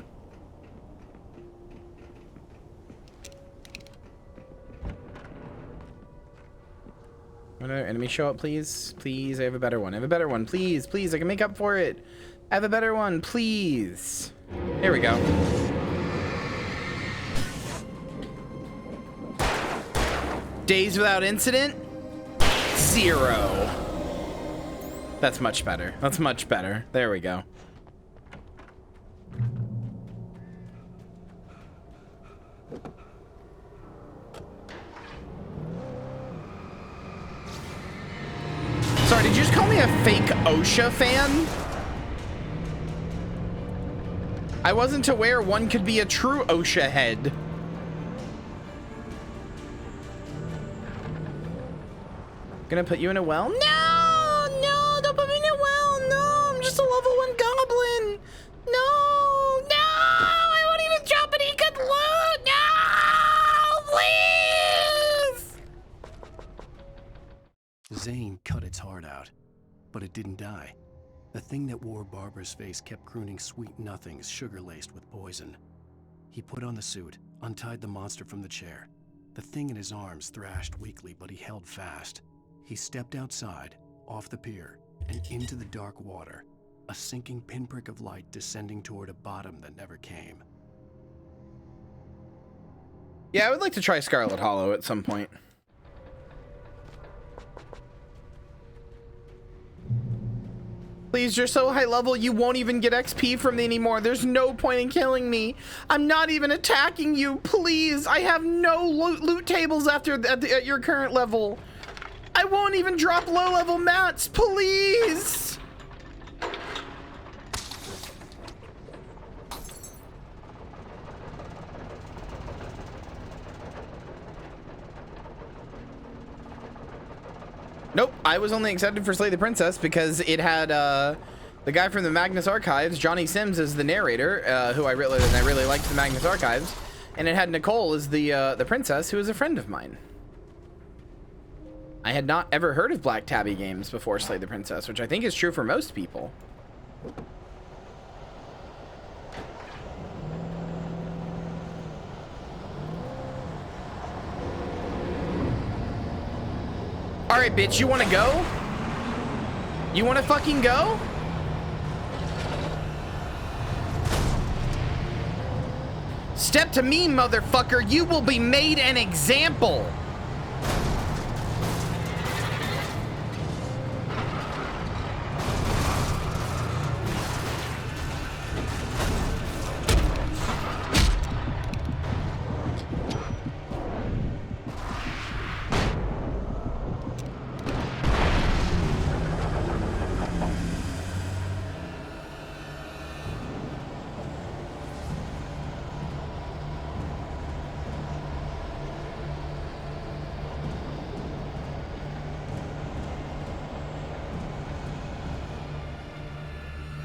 Another enemy show up, please? Please, I have a better one. I have a better one. Please, please, I can make up for it. I have a better one, please. There we go. Days without incident? 0. That's much better. That's much better. There we go. Sorry, did you just call me a fake OSHA fan? I wasn't aware one could be a true OSHA head. Gonna put you in a well? No, no, don't put me in a well. No, I'm just a level 1 goblin. No, no, I won't even drop any good loot. No, please. Zane cut its heart out, but it didn't die. The thing that wore Barbara's face kept crooning sweet nothings sugar-laced with poison. He put on the suit, untied the monster from the chair. The thing in his arms thrashed weakly, but he held fast. He stepped outside, off the pier, and into the dark water, a sinking pinprick of light descending toward a bottom that never came. Yeah, I would like to try Scarlet Hollow at some point. Please, you're so high level, you won't even get XP from me anymore. There's no point in killing me. I'm not even attacking you. Please, I have no loot tables at your current level. I won't even drop low-level mats, please. Nope, I was only accepted for Slay the Princess because it had the guy from the Magnus Archives, Johnny Sims, as the narrator, who I really liked the Magnus Archives, and it had Nicole as the princess, who is a friend of mine. I had not ever heard of Black Tabby games before Slay the Princess, which I think is true for most people. Alright, bitch, you wanna go? You wanna fucking go? Step to me, motherfucker. You will be made an example.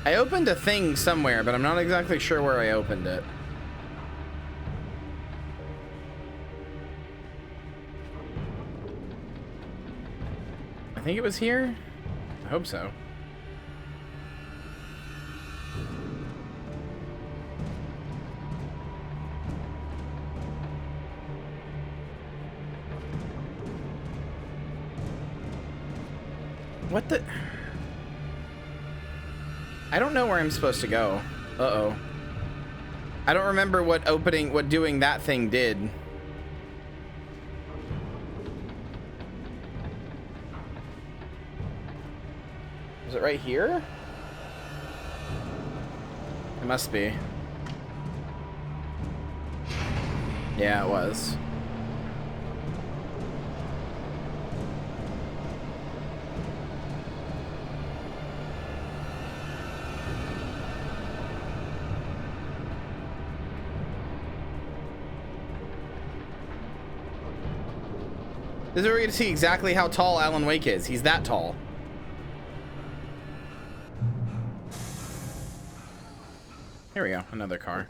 I opened a thing somewhere, but I'm not exactly sure where I opened it. I think it was here. I hope so. What the... I don't know where I'm supposed to go. Uh-oh. I don't remember what doing that thing did. Is it right here? It must be. Yeah, it was. This is where we're going to see exactly how tall Alan Wake is. He's that tall. Here we go. Another car.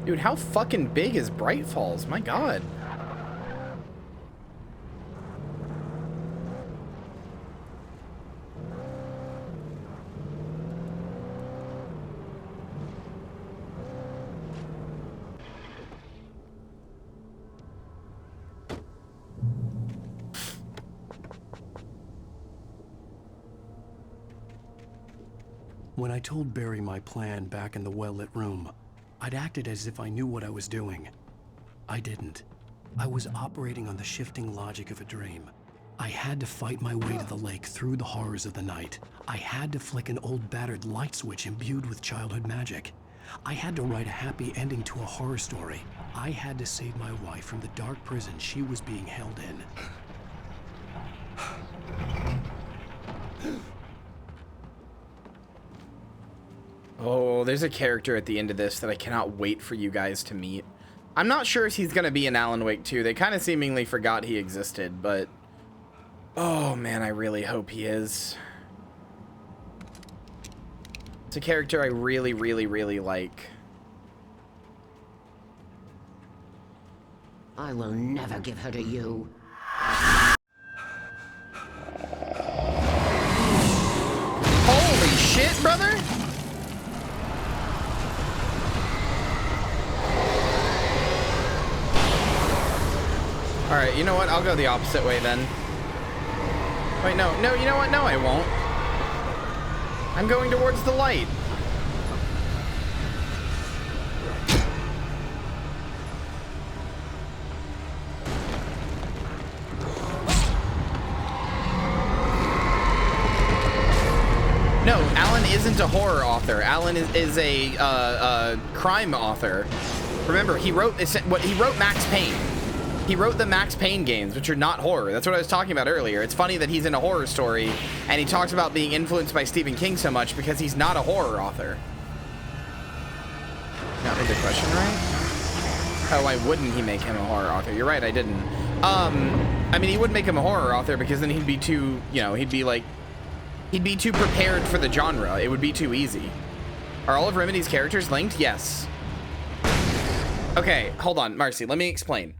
Dude, how fucking big is Bright Falls? My God. When I told Barry my plan back in the well-lit room, I'd acted as if I knew what I was doing. I didn't. I was operating on the shifting logic of a dream. I had to fight my way to the lake through the horrors of the night. I had to flick an old battered light switch imbued with childhood magic. I had to write a happy ending to a horror story. I had to save my wife from the dark prison she was being held in. Oh, there's a character at the end of this that I cannot wait for you guys to meet. I'm not sure if he's going to be in Alan Wake 2. They kind of seemingly forgot he existed, but... oh, man, I really hope he is. It's a character I really, really, really like. I will never give her to you. Holy shit, brother! Alright, you know what? I'll go the opposite way then. Wait, no, you know what? No, I won't. I'm going towards the light. No, Alan isn't a horror author. Alan is a crime author. Remember, he wrote Max Payne. He wrote the Max Payne games, which are not horror. That's what I was talking about earlier. It's funny that he's in a horror story, and he talks about being influenced by Stephen King so much because he's not a horror author. Got me the question right? Oh, why wouldn't he make him a horror author? You're right, I didn't. I mean, he would make him a horror author because then he'd be too, you know, he'd be too prepared for the genre. It would be too easy. Are all of Remedy's characters linked? Yes. Okay, hold on, Marcy, let me explain.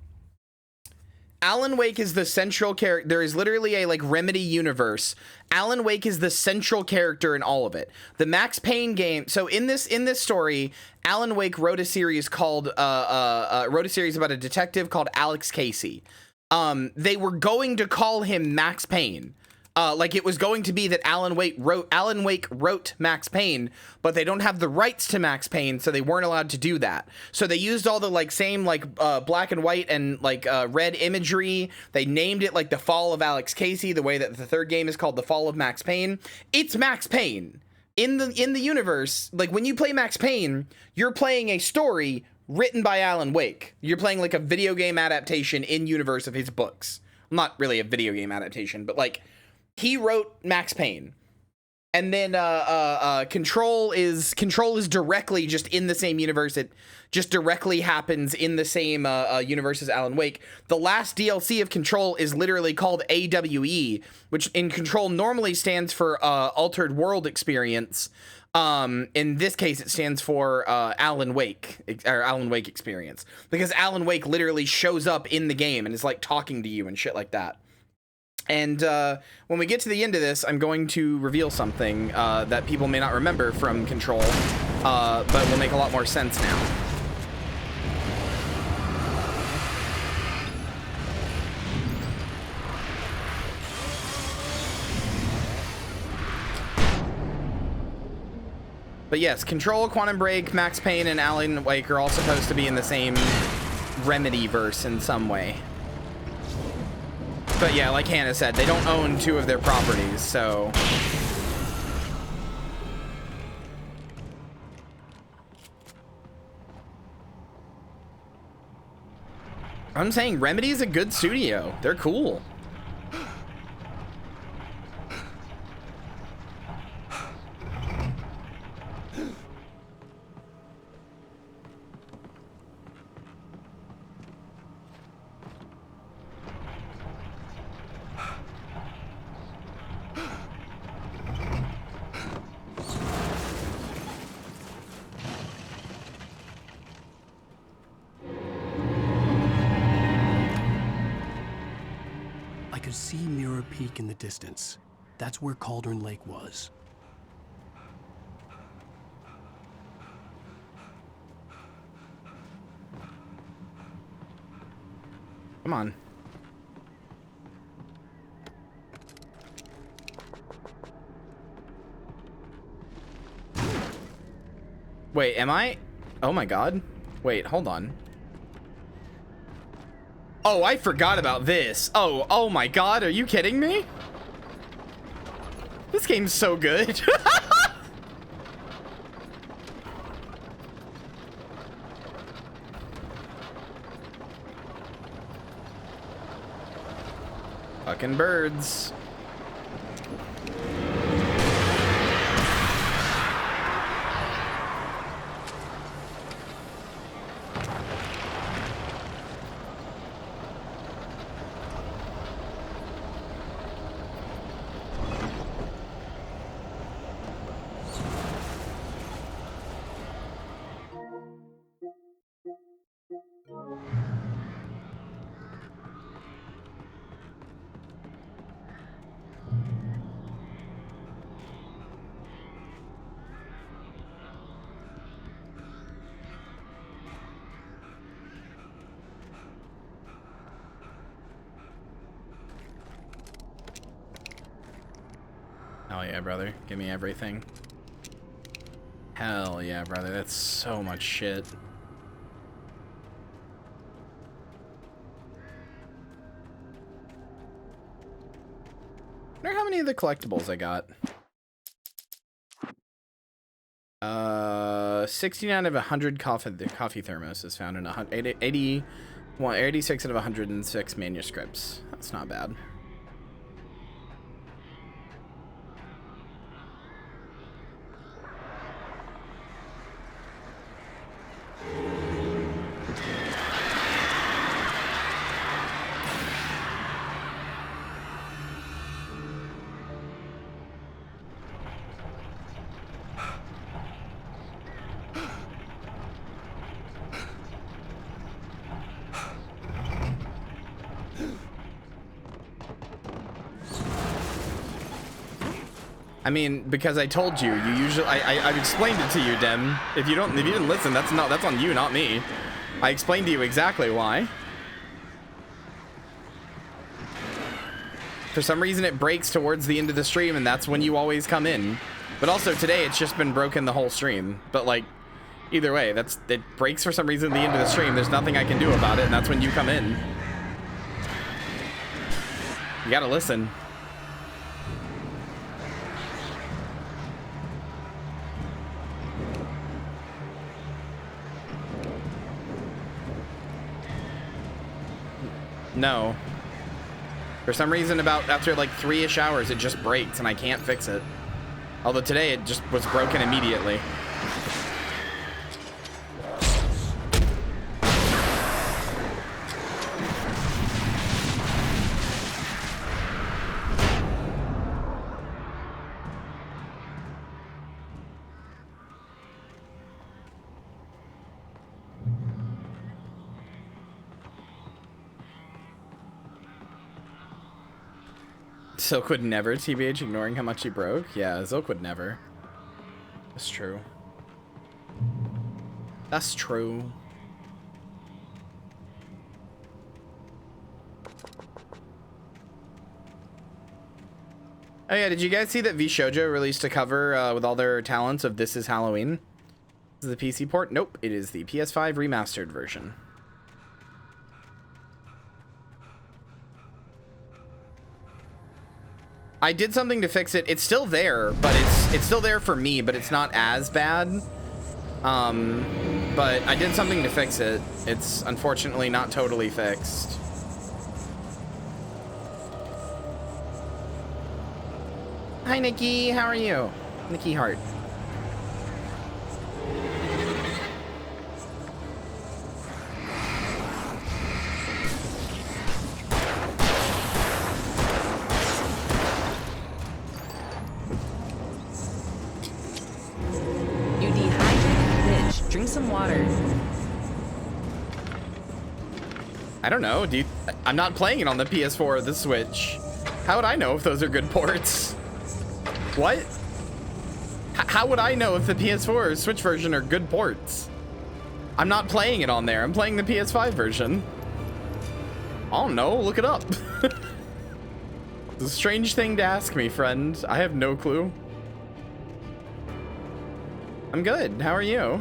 Alan Wake is the central character. There is literally a Remedy universe. Alan Wake is the central character in all of it. The Max Payne game. So in this story, Alan Wake wrote a series called about a detective called Alex Casey. They were going to call him Max Payne. Like it was going to be that Alan Wake wrote Max Payne, but they don't have the rights to Max Payne, so they weren't allowed to do that. So they used all the same black and white and red imagery. They named it The Fall of Alex Casey, the way that the third game is called The Fall of Max Payne. It's Max Payne in the universe. When you play Max Payne, you're playing a story written by Alan Wake. You're playing a video game adaptation in universe of his books. Not really a video game adaptation, but he wrote Max Payne, and then Control is directly just in the same universe. It just directly happens in the same universe as Alan Wake. The last DLC of Control is literally called AWE, which in Control normally stands for Altered World Experience. In this case, it stands for Alan Wake Experience, because Alan Wake literally shows up in the game and is talking to you and shit like that. And when we get to the end of this, I'm going to reveal something that people may not remember from Control, but will make a lot more sense now. But yes, Control, Quantum Break, Max Payne, and Alan Wake are all supposed to be in the same Remedy-verse in some way. But yeah, like Hannah said, they don't own two of their properties, so... I'm saying Remedy is a good studio. They're cool. Peak in the distance. That's where Cauldron Lake was. Come on. Wait, am I? Oh my god. Wait, hold on. Oh, I forgot about this. Oh my god, are you kidding me? This game's so good. Fucking birds. Hell yeah, brother. Give me everything. Hell yeah, brother. That's so much shit. I wonder how many of the collectibles I got. 69 of 100 coffee thermos found in 86 out of 106 manuscripts. That's not bad. I mean, because I told you, you usually, I've explained it to you, Dem. If you didn't listen, that's on you, not me. I explained to you exactly why. For some reason, it breaks towards the end of the stream, and that's when you always come in. But also today, it's just been broken the whole stream. But like, either way, it breaks for some reason at the end of the stream. There's nothing I can do about it, and that's when you come in. You gotta listen. No. For some reason, after like 3-ish hours, it just breaks and I can't fix it. Although today it just was broken immediately. Silk would never, TBH, ignoring how much he broke? Yeah, Silk would never. That's true. That's true. Oh yeah, did you guys see that VShojo released a cover with all their talents of This Is Halloween? Is it the PC port? Nope, it is the PS5 remastered version. I did something to fix it. It's still there, but it's still there for me, but it's not as bad. But I did something to fix it. It's unfortunately not totally fixed. Hi, Nikki. How are you? Nikki Hart. Drink some water. I don't know, dude. I'm not playing it on the PS4 or the Switch. How would I know if those are good ports? What? How would I know if the PS4 or Switch version are good ports? I'm not playing it on there. I'm playing the PS5 version. I don't know. Look it up. It's a strange thing to ask me, friend. I have no clue. I'm good. How are you?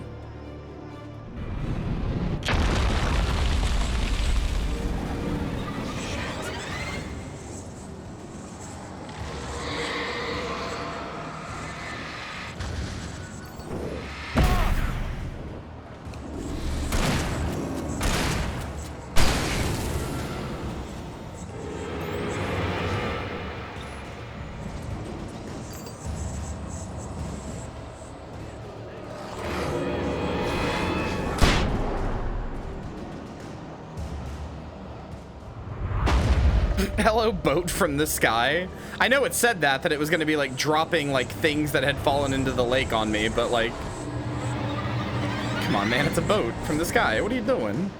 Hello, boat from the sky. I know it said that it was going to be like dropping like things that had fallen into the lake on me, but like, come on, man, it's a boat from the sky. What are you doing?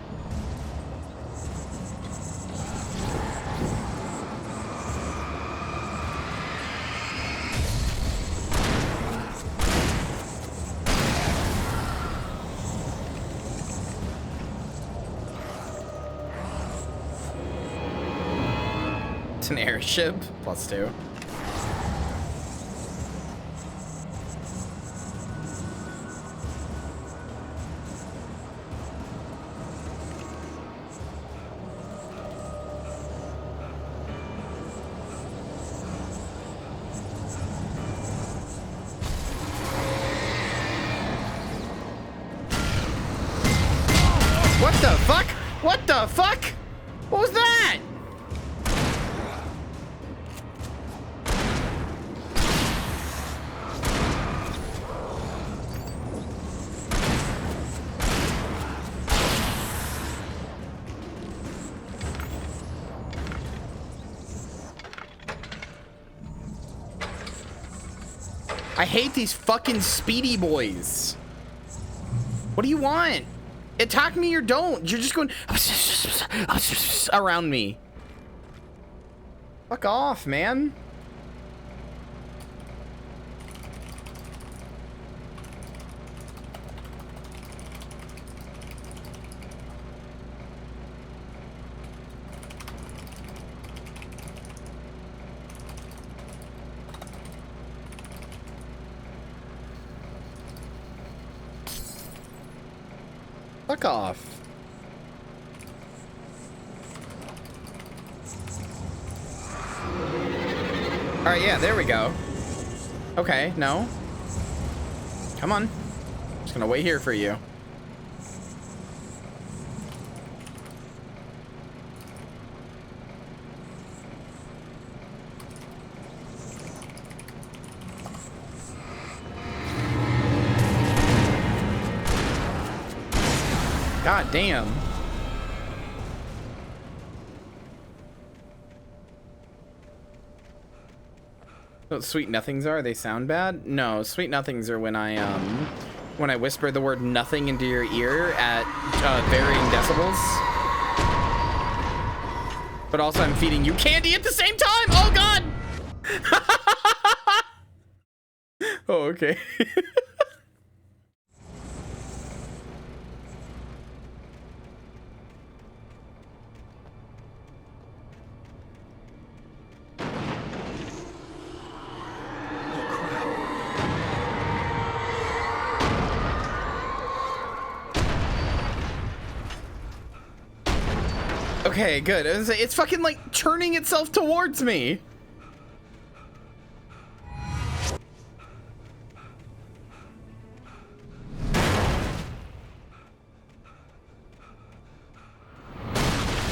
It's an airship, +2. What the fuck? What the fuck? What was that? I hate these fucking speedy boys. What do you want? Attack me or don't. You're just going around me. Fuck off, man. Fuck off. All right, yeah, there we go. Okay, no. Come on. Just gonna wait here for you. God damn. What sweet nothings are? They sound bad? No, sweet nothings are when I whisper the word nothing into your ear at varying decibels. But also I'm feeding you candy at the same time. Oh god. Oh, okay. Okay, good. It's fucking like turning itself towards me.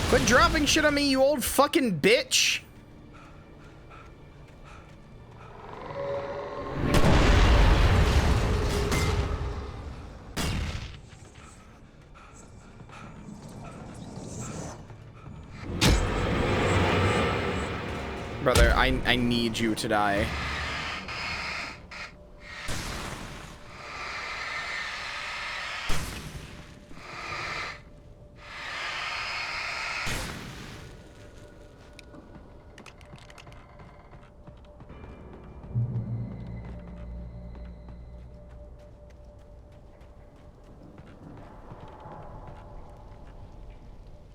Quit dropping shit on me, you old fucking bitch. Brother, I need you to die.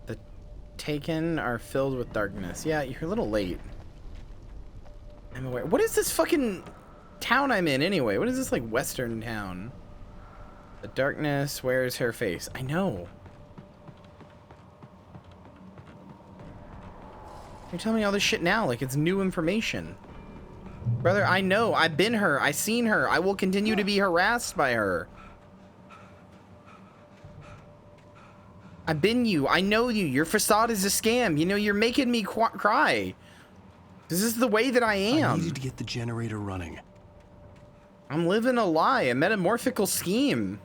The Taken are filled with darkness. Yeah, you're a little late. I'm aware. What is this fucking town I'm in anyway? What is this, like, western town? The darkness wears her face. I know. You're telling me all this shit now like it's new information. Brother, I know. I've been her. I've seen her. I will continue to be harassed by her. I've been you. I know you. Your facade is a scam. You know, you're making me cry. This is the way that I am. I needed to get the generator running. I'm living a lie, a metamorphical scheme.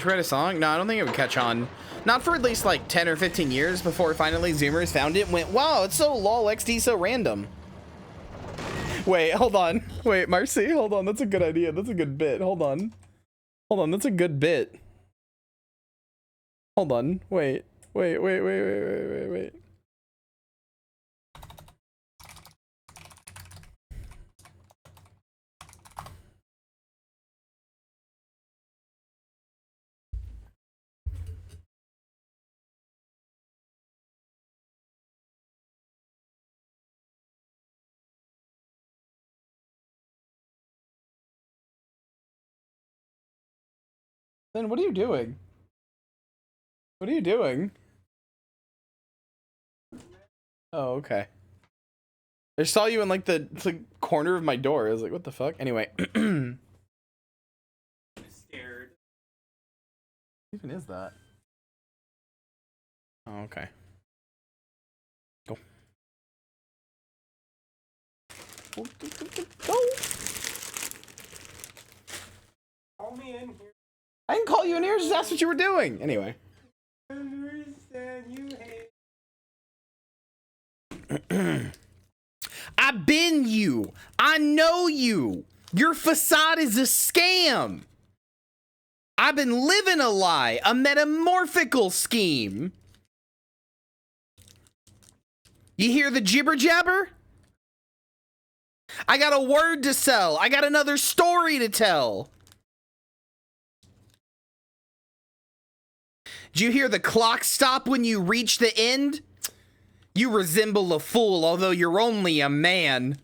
Did you write a song? No, I don't think it would catch on. Not for at least like 10 or 15 years before finally Zoomers found it and went, wow, it's so lol XD so random. Wait, hold on. Wait, Marcy, hold on. That's a good idea. That's a good bit. Hold on. Hold on, that's a good bit. Hold on. Wait. Then what are you doing? What are you doing? Oh, okay. I saw you in like the corner of my door. I was like, what the fuck? Anyway. I'm scared. What even is that? Oh, okay. Go. Go. Call me in here. I didn't call you in here, just asked what you were doing. Anyway. I've been you. I know you. Your facade is a scam. I've been living a lie, a metamorphical scheme. You hear the jibber jabber? I got a word to sell. I got another story to tell. Do you hear the clock stop when you reach the end? You resemble a fool, although you're only a man.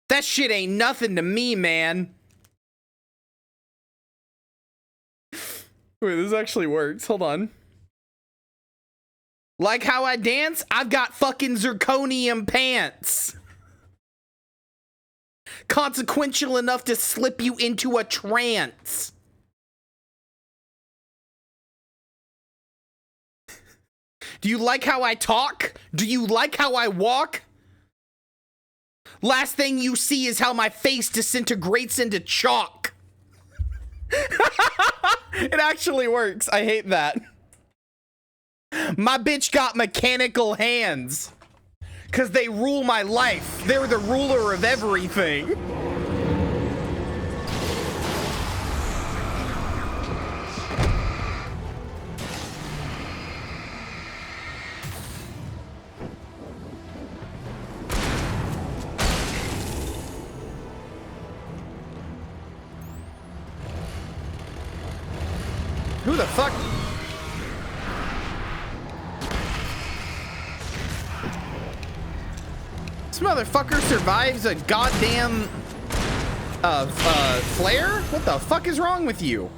That shit ain't nothing to me, man. Wait, this actually works. Hold on. Like how I dance? I've got fucking zirconium pants. Consequential enough to slip you into a trance. Do you like how I talk? Do you like how I walk? Last thing you see is how my face disintegrates into chalk. It actually works. I hate that. My bitch got mechanical hands. 'Cause they rule my life. They're the ruler of everything. Who the fuck? This motherfucker survives a goddamn flare? What the fuck is wrong with you?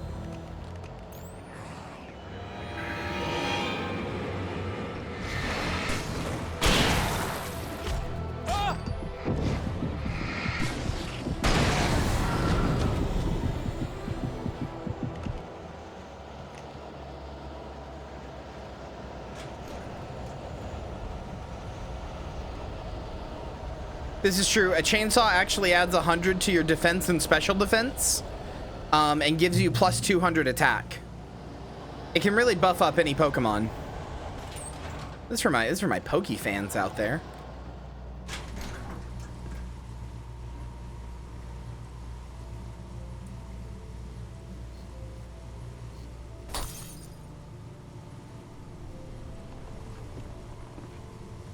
This is true. A chainsaw actually adds 100 to your defense and special defense, and gives you plus 200 attack. It can really buff up any Pokemon. This is for my Poke fans out there.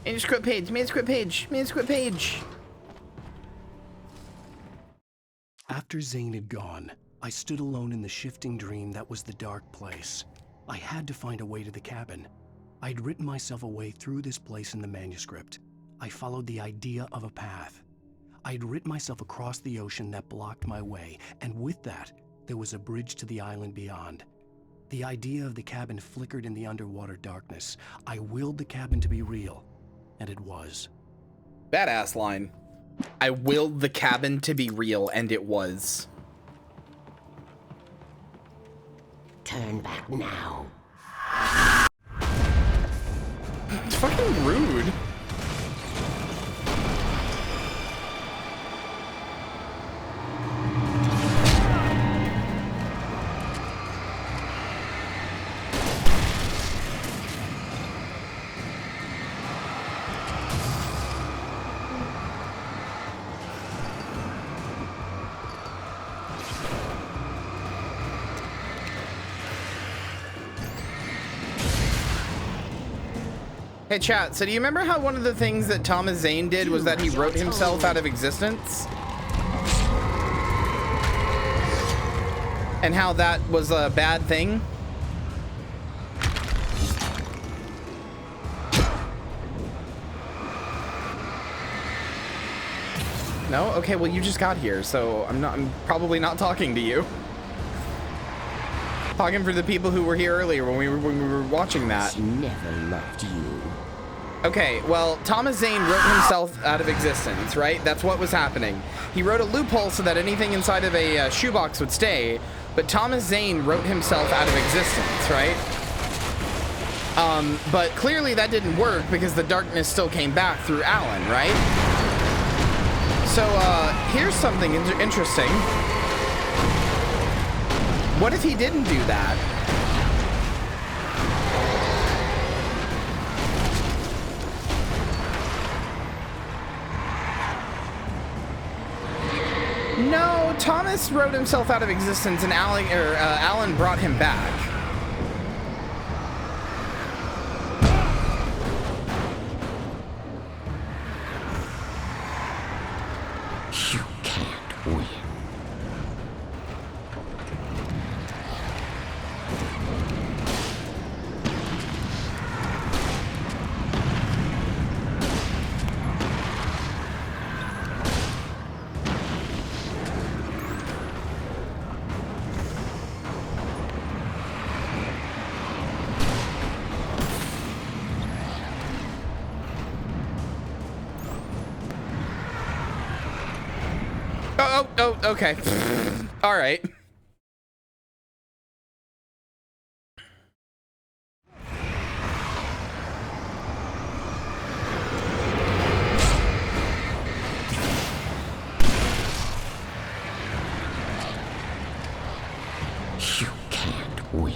Manuscript page, manuscript page, manuscript page. After Zane had gone, I stood alone in the shifting dream that was the dark place. I had to find a way to the cabin. I'd written myself a way through this place in the manuscript. I followed the idea of a path. I'd written myself across the ocean that blocked my way, and with that, there was a bridge to the island beyond. The idea of the cabin flickered in the underwater darkness. I willed the cabin to be real, and it was. Badass line. I willed the cabin to be real, and it was. Turn back now. It's fucking rude. Hey chat, so do you remember how one of the things that Thomas Zane did was that he wrote himself out of existence? And how that was a bad thing? No? Okay, well you just got here, so I'm probably not talking to you. Talking for the people who were here earlier when we were watching that. She never loved you. Okay, well, Thomas Zane wrote himself out of existence, right? That's what was happening. He wrote a loophole so that anything inside of a shoebox would stay, but Thomas Zane wrote himself out of existence, right? But clearly that didn't work because the darkness still came back through Alan, right? So, here's something interesting. What if he didn't do that? No, Thomas wrote himself out of existence and Alan brought him back. You can't win. Oh, okay. All right. You can't win.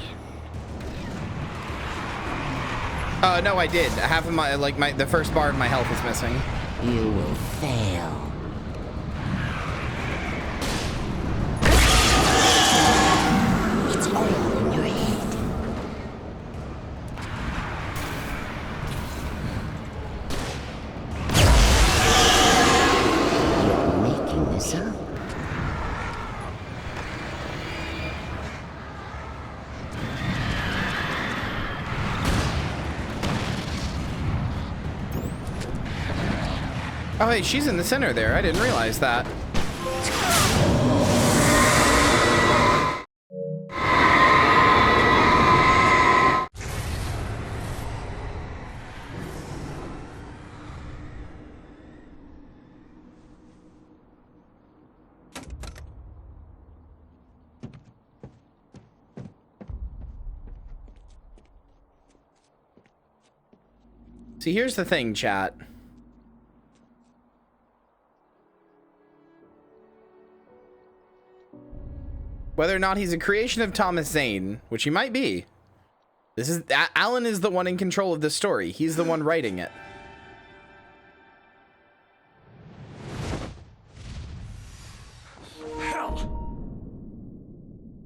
No, I did. Half of my, the first bar of my health is missing. You will fail. It's all in your head. You're making this up. Oh, hey, she's in the center there. I didn't realize that. See, here's the thing, chat. Whether or not he's a creation of Thomas Zane, which he might be, Alan is the one in control of this story. He's the one writing it.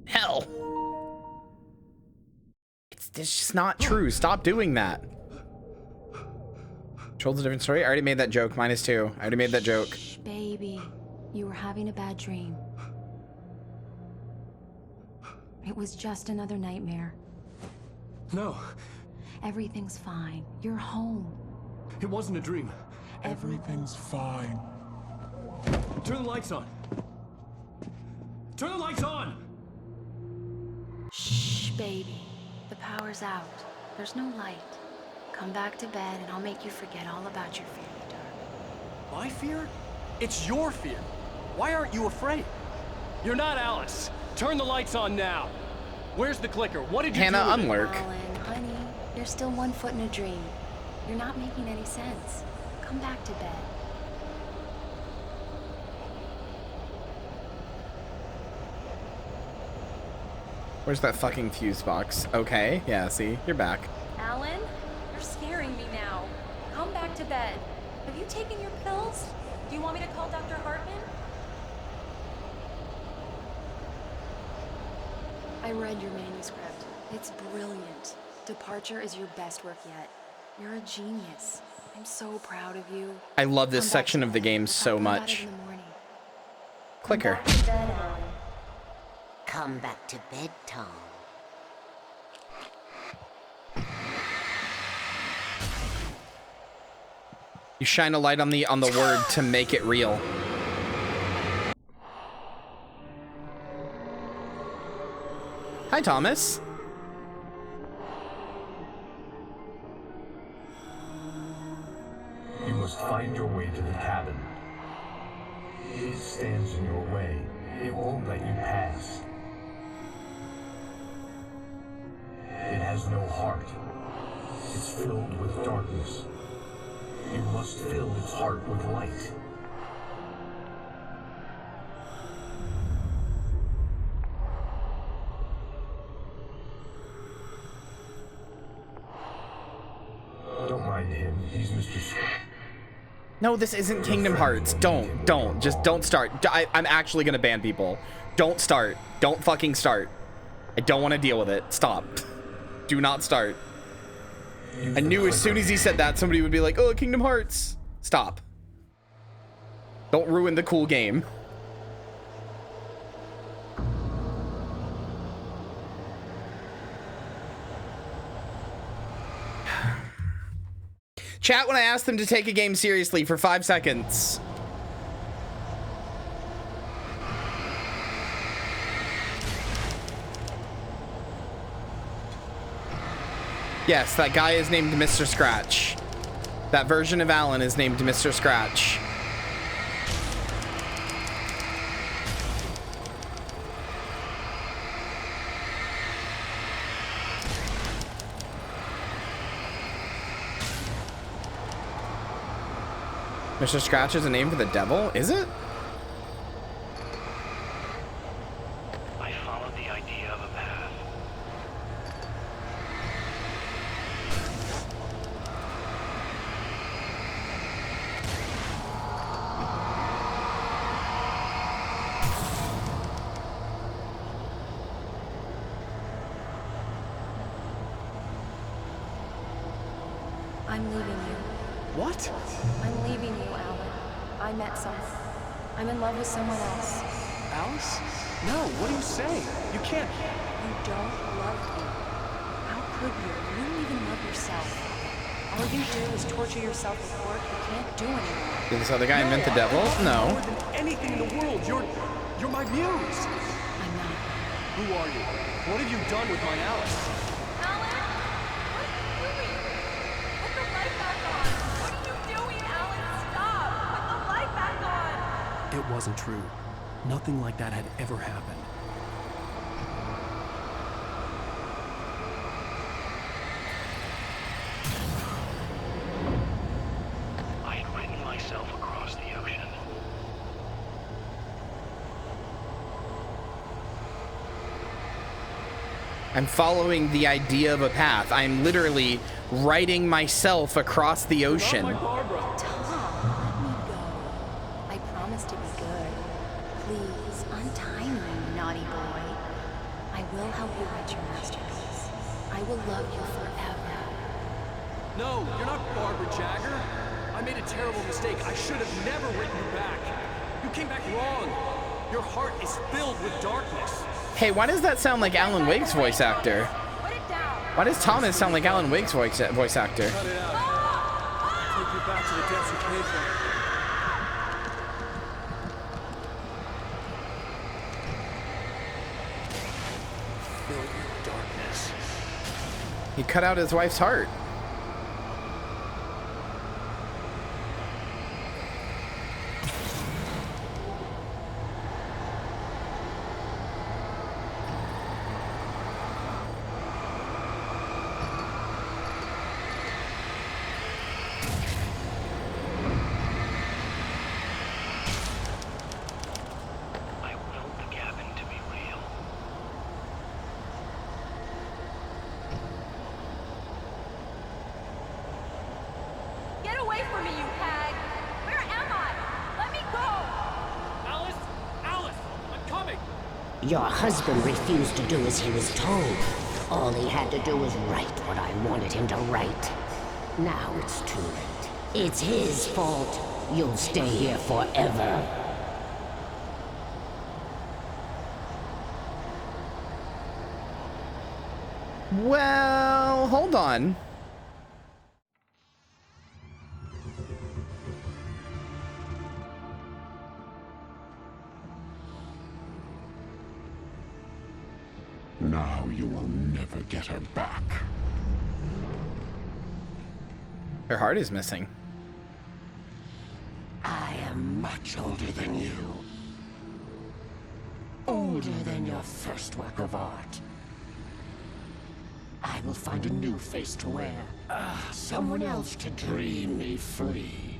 Hell. It's just not true. Stop doing that. Control's a different story. I already made that joke. -2. I already made that joke. Shh, baby. You were having a bad dream. It was just another nightmare. No. Everything's fine. You're home. It wasn't a dream. Everything's fine. Turn the lights on. Turn the lights on! Shh, baby. The power's out. There's no light. Come back to bed and I'll make you forget all about your fear of the dark. My fear? It's your fear. Why aren't you afraid? You're not Alice. Turn the lights on now. Where's the clicker? What did you Hannah do with Unlurk. Alan, honey, you're still one foot in a dream. You're not making any sense. Come back to bed. Where's that fucking fuse box? Okay, yeah, see? You're back. Alan, you're scaring me now. Come back to bed. Have you taken your pills? Do you want me to call Dr. Hartman? I read your manuscript. It's brilliant. Departure is your best work yet. You're a genius. I'm so proud of you. I love this section of the game so much. Clicker. Come back to bed, Tom. You shine a light on the word to make it real. Hi, Thomas. You must find your way to the cabin. It stands in your way. It won't let you pass. It has no heart. It's filled with darkness. You must fill its heart with light. Don't mind him. He's Mr. No, this isn't Kingdom Hearts. Just don't start. I'm actually gonna ban people. Don't start. Don't fucking start. I don't want to deal with it. Stop. Do not start. I knew as soon as he said that, somebody would be like, oh, Kingdom Hearts. Stop. Don't ruin the cool game. Chat when I asked them to take a game seriously for 5 seconds. Yes, that guy is named Mr. Scratch. That version of Alan is named Mr. Scratch. Mr. Scratch is a name for the devil? Is it? I followed the idea of a path. I'm leaving you. What? I'm leaving you, Alan. I met someone. I'm in love with someone else. Alice? No, what are you saying? You can't. You don't love me. How could you? You don't even love yourself. All you do is torture yourself with work you can't do anymore. Did this other guy invent the devil? No. More than anything in the world, you're my muse. I'm not. Who are you? What have you done with my Alice? It wasn't true. Nothing like that had ever happened. I had written myself across the ocean. I'm following the idea of a path. I'm literally writing myself across the ocean. To be good. Please, untie me, naughty boy. I will help you write your masterpiece. I will love you forever. No, you're not Barbara Jagger. I made a terrible mistake. I should have never written you back. You came back wrong. Your heart is filled with darkness. Hey, why does that sound like Alan Wake's voice actor? Why does Thomas sound like Alan Wake's voice actor? Cut it out. Take you back to the depths you came from. He cut out his wife's heart. Your husband refused to do as he was told. All he had to do was write what I wanted him to write. Now it's too late. It's his fault. You'll stay here forever. Well, hold on. Now you will never get her back. Her heart is missing. I am much older than you. Older than your first work of art. I will find a new face to wear. Someone else to dream me free.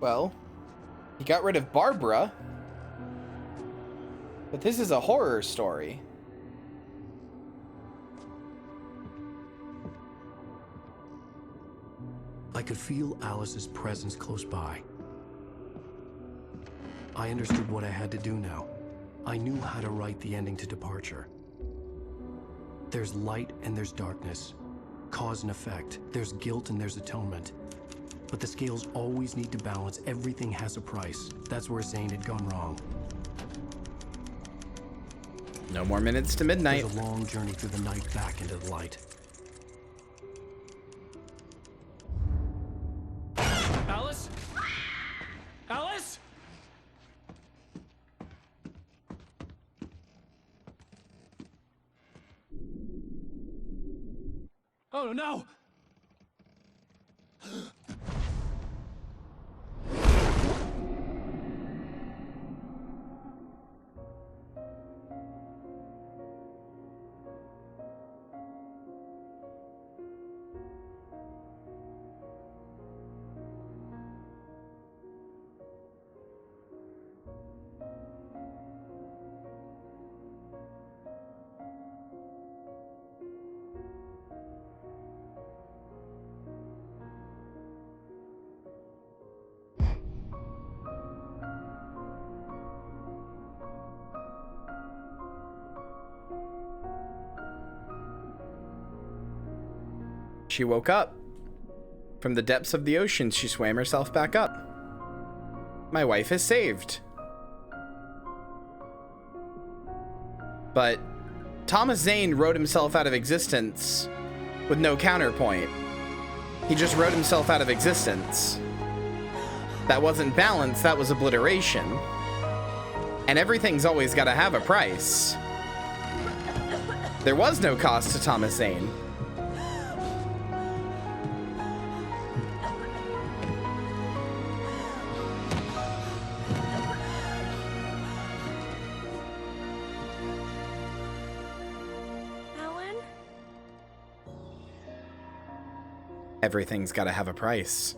Well, he got rid of Barbara, but this is a horror story. I could feel Alice's presence close by. I understood what I had to do now. I knew how to write the ending to Departure. There's light and there's darkness. Cause and effect. There's guilt and there's atonement. But the scales always need to balance. Everything has a price. That's where Zane had gone wrong. No more minutes to midnight. There's a long journey through the night back into the light. Alice? Alice? Oh no! She woke up. From the depths of the ocean, she swam herself back up. My wife is saved. But Thomas Zane wrote himself out of existence with no counterpoint. He just wrote himself out of existence. That wasn't balance, that was obliteration. And everything's always got to have a price. There was no cost to Thomas Zane. Everything's got to have a price.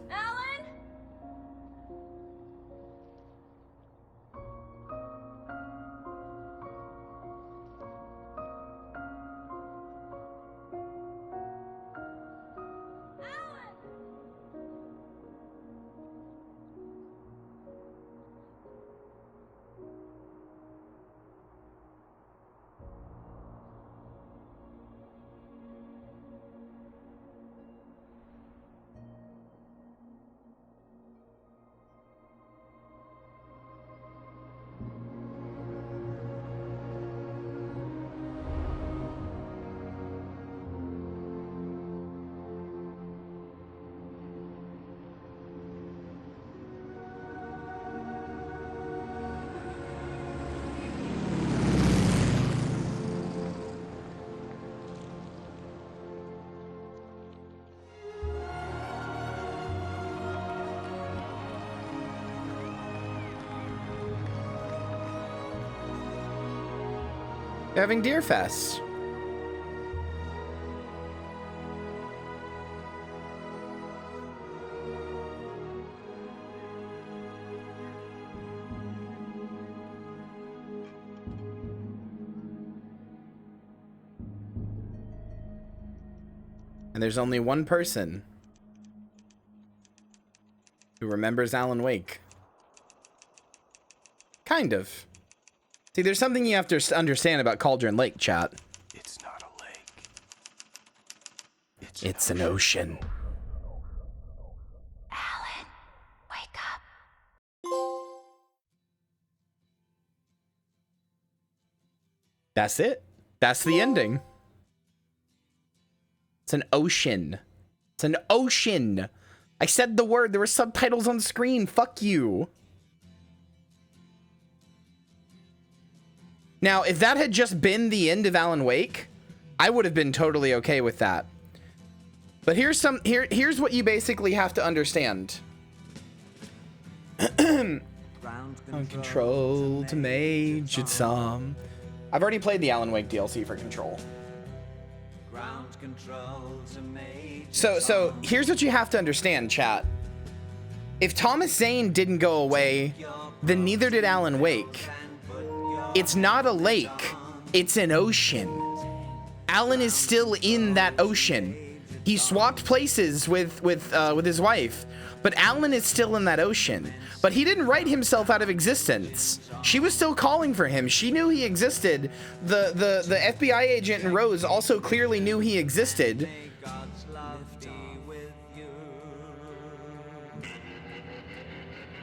They're having Deer Fest. And there's only one person who remembers Alan Wake. Kind of. See, there's something you have to understand about Cauldron Lake, chat. It's not a lake. It's an ocean. Alan, wake up. That's it. That's the ending. It's an ocean. It's an ocean. I said the word. There were subtitles on the screen. Fuck you. Now, if that had just been the end of Alan Wake, I would have been totally okay with that. But here's what you basically have to understand. On Control to Major Tom. I've already played the Alan Wake DLC for Control. So here's what you have to understand, chat. If Thomas Zane didn't go away, then neither did Alan Wake. It's not a lake, it's an ocean. Alan is still in that ocean. He swapped places with his wife, but Alan is still in that ocean. But he didn't write himself out of existence. She was still calling for him. She knew he existed. The FBI agent in Rose also clearly knew he existed.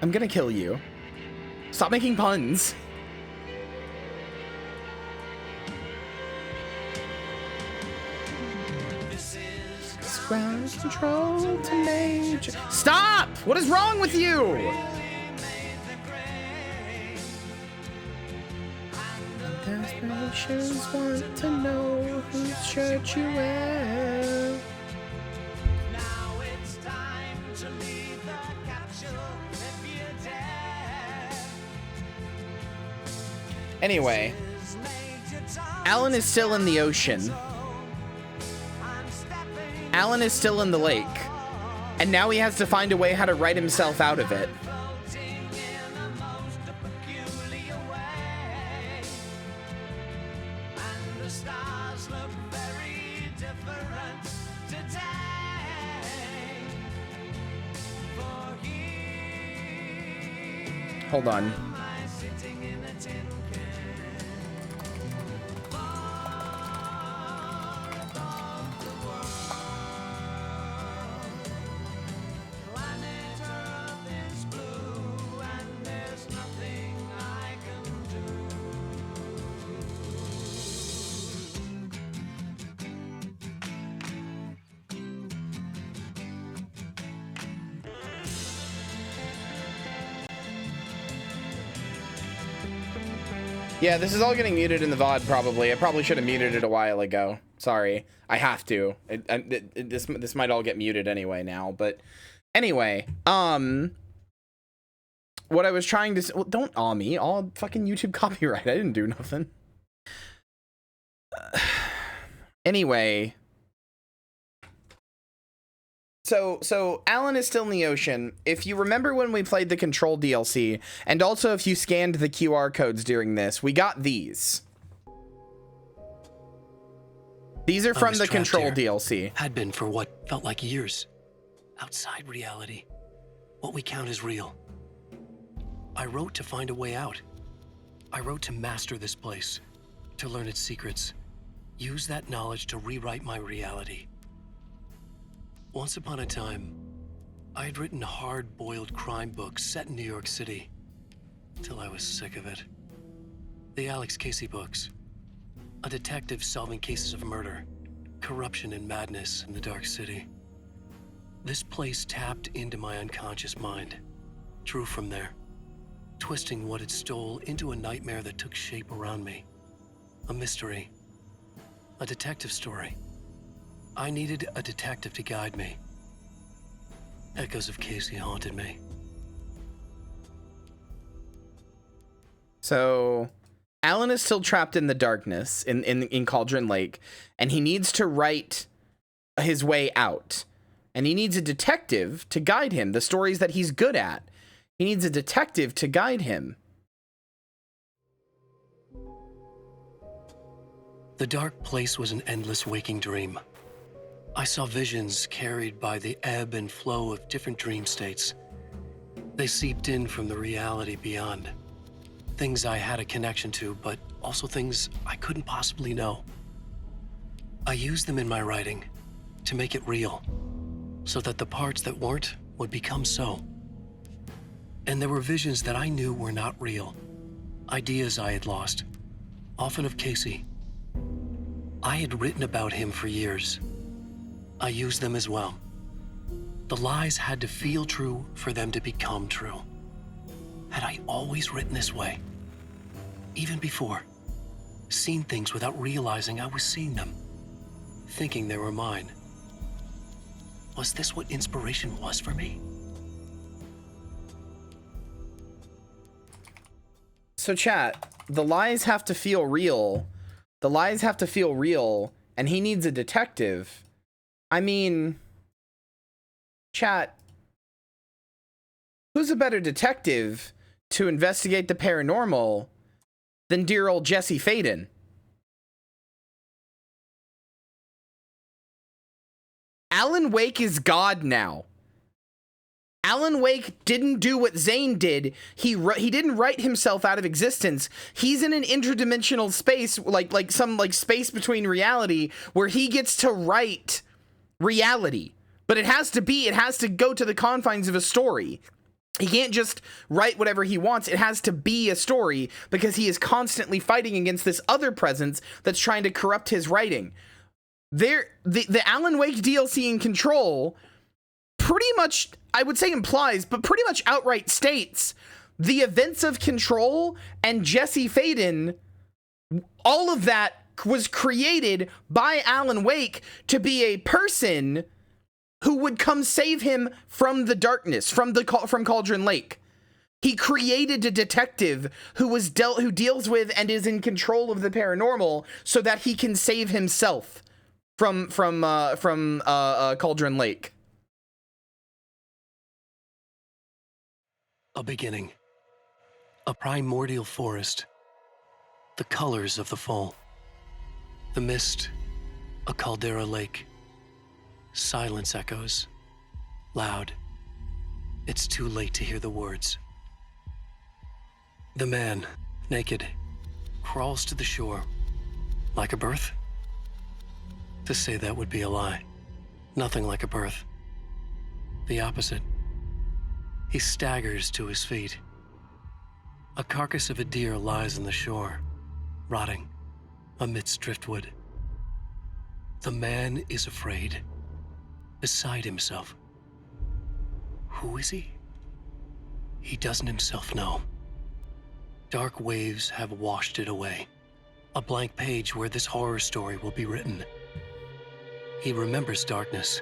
I'm gonna kill you. Stop making puns. Ground control to Major. Stop! What is wrong with you? Desperations want to know whose shirt you wear. Now it's time to leave the capsule if you dare. Anyway, Alan is still in the ocean. Alan is still in the lake, and now he has to find a way how to write himself out of it. Hold on. Yeah, this is all getting muted in the VOD, probably. I probably should have muted it a while ago. Sorry. I have to. This might all get muted anyway now, but anyway, what I was trying to say, well, don't awe me. All fucking YouTube copyright. I didn't do nothing. Anyway. So Alan is still in the ocean. If you remember when we played the Control DLC, and also if you scanned the QR codes during this, we got these. These are from the Control DLC. Had been for what felt like years. Outside reality. What we count as real. I wrote to find a way out. I wrote to master this place. To learn its secrets. Use that knowledge to rewrite my reality. Once upon a time, I had written hard-boiled crime books set in New York City, till I was sick of it. The Alex Casey books. A detective solving cases of murder, corruption and madness in the Dark City. This place tapped into my unconscious mind, drew from there, twisting what it stole into a nightmare that took shape around me. A mystery. A detective story. I needed a detective to guide me. Echoes of Casey haunted me. So, Alan is still trapped in the darkness in Cauldron Lake, and he needs to write his way out. And he needs a detective to guide him, the stories that he's good at. He needs a detective to guide him. The dark place was an endless waking dream. I saw visions carried by the ebb and flow of different dream states. They seeped in from the reality beyond. Things I had a connection to, but also things I couldn't possibly know. I used them in my writing to make it real, so that the parts that weren't would become so. And there were visions that I knew were not real, ideas I had lost, often of Casey. I had written about him for years. I used them as well. The lies had to feel true for them to become true. Had I always written this way? Even before, seen things without realizing I was seeing them, thinking they were mine. Was this what inspiration was for me? So chat, the lies have to feel real. The lies have to feel real, and he needs a detective. I mean, chat, who's a better detective to investigate the paranormal than dear old Jesse Faden? Alan Wake is God now. Alan Wake didn't do what Zane did. He didn't write himself out of existence. He's in an interdimensional space, like some space between reality, where he gets to write reality. But it has to go to the confines of a story. He can't just write whatever he wants. It has to be a story, because he is constantly fighting against this other presence that's trying to corrupt his writing. The Alan Wake DLC in Control pretty much, I would say implies, but pretty much outright states the events of Control and Jesse Faden, all of that was created by Alan Wake to be a person who would come save him from the darkness, from Cauldron Lake. He created a detective who deals with and is in control of the paranormal so that he can save himself from Cauldron Lake. A beginning. A primordial forest. The colors of the fall. The mist. A caldera lake. Silence echoes. Loud. It's too late to hear the words. The man, naked, crawls to the shore. Like a birth? To say that would be a lie. Nothing like a birth. The opposite. He staggers to his feet. A carcass of a deer lies on the shore, rotting amidst driftwood. The man is afraid, beside himself. Who is he? He doesn't himself know. Dark waves have washed it away. A blank page where this horror story will be written. He remembers darkness,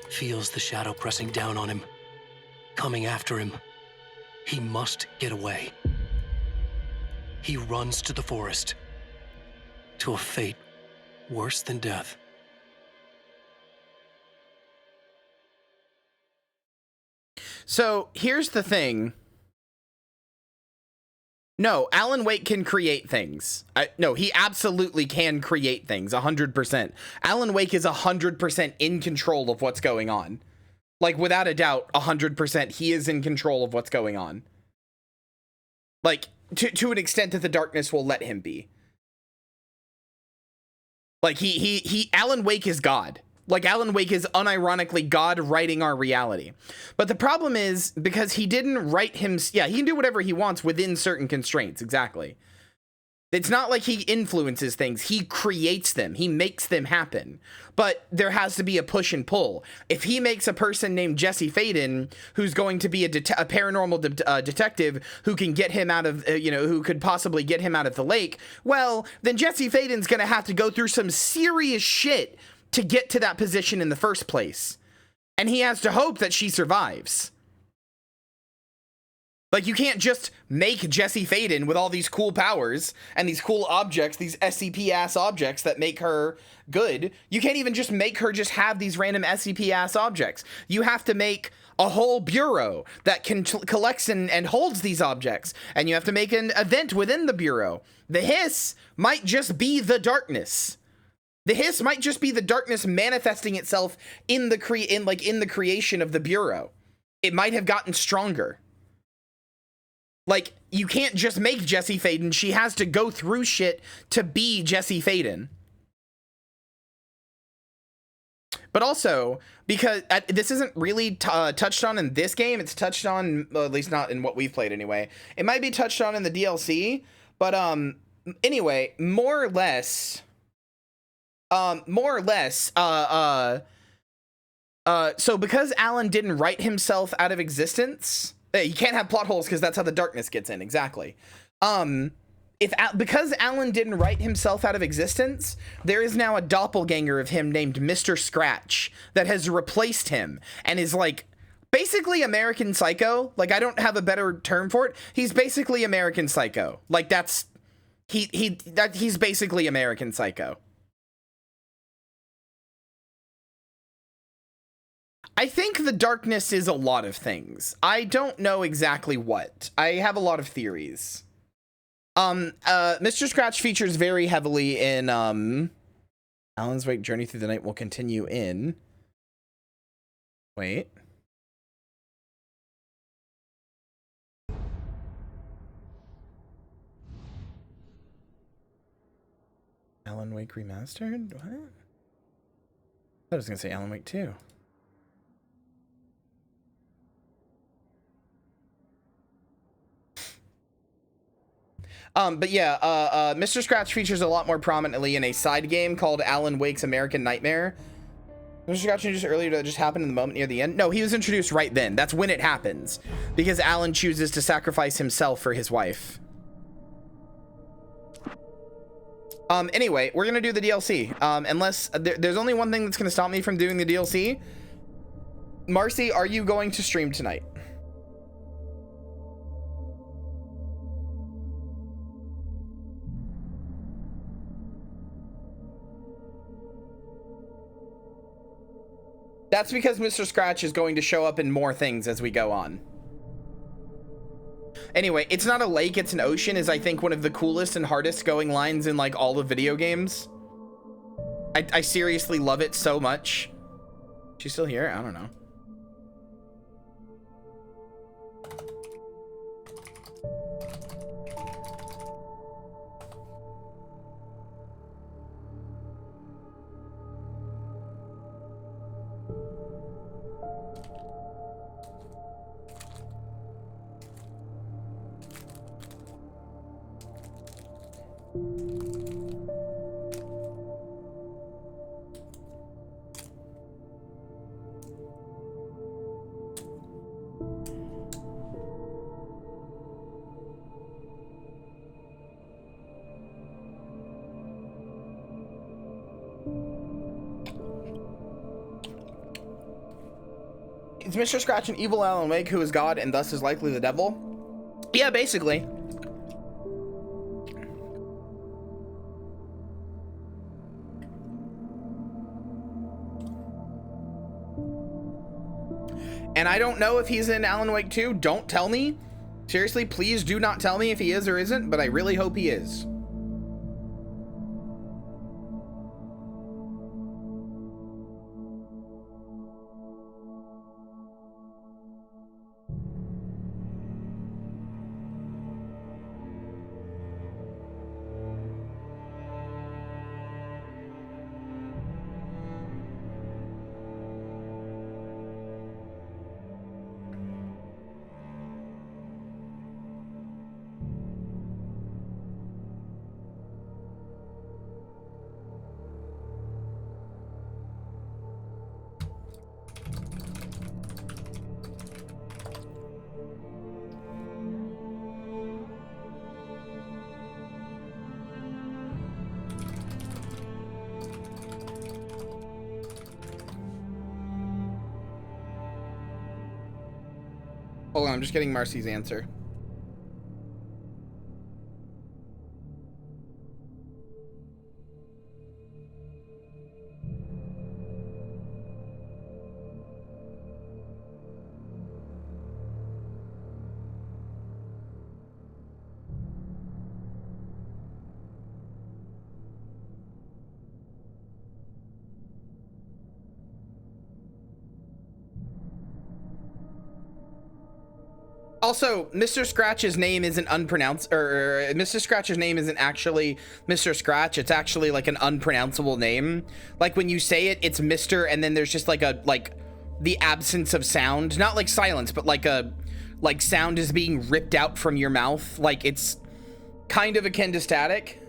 feels the shadow pressing down on him, coming after him. He must get away. He runs to the forest, to a fate worse than death. So here's the thing. No, Alan Wake can create things. No, he absolutely can create things, 100%. Alan Wake is 100% in control of what's going on. Like, without a doubt, 100%, he is in control of what's going on. Like, to an extent that the darkness will let him be. Like, Alan Wake is God. Like, Alan Wake is unironically God writing our reality. But the problem is, because he didn't write him... Yeah, he can do whatever he wants within certain constraints, exactly. It's not like he influences things. He creates them. He makes them happen. But there has to be a push and pull. If he makes a person named Jesse Faden, who's going to be a paranormal detective who can get him out of, who could possibly get him out of the lake, well, then Jesse Faden's going to have to go through some serious shit to get to that position in the first place. And he has to hope that she survives. Like, you can't just make Jesse Faden with all these cool powers and these cool objects, these SCP-ass objects that make her good. You can't even just make her just have these random SCP-ass objects. You have to make a whole bureau that collects and holds these objects. And you have to make an event within the bureau. The hiss might just be the darkness. The hiss might just be the darkness manifesting itself in the creation of the bureau. It might have gotten stronger. Like, you can't just make Jesse Faden. She has to go through shit to be Jesse Faden. But also, because this isn't really touched on in this game, it's touched on, well, at least not in what we've played anyway. It might be touched on in the DLC, but anyway, more or less, so because Alan didn't write himself out of existence, you can't have plot holes because that's how the darkness gets in, exactly. Because Alan didn't write himself out of existence, there is now a doppelganger of him named Mr. Scratch that has replaced him and is like basically American Psycho. Like, I don't have a better term for it. He's basically American Psycho. Like, he's basically American Psycho. I think the darkness is a lot of things. I don't know exactly what. I have a lot of theories. Mr. Scratch features very heavily in, Alan's Wake Journey Through the Night will continue in... Wait. Alan Wake Remastered? What? I thought I was gonna say Alan Wake 2. But yeah, Mr. Scratch features a lot more prominently in a side game called Alan Wake's American Nightmare. Mr. Scratch introduced earlier that just happened in the moment near the end. No, he was introduced right then. That's when it happens. Because Alan chooses to sacrifice himself for his wife. Anyway, we're gonna do the DLC. Unless, there's only one thing that's gonna stop me from doing the DLC. Marcy, are you going to stream tonight? That's because Mr. Scratch is going to show up in more things as we go on. Anyway, it's not a lake, it's an ocean is, I think, one of the coolest and hardest going lines in, like, all of video games. I seriously love it so much. She's still here? I don't know. Is Mr. Scratch an evil Alan Wake who is God and thus is likely the devil? Yeah, basically. And I don't know if he's in Alan Wake 2. Don't tell me. Seriously, please do not tell me if he is or isn't, but I really hope he is. Hold on, I'm just getting Marcy's answer. Also, Mr. Scratch's name isn't unpronounced, or Mr. Scratch's name isn't actually Mr. Scratch. It's actually like an unpronounceable name. Like when you say it, it's Mr. and then there's just like the absence of sound. Not like silence, but like sound is being ripped out from your mouth. Like it's kind of akin to static.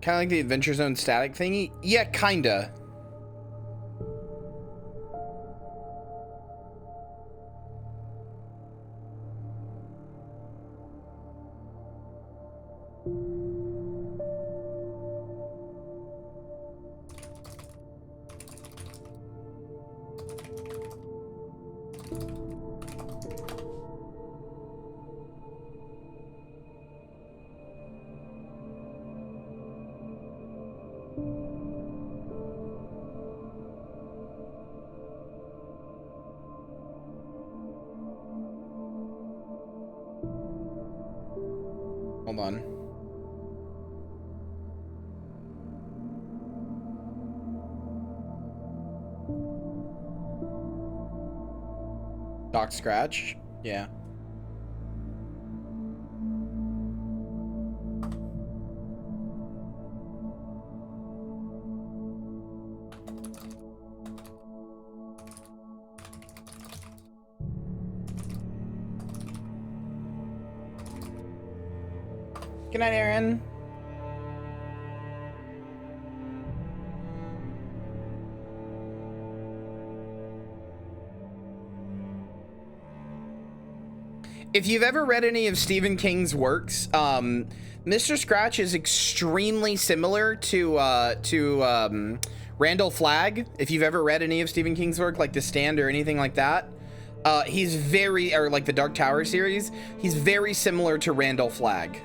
Kind of like the Adventure Zone static thingy? Yeah, kinda. Hold on. Doc Scratch? Yeah. Good night, Aaron. If you've ever read any of Stephen King's works, Mr. Scratch is extremely similar to Randall Flagg. If you've ever read any of Stephen King's work, like The Stand or anything like that, he's very, or like the Dark Tower series, he's very similar to Randall Flagg.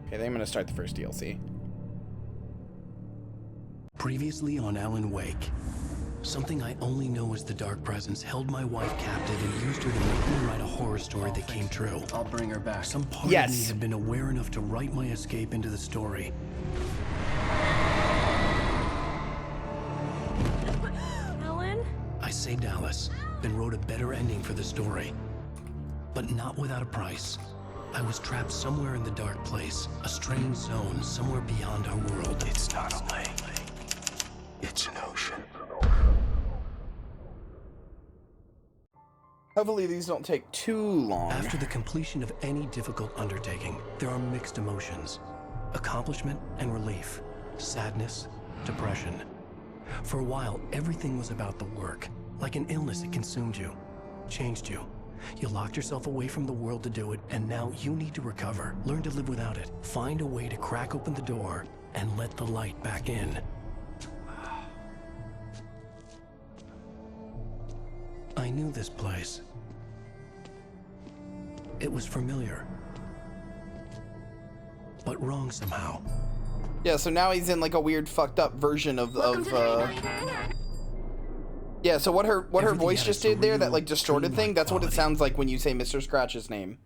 Okay, then I'm gonna start the first DLC. Previously on Alan Wake, something I only know as the Dark Presence held my wife captive and used her to make me write a horror story that came true. I'll bring her back. Some part of me had been aware enough to write my escape into the story. Alan? I saved Alice, then wrote a better ending for the story. But not without a price. I was trapped somewhere in the dark place, a strange zone somewhere beyond our world. It's not a lake. It's an ocean. Hopefully these don't take too long. After the completion of any difficult undertaking, there are mixed emotions. Accomplishment and relief. Sadness, depression. For a while, everything was about the work. Like an illness, it consumed you, changed you. You locked yourself away from the world to do it, and now you need to recover. Learn to live without it. Find a way to crack open the door and let the light back in. I knew this place. It was familiar. But wrong somehow. Yeah, so now he's in like a weird fucked up version of yeah, so what her voice just did there, that like distorted thing, that's what it sounds like when you say Mr. Scratch's name.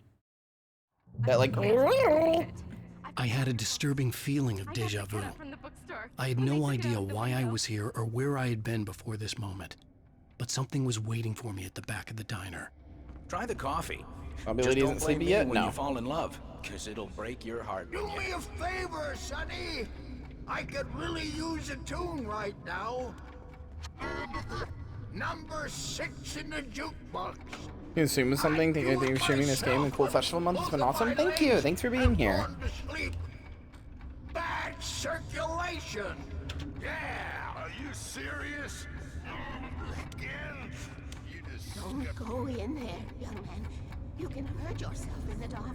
That like I had a disturbing feeling of deja vu. I had no idea why I was here or where I had been before this moment. But something was waiting for me at the back of the diner. Try the coffee. Probably Just isn't don't blame sleepy me yet? when No. you fall in love, because it'll break your heart. Do me a favor, Sonny. I could really use a tune right now. Number 6 in the jukebox. You assume something? Thank you for streaming this game in Cool Festival Month. It's been awesome. Thank you. Thanks for being here. Bad circulation. Yeah. Are you serious? Again? You just Don't go in there, young man. You can hurt yourself in the dark.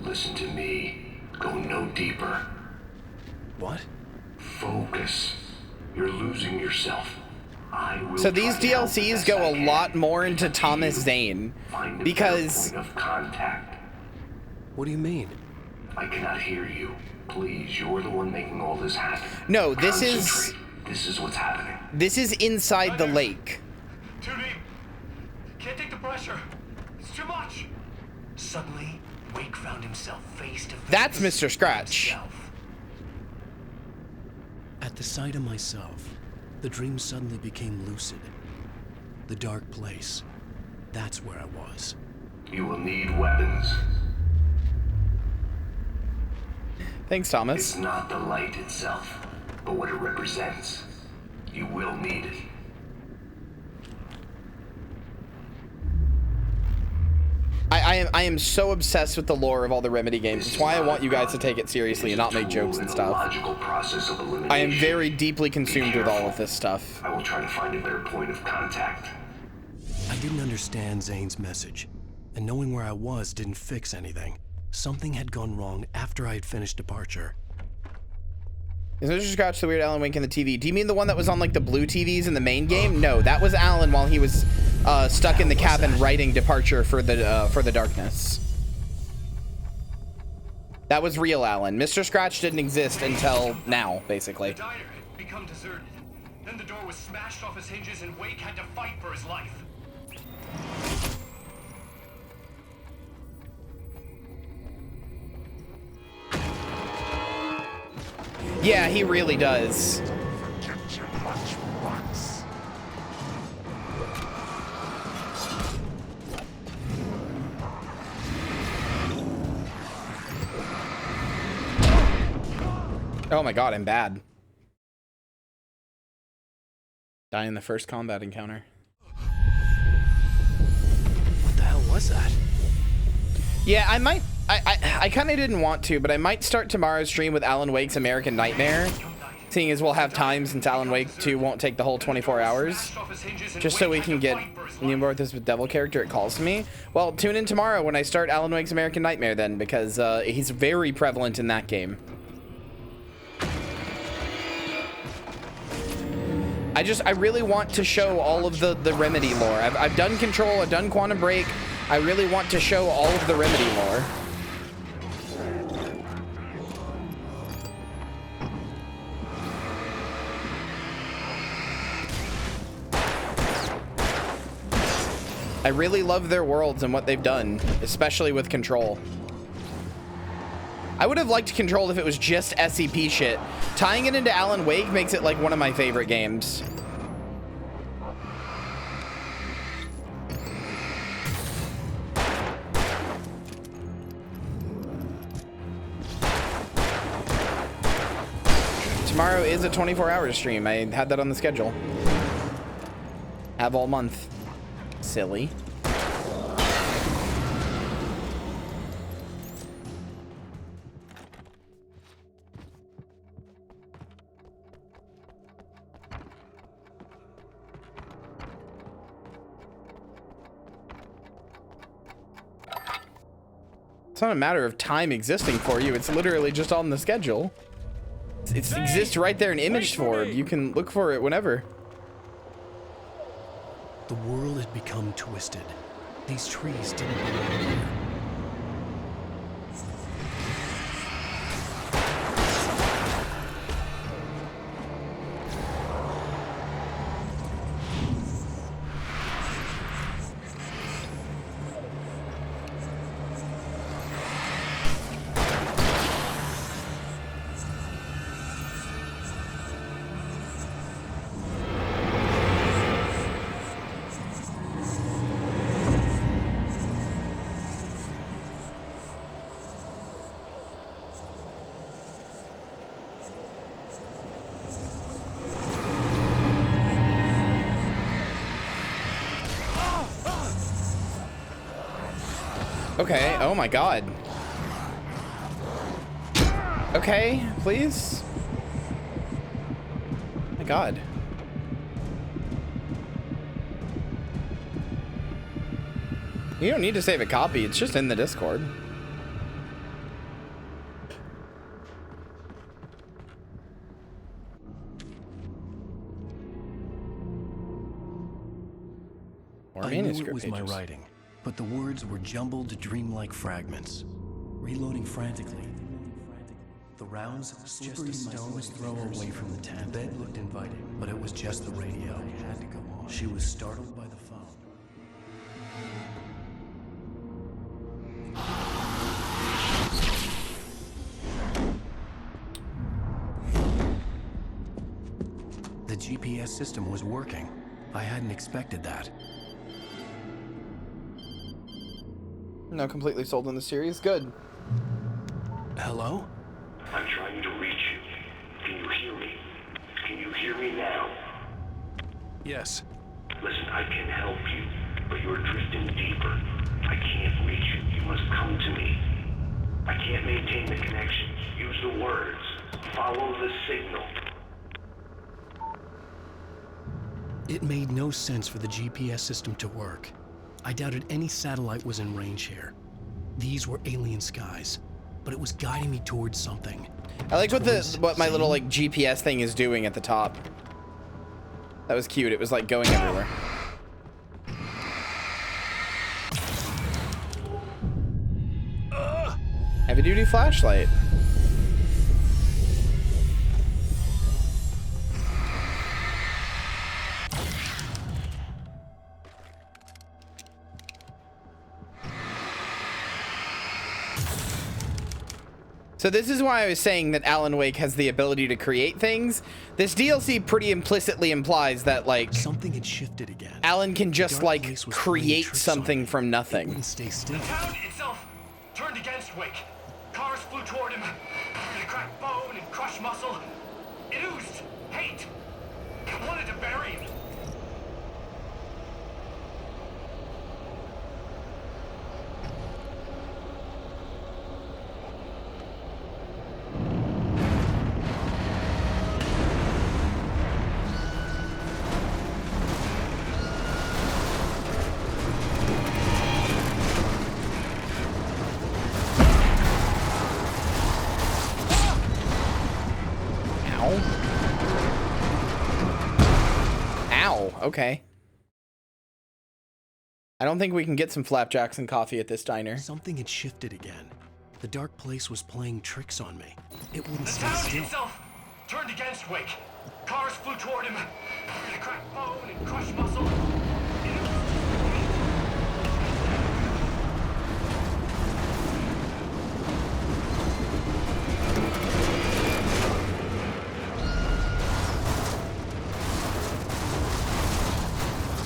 Listen to me. Go no deeper. What? Focus. You're losing yourself. I will So these try to help DLCs as go I a can. lot more into Thomas Zane Find a because better point of contact. What do you mean? I cannot hear you. Please, you're the one making all this happen. no, this is Concentrate. This is what's happening. inside the lake. Too deep. Can't take the pressure. It's too much. Suddenly, Wake found himself face to face. That's Mr. Scratch. At the sight of myself, the dream suddenly became lucid. The dark place. That's where I was. You will need weapons. Thanks, Thomas. It's not the light itself, but what it represents. You will need it. I am so obsessed with the lore of all the Remedy games. It's why I want you guys to take it seriously and not make jokes and stuff. Logical process of elimination. I am very deeply consumed with all of this stuff. I will try to find a better point of contact. I didn't understand Zane's message, and knowing where I was didn't fix anything. Something had gone wrong after I had finished Departure. Is Mr. Scratch the weird Alan Wake in the TV? Do you mean the one that was on like the blue TVs in the main game? No, that was Alan while he was stuck in the cabin writing Departure for the Darkness. That was real Alan. Mr. Scratch didn't exist until now, basically. The diner had become deserted. Then the door was smashed off its hinges and Wake had to fight for his life. Yeah, he really does. Oh my god, I'm bad. Die in the first combat encounter. What the hell was that? Yeah, I might. I kind of didn't want to, but I might start tomorrow's stream with Alan Wake's American Nightmare, seeing as we'll have time since Alan Wake 2 won't take the whole 24 hours, just so we can get more with this devil character it calls to me. Well, tune in tomorrow when I start Alan Wake's American Nightmare then, because he's very prevalent in that game. I really want to show all of the Remedy lore. I've done Control, I've done Quantum Break. I really want to show all of the Remedy lore. I really love their worlds and what they've done, especially with Control. I would have liked Control if it was just SCP shit. Tying it into Alan Wake makes it like one of my favorite games. Tomorrow is a 24-hour stream. I had that on the schedule. Have all month. Silly. It's not a matter of time existing for you. It's literally just on the schedule. It exists right there in image form. You can look for it whenever. The world had become twisted. These trees didn't belong here. Okay, oh my god. Okay, please. My god. You don't need to save a copy, it's just in the Discord. it was my writing, but the words were jumbled, dreamlike fragments. Reloading frantically. The rounds, slippery stones throw away from the tent. The bed looked inviting, but it was just the radio. It had to go on. She was startled by the phone. The GPS system was working. I hadn't expected that. No, completely sold on the series. Good. Hello? I'm trying to reach you. Can you hear me? Can you hear me now? Yes. Listen, I can help you, but you're drifting deeper. I can't reach you. You must come to me. I can't maintain the connection. Use the words. Follow the signal. It made no sense for the GPS system to work. I doubted any satellite was in range here. These were alien skies, but it was guiding me towards something. I like what my little like GPS thing is doing at the top. That was cute. It was like going everywhere. Heavy duty flashlight. So this is why I was saying that Alan Wake has the ability to create things. This DLC pretty implicitly implies that like something had shifted again. Alan can just like create something from nothing. Wouldn't stay still. The town itself turned against Wake. Cars flew toward him. They cracked bone and crushed muscle. It oozed hate. It wanted to bury him. Okay. I don't think we can get some flapjacks and coffee at this diner. Something had shifted again. The dark place was playing tricks on me. It wouldn't The stay town still. itself turned against Wake. Cars flew toward him. They cracked bone and crushed muscle. It oozed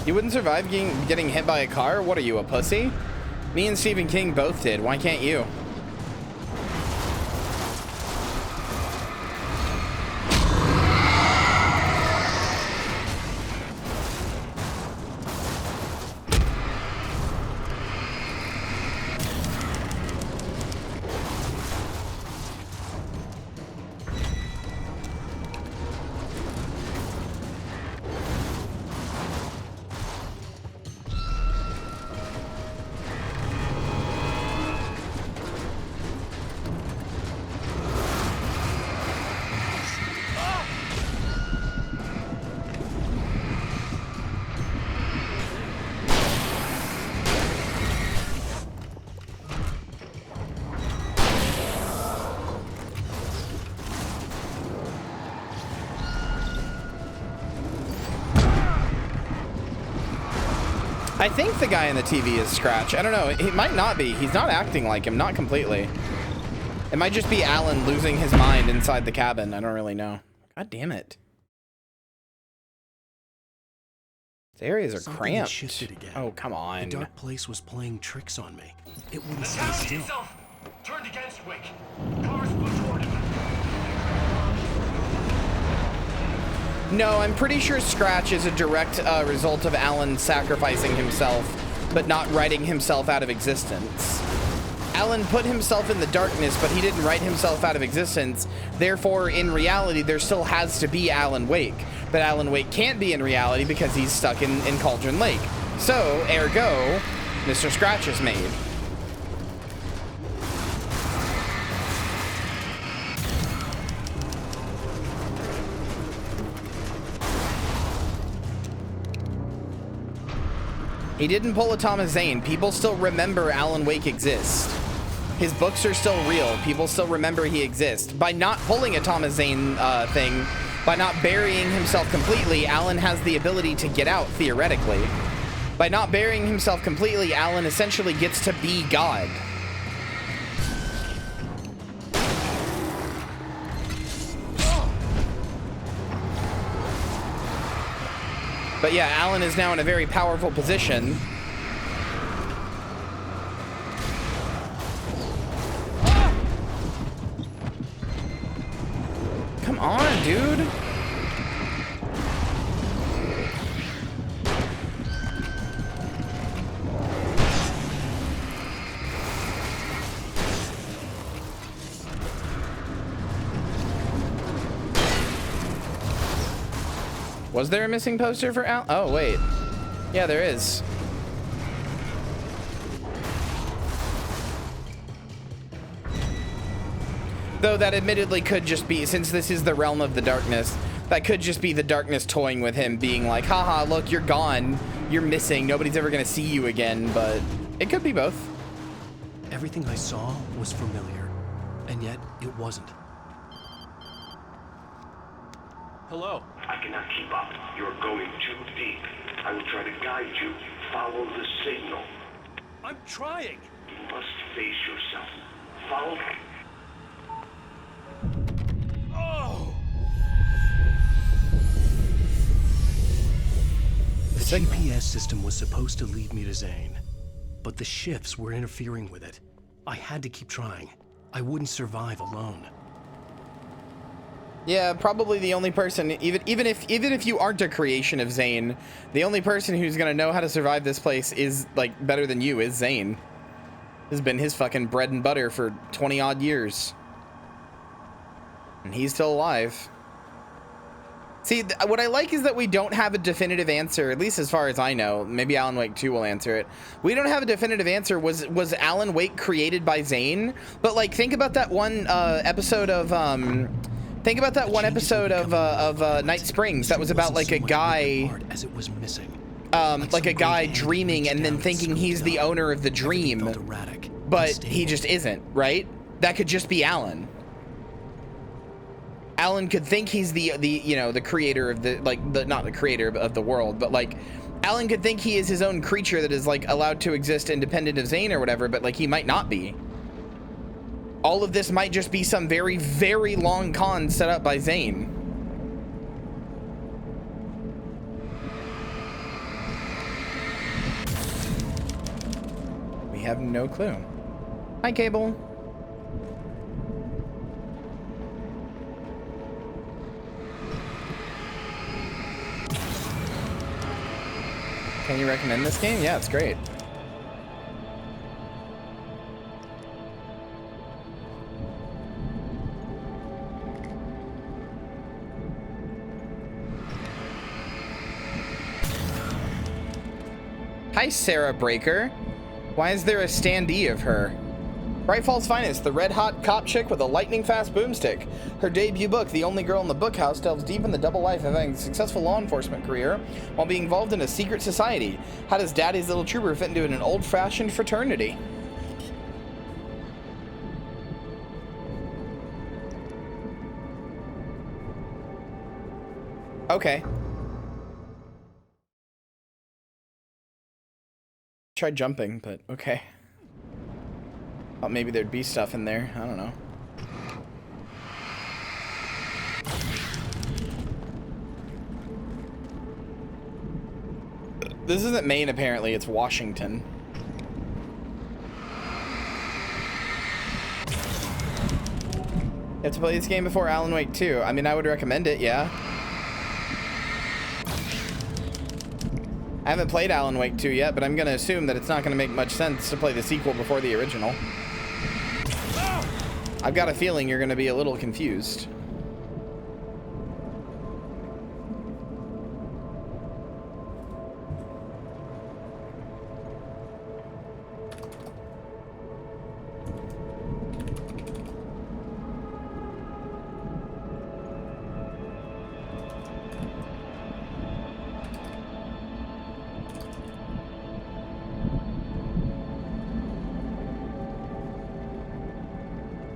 You wouldn't survive getting hit by a car? What are you, a pussy? Me and Stephen King both did. Why can't you? I think the guy in the TV is Scratch. I don't know. He might not be. He's not acting like him. Not completely. It might just be Alan losing his mind inside the cabin. I don't really know. God damn it. These areas are Something had cramped. shifted again. Oh, come on. The dark place was playing tricks on me. It wouldn't The stay town still. itself turned against Wake. Cars flew toward him. No, I'm pretty sure Scratch is a direct result of Alan sacrificing himself, but not writing himself out of existence. Alan put himself in the darkness, but he didn't write himself out of existence. Therefore, in reality, there still has to be Alan Wake. But Alan Wake can't be in reality because he's stuck in Cauldron Lake. So, ergo, Mr. Scratch is made. He didn't pull a Thomas Zane. People still remember Alan Wake exists. His books are still real. People still remember he exists. By not pulling a Thomas Zane thing, by not burying himself completely, Alan has the ability to get out, theoretically. By not burying himself completely, Alan essentially gets to be God. But yeah, Alan is now in a very powerful position. Come on, dude. Was there a missing poster for Al? Oh, wait. Yeah, there is. Though that admittedly could just be, since this is the realm of the darkness, that could just be the darkness toying with him, being like, haha, look, you're gone. You're missing. Nobody's ever going to see you again, but it could be both. Everything I saw was familiar, and yet it wasn't. Hello. I cannot keep up. You're going too deep. I will try to guide you. Follow the signal. I'm trying. You must face yourself. Follow. Oh! The GPS system was supposed to lead me to Zane, but the shifts were interfering with it. I had to keep trying. I wouldn't survive alone. Yeah, probably the only person, even if you aren't a creation of Zane, the only person who's gonna know how to survive this place is, like, better than you is Zane. This has been his fucking bread and butter for 20 odd years. And he's still alive. See, what I like is that we don't have a definitive answer, at least as far as I know. Maybe Alan Wake 2 will answer it. We don't have a definitive answer. Was Alan Wake created by Zane? But, like, think about that one episode of, think about that one episode of Night Springs that was about, like, a guy, as it was missing. Like a guy dreaming and then thinking he's the owner of the dream, but he just isn't, right? That could just be Alan. Alan could think he's the you know, the creator of the, like, not the creator of the world, but, like, Alan could think he is his own creature that is, like, allowed to exist independent of Zane or whatever, but, like, he might not be. All of this might just be some very, very long con set up by Zane. We have no clue. Hi, Cable. Can you recommend this game? Yeah, it's great. Hi, Sarah Breaker. Why is there a standee of her? Bright Falls Finest, the red-hot cop chick with a lightning-fast boomstick. Her debut book, The Only Girl in the Bookhouse, delves deep in the double life of having a successful law enforcement career while being involved in a secret society. How does Daddy's Little Trooper fit into an old-fashioned fraternity? Okay. Tried jumping, but okay. Thought maybe there'd be stuff in there. I don't know. This isn't Maine, apparently. It's Washington. You have to play this game before Alan Wake 2. I mean, I would recommend it, yeah. I haven't played Alan Wake 2 yet, but I'm going to assume that it's not going to make much sense to play the sequel before the original. I've got a feeling you're going to be a little confused.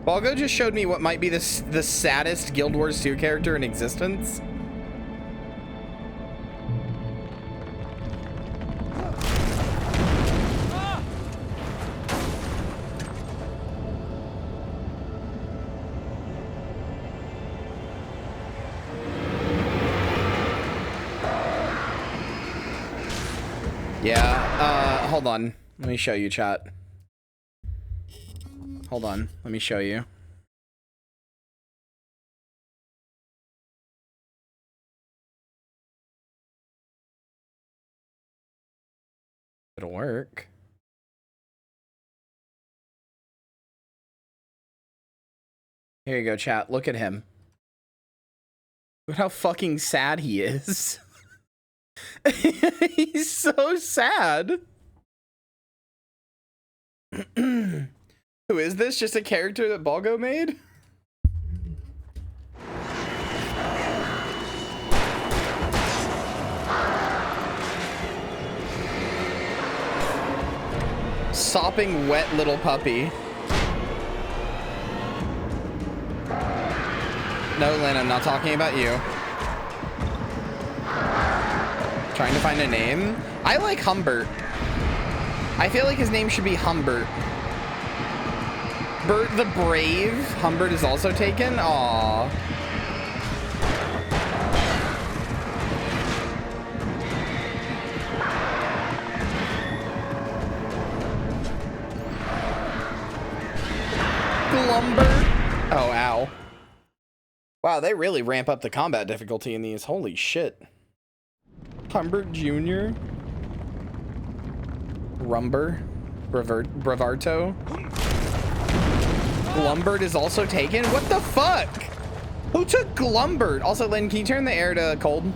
Balgo just showed me what might be the saddest Guild Wars 2 character in existence. Yeah, hold on. Let me show you, chat. Hold on. Let me show you. It'll work. Here you go, chat. Look at him. Look how fucking sad he is. He's so sad. Who is this? Just a character that Balgo made? Sopping wet little puppy. No, Lynn, I'm not talking about you. Trying to find a name? I like Humbert. I feel like his name should be Humbert. Bert the Brave. Humbert is also taken? Aww. Glumber. Oh, ow. Wow, they really ramp up the combat difficulty in these. Holy shit. Humbert Jr. Rumber. Bravarto. Glumbert is also taken? What the fuck? Who took Glumbert? Also, Lynn, can you turn the air to cold?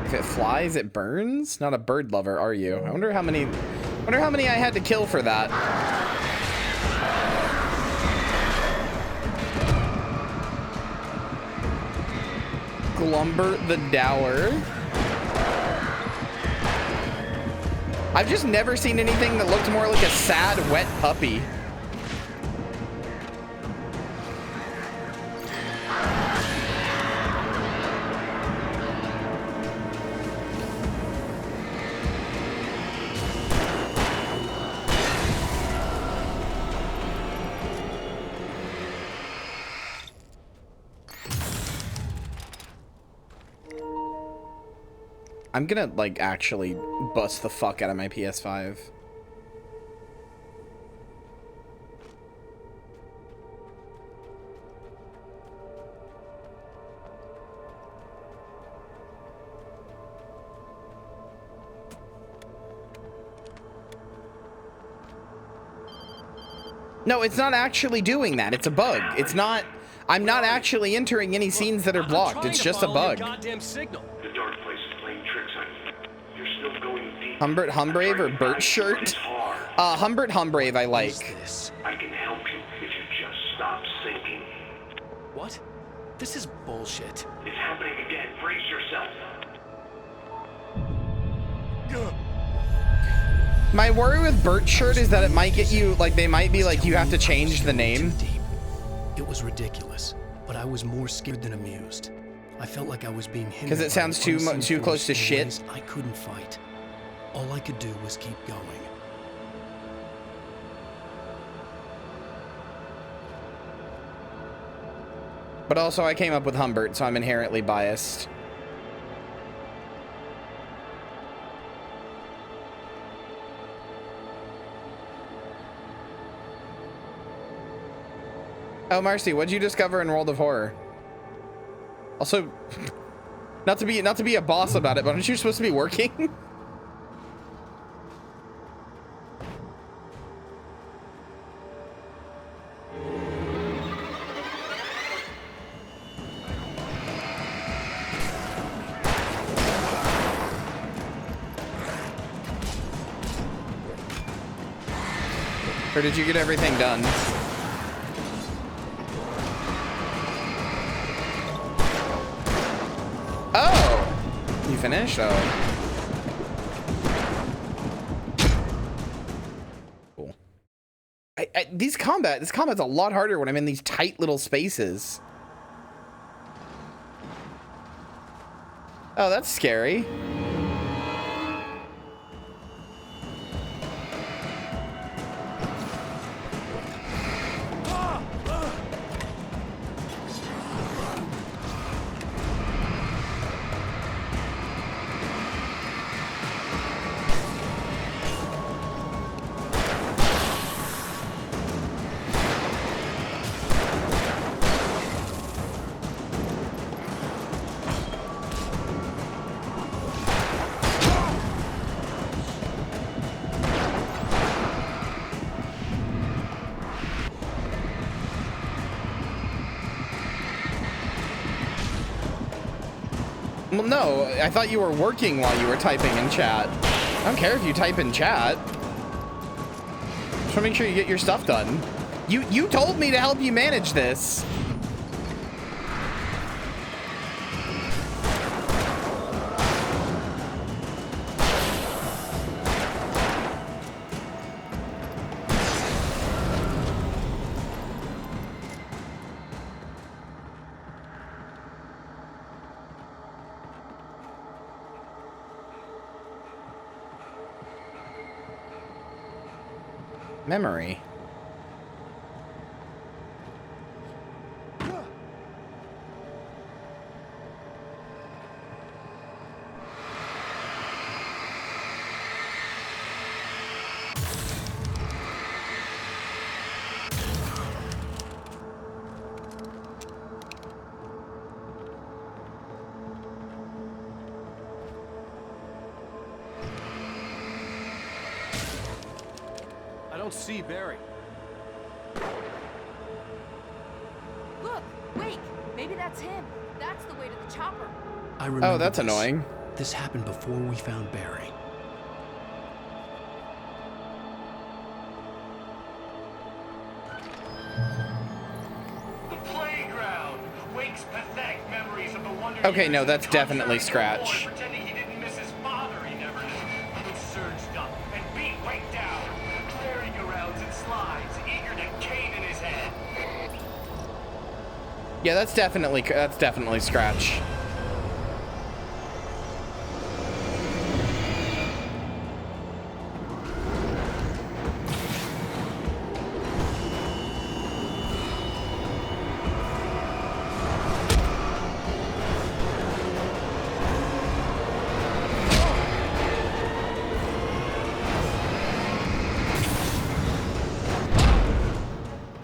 If it flies, it burns? Not a bird lover, are you? I wonder how many I had to kill for that. Glumbert the Dower. I've just never seen anything that looked more like a sad, wet puppy. I'm gonna, like, actually bust the fuck out of my PS5. No, it's not actually doing that. It's a bug. It's not... I'm not actually entering any scenes that are blocked. It's just a bug. Goddamn signal. The dark place is playing tricks on you. You're still going deep. Humbert Humbrave or Burt Shirt? Humbert Humbrave I like. I can help you if you just stop sinking. What? This is bullshit. It's happening again. Brace yourself. My worry with Burt Shirt is that it might get you, like, they might be like, you have to change the name. It was ridiculous, but I was more scared than amused. I felt like I was being hindered because it sounds too close to shit. I couldn't fight. All I could do was keep going. But also, I came up with Humbert, so I'm inherently biased. Oh, Marcy, what'd you discover in World of Horror? Also, not to be a boss about it, but aren't you supposed to be working? Or did you get everything done? Oh! You finished? Oh. Cool. This combat's a lot harder when I'm in these tight little spaces. Oh, that's scary. Well, no, I thought you were working while you were typing in chat. I don't care if you type in chat. Just want to make sure you get your stuff done. You told me to help you manage this. Memory. I don't see Barry. Look, wait, maybe that's him. That's the way to the chopper. I remember Oh, that's this. annoying. This happened before we found Barry. The playground. Wake's pathetic memories of the wonder Okay, years no, as that's a definitely contrary little Scratch. boy pretending he didn't miss his father he never knew. Who surged up and beat Wake down, merry-go-rounds and slides, eager to cane in his head. Yeah, that's definitely Scratch.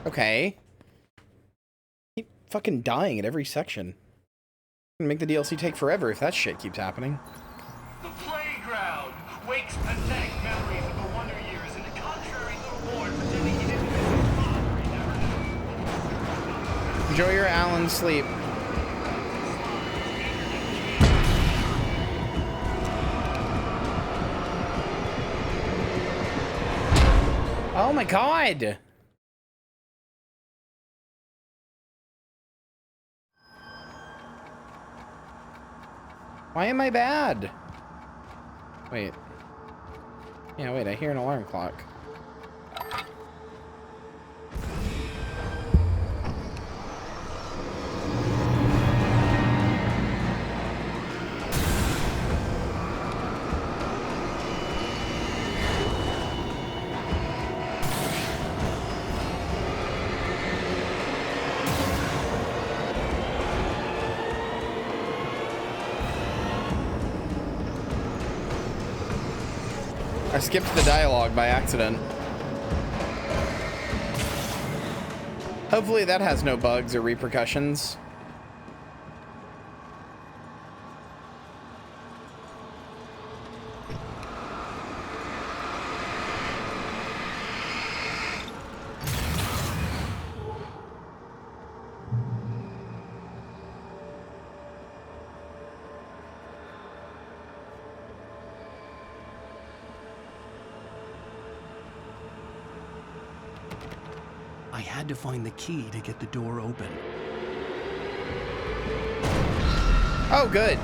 Okay. Keep fucking dying at every section. Gonna make the DLC take forever if that shit keeps happening. The playground. Wake's pathetic memories of the wonder years and the contrary little boy pretending he didn't miss his father he never knew. Enjoy your Alan sleep. Oh my god! Why am I bad? Wait. Yeah, wait, I hear an alarm clock. I skipped the dialogue by accident. Hopefully that has no bugs or repercussions. had to find the key to get the door open. Oh, good.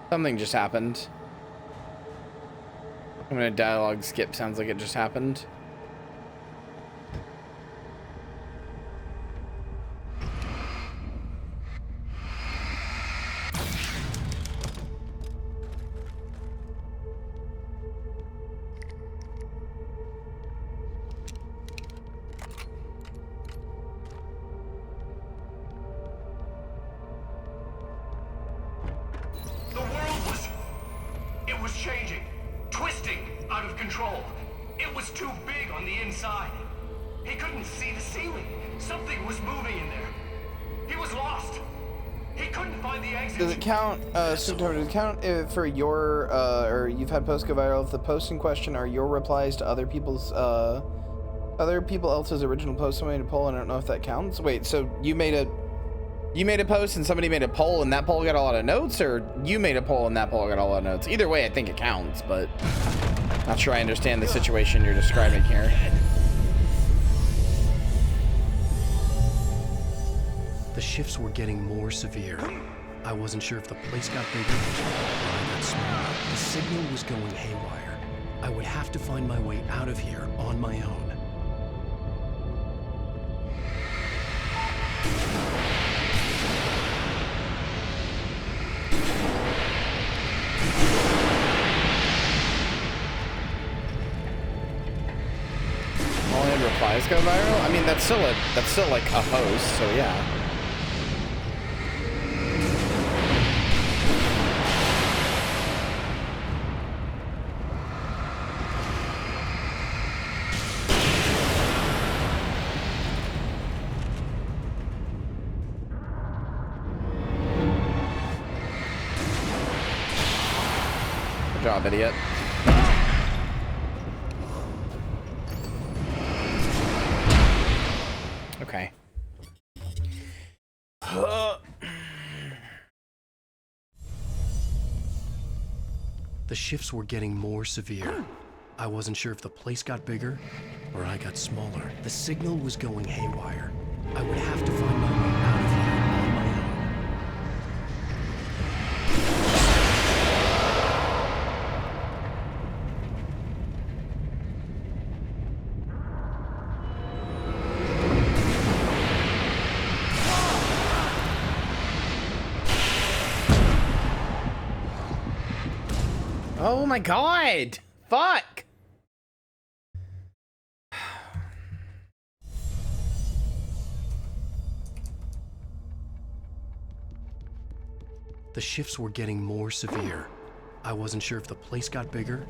Something just happened. I'm gonna dialogue skip. Sounds like it just happened. Does it count for your, or you've had posts go viral if the posts in question are your replies to other people else's original post? Somebody made a poll. I don't know if that counts. Wait, so you made a post and somebody made a poll and that poll got a lot of notes, or you made a poll and that poll got a lot of notes? Either way, I think it counts, but not sure I understand the situation you're describing here. The shifts were getting more severe. I wasn't sure if the place got bigger or I got smaller. The signal was going haywire. I would have to find my way out of here on my own. Only replies go viral? I mean, that's still like a post, so yeah. Good job, idiot. Okay. The shifts were getting more severe. I wasn't sure if the place got bigger or I got smaller. The signal was going haywire. I would have to find my way out of here on my own. Oh my god! Fuck! The shifts were getting more severe. I wasn't sure if the place got bigger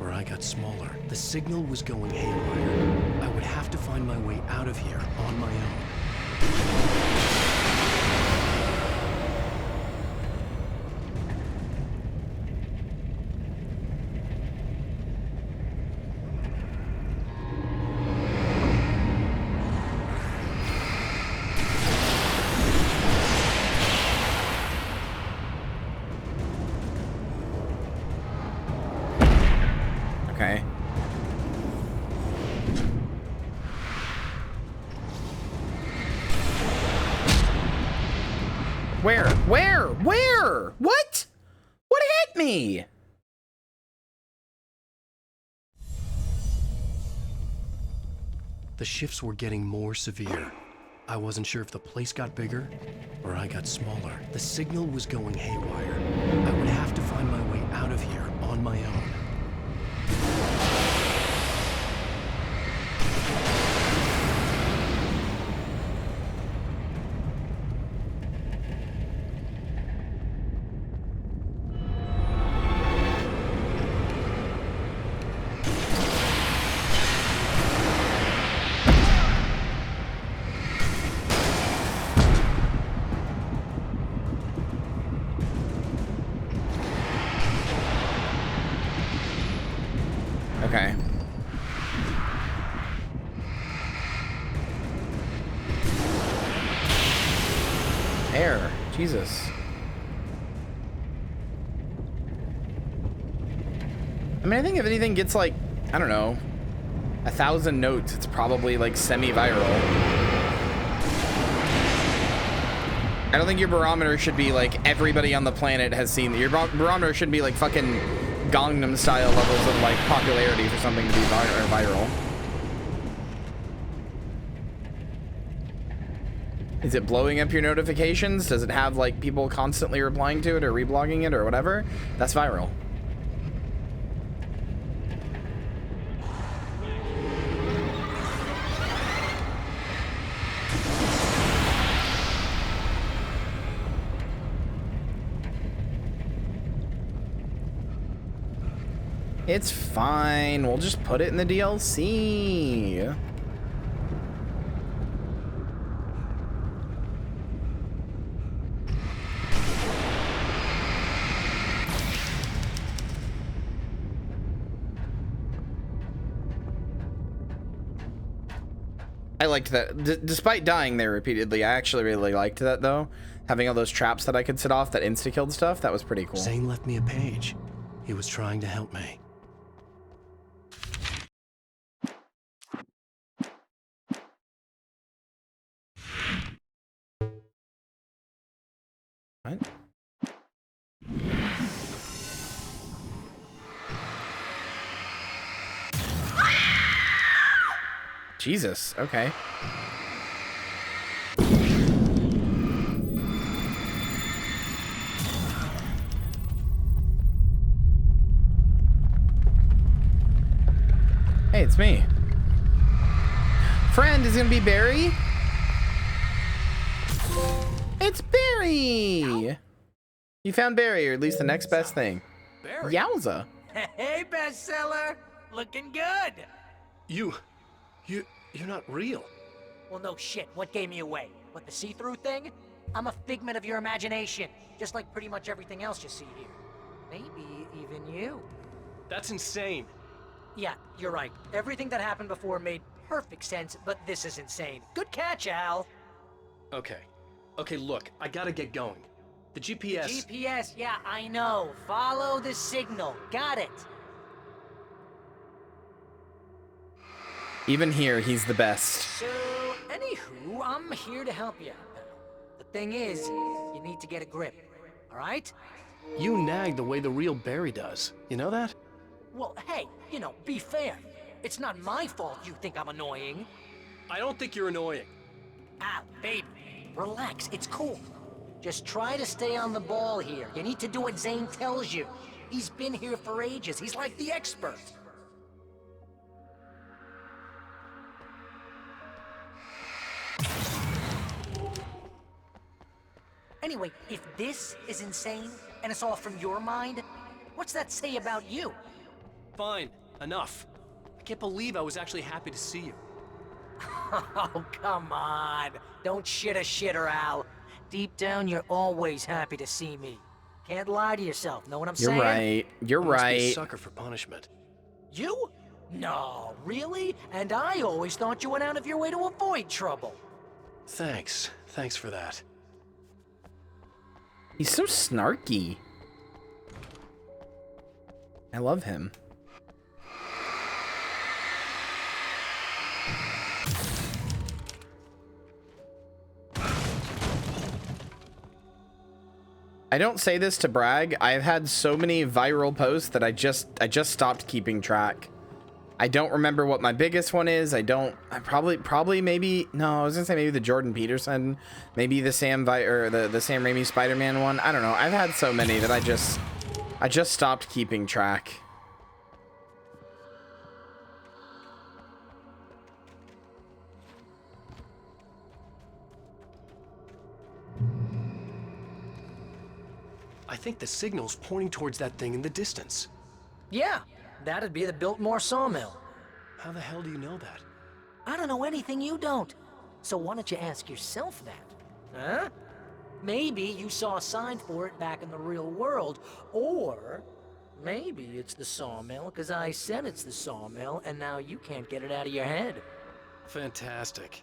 or I got smaller. The signal was going haywire. I would have to find my way out of here on my own. Okay. Where? What? What hit me? The shifts were getting more severe. I wasn't sure if the place got bigger or I got smaller. The signal was going haywire. I would have to find my way out of here on my own. Okay. Air. Jesus. I mean, I think if anything gets like, I don't know, 1,000 notes, it's probably like semi-viral. I don't think your barometer should be like everybody on the planet has seen it. Your barometer should be like fucking Gangnam style levels of like popularity for something to be viral. Is it blowing up your notifications? Does it have like people constantly replying to it or reblogging it or whatever? That's viral. It's fine. We'll just put it in the DLC. I liked that. Despite dying there repeatedly, I actually really liked that, though. Having all those traps that I could set off that insta-killed stuff, that was pretty cool. Zane left me a page. He was trying to help me. What? Jesus, okay. Hey, it's me. Friend is gonna be Barry. It's Barry! You found Barry, or at least the next best thing. Barry? Yowza. Hey, bestseller! Looking good! You're not real. Well, no shit. What gave me away? What, the see-through thing? I'm a figment of your imagination, just like pretty much everything else you see here. Maybe even you. That's insane. Yeah, you're right. Everything that happened before made perfect sense, but this is insane. Good catch, Al. Okay. Okay, look, I gotta get going. The GPS... GPS, yeah, I know. Follow the signal. Got it. Even here, he's the best. So, anywho, I'm here to help you out, pal. The thing is, you need to get a grip, all right? You nag the way the real Barry does. You know that? Well, hey, you know, be fair. It's not my fault you think I'm annoying. I don't think you're annoying. Al, baby, relax, it's cool. Just try to stay on the ball here. You need to do what Zane tells you. He's been here for ages. He's like the expert. Anyway, if this is insane, and it's all from your mind, what's that say about you? Fine, enough. I can't believe I was actually happy to see you. Oh, come on. Don't shit a shitter, Al. Deep down, you're always happy to see me. Can't lie to yourself, know what I'm saying? You're right. You're I must be a right. sucker for punishment. You? No, really? And I always thought you went out of your way to avoid trouble. Thanks. Thanks for that. He's so snarky. I love him. I don't say this to brag. I've had so many viral posts that I just stopped keeping track. I don't remember what my biggest one is. I probably maybe, no, I was gonna say maybe the Jordan Peterson, maybe the Sam Raimi Spider-Man one. I don't know. I've had so many that I just stopped keeping track. I think the signal's pointing towards that thing in the distance. Yeah, that'd be the Biltmore sawmill. How the hell do you know that? I don't know anything you don't. So why don't you ask yourself that? Huh? Maybe you saw a sign for it back in the real world. Or maybe it's the sawmill because I said it's the sawmill and now you can't get it out of your head. Fantastic.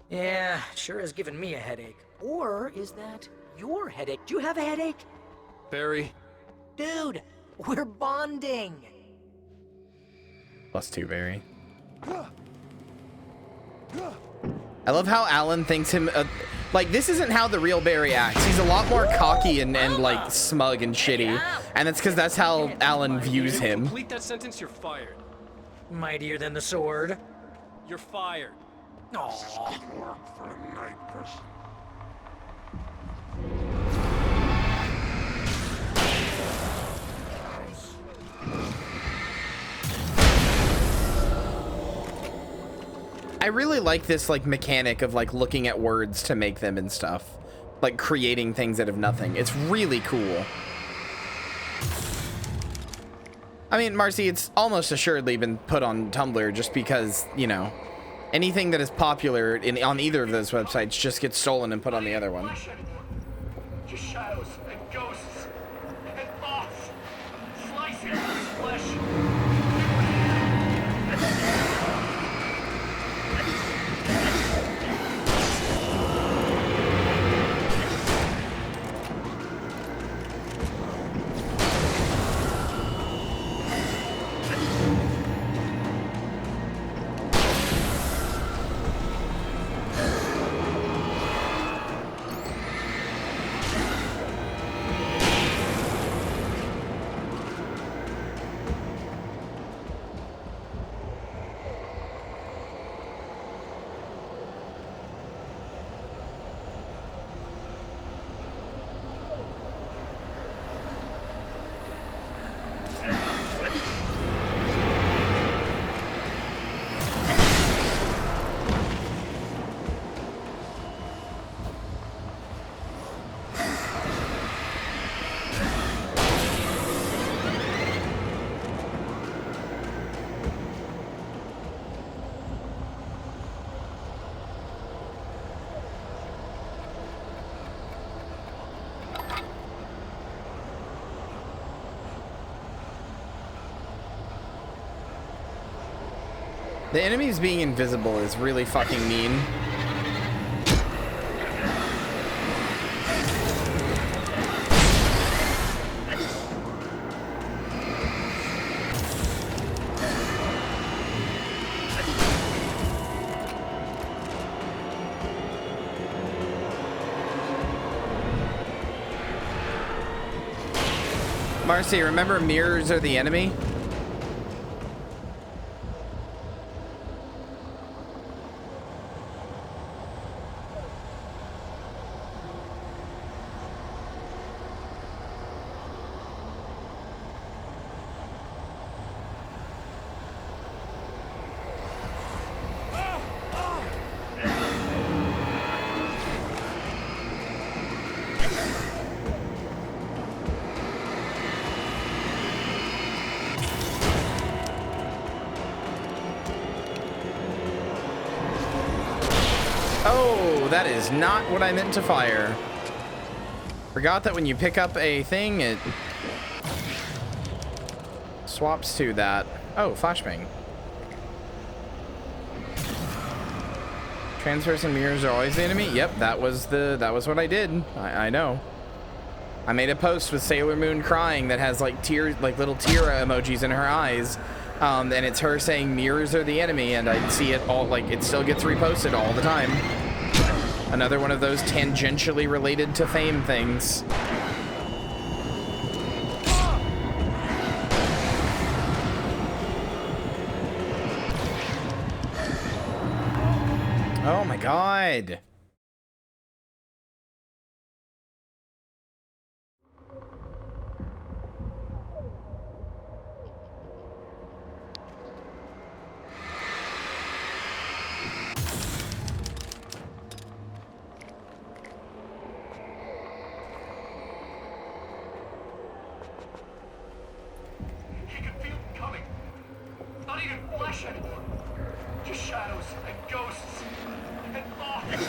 Yeah, sure has given me a headache. Or is that your headache? Do you have a headache? Barry. Dude, we're bonding. +2, Barry. I love how Alan thinks him like this isn't how the real Barry acts. He's a lot more cocky and like smug and shitty, and it's because that's how Alan views him. Complete that sentence, you're fired. Mightier than the sword. You're fired. Aww. I really like this like mechanic of like looking at words to make them and stuff, like creating things out of nothing. It's really cool. I mean, Marcy, it's almost assuredly been put on Tumblr just because, you know, anything that is popular on either of those websites just gets stolen and put on the other one. Just shadows and ghosts and thoughts slicing through his flesh. The enemies being invisible is really fucking mean. Marcy, remember mirrors are the enemy? That is not what I meant to fire. Forgot that when you pick up a thing, it swaps to that. Oh, flashbang. Transfers and mirrors are always the enemy. Yep, that was what I did. I know. I made a post with Sailor Moon crying that has like little tear emojis in her eyes. And it's her saying mirrors are the enemy, and I see it all, like, it still gets reposted all the time. Another one of those tangentially related to fame things. Oh my god. He could feel it coming. Not even flesh anymore. Just shadows and ghosts. And thoughts. His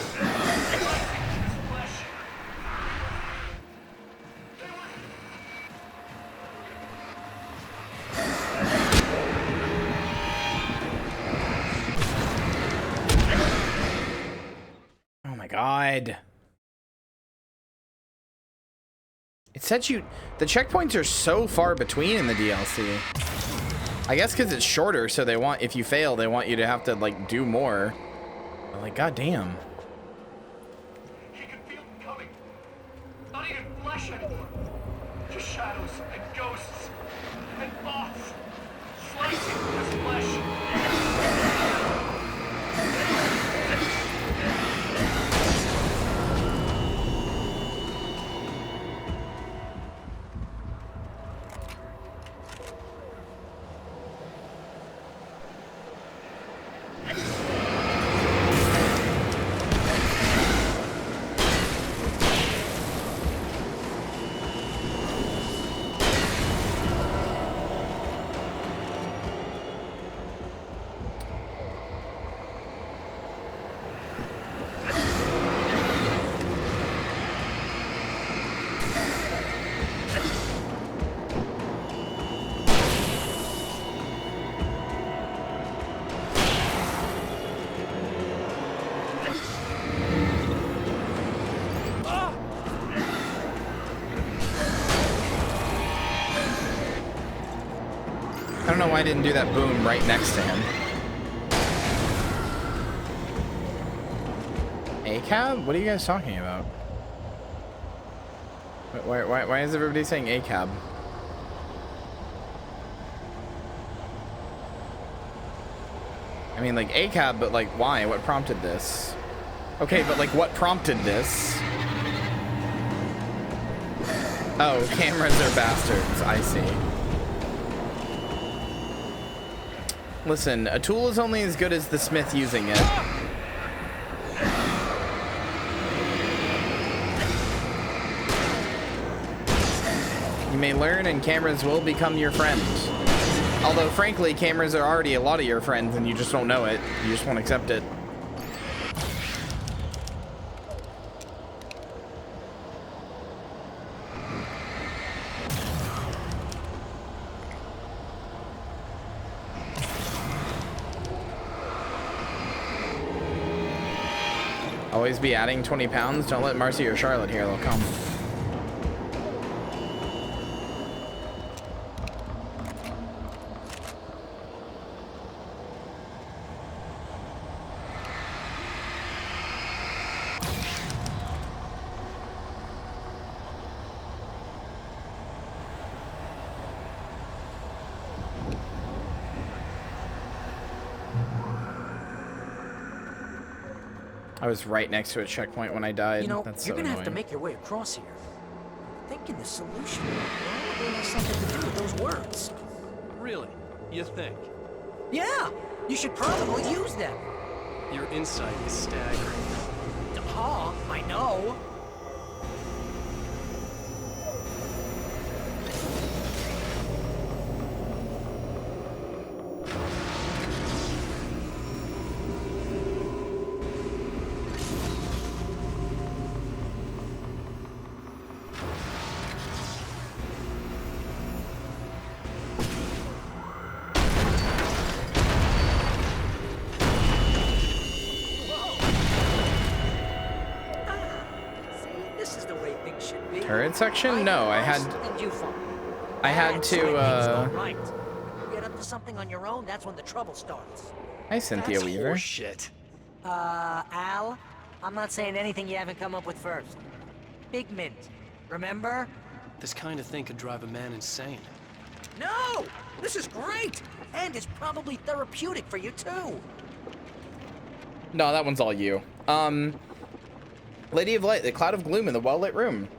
flesh. Oh my god. It said the checkpoints are so far between in the DLC. I guess because it's shorter, so they want, if you fail, they want you to have to like do more. But, like, goddamn. He could feel it coming. Not even flesh anymore. Just shadows and ghosts. And thoughts. Slicing his flesh. I don't know why I didn't do that boom right next to him. ACAB? What are you guys talking about? Why is everybody saying ACAB? I mean, like, ACAB, but like, why? What prompted this? Okay, but like, what prompted this? Oh, cameras are bastards. I see. Listen, a tool is only as good as the smith using it. You may learn and cameras will become your friend. Although, frankly, cameras are already a lot of your friends and you just don't know it. You just won't accept it. Always be adding 20 pounds. Don't let Marcy or Charlotte hear. They'll come. I was right next to a checkpoint when I died. You know, That's you're so gonna have to annoying. make your way across here. I'm thinking the solution probably has something to do with those words. Really? You think? Yeah, you should probably use them. Your insight is staggering. Huh? I know. Turret section? No, I had to, Right. Get up to something on your own, that's when the trouble starts. Hi, Cynthia That's Weaver. horseshit. Al, I'm not saying anything you haven't come up with first. Big Mint, remember? This kind of thing could drive a man insane. No! This is great! And it's probably therapeutic for you, too. No, that one's all you. Lady of Light, the cloud of gloom in the well-lit room.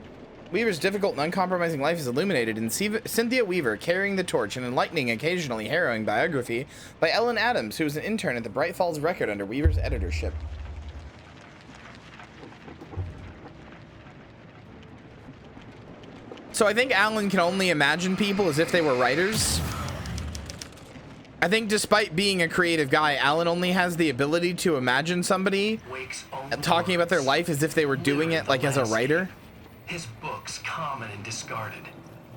Weaver's difficult and uncompromising life is illuminated in Cynthia Weaver, Carrying the Torch, an enlightening, occasionally harrowing biography by Ellen Adams, who was an intern at the Bright Falls Record under Weaver's editorship. So I think Alan can only imagine people as if they were writers. I think despite being a creative guy, Alan only has the ability to imagine somebody talking about their life as if they were doing it like as a writer. His books common and discarded,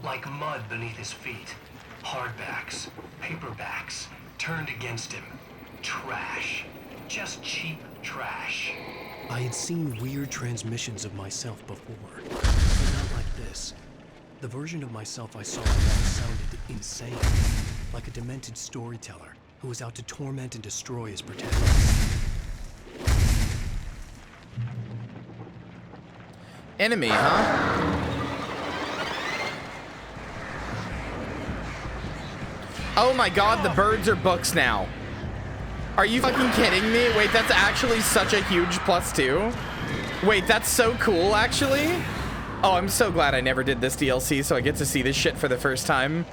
like mud beneath his feet. Hardbacks, paperbacks, turned against him. Trash. Just cheap trash. I had seen weird transmissions of myself before, but not like this. The version of myself I saw now sounded insane, like a demented storyteller who was out to torment and destroy his protagonist. Enemy, huh? Oh my god, the birds are books now. Are you fucking kidding me? Wait, that's actually such a huge +2. Wait, that's so cool, actually. Oh, I'm so glad I never did this DLC, so I get to see this shit for the first time.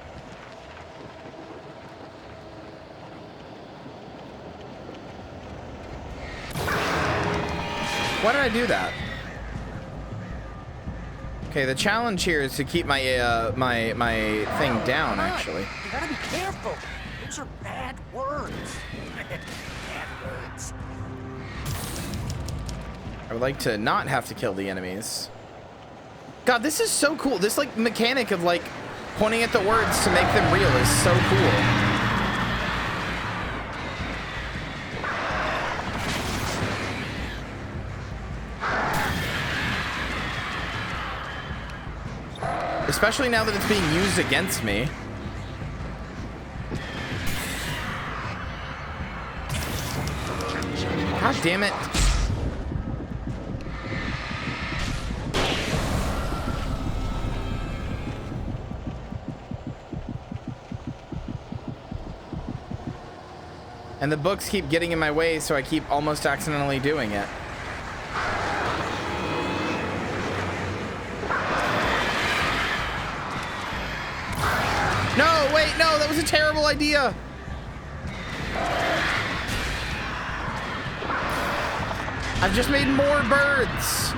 Why did I do that? Okay, the challenge here is to keep my my thing down, actually. You gotta be careful. Those are bad words. Bad words. I would like to not have to kill the enemies. God, this is so cool. This like mechanic of like pointing at the words to make them real is so cool. Especially now that it's being used against me. God damn it. And the books keep getting in my way, so I keep almost accidentally doing it. No, wait, no, that was a terrible idea. I've just made more birds.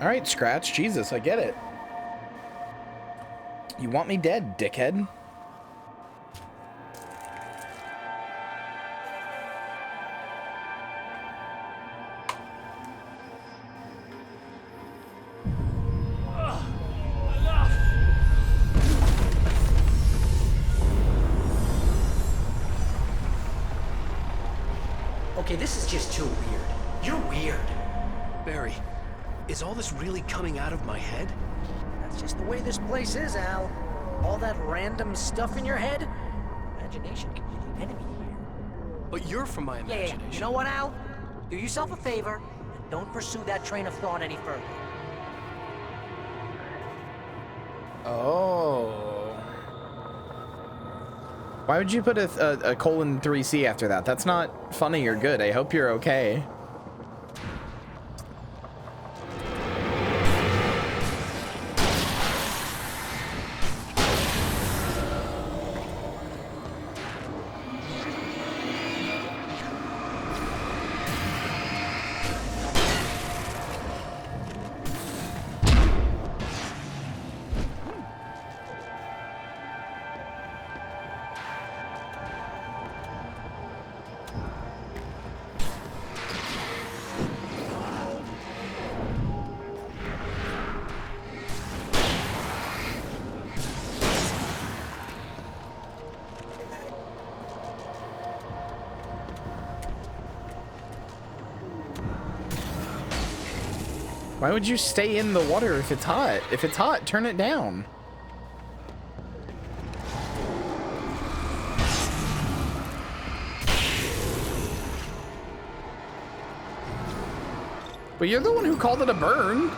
All right, Scratch. Jesus, I get it. You want me dead, dickhead. Okay, this is just too weird. You're weird. Barry, is all this really coming out of my head? That's just the way this place is, Al. All that random stuff in your head? Imagination can be the enemy here. But you're from my imagination. Yeah. You know what, Al? Do yourself a favor and don't pursue that train of thought any further. Oh. Why would you put a :3C after that? That's not funny or good. I hope you're okay. Why would you stay in the water if it's hot? If it's hot, turn it down. But you're the one who called it a burn.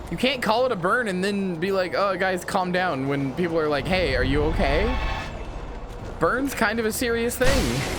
You can't call it a burn and then be like, oh, guys, calm down when people are like, hey, are you okay? Burn's kind of a serious thing.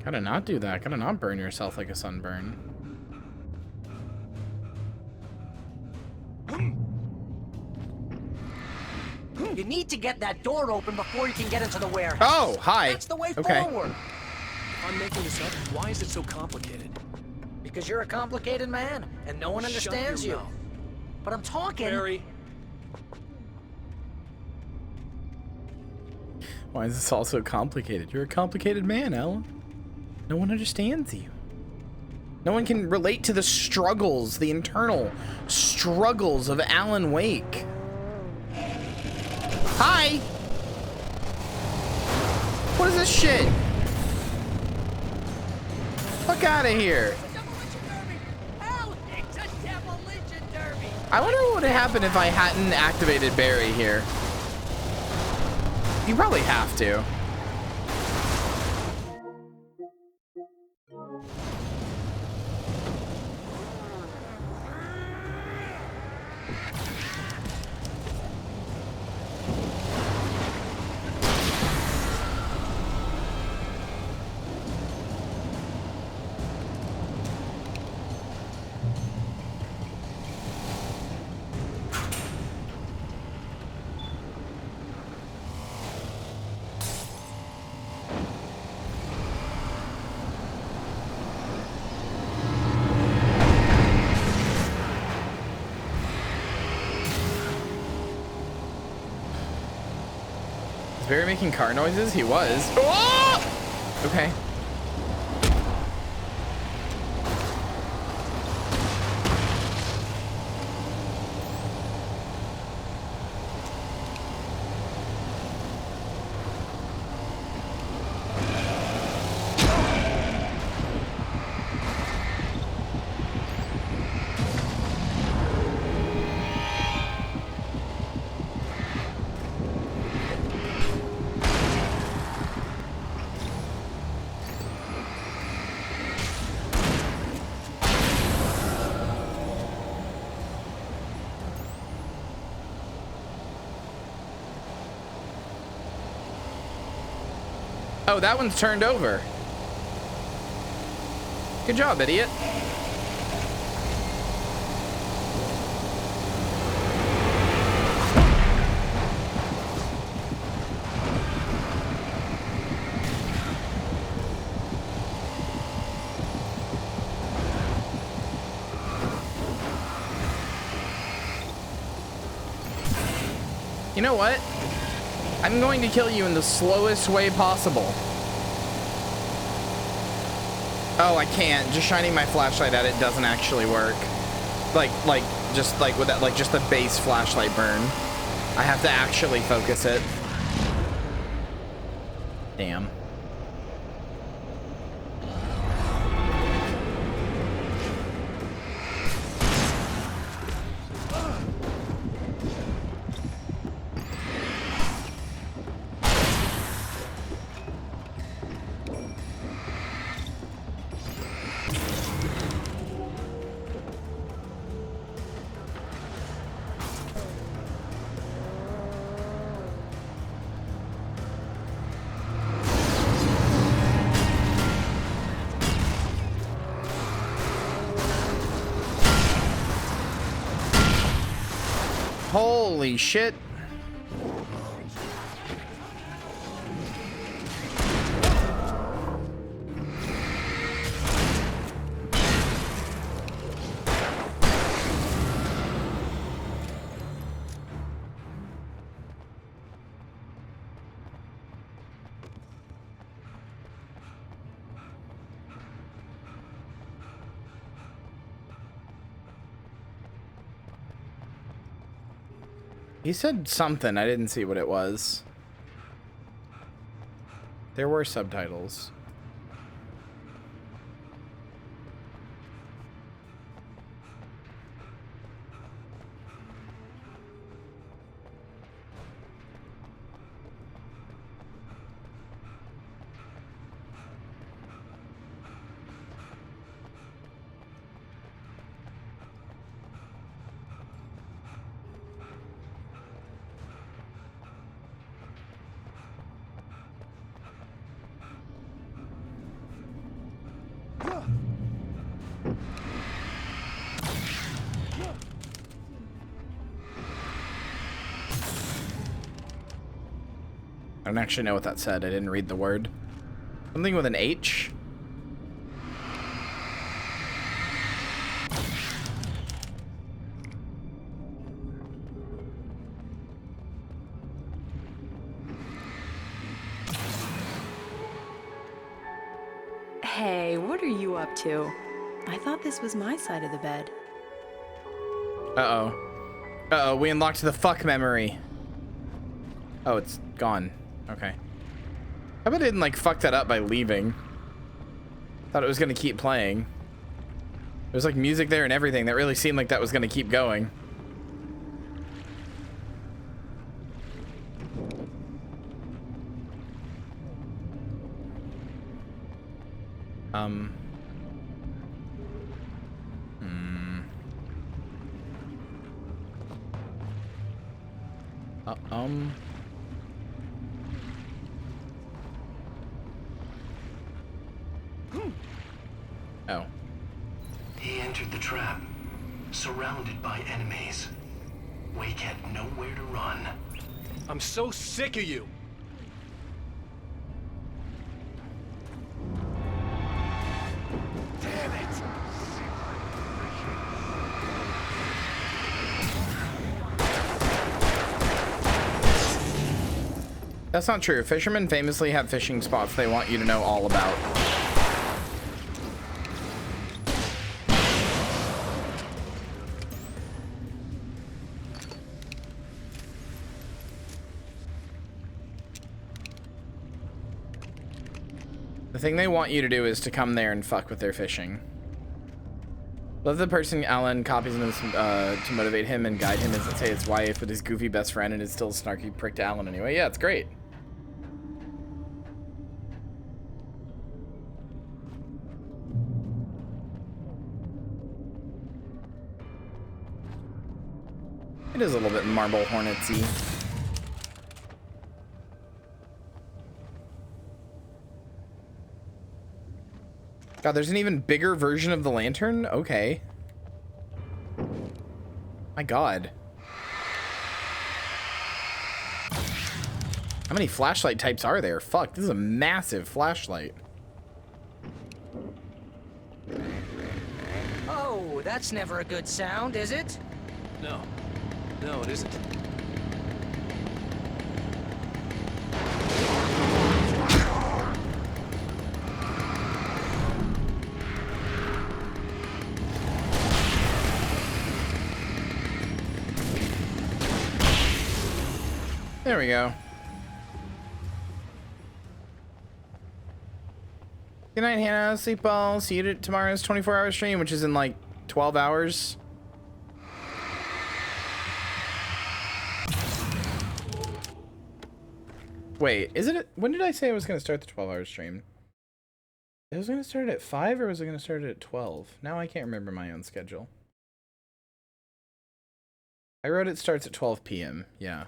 Gotta not do that. Gotta not burn yourself like a sunburn. You need to get that door open before you can get into the warehouse. Oh, hi. That's the way Okay. forward. If I'm making this up, why is it so complicated? Because you're a complicated man, and no one Shut understands your you. mouth. But I'm talking. Barry. Why is this all so complicated? You're a complicated man, Alan. No one understands you. No one can relate to the struggles, the internal struggles of Alan Wake. Hi! What is this shit? Fuck out of here. I wonder what would have happened if I hadn't activated Barry here. You probably have to. Barry making car noises? He was. Oh! Okay. Oh, that one's turned over. Good job, idiot. You know what? I'm going to kill you in the slowest way possible. Oh, I can't. Just shining my flashlight at it doesn't actually work. Just with that, just the base flashlight burn. I have to actually focus it. Damn. Holy shit. He said something. I didn't see what it was. There were subtitles. I don't actually know what that said. I didn't read the word. Something with an H? Hey, what are you up to? I thought this was my side of the bed. Uh-oh. Uh-oh, we unlocked the fuck memory. Oh, it's gone. Okay. How about I didn't, like, fuck that up by leaving? Thought it was gonna keep playing. There was, like, music there and everything. That really seemed like that was gonna keep going. Oh. He entered the trap, surrounded by enemies. Wake had nowhere to run. I'm so sick of you. Damn it! That's not true. Fishermen famously have fishing spots they want you to know all about. The thing they want you to do is to come there and fuck with their fishing. Love the person Alan copies him to motivate him and guide him, as say his wife with his goofy best friend and is still a snarky prick to Alan anyway. Yeah, it's great. It is a little bit Marble Hornets-y. God, there's an even bigger version of the lantern? Okay. My God. How many flashlight types are there? Fuck, this is a massive flashlight. Oh, that's never a good sound, is it? No. No, it isn't. There we go. Good night, Hannah. Sleep well. See you at tomorrow's 24-hour stream, which is in like 12 hours. Wait, is it? When did I say I was going to start the 12-hour stream? I was going to start it at 5 or was I going to start it at 12? Now I can't remember my own schedule. I wrote it starts at 12 p.m. Yeah.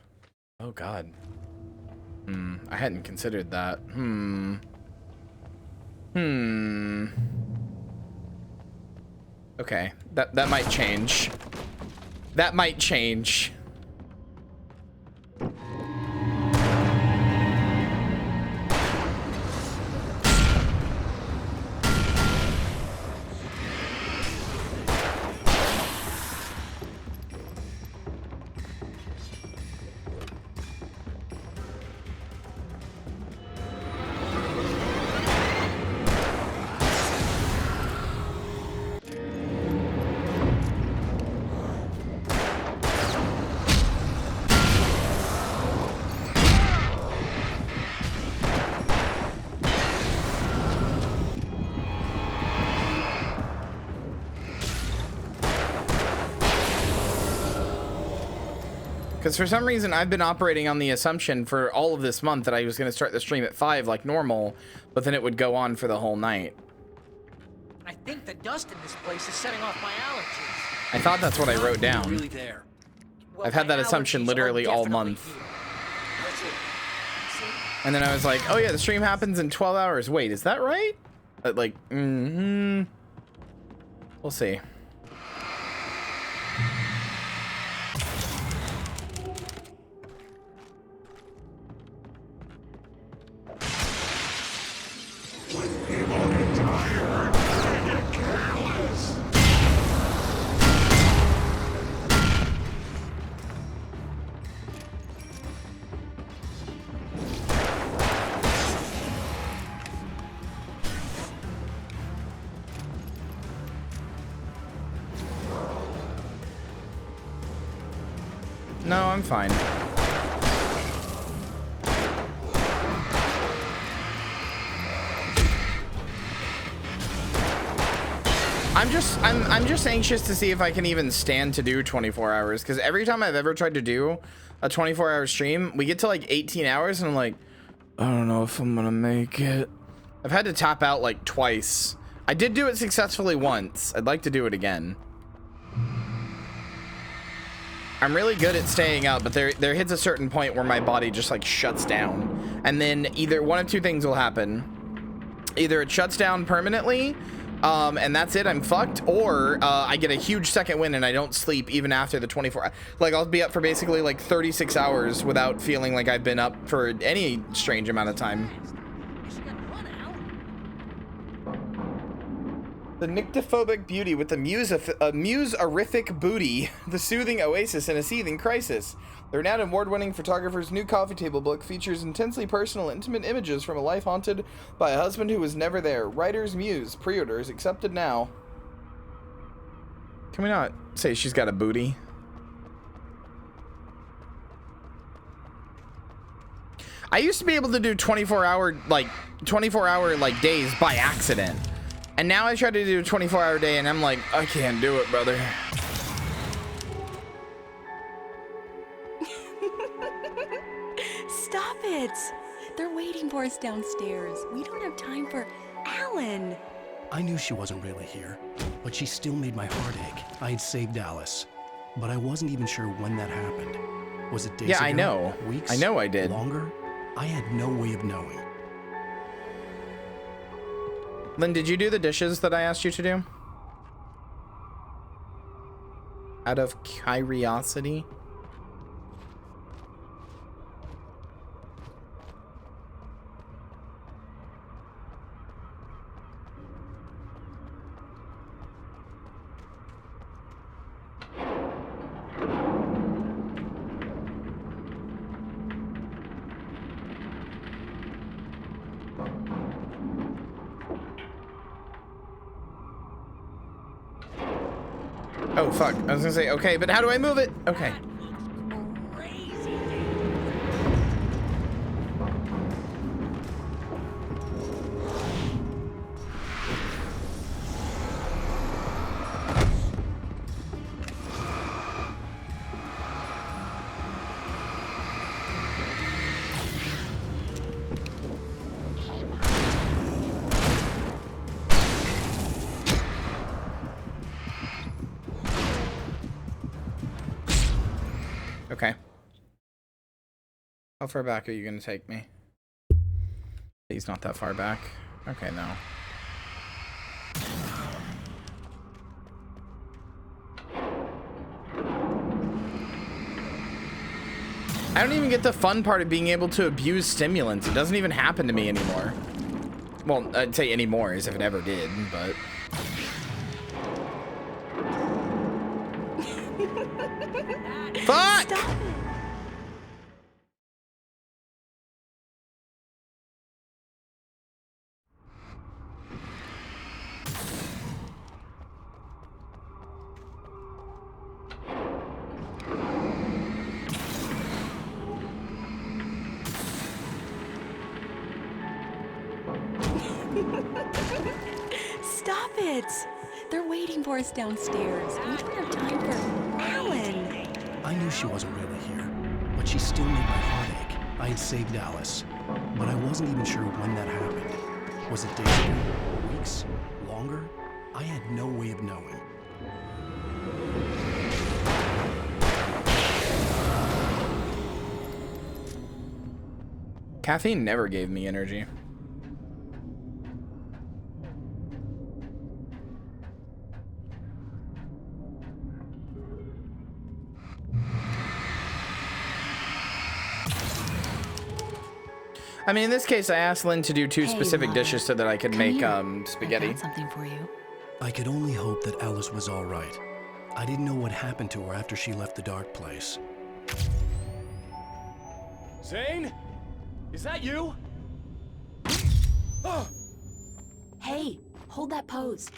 Oh, God. I hadn't considered that. Okay, that might change. That might change. Because for some reason, I've been operating on the assumption for all of this month that I was going to start the stream at 5 like normal, but then it would go on for the whole night. I think the dust in this place is setting off my allergies. I thought that's what I wrote down. Really there. Well, I've had that assumption literally all month. And then I was like, oh yeah, the stream happens in 12 hours. Wait, is that right? Like, we'll see. No, I'm fine. I'm just anxious to see if I can even stand to do 24 hours, because every time I've ever tried to do a 24-hour stream, we get to like 18 hours and I'm like, I don't know if I'm gonna make it. I've had to tap out like twice. I did do it successfully once. I'd like to do it again. I'm really good at staying up, but there hits a certain point where my body just like shuts down, and then either one of two things will happen. Either it shuts down permanently, and that's it, I'm fucked, or I get a huge second wind and I don't sleep even after the 24. Like, I'll be up for basically like 36 hours without feeling like I've been up for any strange amount of time. The nyctophobic beauty with the muse-orific booty, the soothing oasis in a seething crisis. The renowned award-winning photographer's new coffee table book features intensely personal, intimate images from a life haunted by a husband who was never there. Writer's Muse. Pre-orders accepted now. Can we not say she's got a booty? I used to be able to do 24-hour days by accident. And now I try to do a 24-hour day and I'm like, I can't do it, brother. Stop it! They're waiting for us downstairs. We don't have time for Alan. I knew she wasn't really here, but she still made my heart ache. I had saved Alice, but I wasn't even sure when that happened. Was it days ago? Yeah, I know. Weeks? I know I did. Longer? I had no way of knowing. Lynn, did you do the dishes that I asked you to do? Out of curiosity? Oh, fuck. I was gonna say, okay, but how do I move it? Okay. Okay. How far back are you gonna take me? He's not that far back. Okay, no. I don't even get the fun part of being able to abuse stimulants. It doesn't even happen to me anymore. Well, I'd say anymore as if it ever did, but... Fuck! Stop it. Stop it! They're waiting for us downstairs. We don't have time for Alan. I knew she wasn't really here, but she still made my heart ache. I had saved Alice, but I wasn't even sure when that happened. Was it days ago? Weeks? Longer? I had no way of knowing. Caffeine never gave me energy. I mean, in this case, I asked Lynn to do two specific dishes so that I could make spaghetti. I've got something for you. I could only hope that Alice was all right. I didn't know what happened to her after she left the dark place. Zane? Is that you? Hey, hold that pose.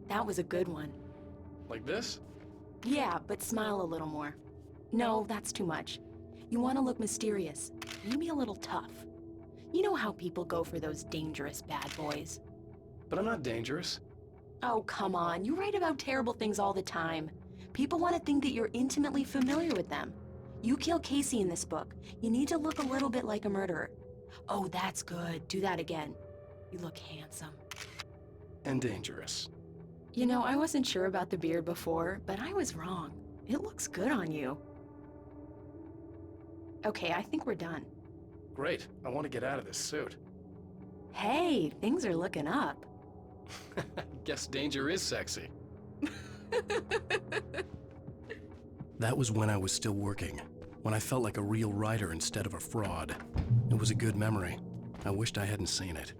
That was a good one. Like this? Yeah, but smile a little more. No, that's too much. You want to look mysterious, maybe a little tough. You know how people go for those dangerous bad boys. But I'm not dangerous. Oh, come on. You write about terrible things all the time. People want to think that you're intimately familiar with them. You kill Casey in this book. You need to look a little bit like a murderer. Oh, that's good. Do that again. You look handsome. And dangerous. You know, I wasn't sure about the beard before, but I was wrong. It looks good on you. Okay, I think we're done. Great. I want to get out of this suit. Hey, things are looking up. Guess danger is sexy. That was when I was still working, when I felt like a real writer instead of a fraud. It was a good memory. I wished I hadn't seen it.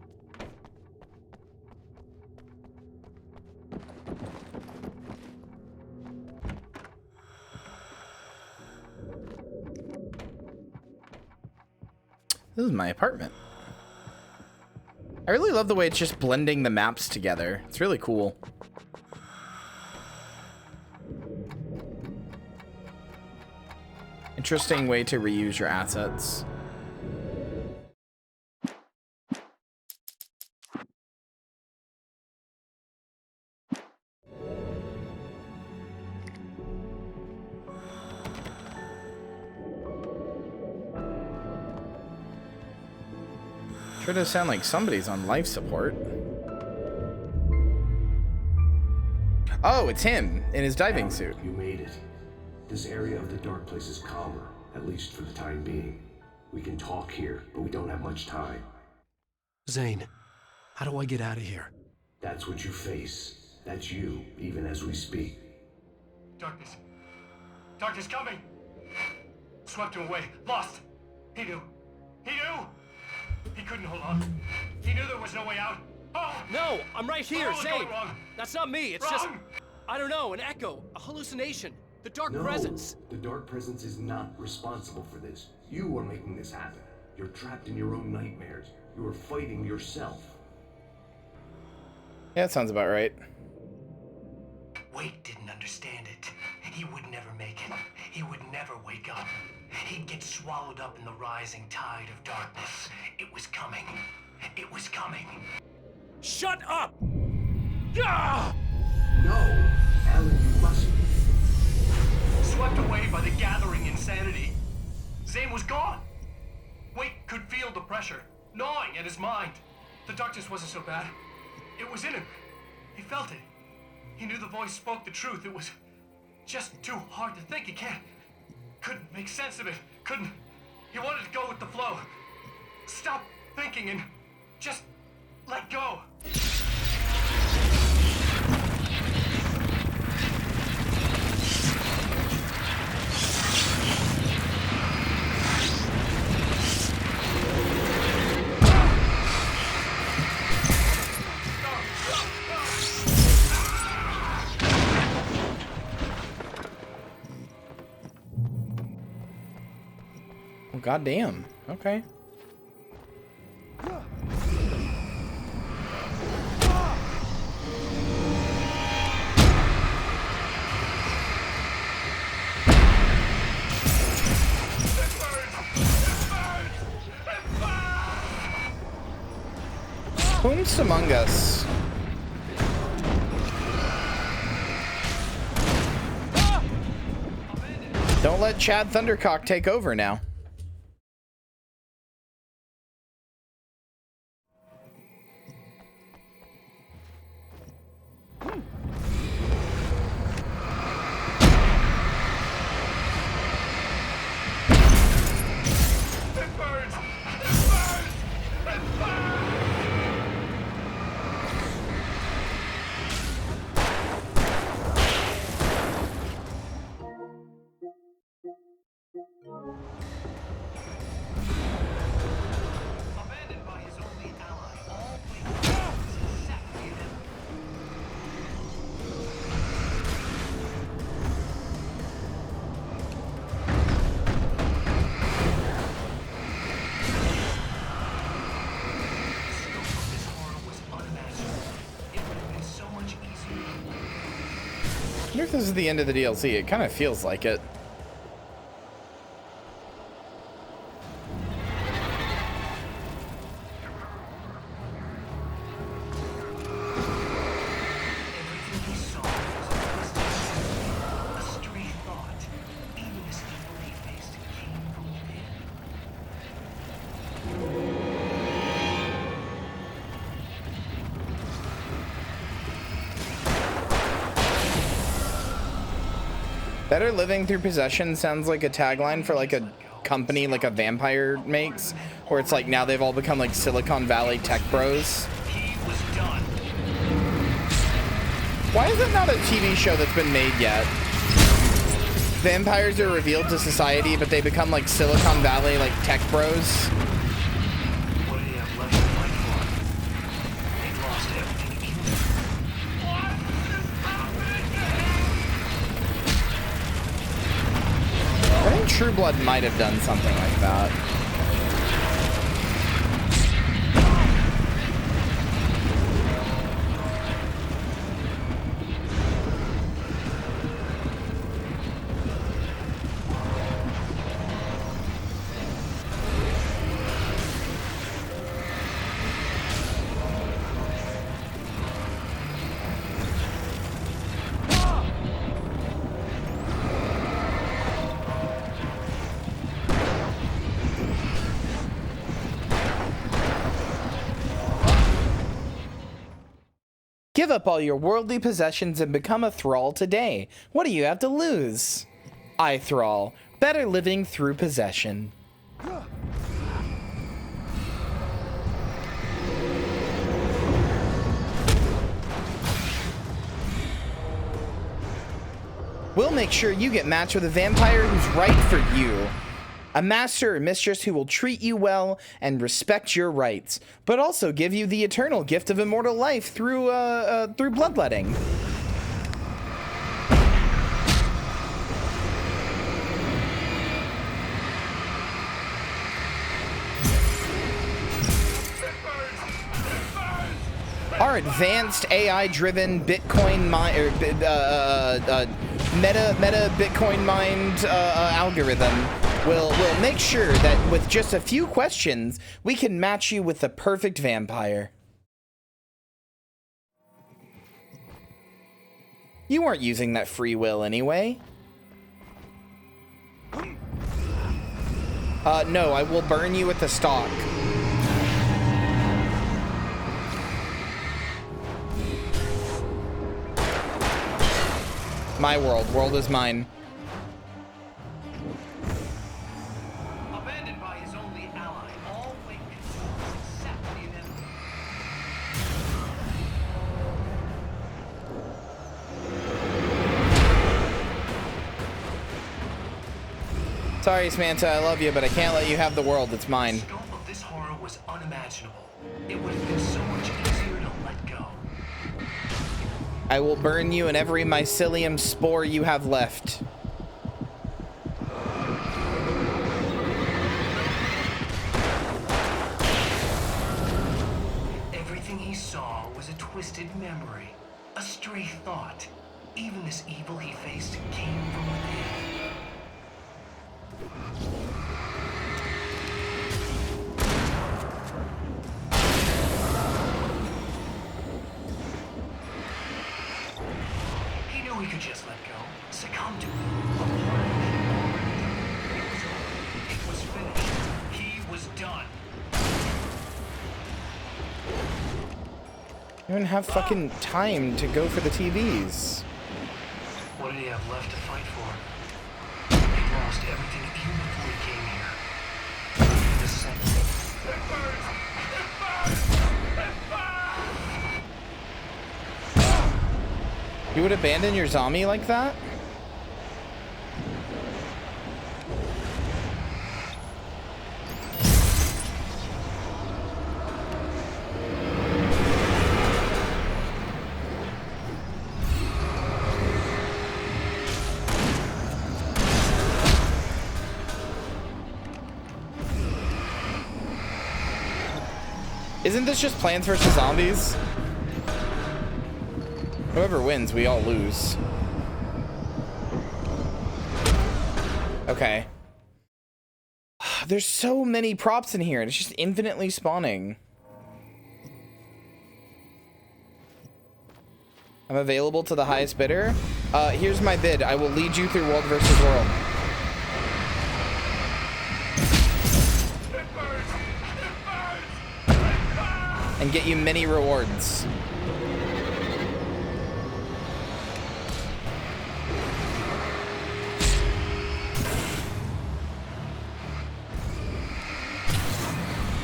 This is my apartment. I really love the way it's just blending the maps together. It's really cool. Interesting way to reuse your assets. Sure does sound like somebody's on life support. Oh, it's him in his diving suit. You made it. This area of the dark place is calmer, at least for the time being. We can talk here, but we don't have much time. Zane, how do I get out of here? That's what you face. That's you, even as we speak. Darkness. Darkness coming! Swept him away. Lost. He knew. He knew! He couldn't hold on. He knew there was no way out. Oh! No, I'm right here, What was Zane. going wrong? That's not me. It's Wrong. just, I don't know, an echo, a hallucination. The dark presence. The dark presence is not responsible for this. You are making this happen. You're trapped in your own nightmares. You are fighting yourself. Yeah, that sounds about right. Wade didn't understand it. He would never make it. He would never wake up. He'd get swallowed up in the rising tide of darkness. It was coming. It was coming. Shut up! Ah! No! Alan, you must... Swept away by the gathering insanity. Zane was gone. Wade could feel the pressure, gnawing at his mind. The darkness wasn't so bad. It was in him. He felt it. He knew the voice spoke the truth. It was just too hard to think. He couldn't make sense of it. He wanted to go with the flow. Stop thinking and just let go. Well, goddamn. Okay. Whom's among us? Don't let Chad Thundercock take over now. I wonder if this is the end of the DLC. It kind of feels like it. Better living through possession sounds like a tagline for like a company like a vampire makes, where it's like now they've all become like Silicon Valley tech bros. Why is it not a TV show that's been made yet? Vampires are revealed to society, but they become like Silicon Valley like tech bros. True Blood might have done something like that. Give up all your worldly possessions and become a thrall today. What do you have to lose? I thrall. Better living through possession. We'll make sure you get matched with a vampire who's right for you. A master or mistress who will treat you well and respect your rights, but also give you the eternal gift of immortal life through bloodletting. Our advanced AI-driven Bitcoin meta Bitcoin mined algorithm will make sure that with just a few questions, we can match you with the perfect vampire. You weren't using that free will anyway. No, I will burn you at the stake. My world. World is mine. Abandoned by his only ally, all wake except the inevitable. Sorry, Samantha, I love you, but I can't let you have the world. It's mine. The scope of this horror was unimaginable. It would have been so much easier to let go. I will burn you and every mycelium spore you have left. Everything he saw was a twisted memory, a stray thought. Even this evil he faced came from within. He knew he could just let go, succumb to it. don't even have fucking time to go for the TVs. What did he have left to fight for? He lost everything even before he came here. The second. You would abandon your zombie like that? Isn't this just Plants vs. Zombies? Whoever wins, we all lose. Okay. There's so many props in here, and it's just infinitely spawning. I'm available to the highest bidder. Here's my bid. I will lead you through World vs. World. And get you many rewards.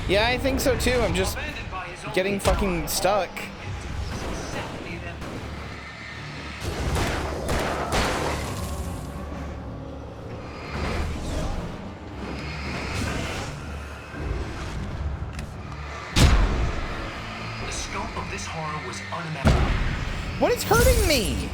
Yeah, I think so too. I'm just getting fucking stuck. The scope of this horror was unimaginable. What is hurting me?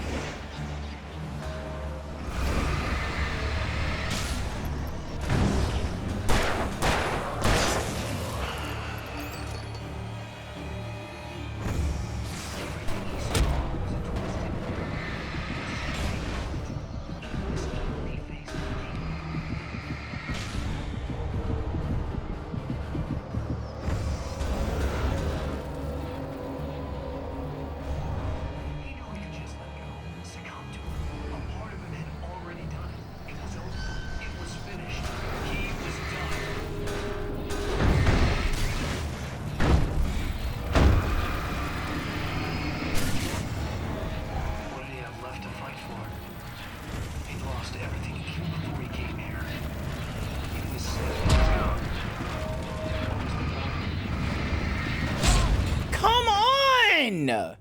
No.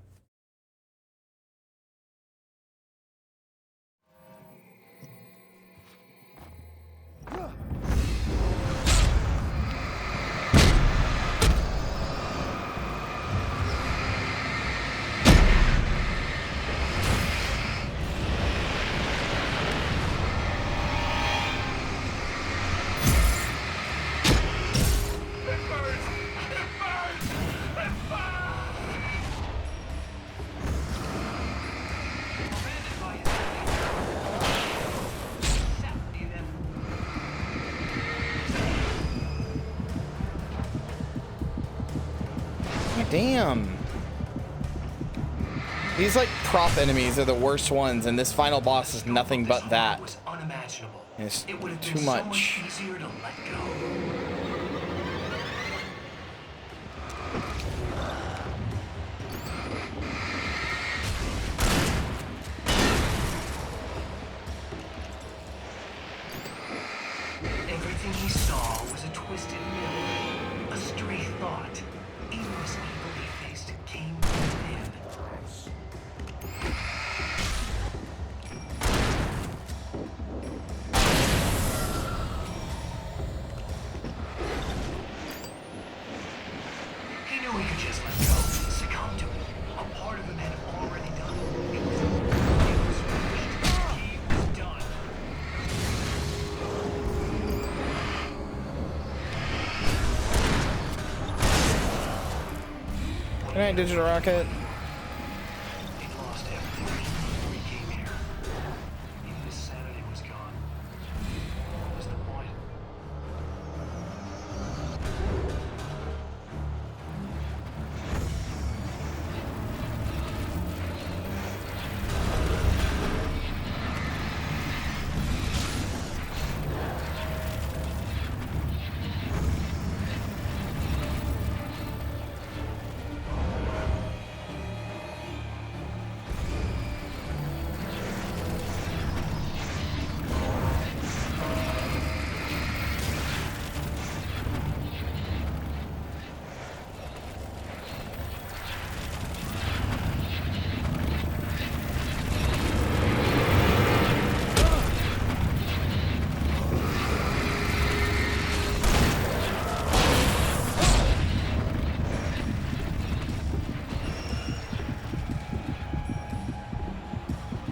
Damn. These like prop enemies are the worst ones, and this final boss is nothing but that. It's too much. Easier to let go. Everything he saw was a twisted memory, a stray thought. Even this evil he faced came from within. He knew he could just let go, succumb to it. A part of him had already done it. It was finished. He was done. Good night, Digital Rocket. He'd lost everything before he came here. Even his sanity was gone. What was the point?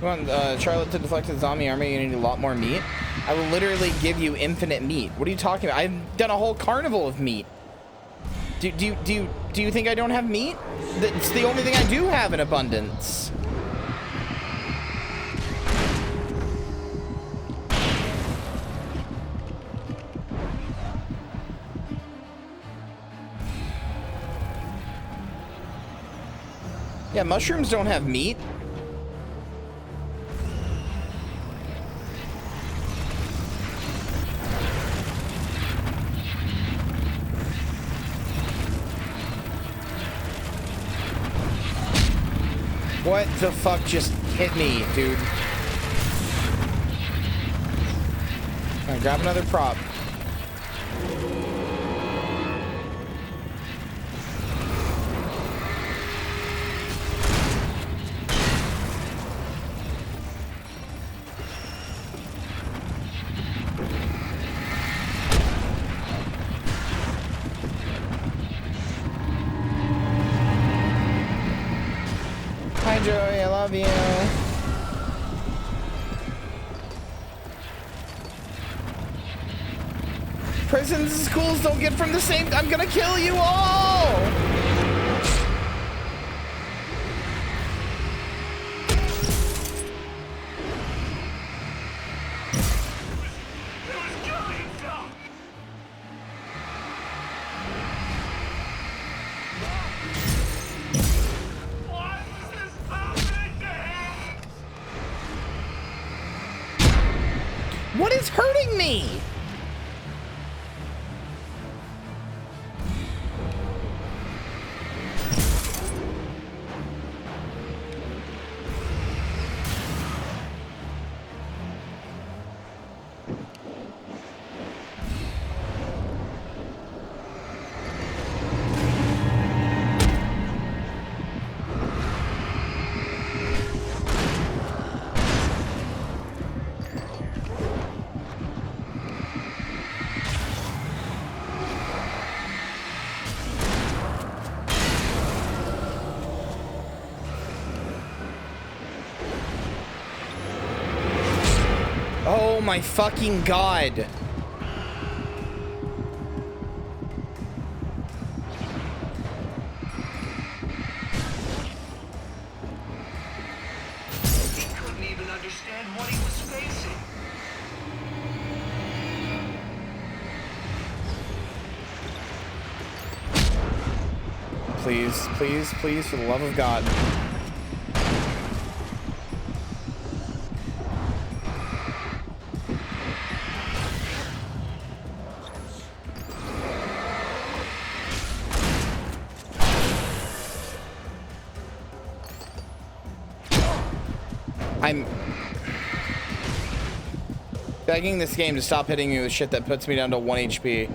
You want Charlotte to deflect the zombie army? You need a lot more meat. I will literally give you infinite meat. What are you talking about? I've done a whole carnival of meat. Do you think I don't have meat? It's the only thing I do have in abundance. Yeah, mushrooms don't have meat. What the fuck just hit me, dude? Alright, grab another prop. Hi, Joey, I love you. Prisons and schools don't get from the same. I'm gonna kill you all. What is hurting me? Oh my fucking god. He couldn't even understand what he was facing. Please, please, please, for the love of God. I'm begging this game to stop hitting me with shit that puts me down to 1 HP.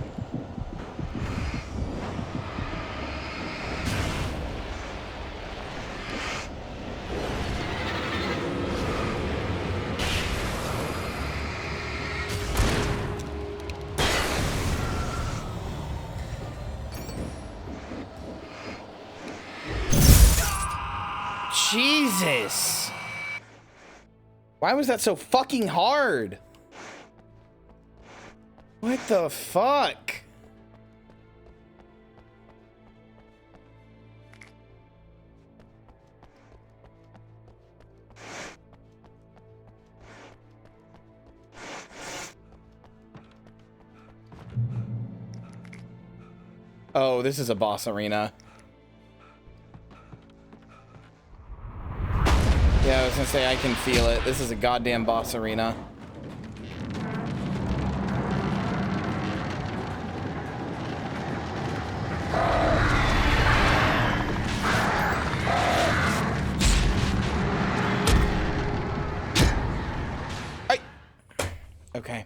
Jesus. Why was that so fucking hard? What the fuck? Oh, this is a boss arena. Yeah, I was gonna say, I can feel it. This is a goddamn boss arena. Okay.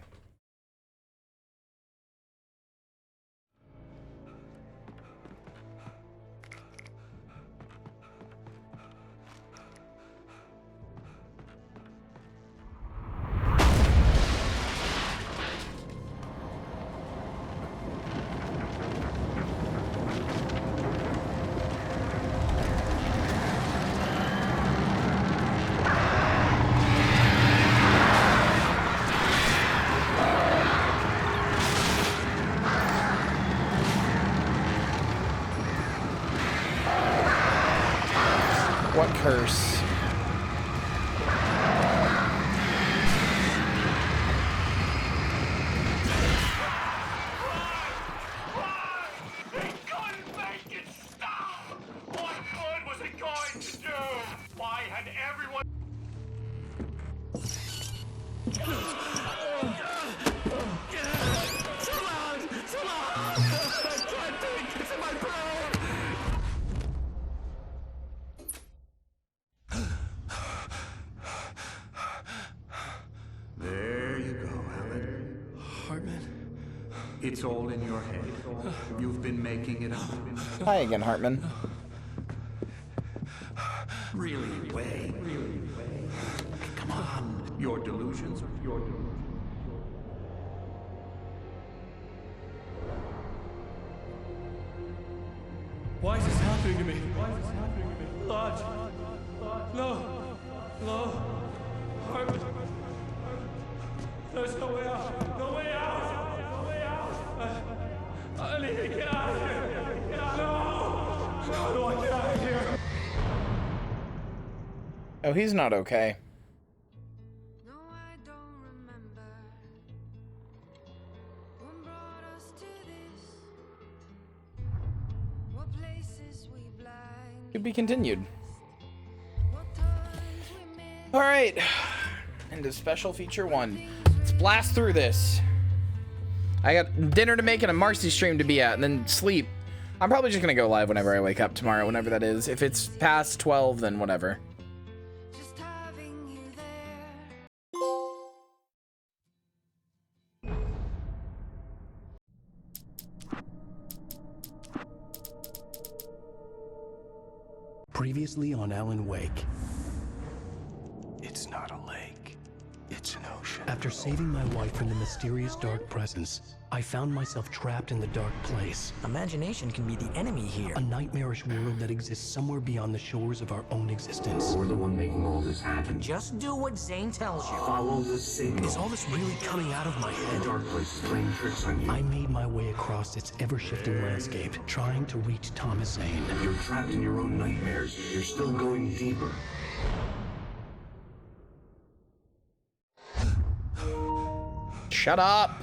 What curse? There you go, Alan. Hartman. It's all in your head. You've been making it up. Hi again, Hartman. Really, Wayne. Come on. Your delusions. Why is this happening to me? Lodge. No. Hartman. There's no way out. No way out. No way out. I need to get out of here. Get out. No. How do I get out of here? Oh, he's not okay. To be continued. All right, into special feature 1. Let's blast through this. I got dinner to make and a Marcy stream to be at, and then sleep. I'm probably just gonna go live whenever I wake up tomorrow, whenever that is. If it's past 12, then whatever. Previously on Alan Wake. It's not a lake. It's an ocean. After saving my wife from the mysterious dark presence, I found myself trapped in the dark place. Imagination can be the enemy here. A nightmarish world that exists somewhere beyond the shores of our own existence. We're the one making all this happen. Just do what Zane tells you. Follow the signal. Is all this really coming out of my head? The dark place is playing tricks on you. I made my way across its ever-shifting landscape, trying to reach Thomas Zane. You're trapped in your own nightmares. You're still going deeper. Shut up.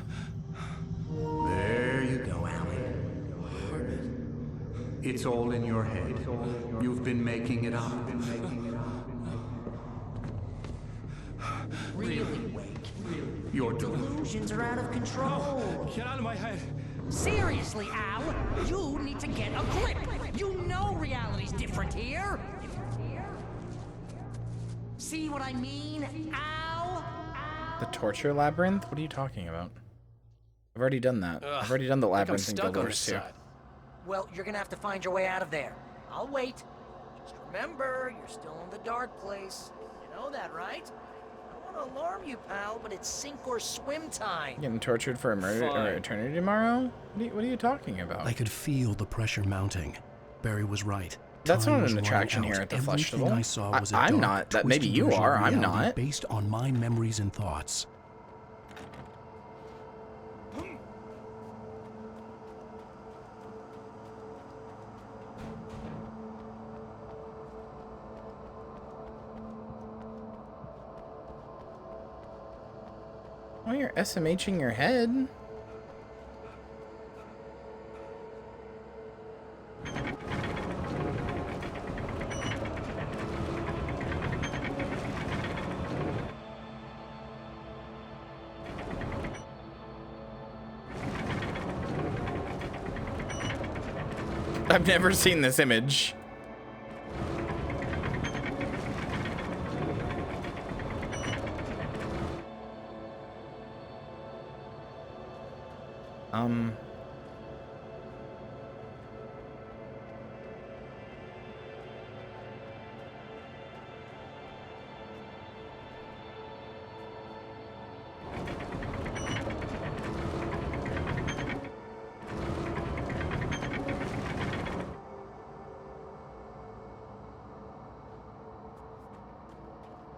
There you go, Alan. Hartman. It's all in your head. You've been making it up. Really, Wake? Your delusions are out of control. Get out of my head. Seriously, Al, you need to get a grip. You know reality's different here. See what I mean, Al? The torture labyrinth? What are you talking about? I've already done that. I've already done the labyrinth in Guild Wars 2. Well, you're gonna have to find your way out of there. I'll wait. Just remember, you're still in the dark place. You know that, right? I don't want to alarm you, pal, but it's sink or swim time. Getting tortured for a murder or eternity tomorrow? What are you talking about? I could feel the pressure mounting. Barry was right. That's Time not was an running attraction out. here at the Everything festival. I saw was a I'm dark, not. That maybe twisted you version are. of I'm reality not. Based on my memories and thoughts. Oh, you're SMHing your head. I've never seen this image.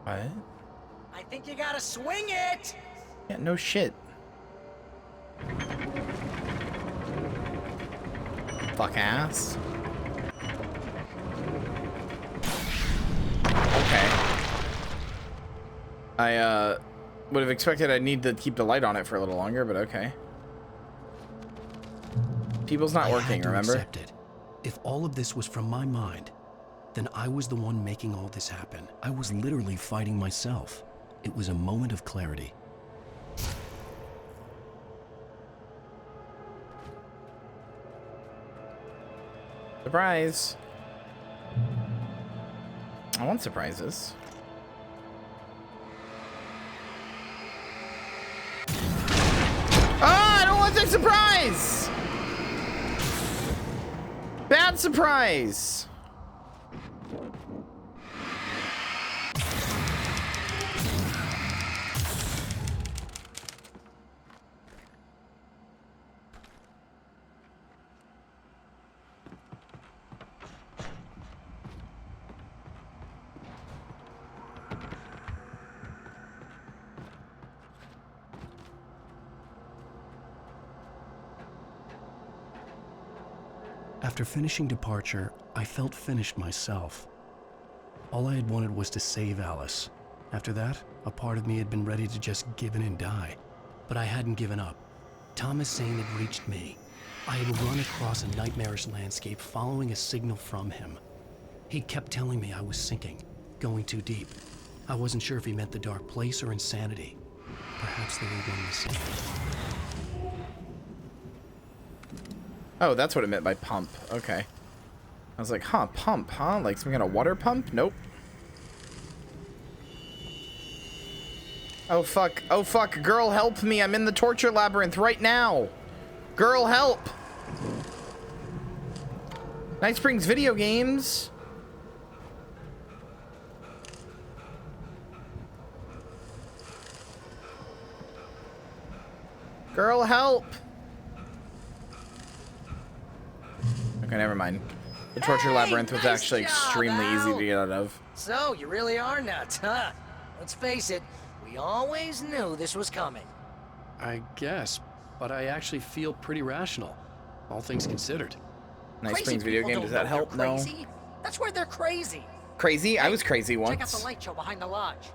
What? I think you gotta swing it! Yeah, no shit. Fuck ass. I would have expected I'd need to keep the light on it for a little longer, but okay. People's not working, remember? Accept it. If all of this was from my mind, then I was the one making all this happen. I was literally fighting myself. It was a moment of clarity. Surprise. I want surprises. Ah, I don't want that surprise! Bad surprise! After finishing Departure, I felt finished myself. All I had wanted was to save Alice. After that, a part of me had been ready to just give in and die. But I hadn't given up. Thomas Zane had reached me. I had run across a nightmarish landscape following a signal from him. He kept telling me I was sinking, going too deep. I wasn't sure if he meant the dark place or insanity. Perhaps they were one the same. Oh, that's what it meant by pump. Okay. I was like, huh, pump, huh? Like some kind of water pump? Nope. Oh, fuck. Oh, fuck. Girl, help me. I'm in the torture labyrinth right now. Girl, help. Night Springs video games. Girl, help. Okay, never mind. The torture labyrinth was nice actually job, extremely easy Al. to get out of. So, you really are nuts, huh? Let's face it, we always knew this was coming. I guess, but I actually feel pretty rational, all things considered. Night Crazy Springs video people game, don't does that know help? they're No. crazy. That's where they're crazy. Crazy? I was crazy Check out once. the light show behind the lodge.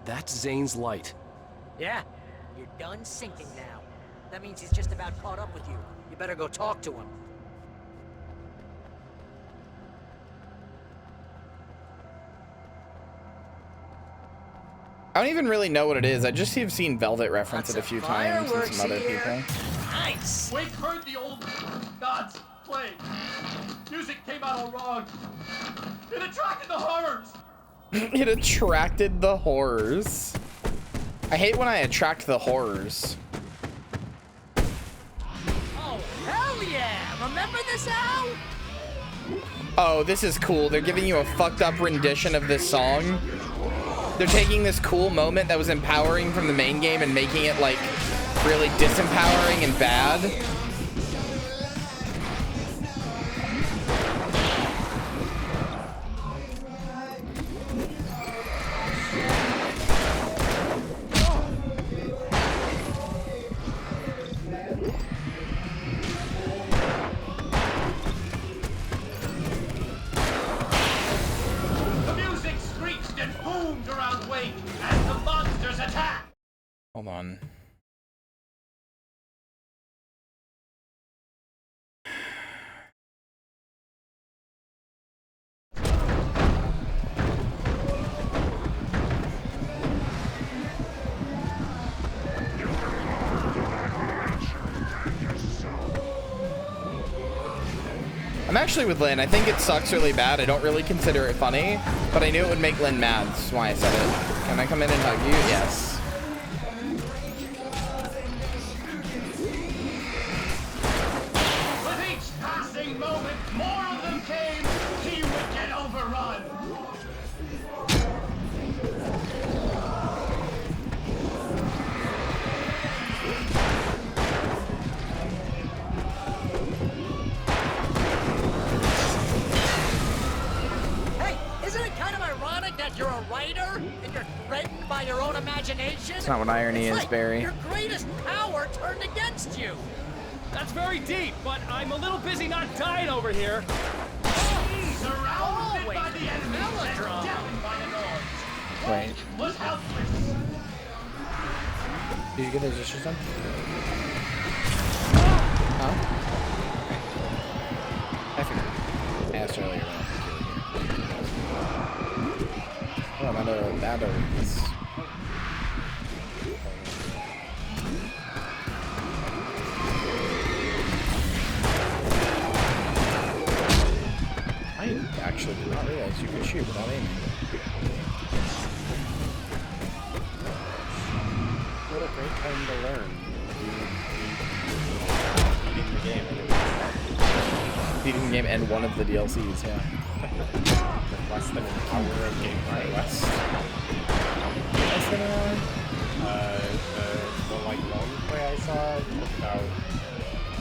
That's Zane's light. Yeah, you're done sinking now. That means he's just about caught up with you. You better go talk to him. I don't even really know what it is. I just have seen Velvet reference it a few times and some other here. people. Nice! Wake heard the old gods play. Music came out all wrong. It attracted the horrors. It attracted the horrors. I hate when I attract the horrors. Oh, hell yeah! Remember this, Al? Oh, this is cool. They're giving you a fucked up rendition of this song. They're taking this cool moment that was empowering from the main game and making it like really disempowering and bad. Hold on. I'm actually with Lynn. I think it sucks really bad. I don't really consider it funny, but I knew it would make Lynn mad. That's why I said it. Can I come in and hug you? Yes. With each passing moment, more of them came. He would get overrun. Hey, isn't it kind of ironic that you're a writer and you're threatened by your own imagination? That's not what irony It's is, like Barry. Your greatest power turned against you. That's very deep, but I'm a little busy not dying over here. Surrounded by the enemy, melodrama. deafened by the noise. Wait. Was helpless. Did you get those dishes done? Huh? I figured. I asked earlier. Oh, that is. I actually did not realize you could shoot without aiming. What a great time to learn. Beating the game. Beating the game and one of the DLCs, yeah. Less than an hour of gameplay. Less than an hour? The like long play I saw took about an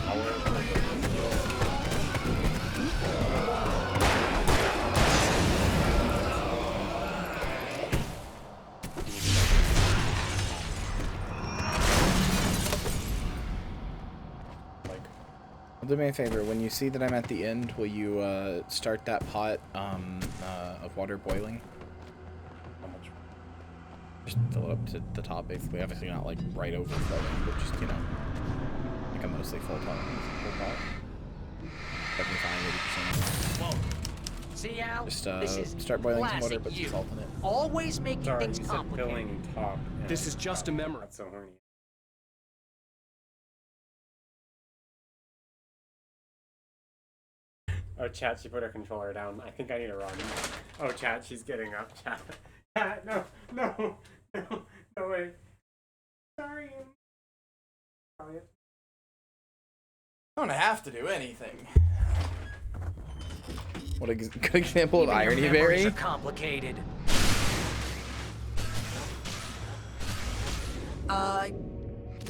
hour. Do me a favor, when you see that I'm at the end, will you start that pot of water boiling? How much? Just fill it up to the top, basically. Obviously not like right overflowing, but just, you know, like a mostly full pot. 75–80%. Whoa. See, Al? Just this is start boiling some water, classic put some you. salt in it. Always making Sorry, things you said complicated. filling top. This is just a memory. That's so horny. Oh, chat, she put her controller down. I think I need to run. Oh, chat, she's getting up. Chat. Chat, no, wait. Sorry. I don't have to do anything. What a good example of Even your irony, memories Barry. are complicated.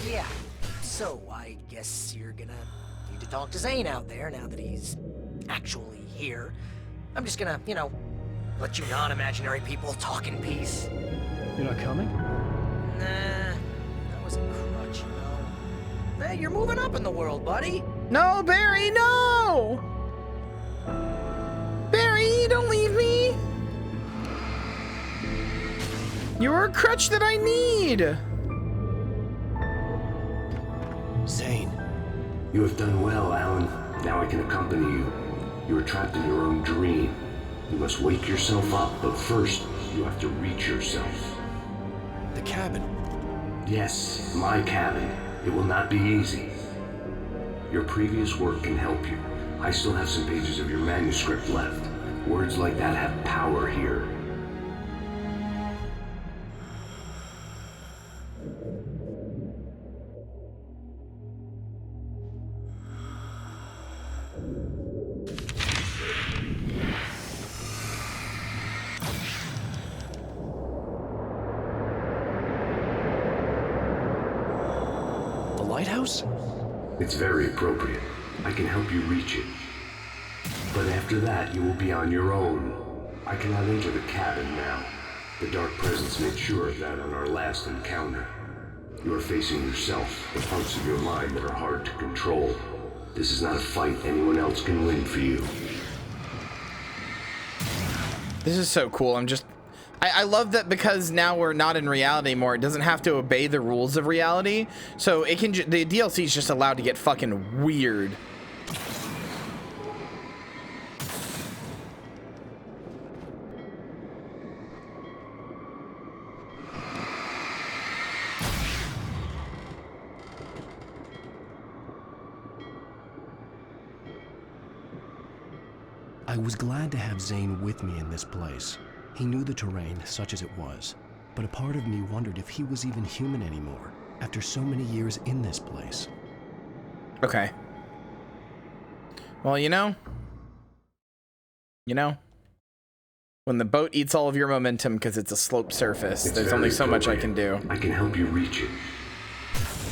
Yeah. So, I guess you're gonna need to talk to Zane out there now that he's actually here. I'm just gonna, you know, let you non-imaginary people talk in peace. You're not coming? Nah, that was a crutch, you know. Hey, you're moving up in the world, buddy. No, Barry, no! Barry, don't leave me! You're a crutch that I need! Zane. You have done well, Alan. Now I can accompany you. You are trapped in your own dream. You must wake yourself up, but first, you have to reach yourself. The cabin. Yes, my cabin. It will not be easy. Your previous work can help you. I still have some pages of your manuscript left. Words like that have power here. Lighthouse? It's very appropriate. I can help you reach it. But after that, you will be on your own. I cannot enter the cabin now. The Dark Presence made sure of that on our last encounter. You are facing yourself, the parts of your mind that are hard to control. This is not a fight anyone else can win for you. This is so cool. I love that because now we're not in reality anymore. It doesn't have to obey the rules of reality. So it can, the DLC is just allowed to get fucking weird. I was glad to have Zane with me in this place. He knew the terrain, such as it was, but a part of me wondered if he was even human anymore, after so many years in this place. Okay. Well, you know, when the boat eats all of your momentum because it's a sloped surface, there's only so much I can do. I can help you reach it.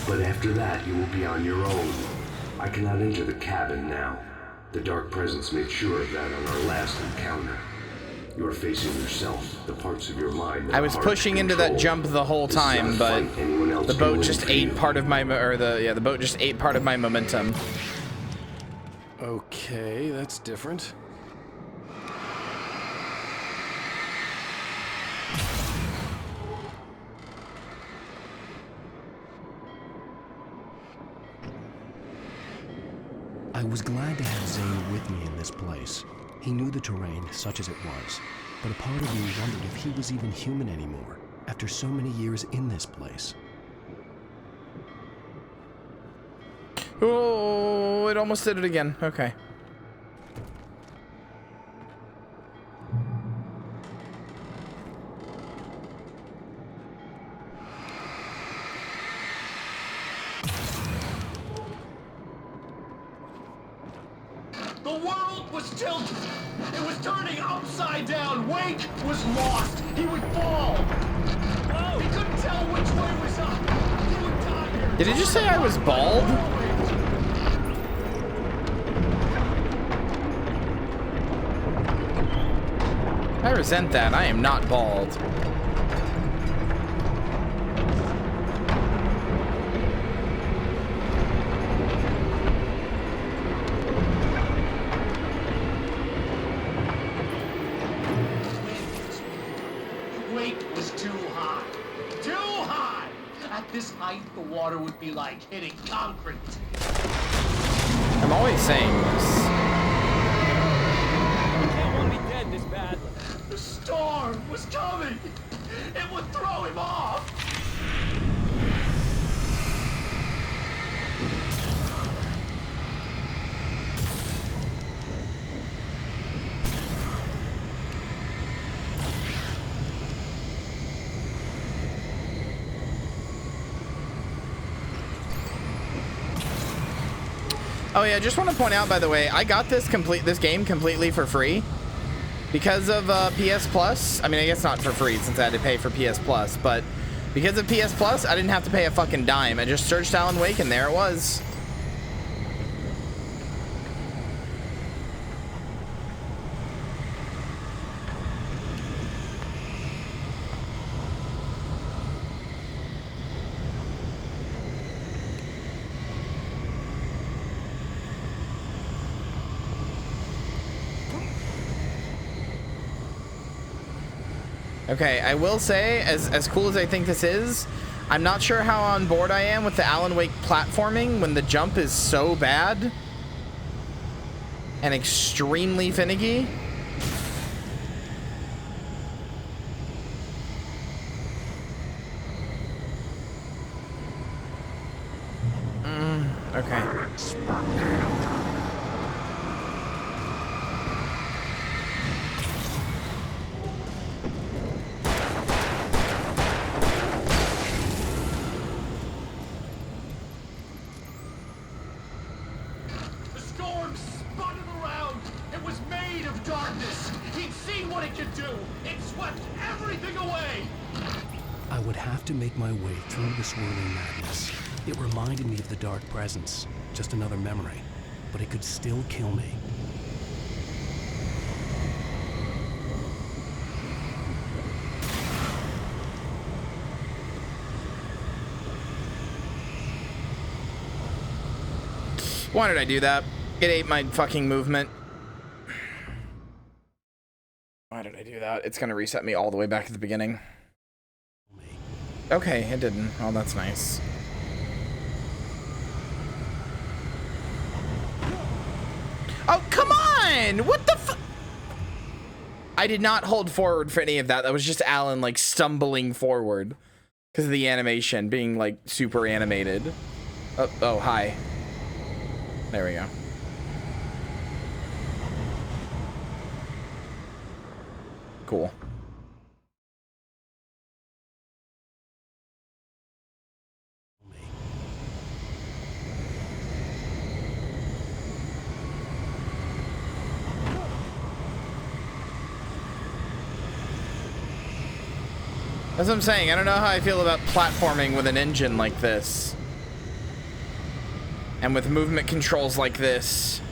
But after that, you will be on your own. I cannot enter the cabin now. The Dark Presence made sure of that on our last encounter. You are facing yourself, the parts of your mind that I was pushing into that jump the whole time, but the boat just ate part of my, the boat just ate part of my momentum. Okay, that's different. I was glad to have Zane with me in this place. He knew the terrain, such as it was, but a part of me wondered if he was even human anymore, after so many years in this place. Oh, it almost did it again. Okay. The world was tilted. It was turning upside down. Wake was lost. He would fall. Oh. He couldn't tell which way was up. He would die here. Did he just say I was bald? I resent that. I am not bald. Wake was too high. Too high! At this height, the water would be like hitting concrete. I'm always saying this. You can't want me dead this badly. The storm was coming. It would throw him off. Oh yeah, just want to point out, by the way, I got this game completely for free because of PS Plus. I mean, I guess not for free since I had to pay for PS Plus, but because of PS Plus, I didn't have to pay a fucking dime. I just searched Alan Wake and there it was. Okay, I will say, as cool as I think this is, I'm not sure how on board I am with the Alan Wake platforming when the jump is so bad and extremely finicky. Okay. The storm spun him around. It was made of darkness. He'd seen what it could do. It swept everything away. I would have to make my way through the swirling madness. It reminded me of the dark presence, just another memory, but it could still kill me. Why did I do that? It ate my fucking movement. Why did I do that? It's gonna reset me all the way back to the beginning. Okay, it didn't. Oh, that's nice. Oh, come on! What the fu- I did not hold forward for any of that. That was just Alan, like, stumbling forward. Because of the animation being, like, super animated. Oh, hi. There we go. Cool. That's what I'm saying. I don't know how I feel about platforming with an engine like this. And with movement controls like this.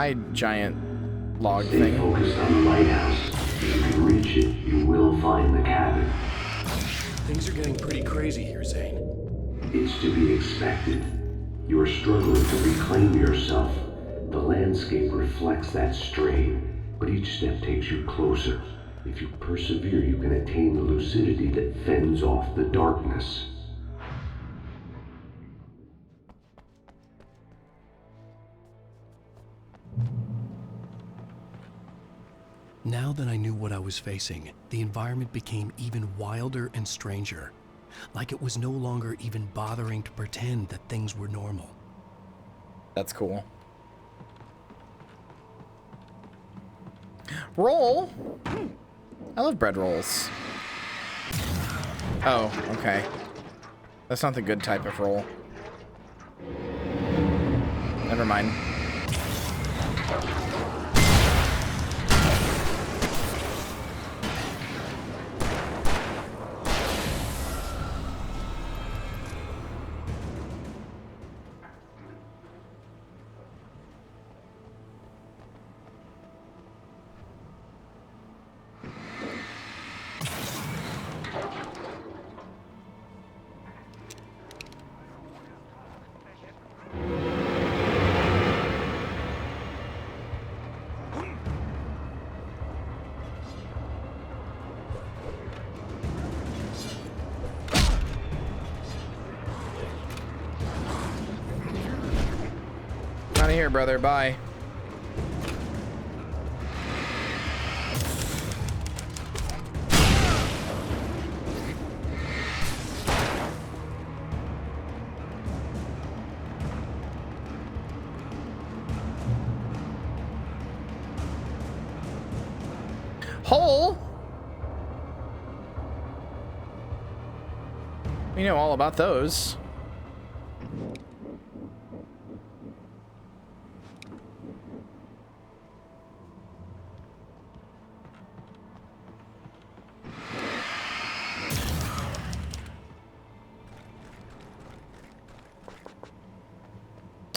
Hi, giant log Stay thing. focused on the lighthouse. If you can reach it, you will find the cabin. Things are getting pretty crazy here, Zane. It's to be expected. You are struggling to reclaim yourself. The landscape reflects that strain, but each step takes you closer. If you persevere, you can attain the lucidity that fends off the darkness. Now that I knew what I was facing, the environment became even wilder and stranger. Like it was no longer even bothering to pretend that things were normal. That's cool. Roll? I love bread rolls. Oh, okay. That's not the good type of roll. Never mind. Out of here, brother. Bye. Hole? We know all about those.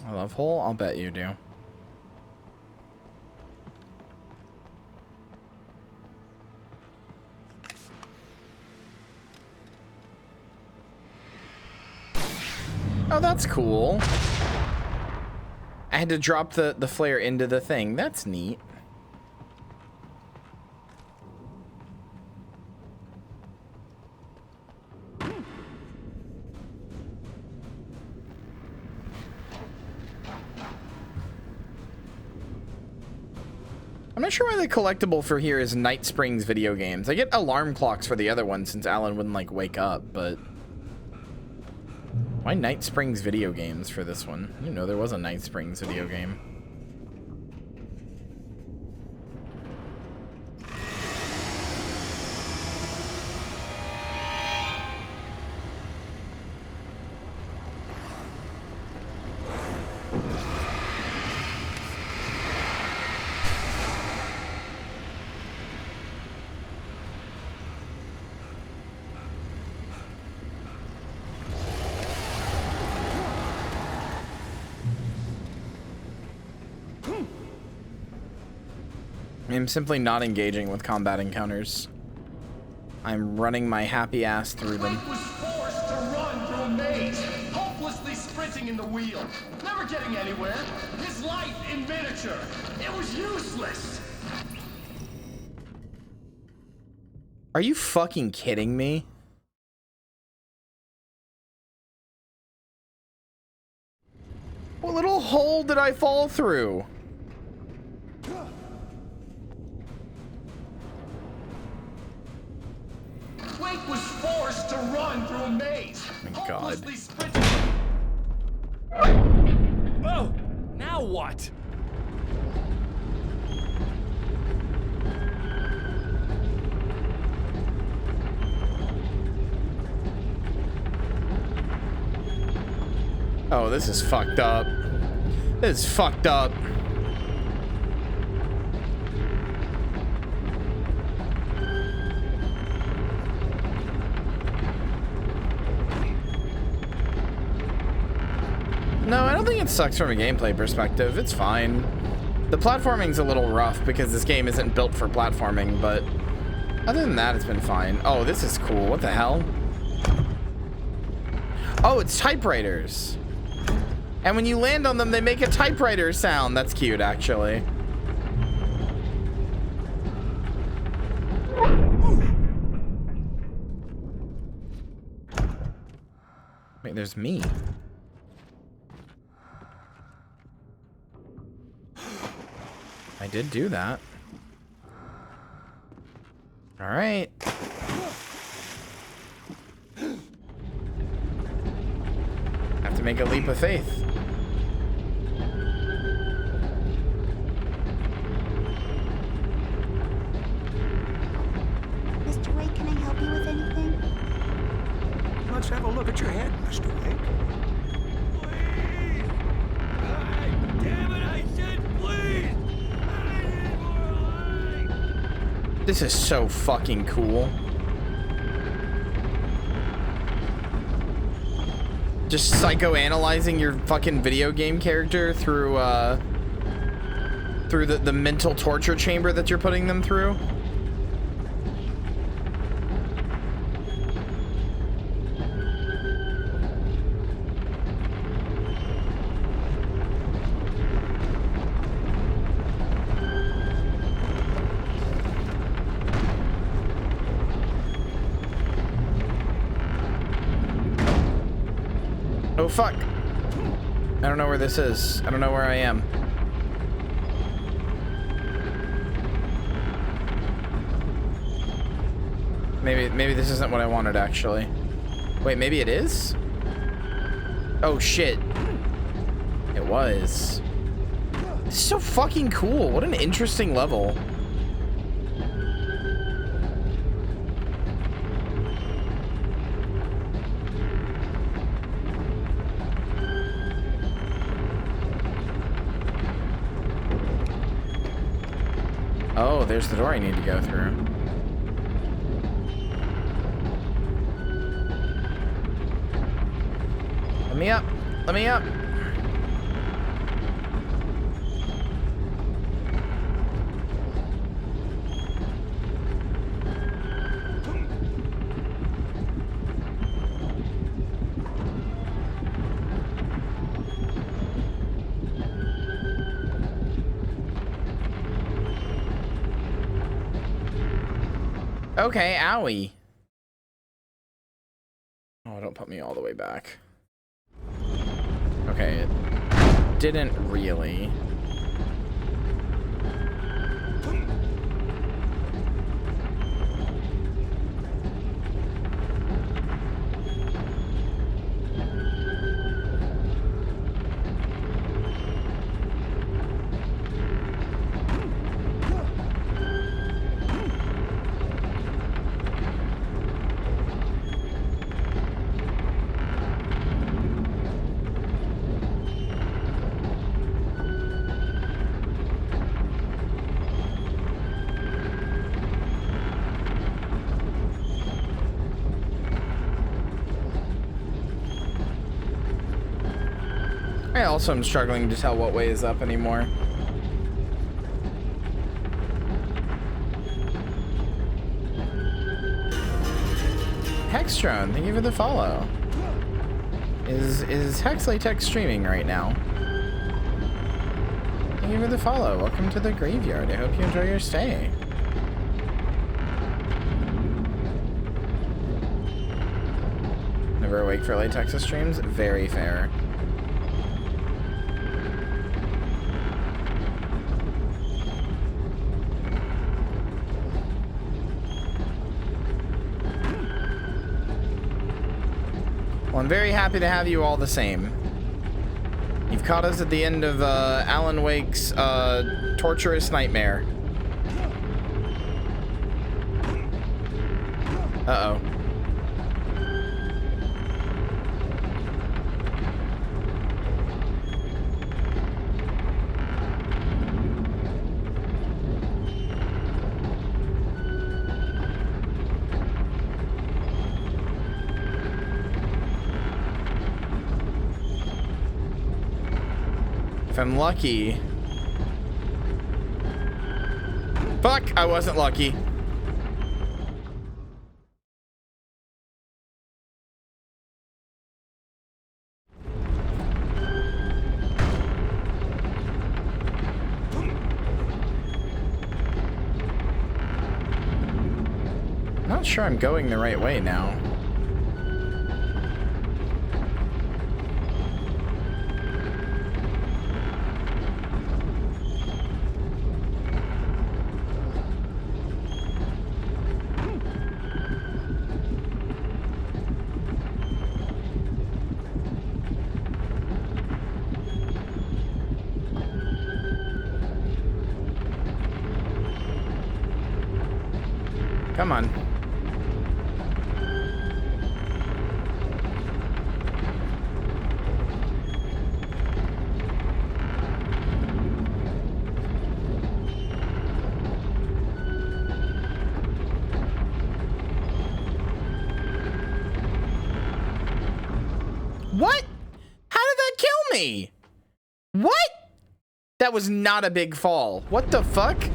I love hole. I'll bet you do. Oh, that's cool. I had to drop the flare into the thing. That's neat. I'm not sure why the collectible for here is Night Springs video games. I get alarm clocks for the other one since Alan wouldn't like wake up, but why Night Springs video games for this one? I didn't know there was a Night Springs video game. I'm simply not engaging with combat encounters. I'm running my happy ass through them. Wake was forced to run through a maze, hopelessly sprinting in the wheel, never getting anywhere. His life in miniature. It was useless. Are you fucking kidding me? What little hole did I fall through? Wake was forced to run through a maze. Oh my God. Hopelessly sprinting. Oh, now what? Oh, this is fucked up. This is fucked up. No, I don't think it sucks from a gameplay perspective. It's fine. The platforming's a little rough because this game isn't built for platforming, but other than that, it's been fine. Oh, this is cool. What the hell? Oh, it's typewriters. And when you land on them, they make a typewriter sound. That's cute, actually. Wait, there's me. I did do that. All right. Have to make a leap of faith. Mr. Wake, can I help you with anything? Let's have a look at your head, Mr. Wake. Please! Damn it, I said please! This is so fucking cool. Just psychoanalyzing your fucking video game character through the mental torture chamber that you're putting them through. Oh fuck. I don't know where this is. I don't know where I am. Maybe this isn't what I wanted, actually. Wait, maybe it is? Oh shit. It was. This is so fucking cool. What an interesting level. Oh, there's the door I need to go through. Let me up. Let me up. Okay, owie. Oh, don't put me all the way back. Okay, it didn't really. I also am struggling to tell what way is up anymore. Hextron, thank you for the follow. Is Hex Latex streaming right now? Thank you for the follow. Welcome to the graveyard. I hope you enjoy your stay. Never awake for Latex streams? Very fair. Well, I'm very happy to have you all the same. You've caught us at the end of Alan Wake's torturous nightmare. Uh-oh. If I'm lucky, Fuck, I wasn't lucky. Not sure I'm going the right way now. Come on. What? How did that kill me? What? That was not a big fall. What the fuck?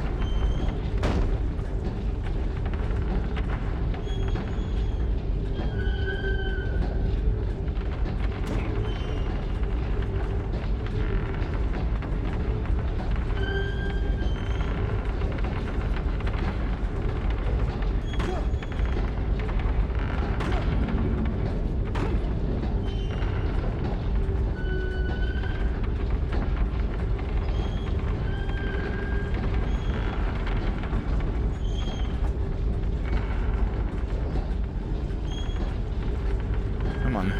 Come on.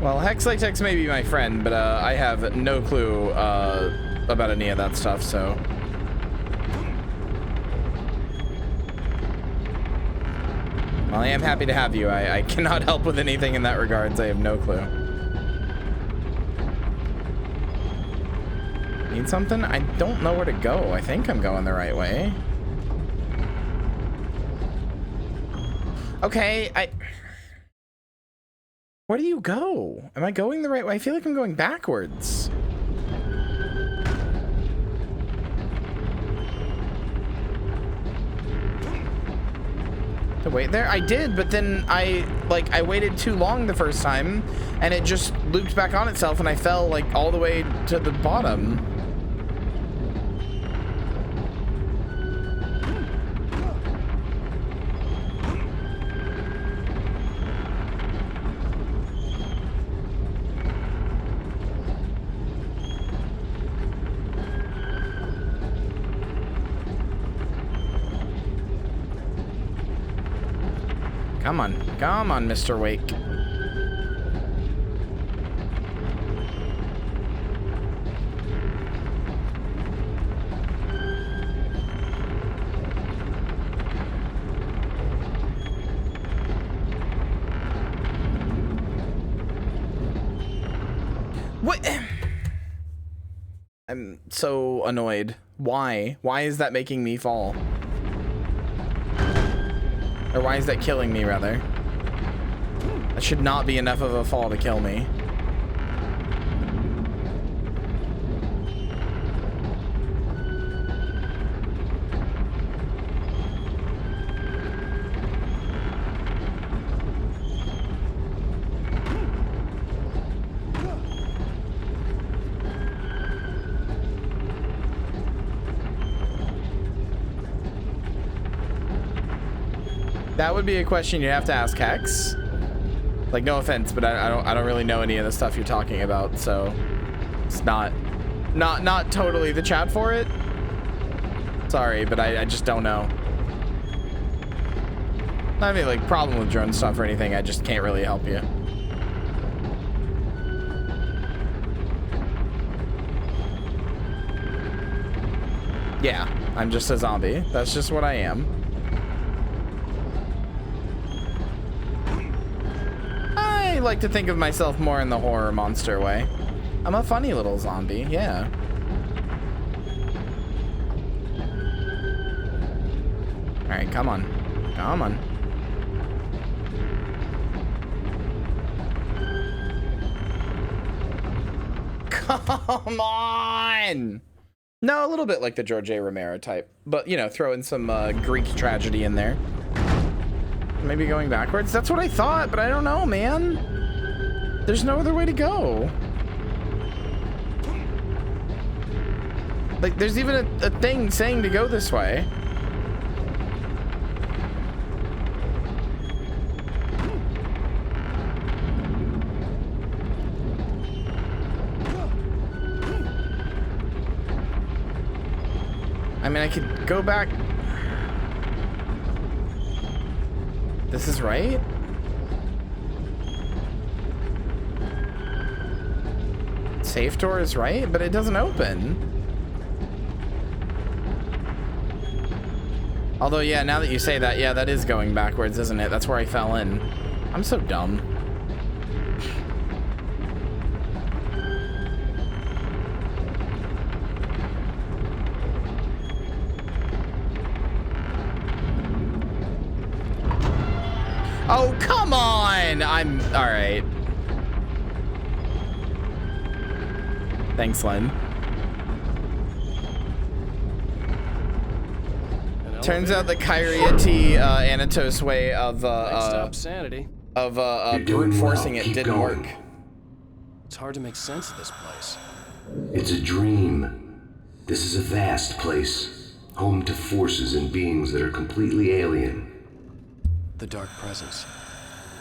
Well, Hex Latex may be my friend, but I have no clue about any of that stuff, so. Well, I am happy to have you. I cannot help with anything in that regards. I have no clue. Need something? I don't know where to go. I think I'm going the right way. Okay, where do you go? Am I going the right way? I feel like I'm going backwards. To wait there? I did, but then I waited too long the first time and it just looped back on itself and I fell like all the way to the bottom. Come on, Mr. Wake. What? I'm so annoyed. Why? Why is that making me fall? Or why is that killing me, rather? That should not be enough of a fall to kill me. That would be a question you have to ask Hex. Like, no offense, but I don't really know any of the stuff you're talking about, so it's not totally the chat for it. Sorry, but I just don't know. Not any like problem with drone stuff or anything. I just can't really help you. Yeah, I'm just a zombie. That's just what I am. I like to think of myself more in the horror monster way. I'm a funny little zombie, yeah. Alright, come on. Come on. Come on. No, a little bit like the George A. Romero type, but you know, throw in some Greek tragedy in there. Maybe going backwards. That's what I thought, but I don't know, man. There's no other way to go. Like, there's even a thing saying to go this way. I mean, I could go back. This is right? Safe door is right, but it doesn't open. Although, yeah, now that you say that, yeah, that is going backwards, isn't it? That's where I fell in. I'm so dumb. Oh, come on! I'm... Alright. Thanks, Len. Turns out the Kyriete Anatos way of sanity. Of brute forcing it didn't work. It's hard to make sense of this place. It's a dream. This is a vast place, home to forces and beings that are completely alien. The Dark Presence.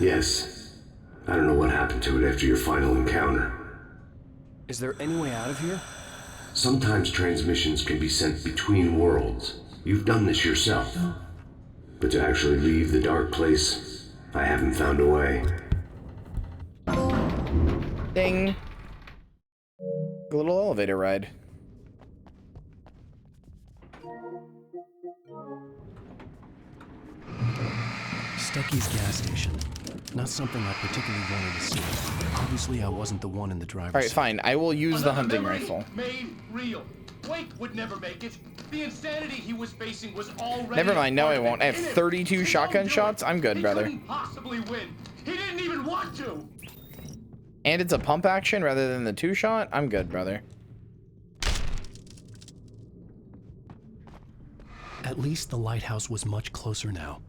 Yes. I don't know what happened to it after your final encounter. Is there any way out of here? Sometimes transmissions can be sent between worlds. You've done this yourself. But to actually leave the dark place, I haven't found a way. Ding. A little elevator ride. Stucky's gas station. Not something I particularly wanted to see. Obviously, I wasn't the one in the driver's Alright, fine. I will use the hunting rifle. Made real. Wake would never make it. The insanity he was facing was already. Never mind, no I won't. I have 32 shotgun shots. I'm good, brother. He couldn't possibly win. He didn't even want to. And it's a pump action rather than the 2-shot. I'm good, brother. At least the lighthouse was much closer now.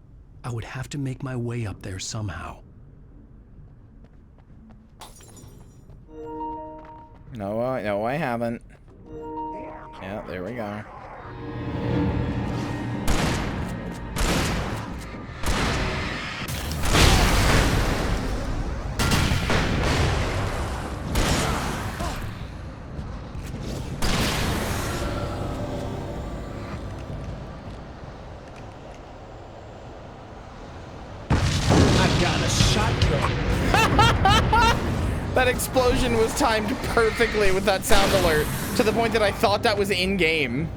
I would have to make my way up there somehow. No, I haven't. Yeah, there we go. I've got a shotgun. That explosion was timed perfectly with that sound alert, to the point that I thought that was in-game.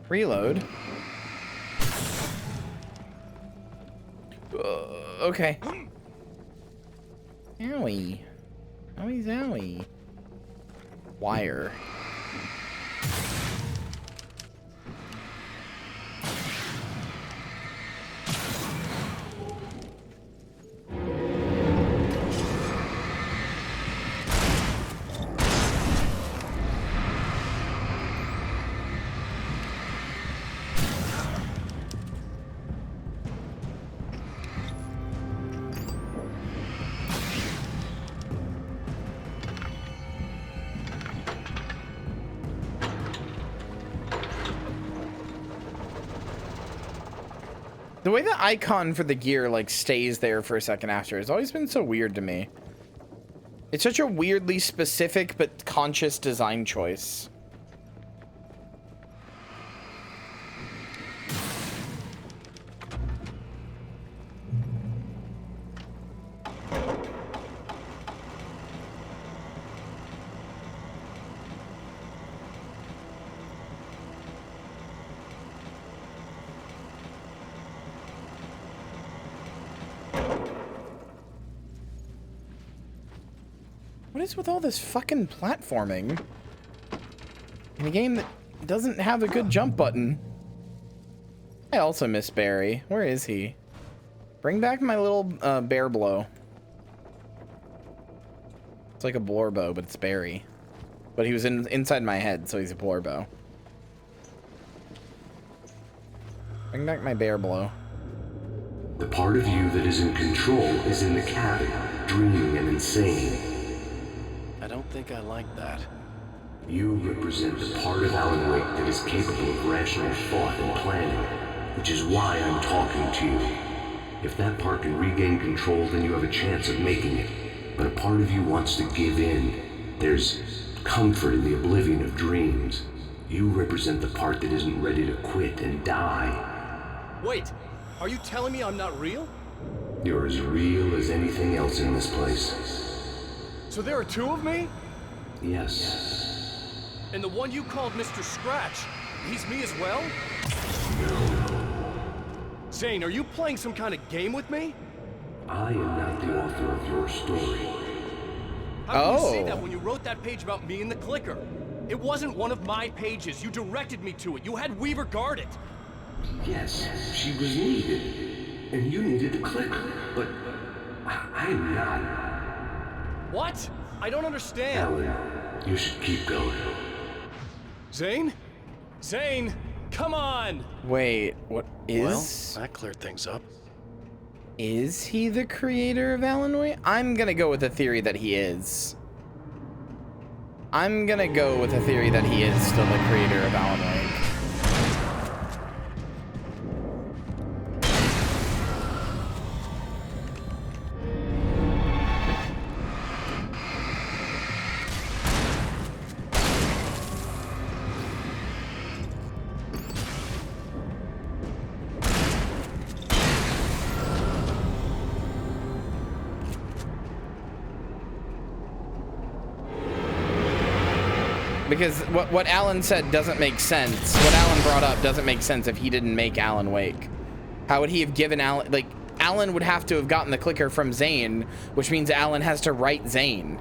Reload. Okay. Owie. Owie zowie. Wire. The way the icon for the gear like stays there for a second after has always been so weird to me. It's such a weirdly specific but conscious design choice. What is with all this fucking platforming in a game that doesn't have a good jump button? I also miss Barry. Where is he? Bring back my little bear blow. It's like a Blorbo, but it's Barry. But he was inside my head, so he's a Blorbo. Bring back my bear blow. The part of you that is in control is in the cabin, dreaming and insane. I don't think I like that. You represent the part of Alan Wake that is capable of rational thought and planning, which is why I'm talking to you. If that part can regain control, then you have a chance of making it. But a part of you wants to give in. There's comfort in the oblivion of dreams. You represent the part that isn't ready to quit and die. Wait, are you telling me I'm not real? You're as real as anything else in this place. So there are two of me? Yes. And the one you called Mr. Scratch, he's me as well? Zane, are you playing some kind of game with me? I am not the author of your story. How can you say that when you wrote that page about me and the clicker? It wasn't one of my pages. You directed me to it. You had Weaver guard it. Yes, she was needed. And you needed the clicker. But I'm not. What? I don't understand. Alan, you should keep going. Zane? Zane, come on! Wait, what is... Well, that cleared things up. Is he the creator of Alan Wake? I'm gonna go with the theory that he is. I'm gonna go with the theory that he is still the creator of Alan Wake. Because what Alan said doesn't make sense. What Alan brought up doesn't make sense if he didn't make Alan Wake. How would he have given Alan... Like, Alan would have to have gotten the clicker from Zane, which means Alan has to write Zane.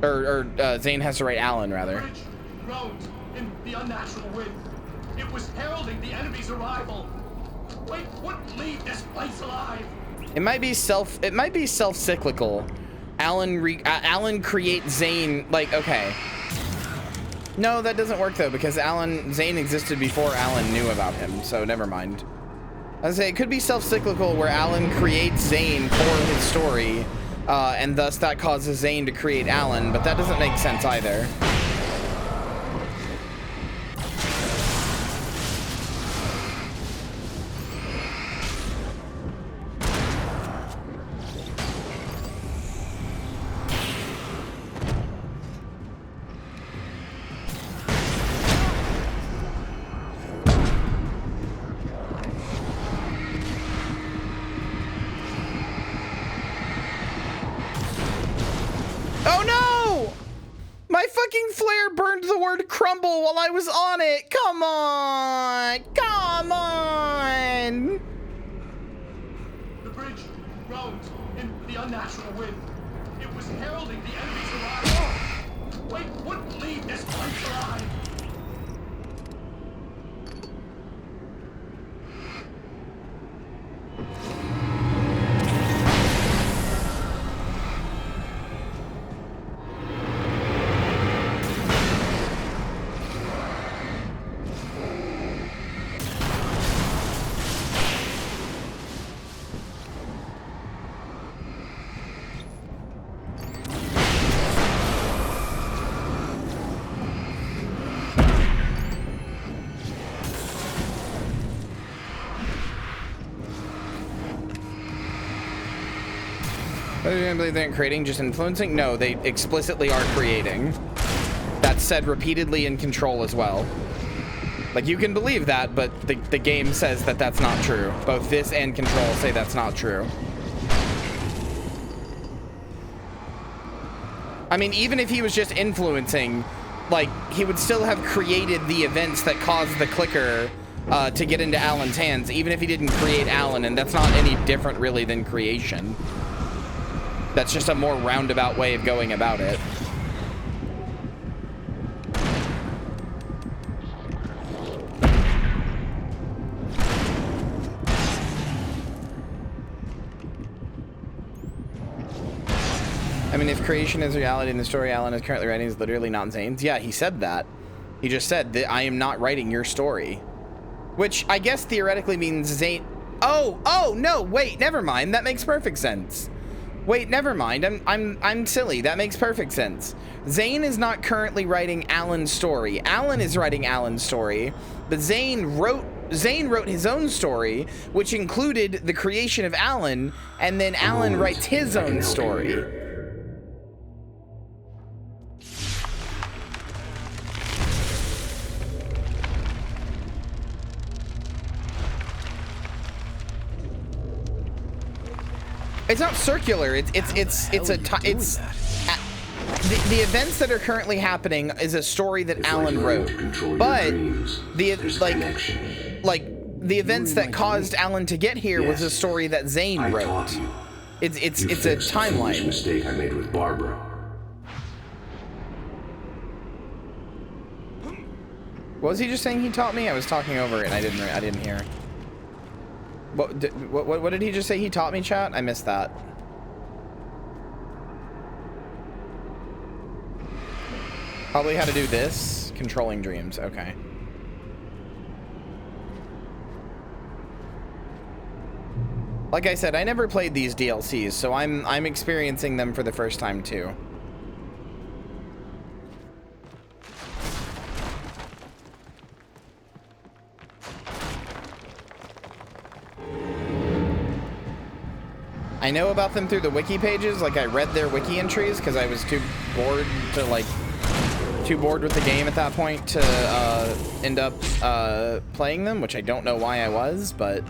Or Zane has to write Alan, rather. Bridge groaned in the unnatural wind. It was heralding the enemy's arrival. Wake wouldn't leave this place alive. It might be self-cyclical. Alan creates Zane, like, okay. No, that doesn't work though, because Zane existed before Alan knew about him, so never mind. I was gonna say, it could be self-cyclical where Alan creates Zane for his story, and thus that causes Zane to create Alan, but that doesn't make sense either. Crumble while I was on it. Come on. Come on. The bridge groaned in the unnatural wind. It was heralding the enemy's arrival. Wake wouldn't leave this place alive. I don't believe they aren't creating, just influencing? No, they explicitly are creating. That's said repeatedly in Control as well. Like, you can believe that, but the game says that that's not true. Both this and Control say that's not true. I mean, even if he was just influencing, like, he would still have created the events that caused the clicker to get into Alan's hands, even if he didn't create Alan, and that's not any different really than creation. That's just a more roundabout way of going about it. I mean, if creation is reality and the story Alan is currently writing is literally not Zane's, yeah, he said that. He just said that I am not writing your story. Which I guess theoretically means Zane... Oh, no, wait, never mind. That makes perfect sense. Wait, never mind. I'm silly. That makes perfect sense. Zane is not currently writing Alan's story. Alan is writing Alan's story, but Zane wrote his own story, which included the creation of Alan, and then Alan writes his own story. It's not circular. The events that are currently happening is a story that Alan wrote, but the events that caused Alan to get here was a story that Zane wrote. It's a timeline. Mistake I made with Barbara. What was he just saying? He taught me. I was talking over it, and I didn't hear. What did he just say? He taught me, chat? I missed that. Probably how to do this. Controlling dreams. Okay. Like I said, I never played these DLCs, so I'm experiencing them for the first time too. I know about them through the wiki pages, like I read their wiki entries because I was too bored with the game at that point to end up playing them, which I don't know why I was, but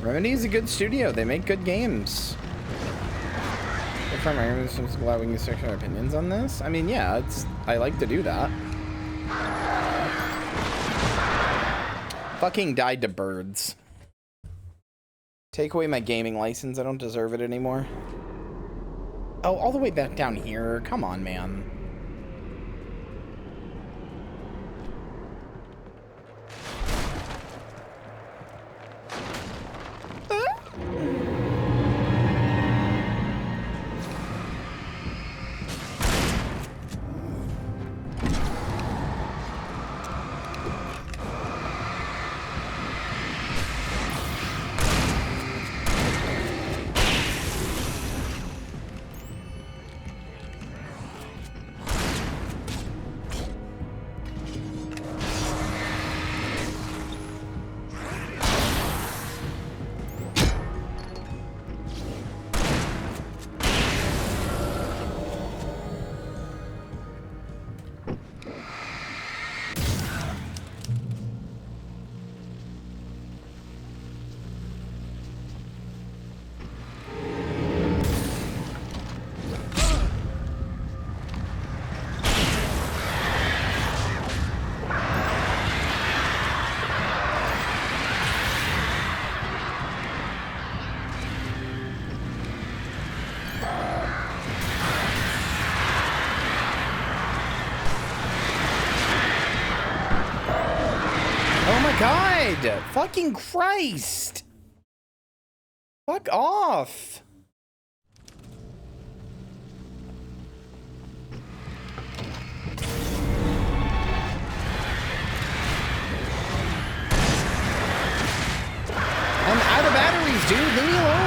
Remedy is a good studio. They make good games. I'm glad we can search our opinions on this. I mean, yeah, I like to do that. Fucking died to birds. Take away my gaming license. I don't deserve it anymore. Oh, all the way back down here. Come on, man. Fucking Christ! Fuck off! I'm out of batteries, dude. Leave me alone.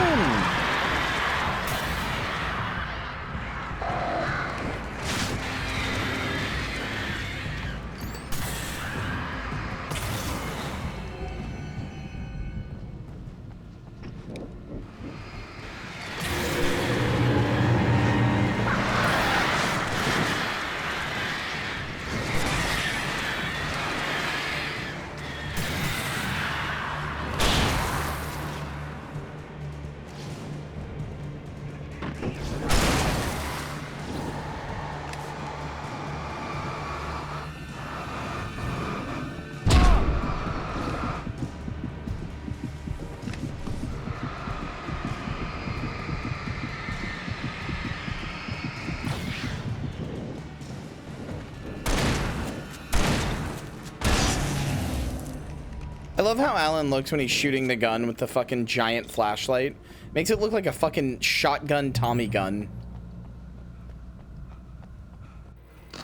love how Alan looks when he's shooting the gun with the fucking giant flashlight. Makes it look like a fucking shotgun Tommy gun.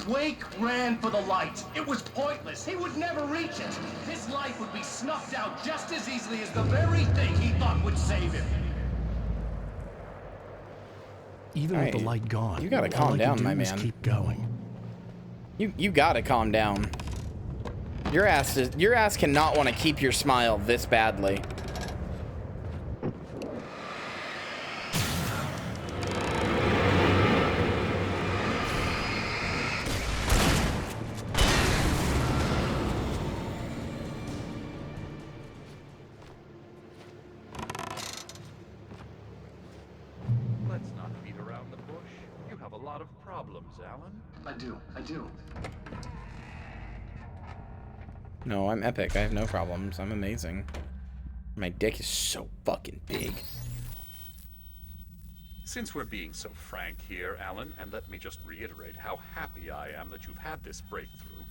Wake ran for the light. It was pointless. He would never reach it. His life would be snuffed out just as easily as the very thing he thought would save him. Even with the light gone, you gotta all calm I down, could do my was man. keep going. You gotta calm down. Your ass cannot want to keep your smile this badly. Let's not beat around the bush. You have a lot of problems, Alan. I do. No, I'm epic. I have no problems. I'm amazing. My dick is so fucking big. Since we're being so frank here, Alan, and let me just reiterate how happy I am that you've had this breakthrough,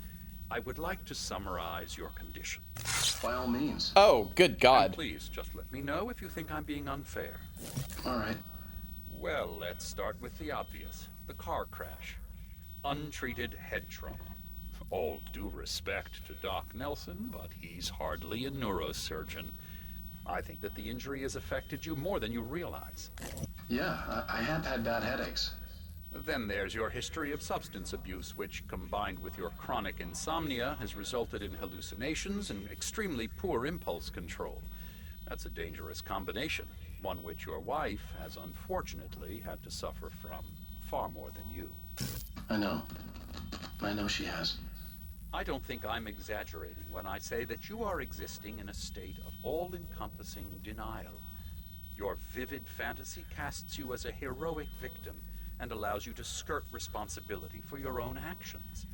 I would like to summarize your condition. By all means. Oh, good God. And please, just let me know if you think I'm being unfair. All right. Well, let's start with the obvious. The car crash. Untreated head trauma. All due respect to Doc Nelson, but he's hardly a neurosurgeon. I think that the injury has affected you more than you realize. Yeah, I have had bad headaches. Then there's your history of substance abuse, which, combined with your chronic insomnia, has resulted in hallucinations and extremely poor impulse control. That's a dangerous combination, one which your wife has unfortunately had to suffer from far more than you. I know. I know she has. I don't think I'm exaggerating when I say that you are existing in a state of all-encompassing denial. Your vivid fantasy casts you as a heroic victim and allows you to skirt responsibility for your own actions.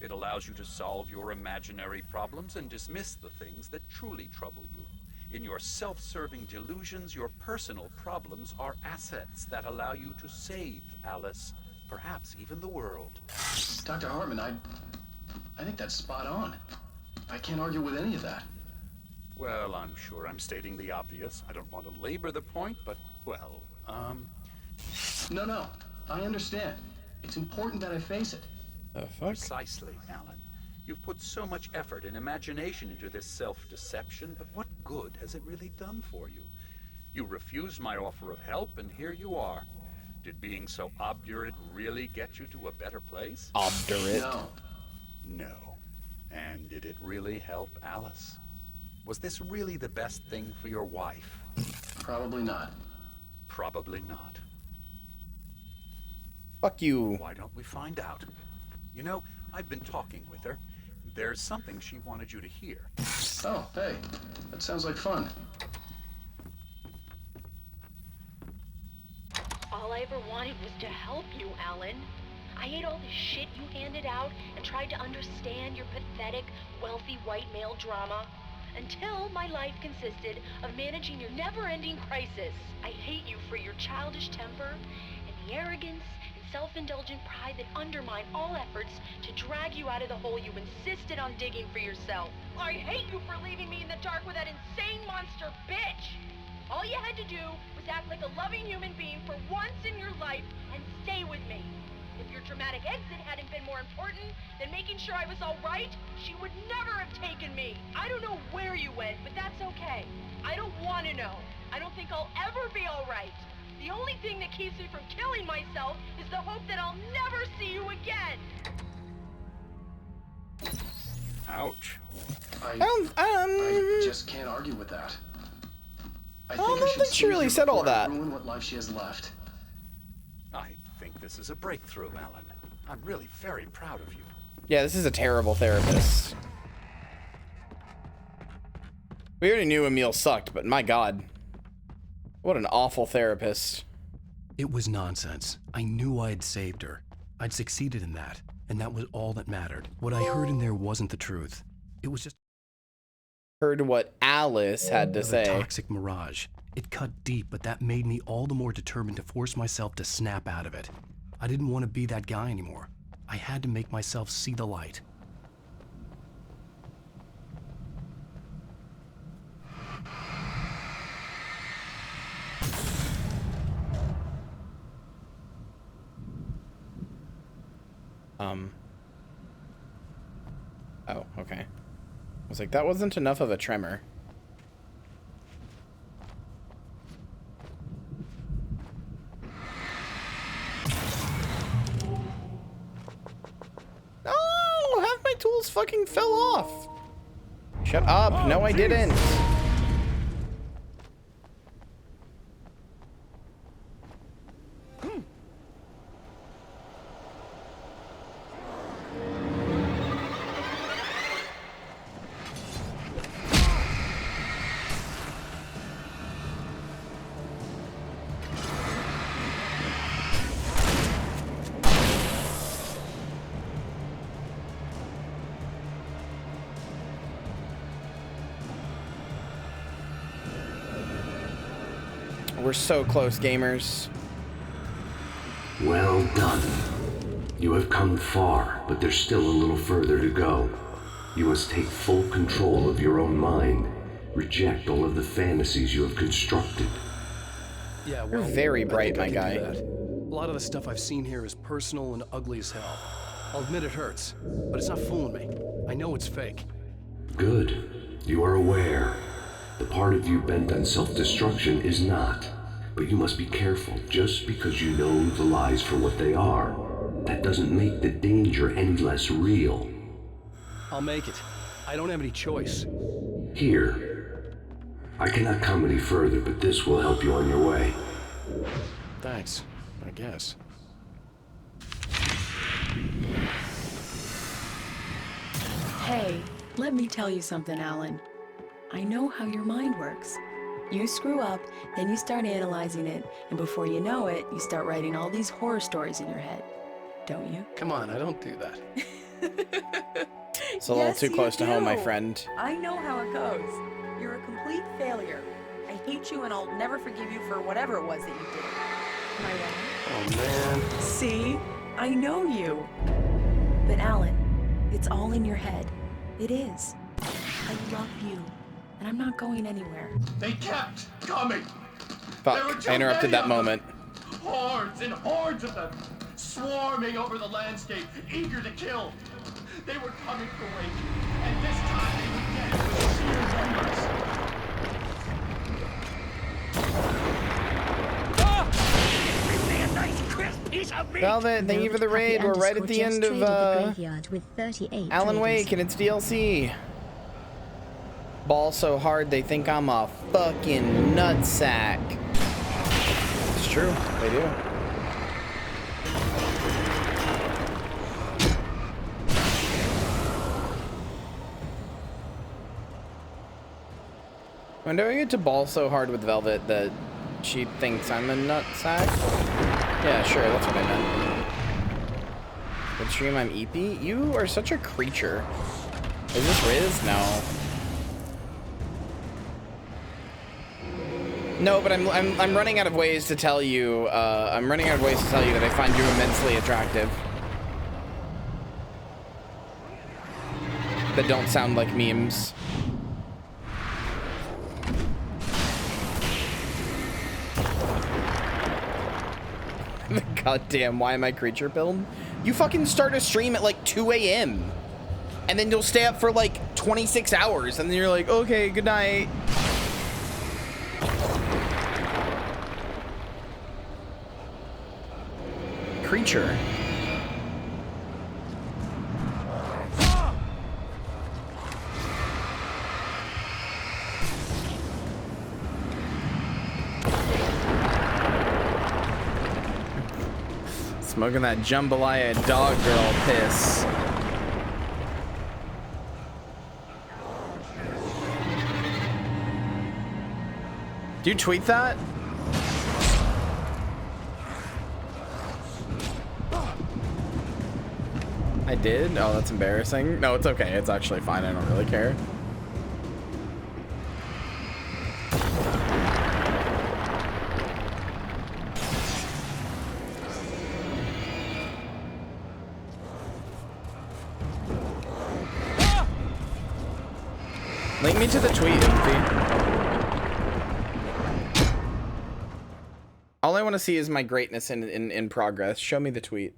It allows you to solve your imaginary problems and dismiss the things that truly trouble you. In your self-serving delusions, your personal problems are assets that allow you to save Alice, perhaps even the world. Dr. Hartman, I think that's spot on. I can't argue with any of that. Well, I'm sure I'm stating the obvious. I don't want to labor the point, but, well, No, I understand. It's important that I face it. The fuck? Precisely, Alan. You've put so much effort and imagination into this self-deception, but what good has it really done for you? You refused my offer of help, and here you are. Did being so obdurate really get you to a better place? Obdurate? No. No. And did it really help Alice? Was this really the best thing for your wife? Probably not. Probably not. Fuck you. Why don't we find out? You know, I've been talking with her. There's something she wanted you to hear. Oh, hey. That sounds like fun. All I ever wanted was to help you, Alan. I ate all the shit you handed out and tried to understand your pathetic, wealthy white male drama. Until my life consisted of managing your never-ending crisis. I hate you for your childish temper and the arrogance and self-indulgent pride that undermine all efforts to drag you out of the hole you insisted on digging for yourself. I hate you for leaving me in the dark with that insane monster bitch! All you had to do was act like a loving human being for once in your life and stay with me. If your dramatic exit hadn't been more important than making sure I was all right, she would never have taken me. I don't know where you went, but that's okay. I don't want to know. I don't think I'll ever be all right. The only thing that keeps me from killing myself is the hope that I'll never see you again. Ouch. I just can't argue with that. I don't think I should think she save really her said all before I that. ruin what life she has left. I think this is a breakthrough, Alan. I'm really very proud of you. Yeah, this is a terrible therapist. We already knew Emil sucked, but my God. What an awful therapist. It was nonsense. I knew I had saved her. I'd succeeded in that, and that was all that mattered. What I heard in there wasn't the truth. It was just Heard what Alice had to a say. toxic mirage. It cut deep, but that made me all the more determined to force myself to snap out of it. I didn't want to be that guy anymore. I had to make myself see the light. Oh, okay. I was like, that wasn't enough of a tremor. Oh, half my tools fucking fell off. Shut up. Oh, no, I didn't. We're so close, gamers. Well done. You have come far, but there's still a little further to go. You must take full control of your own mind. Reject all of the fantasies you have constructed. Yeah, You're very bright, my guy. A lot of the stuff I've seen here is personal and ugly as hell. I'll admit it hurts, but it's not fooling me. I know it's fake. Good. You are aware. The part of you bent on self-destruction is not. But you must be careful. Just because you know the lies for what they are, that doesn't make the danger any less real. I'll make it. I don't have any choice. Here. I cannot come any further, but this will help you on your way. Thanks, I guess. Hey, let me tell you something, Alan. I know how your mind works. You screw up, then you start analyzing it, and before you know it, you start writing all these horror stories in your head. Don't you? Come on, I don't do that. It's a little too close to home, my friend. I know how it goes. You're a complete failure. I hate you and I'll never forgive you for whatever it was that you did. Am I wrong? Oh, man. See? I know you. But Alan, it's all in your head. It is. I love you. And I'm not going anywhere. They kept coming. Fuck, I interrupted that moment. Hordes and hordes of them, swarming over the landscape, eager to kill. They were coming for Wake, and this time they would get it with sheer numbers. Velvet, thank you for the raid. We're right at the end of Alan Wake, and it's DLC. Ball so hard they think I'm a fucking nutsack. It's true, they do. When do I get to ball so hard with Velvet that she thinks I'm a nutsack? Yeah, sure, that's what I meant. Good stream, I'm EP. You are such a creature. Is this Riz? No. No, but I'm running out of ways to tell you. I'm running out of ways to tell you that I find you immensely attractive. That don't sound like memes. Goddamn, why am I creature build? You fucking start a stream at like 2 a.m. and then you'll stay up for like 26 hours and then you're like, okay, good night. Creature. Smoking that jambalaya dog girl piss. Do you tweet that? I did? Oh, that's embarrassing. No, it's okay. It's actually fine. I don't really care. Link me to the tweet, Impy. All I want to see is my greatness in progress. Show me the tweet.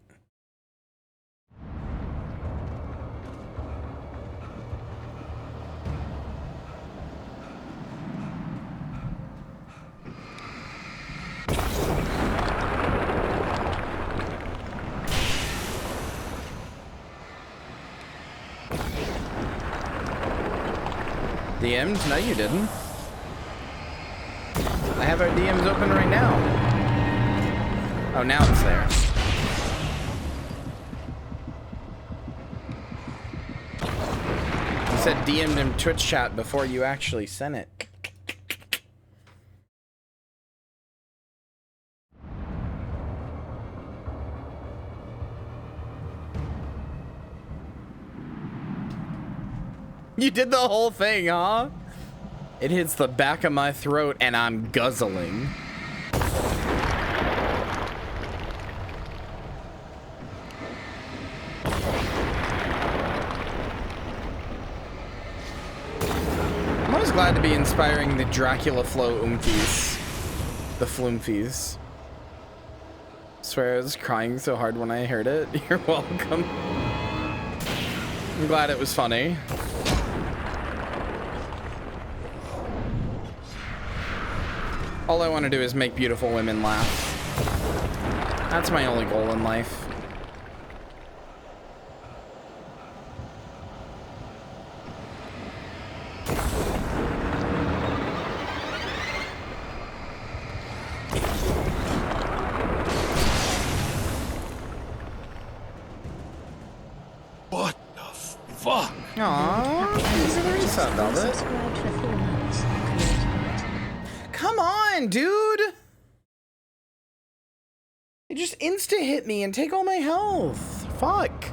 DM'd? No, you didn't. I have our DMs open right now. Oh, now it's there. You said DM'd him Twitch chat before you actually sent it. You did the whole thing, huh? It hits the back of my throat and I'm guzzling. I'm always glad to be inspiring the Dracula flow oomfies. The floomfies. Swear I was crying so hard when I heard it. You're welcome. I'm glad it was funny. All I want to do is make beautiful women laugh. That's my only goal in life. What the fuck? Aww, he's very sad about it. Come on, dude! They just insta hit me and take all my health. Fuck.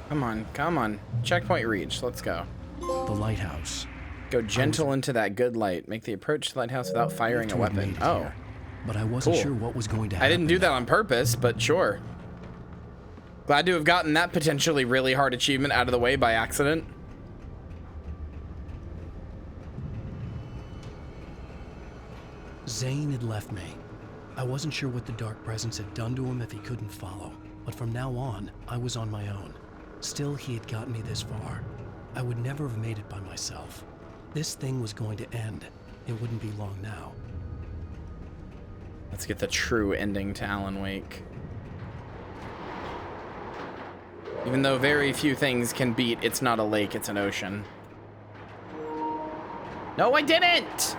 Come on, come on. Checkpoint reached. Let's go. The lighthouse. Go gentle into that good light. Make the approach to the lighthouse without firing a weapon. Oh. But I wasn't Cool. sure what was going to happen. I didn't do that on purpose, but sure. Glad to have gotten that potentially really hard achievement out of the way by accident. Zane had left me. I wasn't sure what the dark presence had done to him if he couldn't follow, but from now on, I was on my own. Still, he had gotten me this far. I would never have made it by myself. This thing was going to end. It wouldn't be long now. Let's get the true ending to Alan Wake. Even though very few things can beat It's Not a Lake, It's an Ocean. No, I didn't!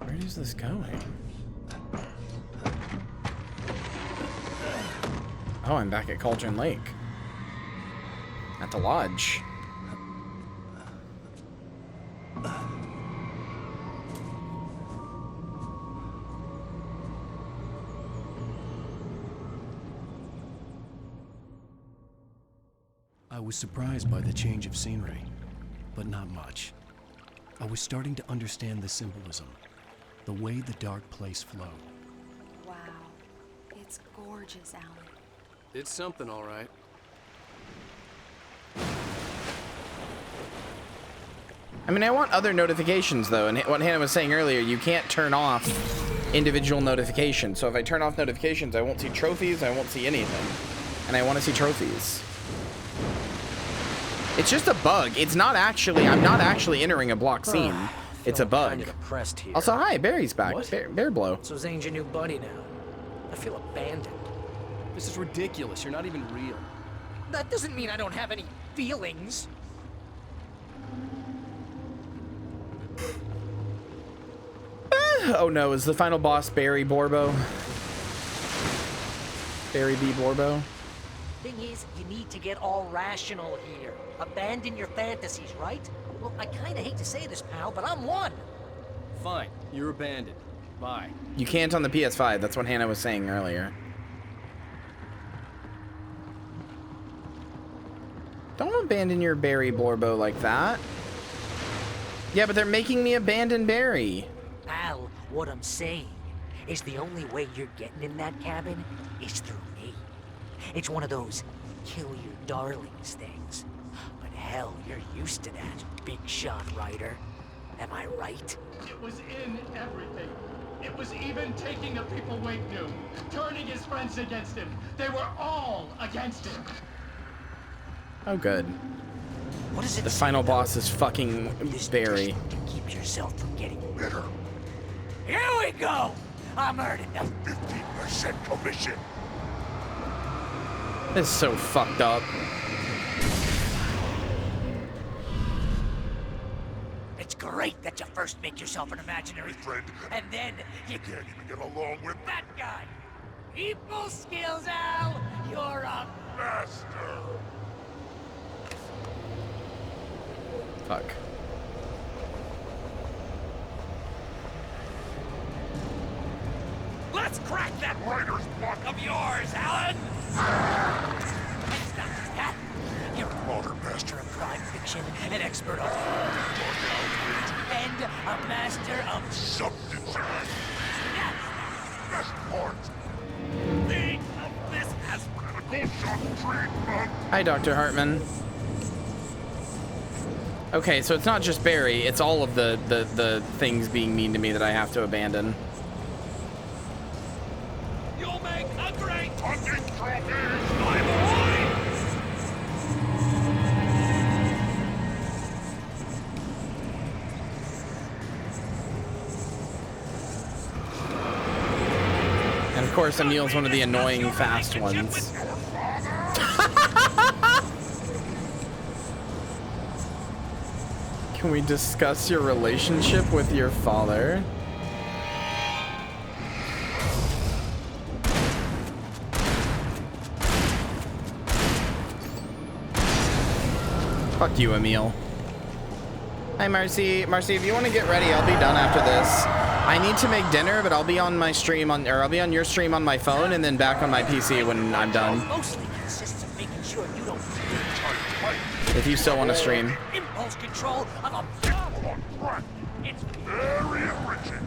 Where is this going? Oh, I'm back at Cauldron Lake. At the lodge. I was surprised by the change of scenery, but not much. I was starting to understand the symbolism, the way the dark place flowed. Wow. It's gorgeous, Alan. It's something, all right. I mean, I want other notifications, though, and what Hannah was saying earlier, you can't turn off individual notifications. So if I turn off notifications, I won't see trophies, I won't see anything. And I want to see trophies. It's just a bug. It's not actually, I'm not actually entering a block scene. It's a bug. Kinda depressed here. Also, hi, Barry's back. What? Bear Blow. So Zane's your new buddy now. I feel abandoned. This is ridiculous. You're not even real. That doesn't mean I don't have any feelings. Oh no, is the final boss Barry Borbo? Barry B. Borbo? Thing is, you need to get all rational here. Abandon your fantasies, right? Well, I kinda hate to say this, pal, but I'm one. Fine. You're abandoned. Bye. You can't on the PS5. That's what Hannah was saying earlier. Don't abandon your Barry Borbo like that. Yeah, but they're making me abandon Barry. Pal, what I'm saying is the only way you're getting in that cabin is through me. It's one of those kill your darlings things. But hell, you're used to that, big shot writer. Am I right? It was in everything. It was even taking the people Wake knew, turning his friends against him. They were all against him. Oh, good. What is it? The final boss is fucking Barry. Keep yourself from getting bitter. Here we go! I'm earning the 15% commission. This is so fucked up. It's great that you first make yourself an imaginary friend, and then you can't even get along with that guy. People skills, Al. You're a master. Fuck. Let's crack that writer's block of yours, Alan! It's not just that. You're a modern master of crime fiction, an expert on and a master of substance. Yes! Best part. Think of this as medical shock treatment. Hi, Dr. Hartman. Okay, so it's not just Barry, it's all of the things being mean to me that I have to abandon. You'll make a great hunting trophy, my boy! And of course, Emil's one of the annoying fast ones. Can we discuss your relationship with your father? Fuck you, Emil. Hi, Marcy. Marcy, if you want to get ready, I'll be done after this. I need to make dinner, but I'll be on my stream on, or I'll be on your stream on my phone and then back on my PC when I'm done. Mostly consists of making sure you don't If you still want to stream. impulse control of a It's very enriching.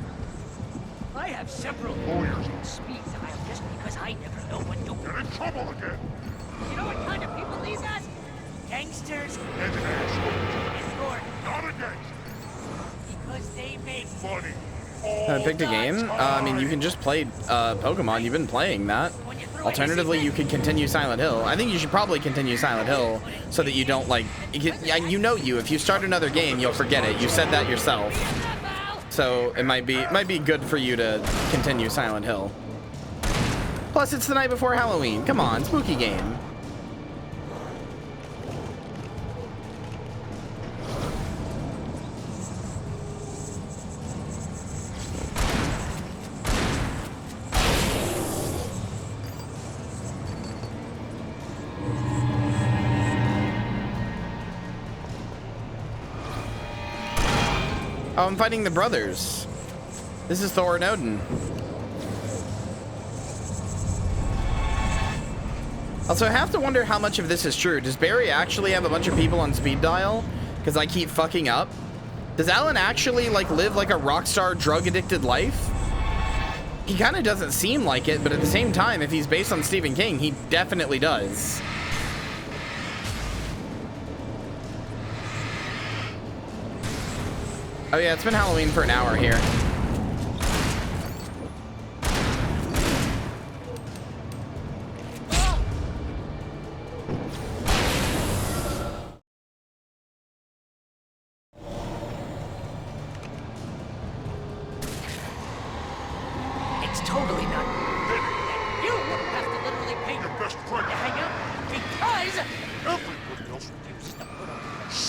I have several lawyers on speed dial just because I never know when you'll get in trouble again. You know what kind of people these are? Gangsters and not a gangster. Because they make money. Picked a game? I mean, you can just play Pokemon. You've been playing that. Alternatively, you could continue Silent Hill. I think you should probably continue Silent Hill so that you don't, like... You know you. If you start another game, you'll forget it. You said that yourself. So it might be good for you to continue Silent Hill. Plus, it's the night before Halloween. Come on, spooky game. Oh, I'm fighting the brothers. This is Thor and Odin. Also, I have to wonder how much of this is true. Does Barry actually have a bunch of people on speed dial? Because I keep fucking up. Does Alan actually, like, live like a rock star drug-addicted life? He kind of doesn't seem like it, but at the same time, if he's based on Stephen King, he definitely does. Oh yeah, it's been Halloween for an hour here.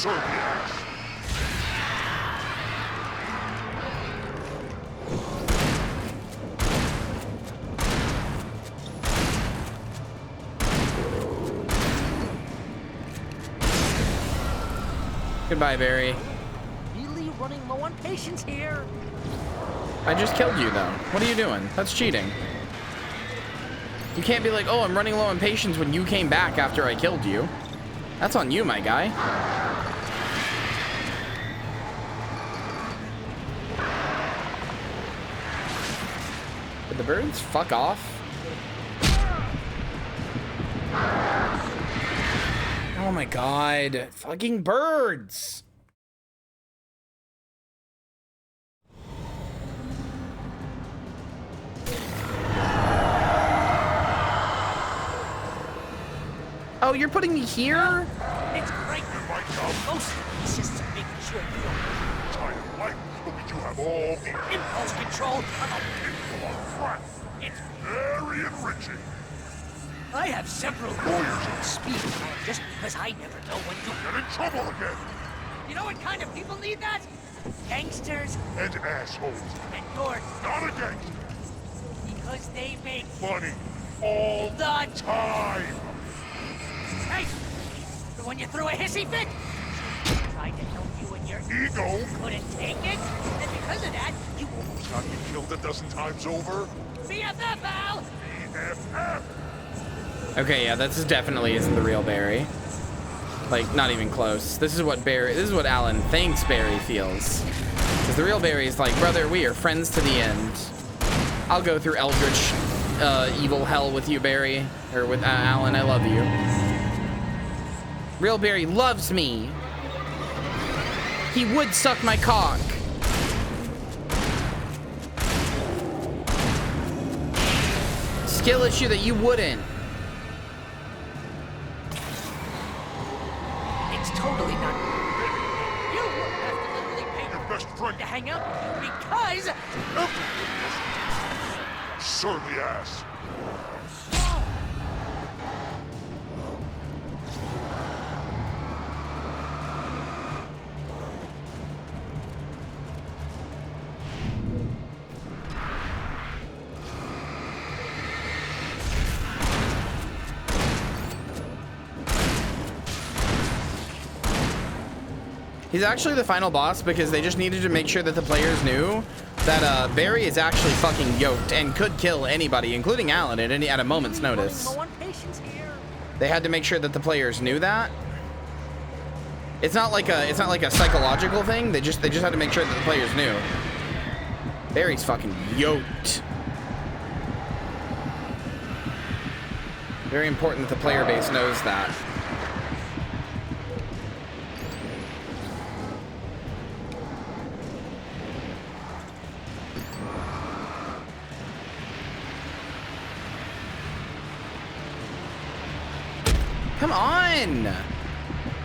Serpiax! Goodbye, Barry. Really running low on patience here. I just killed you, though. What are you doing? That's cheating. You can't be like, oh, I'm running low on patience when you came back after I killed you. That's on you, my guy. Did the birds fuck off? Oh my god. Fucking birds. Oh, you're putting me here? It's great. You might know. It's just making sure you don't Kind of like, but you have all the impulse control. crap. It's very enriching. I have several lawyers at speed just because I never know when to Get in trouble again. You know what kind of people need that? Gangsters And assholes. and you're Not a gangster. because they make Money. All the time. Hey! The one you threw a hissy fit? Tried to help you and your Ego. couldn't take it, and because of that, you Almost got me killed a dozen times over. BFF, Al! BFF. Okay, yeah, this definitely isn't the real Barry. Like, not even close. This is what Alan thinks Barry feels. Because the real Barry is like, brother, we are friends to the end. I'll go through eldritch, evil hell with you, Barry. Or with Alan, I love you. Real Barry loves me. He would suck my cock. Skill issue that you wouldn't. It's totally not. You have to literally pay Your best friend. to hang out with you because. Surly ass. He's actually the final boss because they just needed to make sure that the players knew that Barry is actually fucking yoked and could kill anybody, including Alan, at a moment's notice. They had to make sure that the players knew that. It's not like a psychological thing. They just had to make sure that the players knew. Barry's fucking yoked. Very important that the player base knows that. Come on!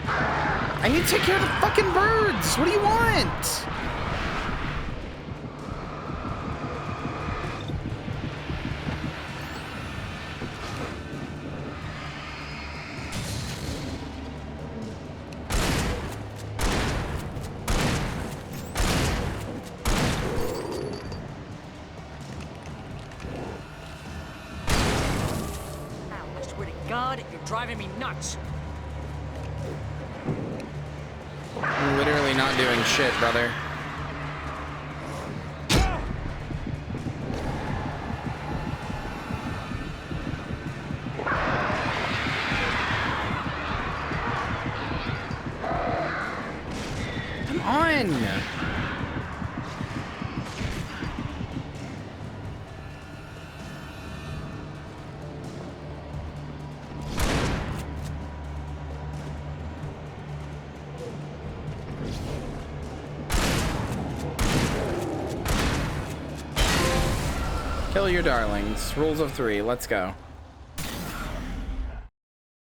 I need to take care of the fucking birds! What do you want? I swear to God, you're driving me nuts. I'm literally not doing shit, brother. Come on! Kill your darlings. Rules of 3. Let's go.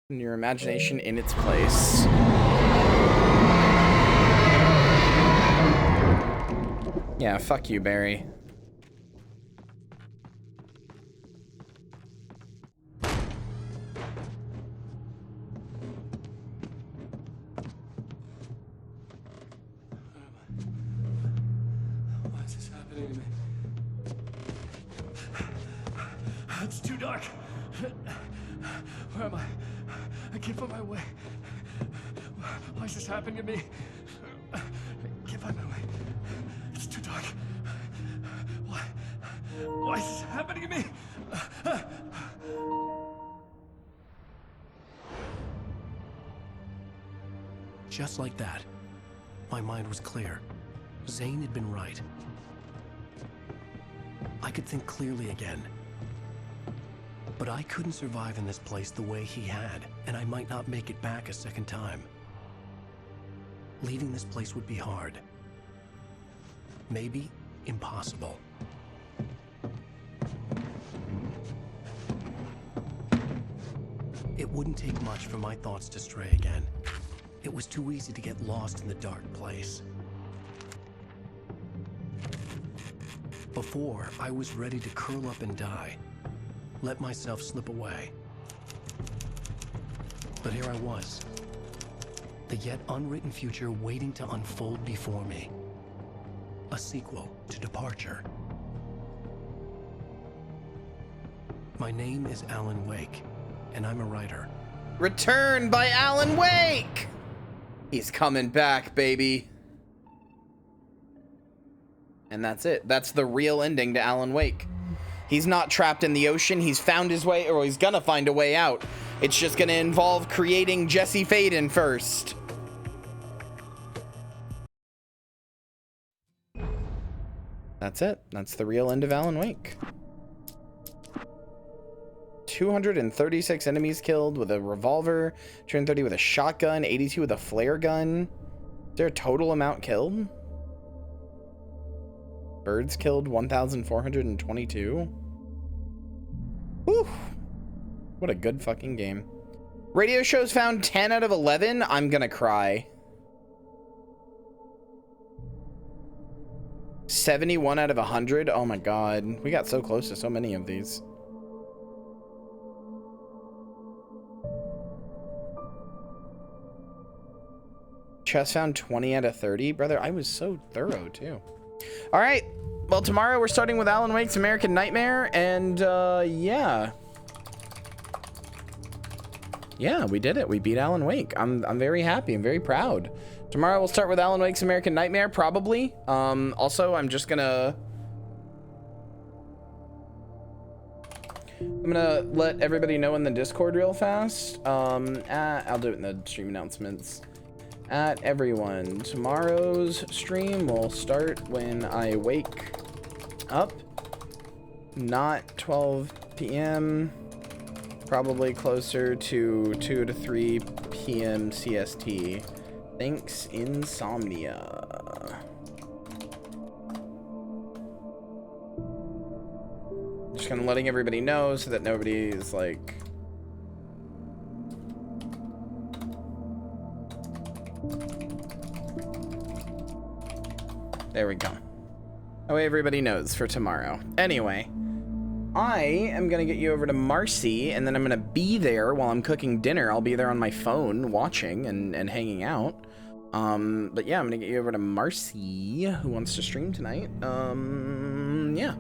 Your imagination in its place. Yeah, fuck you, Barry. happening to me? It's too dark. Where am I? I can't find my way. Why is this happening to me? I can't find my way. It's too dark. Why is this happening to me? Just like that, my mind was clear. Zane had been right. I could think clearly again. But I couldn't survive in this place the way he had, and I might not make it back a second time. Leaving this place would be hard. Maybe impossible. It wouldn't take much for my thoughts to stray again. It was too easy to get lost in the dark place. Before, I was ready to curl up and die. Let myself slip away. But here I was. The yet unwritten future waiting to unfold before me. A sequel to Departure. My name is Alan Wake, and I'm a writer. Return by Alan Wake! He's coming back, baby. And that's it. That's the real ending to Alan Wake. He's not trapped in the ocean. He's found his way, or he's gonna find a way out. It's just gonna involve creating Jesse Faden first. That's it. That's the real end of Alan Wake. 236 enemies killed with a revolver, 230 with a shotgun, 82 with a flare gun. Is there a total amount killed? Birds killed 1,422. Whew. What a good fucking game. Radio shows found 10 out of 11. I'm gonna cry. 71 out of 100. Oh my god. We got so close to so many of these. Chess found 20 out of 30. Brother, I was so thorough too. All right. Well, tomorrow we're starting with Alan Wake's American Nightmare, and yeah. Yeah, we did it. We beat Alan Wake. I'm very happy. I'm very proud. Tomorrow we'll start with Alan Wake's American Nightmare, probably. Also, I'm gonna let everybody know in the Discord real fast. I'll do it in the stream announcements. At everyone, tomorrow's stream will start when I wake up, not 12 p.m., probably closer to 2 to 3 p.m. CST. Thanks, insomnia. Just kind of letting everybody know so that nobody is like... There we go. That way everybody knows for tomorrow. Anyway, I am going to get you over to Marcy, and then I'm going to be there while I'm cooking dinner. I'll be there on my phone watching and hanging out. But yeah, I'm going to get you over to Marcy, who wants to stream tonight. Yeah. I don't know,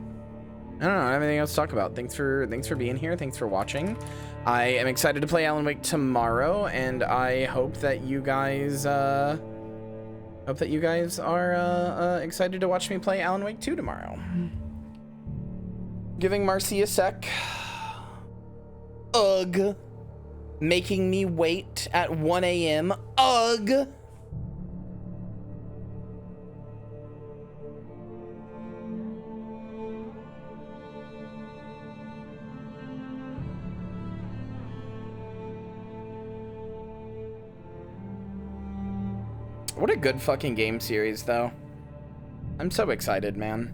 I don't have anything else to talk about. Thanks for being here. Thanks for watching. I am excited to play Alan Wake tomorrow, and I hope that you guys... Hope that you guys are excited to watch me play Alan Wake 2 tomorrow. Giving Marcy a sec. Ugh. Making me wait at 1 a.m. Ugh. What a good fucking game series, though. I'm so excited, man.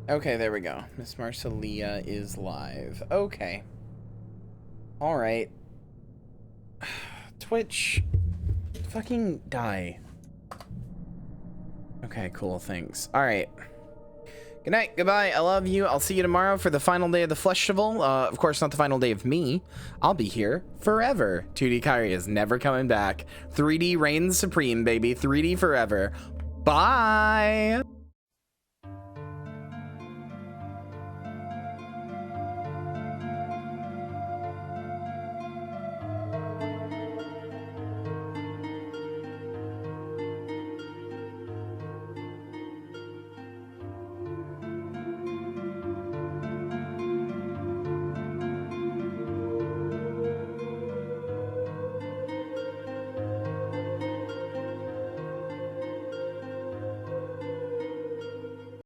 Okay, there we go. Miss Marcelia is live. Okay. All right. Twitch, fucking die. Okay, cool, thanks. All right. Good night, goodbye, I love you. I'll see you tomorrow for the final day of the Fleshtival. Of course, not the final day of me. I'll be here forever. 2D Kairi is never coming back. 3D reigns supreme, baby. 3D forever. Bye!